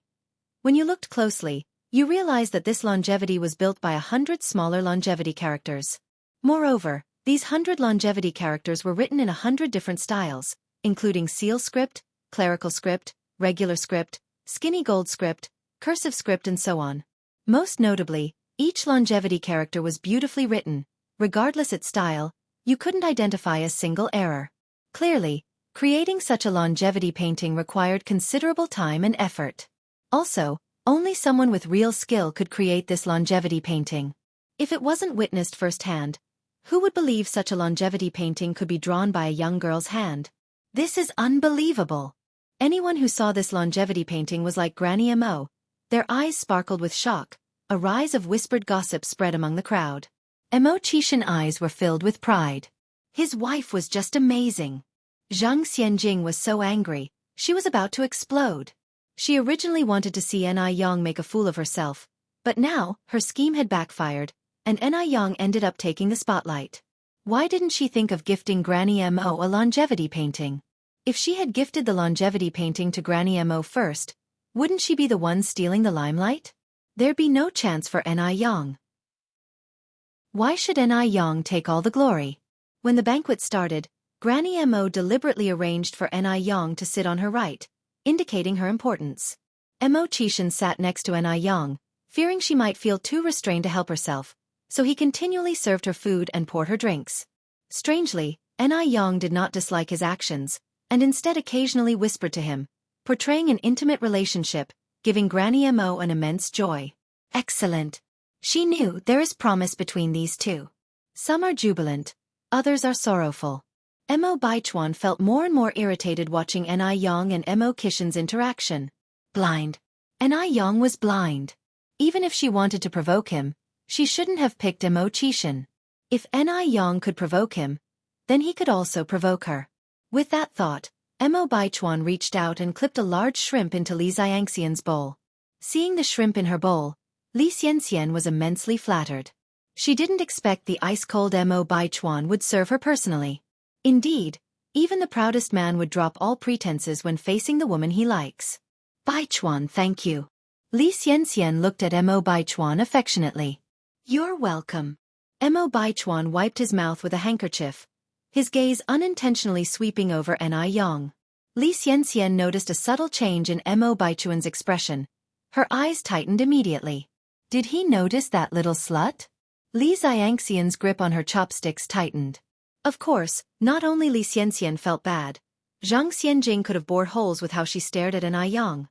When you looked closely, you realized that this longevity was built by 100 smaller longevity characters. Moreover, these 100 longevity characters were written in 100 different styles, including seal script, clerical script, regular script, skinny gold script, cursive script and so on. Most notably, each longevity character was beautifully written. Regardless its style, you couldn't identify a single error. Clearly, creating such a longevity painting required considerable time and effort. Also, only someone with real skill could create this longevity painting. If it wasn't witnessed firsthand, who would believe such a longevity painting could be drawn by a young girl's hand? This is unbelievable. Anyone who saw this longevity painting was like Granny Emo. Their eyes sparkled with shock. A rise of whispered gossip spread among the crowd. Xianxia's eyes were filled with pride. His wife was just amazing. Xianxia was so angry, she was about to explode. She originally wanted to see Anew make a fool of herself, but now, her scheme had backfired, and Anew ended up taking the spotlight. Why didn't she think of gifting Granny Emo a longevity painting? If she had gifted the longevity painting to Granny Emo first, wouldn't she be the one stealing the limelight? There'd be no chance for Anew. Why should Anew take all the glory? When the banquet started, Granny Emo deliberately arranged for Anew to sit on her right, indicating her importance. Xianxia sat next to Anew, fearing she might feel too restrained to help herself, so he continually served her food and poured her drinks. Strangely, Anew did not dislike his actions, and instead occasionally whispered to him, portraying an intimate relationship, giving Granny Emo an immense joy. Excellent. She knew there is promise between these two. Some are jubilant, others are sorrowful. Emo Baichuan felt more and more irritated watching Anew and Xianxia's interaction. Blind. Anew was blind. Even if she wanted to provoke him, she shouldn't have picked Xianxia. If Anew could provoke him, then he could also provoke her. With that thought, Emo Baichuan reached out and clipped a large shrimp into Li Xianxian's bowl. Seeing the shrimp in her bowl, Li Xianxian was immensely flattered. She didn't expect the ice-cold Emo Baichuan would serve her personally. Indeed, even the proudest man would drop all pretenses when facing the woman he likes. Baichuan, thank you. Li Xianxian looked at Emo Baichuan affectionately. You're welcome. Emo Baichuan wiped his mouth with a handkerchief, his gaze unintentionally sweeping over Anew. Li Xianxian noticed a subtle change in Emo Baichuan's expression. Her eyes tightened immediately. Did he notice that little slut? Li Xianxian's grip on her chopsticks tightened. Of course, not only Li Xianxian felt bad. Zhang Xianjing could have bored holes with how she stared at Anew.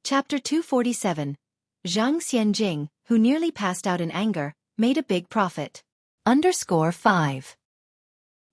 Chapter 247. Zhang Xianjing, who nearly passed out in anger, made a big profit. _5.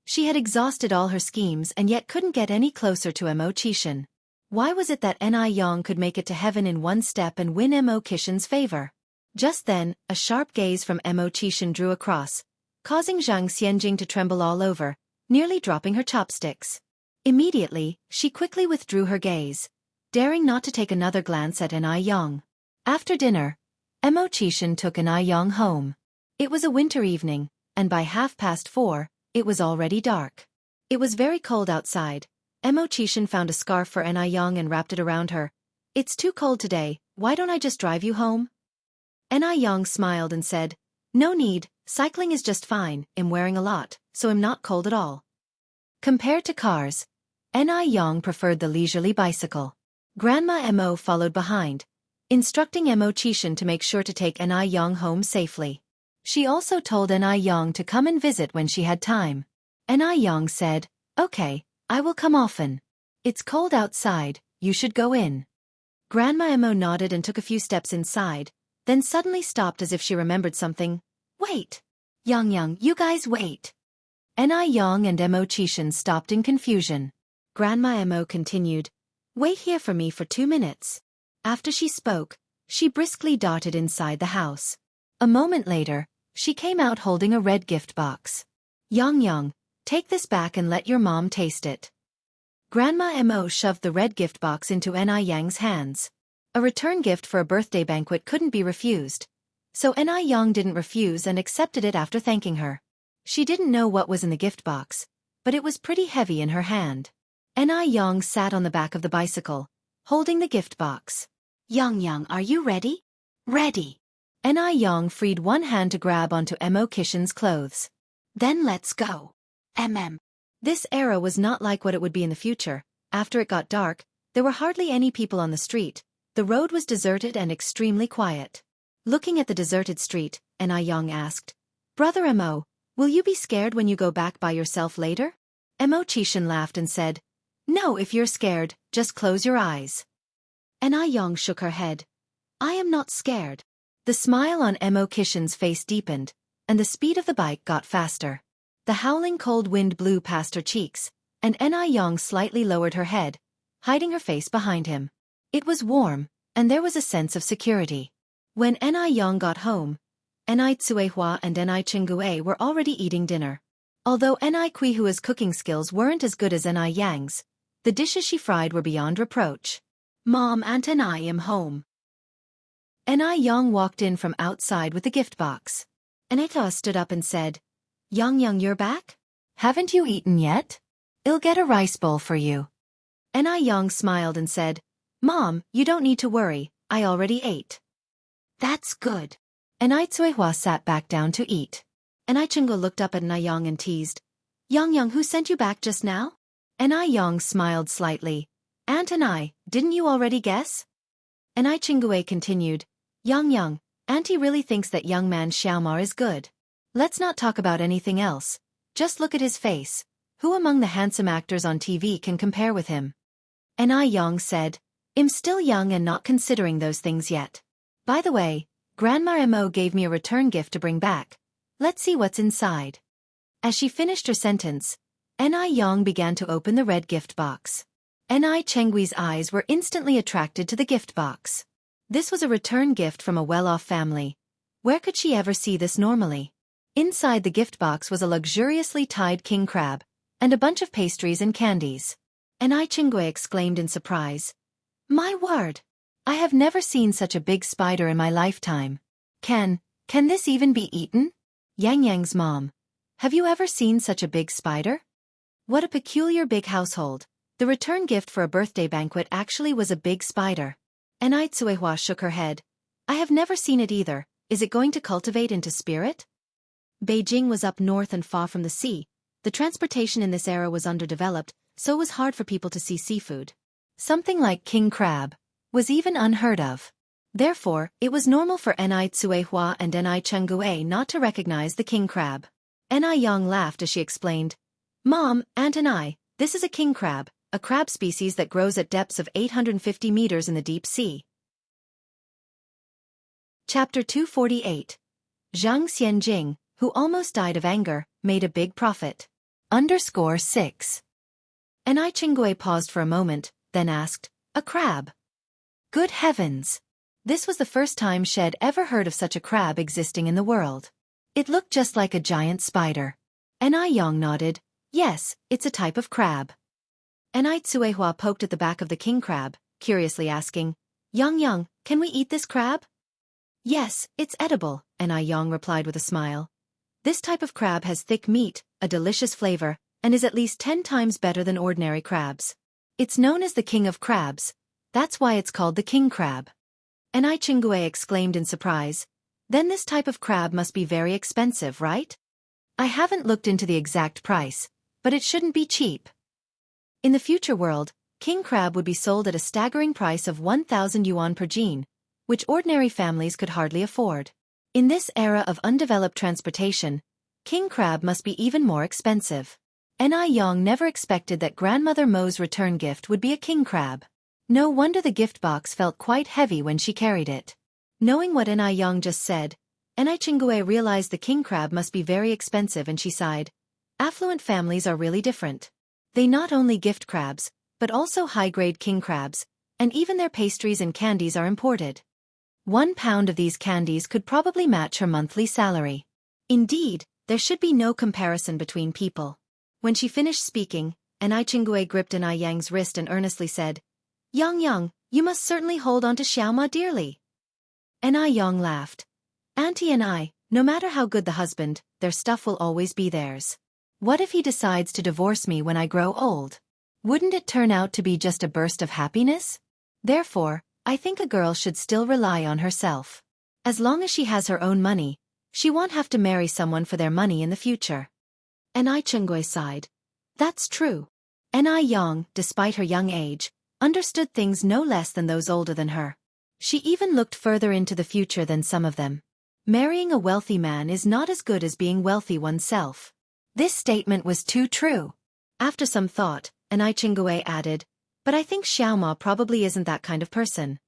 She had exhausted all her schemes and yet couldn't get any closer to Xianxia. Why was it that Anew could make it to heaven in one step and win Xianxia's favor? Just then, a sharp gaze from Xianxia drew across, causing Zhang Xianjing to tremble all over, nearly dropping her chopsticks. Immediately, she quickly withdrew her gaze, daring not to take another glance at Anew. After dinner, Xianxia took Anew home. It was a winter evening, and by 4:30, it was already dark. It was very cold outside. Xianxia found a scarf for Anew and wrapped it around her. It's too cold today, why don't I just drive you home? Anew smiled and said, no need, cycling is just fine, I'm wearing a lot, so I'm not cold at all. Compared to cars, Anew preferred the leisurely bicycle. Grandma Emo followed behind, instructing Xianxia to make sure to take Anew home safely. She also told Anew to come and visit when she had time. Anew said, okay, I will come often. It's cold outside, you should go in. Grandma Emo nodded and took a few steps inside, then suddenly stopped as if she remembered something. Wait. Yang, you guys wait. Anew and Xianxia stopped in confusion. Grandma Mo continued. Wait here for me for 2 minutes. After she spoke, she briskly darted inside the house. A moment later, she came out holding a red gift box. Yang, take this back and let your mom taste it. Grandma Mo shoved the red gift box into Niyang's hands. A return gift for a birthday banquet couldn't be refused. So Yang didn't refuse and accepted it after thanking her. She didn't know what was in the gift box, but it was pretty heavy in her hand. Yang sat on the back of the bicycle, holding the gift box. Yang, are you ready? Ready. Yang freed one hand to grab onto Mo Kishin's clothes. Then let's go. This era was not like what it would be in the future. After it got dark, there were hardly any people on the street. The road was deserted and extremely quiet. Looking at the deserted street, Yang asked, Brother Mo, will you be scared when you go back by yourself later? Mo Kishin laughed and said, No, if you're scared, just close your eyes. Yang shook her head. I am not scared. The smile on Mo Kishin's face deepened, and the speed of the bike got faster. The howling cold wind blew past her cheeks, and Yang slightly lowered her head, hiding her face behind him. It was warm, and there was a sense of security. When Yang got home, Tsuehua and Chingue were already eating dinner. Although Kuihua's cooking skills weren't as good as Yang's, the dishes she fried were beyond reproach. Mom, Aunt and I am home. Yang walked in from outside with the gift box. Anita stood up and said, Yang, you're back? Haven't you eaten yet? I'll get a rice bowl for you. Yang smiled and said, Mom, you don't need to worry, I already ate. That's good. Tsuehua sat back down to eat. Chingue looked up at Yang and teased, Yang, who sent you back just now? Yang smiled slightly. Aunt and I, didn't you already guess? Chingue continued, Yang, Auntie really thinks that young man Xiaomar is good. Let's not talk about anything else. Just look at his face. Who among the handsome actors on TV can compare with him? Yang said, I'm still young and not considering those things yet. By the way, Grandma Mo gave me a return gift to bring back. Let's see what's inside. As she finished her sentence, Yang began to open the red gift box. Chengui's eyes were instantly attracted to the gift box. This was a return gift from a well-off family. Where could she ever see this normally? Inside the gift box was a luxuriously tied king crab, and a bunch of pastries and candies. Chingue exclaimed in surprise. My word! I have never seen such a big spider in my lifetime. Can this even be eaten? Yang's mom. Have you ever seen such a big spider? What a peculiar big household. The return gift for a birthday banquet actually was a big spider. Tsuehua shook her head. I have never seen it either. Is it going to cultivate into spirit? Beijing was up north and far from the sea. The transportation in this era was underdeveloped, so it was hard for people to see seafood. Something like king crab was even unheard of. Therefore, it was normal for Tsuehua and Chengue not to recognize the king crab. Yang laughed as she explained, Mom, Aunt and I, this is a king crab, a crab species that grows at depths of 850 meters in the deep sea. Chapter 248. Zhang Xianjing, who almost died of anger, made a big profit. _6. Chingue paused for a moment, then asked, a crab? Good heavens! This was the first time she'd ever heard of such a crab existing in the world. It looked just like a giant spider. Yang nodded, yes, it's a type of crab. Tsuehua poked at the back of the king crab, curiously asking, Yang, can we eat this crab? Yes, it's edible, Yang replied with a smile. This type of crab has thick meat, a delicious flavor, and is at least 10 times better than ordinary crabs. It's known as the king of crabs. That's why it's called the king crab. Chingue exclaimed in surprise. Then this type of crab must be very expensive, right? I haven't looked into the exact price, but it shouldn't be cheap. In the future world, king crab would be sold at a staggering price of 1,000 yuan per gene, which ordinary families could hardly afford. In this era of undeveloped transportation, king crab must be even more expensive. Yang never expected that Grandmother Mo's return gift would be a king crab. No wonder the gift box felt quite heavy when she carried it. Knowing what Yang just said, Chingue realized the king crab must be very expensive and she sighed. Affluent families are really different. They not only gift crabs, but also high-grade king crabs, and even their pastries and candies are imported. 1 pound of these candies could probably match her monthly salary. Indeed, there should be no comparison between people. When she finished speaking, Xianxia gripped Yang's wrist and earnestly said, Yang, you must certainly hold on to Xiaoma dearly. Yang laughed. Auntie and I, no matter how good the husband, their stuff will always be theirs. What if he decides to divorce me when I grow old? Wouldn't it turn out to be just a burst of happiness? Therefore, I think a girl should still rely on herself. As long as she has her own money, she won't have to marry someone for their money in the future. Xianxia sighed. That's true. Yang, despite her young age, understood things no less than those older than her. She even looked further into the future than some of them. Marrying a wealthy man is not as good as being wealthy oneself. This statement was too true. After some thought, Xianxia added, but I think Xiaoma probably isn't that kind of person.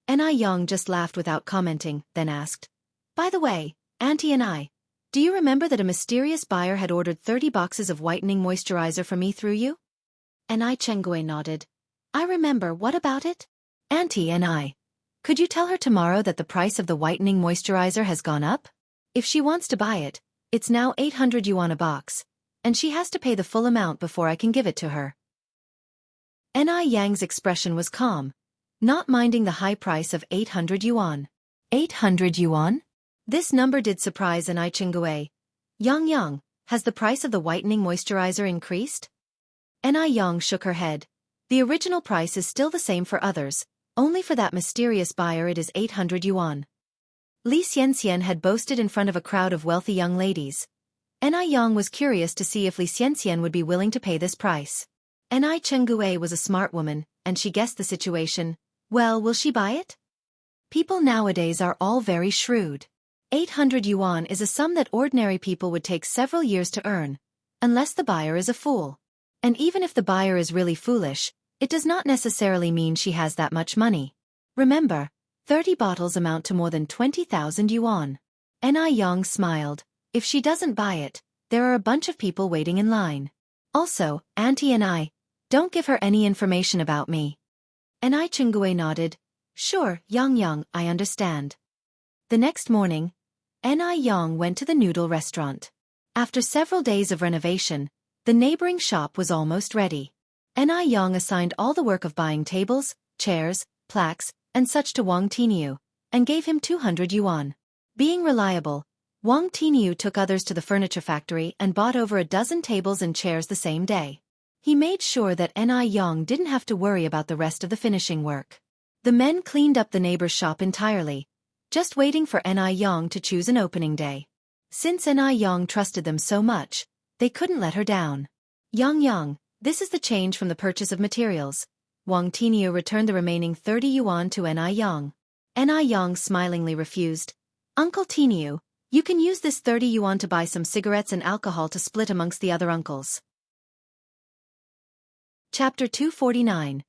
Yang just laughed without commenting, then asked, by the way, Auntie and I, do you remember that a mysterious buyer had ordered 30 boxes of whitening moisturizer from me through you? Xianxia nodded. I remember, what about it? Auntie and I, could you tell her tomorrow that the price of the whitening moisturizer has gone up? If she wants to buy it, it's now 800 yuan a box, and she has to pay the full amount before I can give it to her. Yang's expression was calm, not minding the high price of 800 yuan. 800 yuan? This number did surprise Xianxia. Yang, has the price of the whitening moisturizer increased? Yang shook her head. The original price is still the same for others, only for that mysterious buyer it is 800 yuan. Xianxia had boasted in front of a crowd of wealthy young ladies. Yang was curious to see if Xianxia would be willing to pay this price. Xianxia was a smart woman, and she guessed the situation. Well, will she buy it? People nowadays are all very shrewd. 800 yuan is a sum that ordinary people would take several years to earn, unless the buyer is a fool. And even if the buyer is really foolish, it does not necessarily mean she has that much money. Remember, 30 bottles amount to more than 20,000 yuan. Yang smiled. If she doesn't buy it, there are a bunch of people waiting in line. Also, Auntie and I, don't give her any information about me. Xianxia nodded. Sure, Yang, I understand. The next morning, Yang went to the noodle restaurant. After several days of renovation, the neighboring shop was almost ready. Yang assigned all the work of buying tables, chairs, plaques, and such to Wang Tinyu, and gave him 200 yuan. Being reliable, Wang Tinyu took others to the furniture factory and bought over a dozen tables and chairs the same day. He made sure that Yang didn't have to worry about the rest of the finishing work. The men cleaned up the neighbor's shop entirely, just waiting for Yang to choose an opening day. Since Yang trusted them so much, they couldn't let her down. Yang, this is the change from the purchase of materials. Wang Tinyu returned the remaining 30 yuan to Yang. Yang smilingly refused. Uncle Tinyu, you can use this 30 yuan to buy some cigarettes and alcohol to split amongst the other uncles. Chapter 249.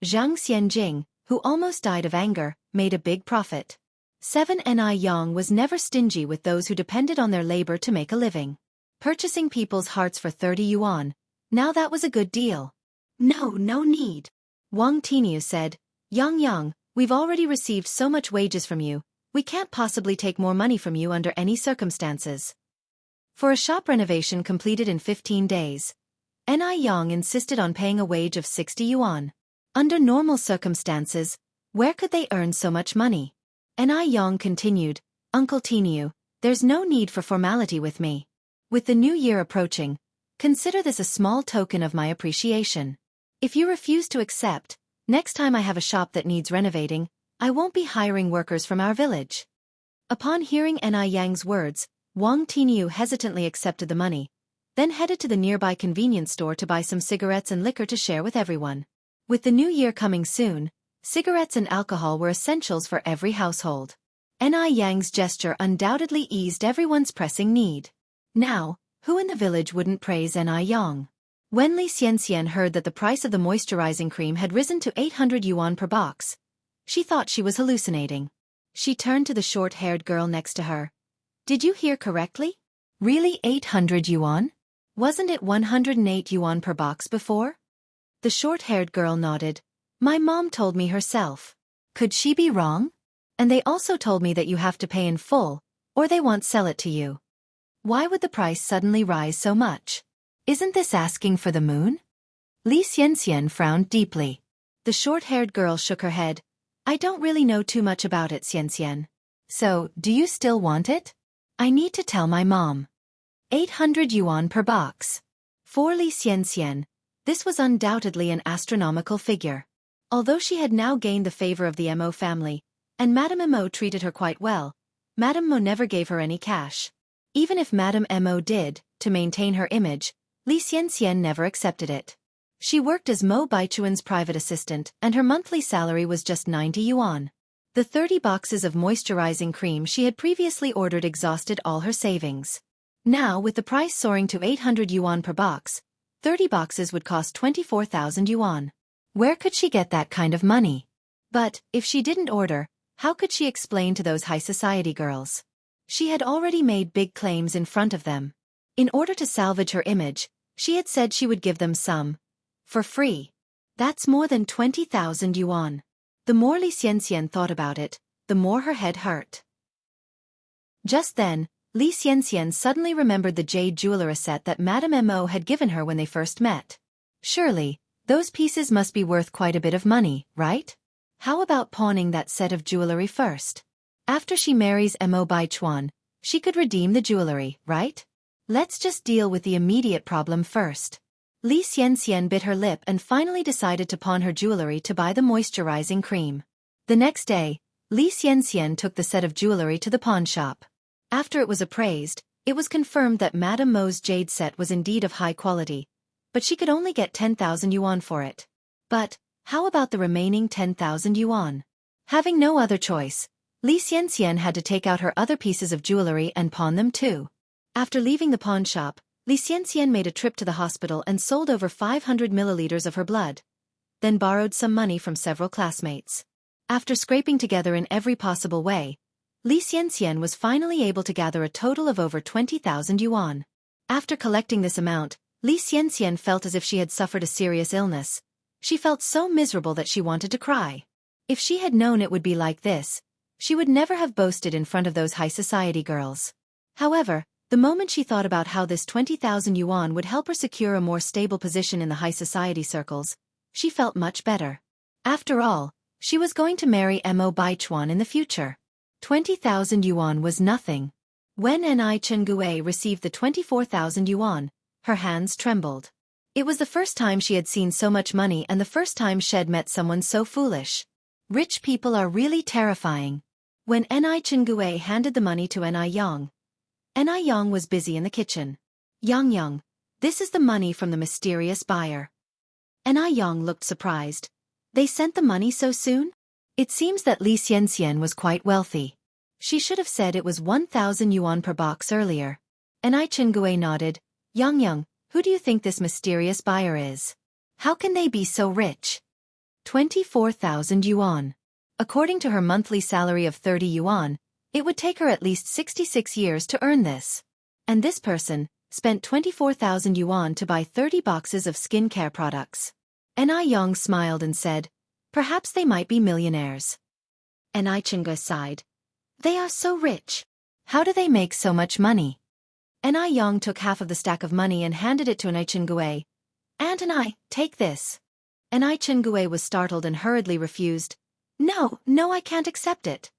Xianxia, who almost died of anger, made a big profit. 7 Yang was never stingy with those who depended on their labor to make a living. Purchasing people's hearts for 30 yuan, now that was a good deal. No need. Wang Tinyu said, Yang, we've already received so much wages from you, we can't possibly take more money from you under any circumstances. For a shop renovation completed in 15 days, Yang insisted on paying a wage of 60 yuan. Under normal circumstances, where could they earn so much money? Yang continued, Uncle Tinyu, there's no need for formality with me. With the new year approaching, consider this a small token of my appreciation. If you refuse to accept, next time I have a shop that needs renovating, I won't be hiring workers from our village. Upon hearing Yang's words, Wang Tinyu hesitantly accepted the money, then headed to the nearby convenience store to buy some cigarettes and liquor to share with everyone. With the new year coming soon, cigarettes and alcohol were essentials for every household. Yang's gesture undoubtedly eased everyone's pressing need. Now, who in the village wouldn't praise Yang? When Xianxia heard that the price of the moisturizing cream had risen to 800 yuan per box, she thought she was hallucinating. She turned to the short-haired girl next to her. Did you hear correctly? Really 800 yuan? Wasn't it 108 yuan per box before? The short-haired girl nodded. My mom told me herself. Could she be wrong? And they also told me that you have to pay in full, or they won't sell it to you. Why would the price suddenly rise so much? Isn't this asking for the moon? Xianxia frowned deeply. The short-haired girl shook her head. I don't really know too much about it, Xianxia. So, do you still want it? I need to tell my mom. 800 yuan per box. For Xianxia, this was undoubtedly an astronomical figure. Although she had now gained the favor of the Mo family, and Madame Mo treated her quite well, Madame Mo never gave her any cash. Even if Madame Mo did, to maintain her image, Xianxia never accepted it. She worked as Mo Baichuan's private assistant, and her monthly salary was just 90 yuan. The 30 boxes of moisturizing cream she had previously ordered exhausted all her savings. Now, with the price soaring to 800 yuan per box, 30 boxes would cost 24,000 yuan. Where could she get that kind of money? But, if she didn't order, how could she explain to those high society girls? She had already made big claims in front of them. In order to salvage her image, she had said she would give them some. For free. That's more than 20,000 yuan. The more Xianxia thought about it, the more her head hurt. Just then, Xianxia suddenly remembered the jade jewelry set that Madame Mo had given her when they first met. Surely, those pieces must be worth quite a bit of money, right? How about pawning that set of jewelry first? After she marries Mo Baichuan, she could redeem the jewelry, right? Let's just deal with the immediate problem first. Xianxia bit her lip and finally decided to pawn her jewelry to buy the moisturizing cream. The next day, Xianxia took the set of jewelry to the pawn shop. After it was appraised, it was confirmed that Madame Mo's jade set was indeed of high quality, but she could only get 10,000 yuan for it. But, how about the remaining 10,000 yuan? Having no other choice, Xianxia had to take out her other pieces of jewelry and pawn them too. After leaving the pawn shop, Xianxia made a trip to the hospital and sold over 500 milliliters of her blood, then borrowed some money from several classmates. After scraping together in every possible way, Xianxia was finally able to gather a total of over 20,000 yuan. After collecting this amount, Xianxia felt as if she had suffered a serious illness. She felt so miserable that she wanted to cry. If she had known it would be like this, she would never have boasted in front of those high society girls. However, the moment she thought about how this 20,000 yuan would help her secure a more stable position in the high society circles, she felt much better. After all, she was going to marry Mo Baichuan in the future. 20,000 yuan was nothing. When Jianghu received the 24,000 yuan, her hands trembled. It was the first time she had seen so much money and the first time she had met someone so foolish. Rich people are really terrifying. When Jianghu handed the money to Yang was busy in the kitchen. Yang, this is the money from the mysterious buyer. Yang looked surprised. They sent the money so soon? It seems that Xianxia was quite wealthy. She should have said it was 1,000 yuan per box earlier. Jianghu nodded. Yang, who do you think this mysterious buyer is? How can they be so rich? 24,000 yuan. According to her monthly salary of 30 yuan, it would take her at least 66 years to earn this. And this person spent 24,000 yuan to buy 30 boxes of skincare products. Yang smiled and said, perhaps they might be millionaires. Jianghu sighed. They are so rich. How do they make so much money? Yang took half of the stack of money and handed it to Jianghu. "And take this." Jianghu was startled and hurriedly refused. No, I can't accept it.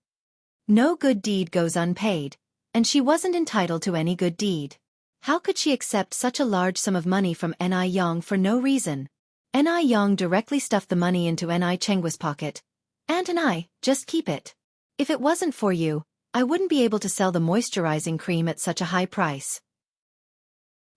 No good deed goes unpaid, and she wasn't entitled to any good deed. How could she accept such a large sum of money from Yang for no reason? Yang directly stuffed the money into Jianghu's pocket. "And just keep it. If it wasn't for you, I wouldn't be able to sell the moisturizing cream at such a high price."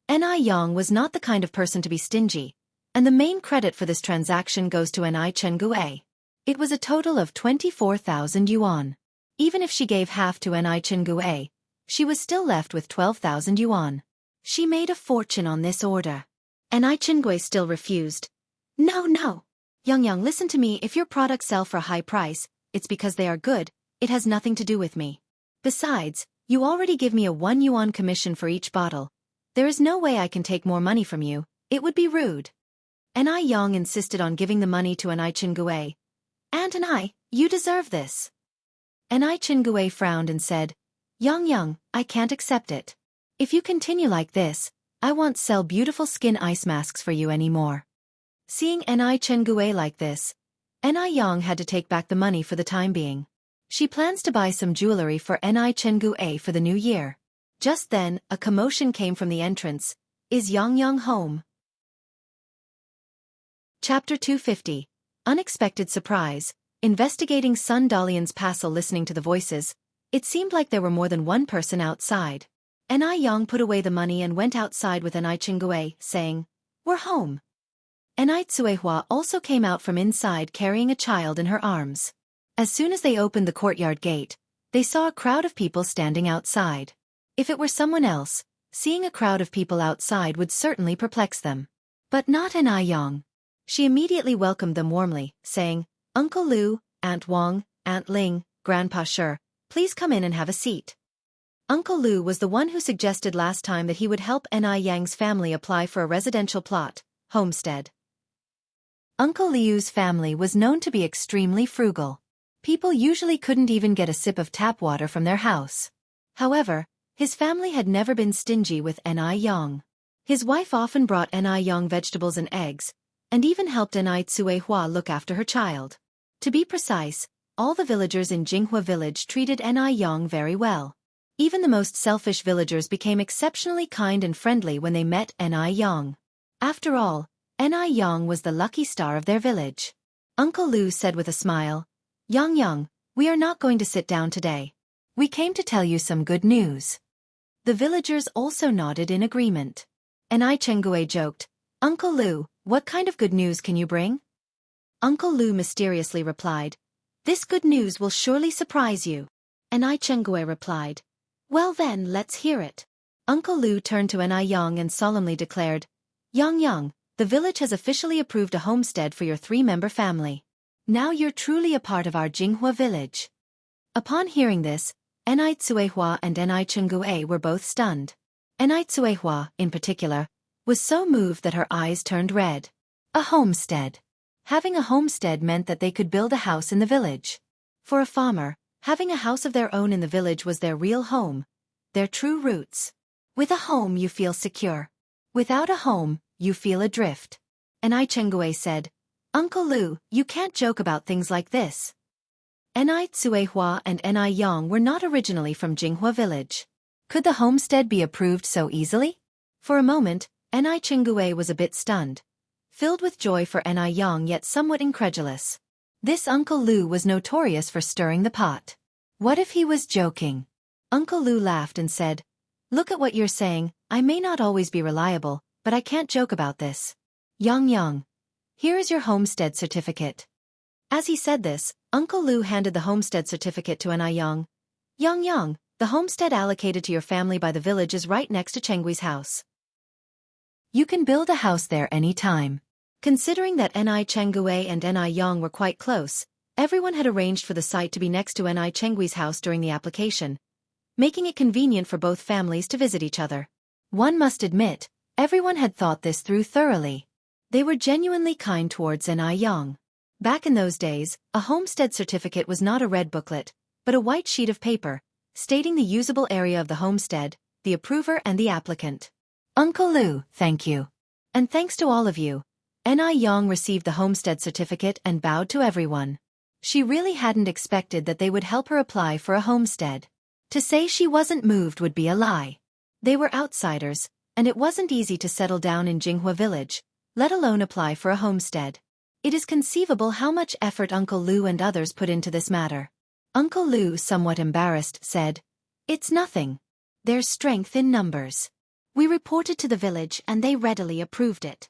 Yang was not the kind of person to be stingy, and the main credit for this transaction goes to Jianghu. It was a total of 24,000 yuan. Even if she gave half to Jianghu, she was still left with 12,000 yuan. She made a fortune on this order. Jianghu still refused. No. Yang, listen to me. If your products sell for a high price, it's because they are good. It has nothing to do with me. Besides, you already give me a 1 yuan commission for each bottle, There is no way I can take more money from you, it would be rude. Anew insisted on giving the money to Anai Chingui. Anew, you deserve this. Anai Chingui frowned and said, Yang, I can't accept it. If you continue like this, I won't sell beautiful skin ice masks for you anymore. Seeing Anai Chingui like this, Anew had to take back the money for the time being. She plans to buy some jewelry for Anai Chingui for the new year. Just then, a commotion came from the entrance. Is Yang home? Chapter 250. Unexpected surprise. Investigating Sun Dalian's castle. Listening to the voices, it seemed like there were more than one person outside. Anew put away the money and went outside with Anai Chingui, saying, We're home. Anai Tsuehua also came out from inside carrying a child in her arms. As soon as they opened the courtyard gate, they saw a crowd of people standing outside. If it were someone else, seeing a crowd of people outside would certainly perplex them. But not Anew. She immediately welcomed them warmly, saying, Uncle Lu, Aunt Wang, Aunt Ling, Grandpa Shi, please come in and have a seat. Uncle Lu was the one who suggested last time that he would help Aneyang's family apply for a residential plot, homestead. Uncle Liu's family was known to be extremely frugal. People usually couldn't even get a sip of tap water from their house. However, his family had never been stingy with Anew. His wife often brought Anew vegetables and eggs, and even helped Anai Tsuehua look after her child. To be precise, all the villagers in Jianghu village treated Anew very well. Even the most selfish villagers became exceptionally kind and friendly when they met Anew. After all, Anew was the lucky star of their village. Uncle Lu said with a smile, Yang, we are not going to sit down today. We came to tell you some good news. The villagers also nodded in agreement. Anai Chingui joked, Uncle Lu, what kind of good news can you bring? Uncle Lu mysteriously replied, This good news will surely surprise you. Anai Chingui replied, Well then, let's hear it. Uncle Lu turned to Anew and solemnly declared, Yang, the village has officially approved a homestead for your 3-member family. Now you're truly a part of our Jianghu village. Upon hearing this, Anai Tsuehua and Anai Chingui were both stunned. Anai Tsuehua, in particular, was so moved that her eyes turned red. A homestead. Having a homestead meant that they could build a house in the village. For a farmer, having a house of their own in the village was their real home, their true roots. With a home you feel secure. Without a home, you feel adrift. Anai Chingui said, Uncle Lu, you can't joke about things like this. Anai Tsuehua and Anew were not originally from Jianghu village. Could the homestead be approved so easily? For a moment, Anai Chingui was a bit stunned. Filled with joy for Anew yet somewhat incredulous. This Uncle Lu was notorious for stirring the pot. What if he was joking? Uncle Lu laughed and said, Look at what you're saying, I may not always be reliable, but I can't joke about this. Yang, here is your homestead certificate. As he said this, Uncle Lu handed the homestead certificate to Anew. Yang, the homestead allocated to your family by the village is right next to Chenggui's house. You can build a house there any time. Considering that Anai Chingui and Anew were quite close, everyone had arranged for the site to be next to Anai Chenggui's house during the application, making it convenient for both families to visit each other. One must admit, everyone had thought this through thoroughly. They were genuinely kind towards Anew. Back in those days, a homestead certificate was not a red booklet, but a white sheet of paper, stating the usable area of the homestead, the approver and the applicant. Uncle Lu, thank you. And thanks to all of you. Anew received the homestead certificate and bowed to everyone. She really hadn't expected that they would help her apply for a homestead. To say she wasn't moved would be a lie. They were outsiders, and it wasn't easy to settle down in Jianghu village, let alone apply for a homestead. It is conceivable how much effort Uncle Lu and others put into this matter. Uncle Lu, somewhat embarrassed, said, It's nothing. There's strength in numbers. We reported to the village and they readily approved it.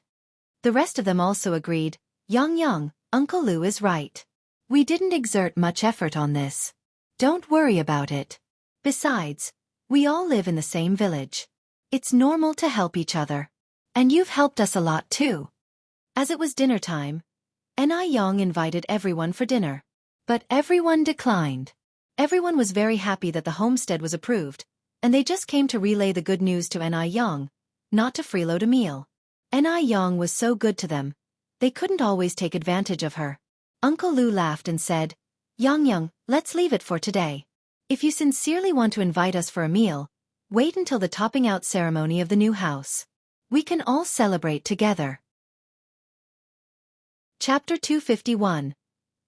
The rest of them also agreed, Yang, Uncle Lu is right. We didn't exert much effort on this. Don't worry about it. Besides, we all live in the same village. It's normal to help each other. And you've helped us a lot too. As it was dinner time, Anew invited everyone for dinner. But everyone declined. Everyone was very happy that the homestead was approved, and they just came to relay the good news to Anew, not to freeload a meal. Yang was so good to them. They couldn't always take advantage of her. Uncle Lu laughed and said, Yang, let's leave it for today. If you sincerely want to invite us for a meal, wait until the topping out ceremony of the new house. We can all celebrate together. Chapter 251.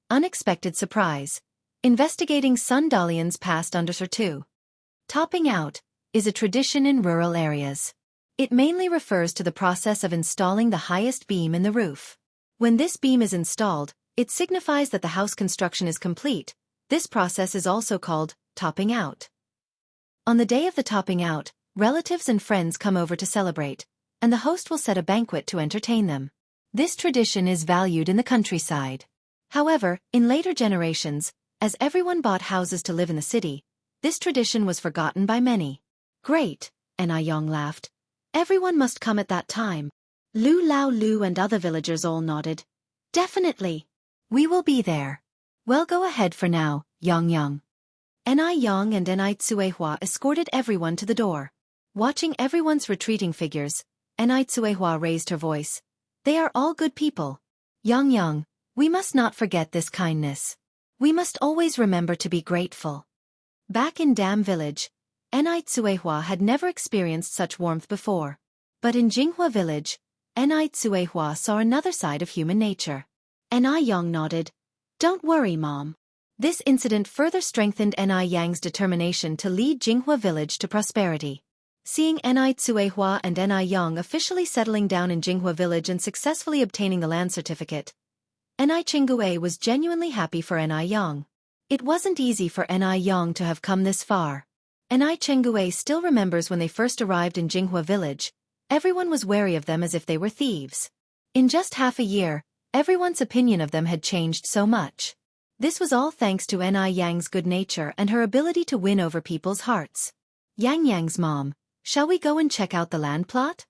Unexpected Surprise. Investigating Sun Dalian's past under Sir 2. Topping out is a tradition in rural areas. It mainly refers to the process of installing the highest beam in the roof. When this beam is installed, it signifies that the house construction is complete. This process is also called topping out. On the day of the topping out, relatives and friends come over to celebrate, and the host will set a banquet to entertain them. This tradition is valued in the countryside. However, in later generations, as everyone bought houses to live in the city, this tradition was forgotten by many. Great, Yang laughed. Everyone must come at that time. Lu Lao Lu and other villagers all nodded. Definitely. We will be there. Well, go ahead for now, Yang. Yang and Tsuehua escorted everyone to the door. Watching everyone's retreating figures, Tsuehua raised her voice. They are all good people. Yang, we must not forget this kindness. We must always remember to be grateful. Back in Dam Village, Tsuehua had never experienced such warmth before. But in Jinghua Village, Tsuehua saw another side of human nature. Yang nodded. Don't worry, Mom. This incident further strengthened Yang's determination to lead Jinghua Village to prosperity. Seeing Tsuehua and Yang officially settling down in Jinghua Village and successfully obtaining the land certificate, Chengue was genuinely happy for Yang. It wasn't easy for Yang to have come this far. Chengue still remembers when they first arrived in Jinghua Village. Everyone was wary of them as if they were thieves. In just half a year, everyone's opinion of them had changed so much. This was all thanks to Yang's good nature and her ability to win over people's hearts. Yang's mom, shall we go and check out the land plot?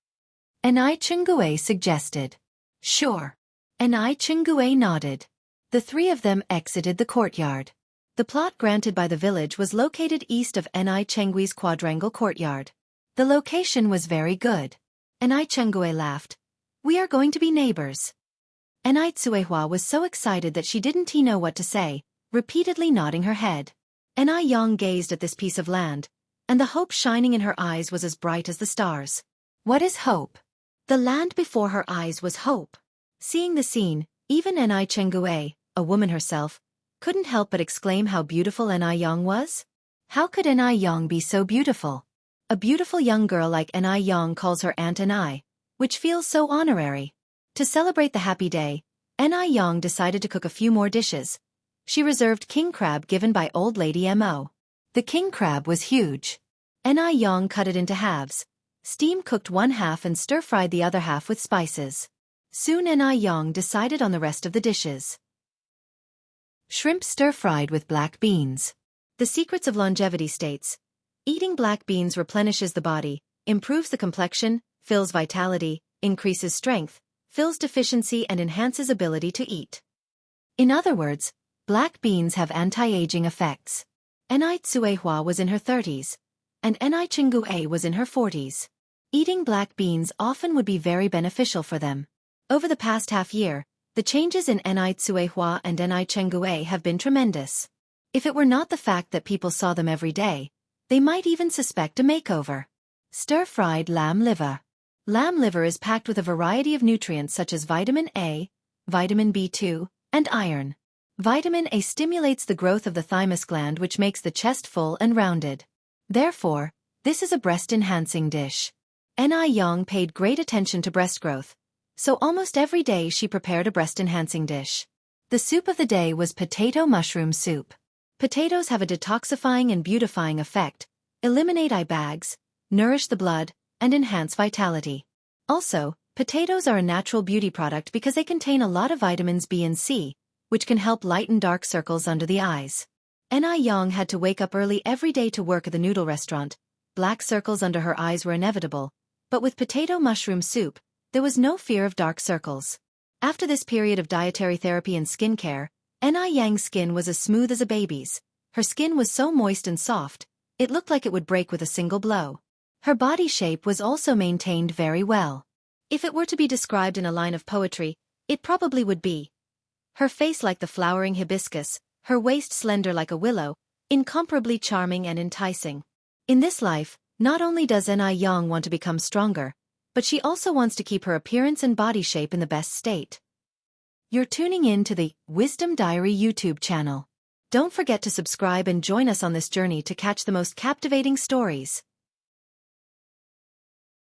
Chengue suggested. Sure. Chengue nodded. The three of them exited the courtyard. The plot granted by the village was located east of Chengue's quadrangle courtyard. The location was very good. Chengue laughed. We are going to be neighbors. Tsuehua was so excited that she didn't know what to say, repeatedly nodding her head. Yang gazed at this piece of land, and the hope shining in her eyes was as bright as the stars. What is hope? The land before her eyes was hope. Seeing the scene, even Chengue, a woman herself, couldn't help but exclaim how beautiful Yang was. How could Yang be so beautiful? A beautiful young girl like Yang calls her Aunt which feels so honorary. To celebrate the happy day, Yang decided to cook a few more dishes. She reserved king crab given by old lady Mo. The king crab was huge. Yang cut it into halves. Steam cooked one half and stir-fried the other half with spices. Soon Yang decided on the rest of the dishes. Shrimp stir-fried with black beans. The Secrets of Longevity states, eating black beans replenishes the body, improves the complexion, fills vitality, increases strength, fills deficiency and enhances ability to eat. In other words, black beans have anti-aging effects. Tsuehua was in her 30s, and Chengue was in her 40s. Eating black beans often would be very beneficial for them. Over the past half year, the changes in Tsuehua and Chengue have been tremendous. If it were not the fact that people saw them every day, they might even suspect a makeover. Stir-fried lamb liver. Lamb liver is packed with a variety of nutrients such as vitamin A, vitamin B2, and iron. Vitamin A stimulates the growth of the thymus gland, which makes the chest full and rounded. Therefore, this is a breast-enhancing dish. Yang paid great attention to breast growth, so almost every day she prepared a breast-enhancing dish. The soup of the day was potato mushroom soup. Potatoes have a detoxifying and beautifying effect, eliminate eye bags, nourish the blood, and enhance vitality. Also, potatoes are a natural beauty product because they contain a lot of vitamins B and C, which can help lighten dark circles under the eyes. Yang had to wake up early every day to work at the noodle restaurant. Black circles under her eyes were inevitable, but with potato mushroom soup, there was no fear of dark circles. After this period of dietary therapy and skincare, Yang's skin was as smooth as a baby's. Her skin was so moist and soft, it looked like it would break with a single blow. Her body shape was also maintained very well. If it were to be described in a line of poetry, it probably would be: her face like the flowering hibiscus, her waist slender like a willow, incomparably charming and enticing. In this life, not only does Anew want to become stronger, but she also wants to keep her appearance and body shape in the best state. You're tuning in to the Wisdom Diary YouTube channel. Don't forget to subscribe and join us on this journey to catch the most captivating stories.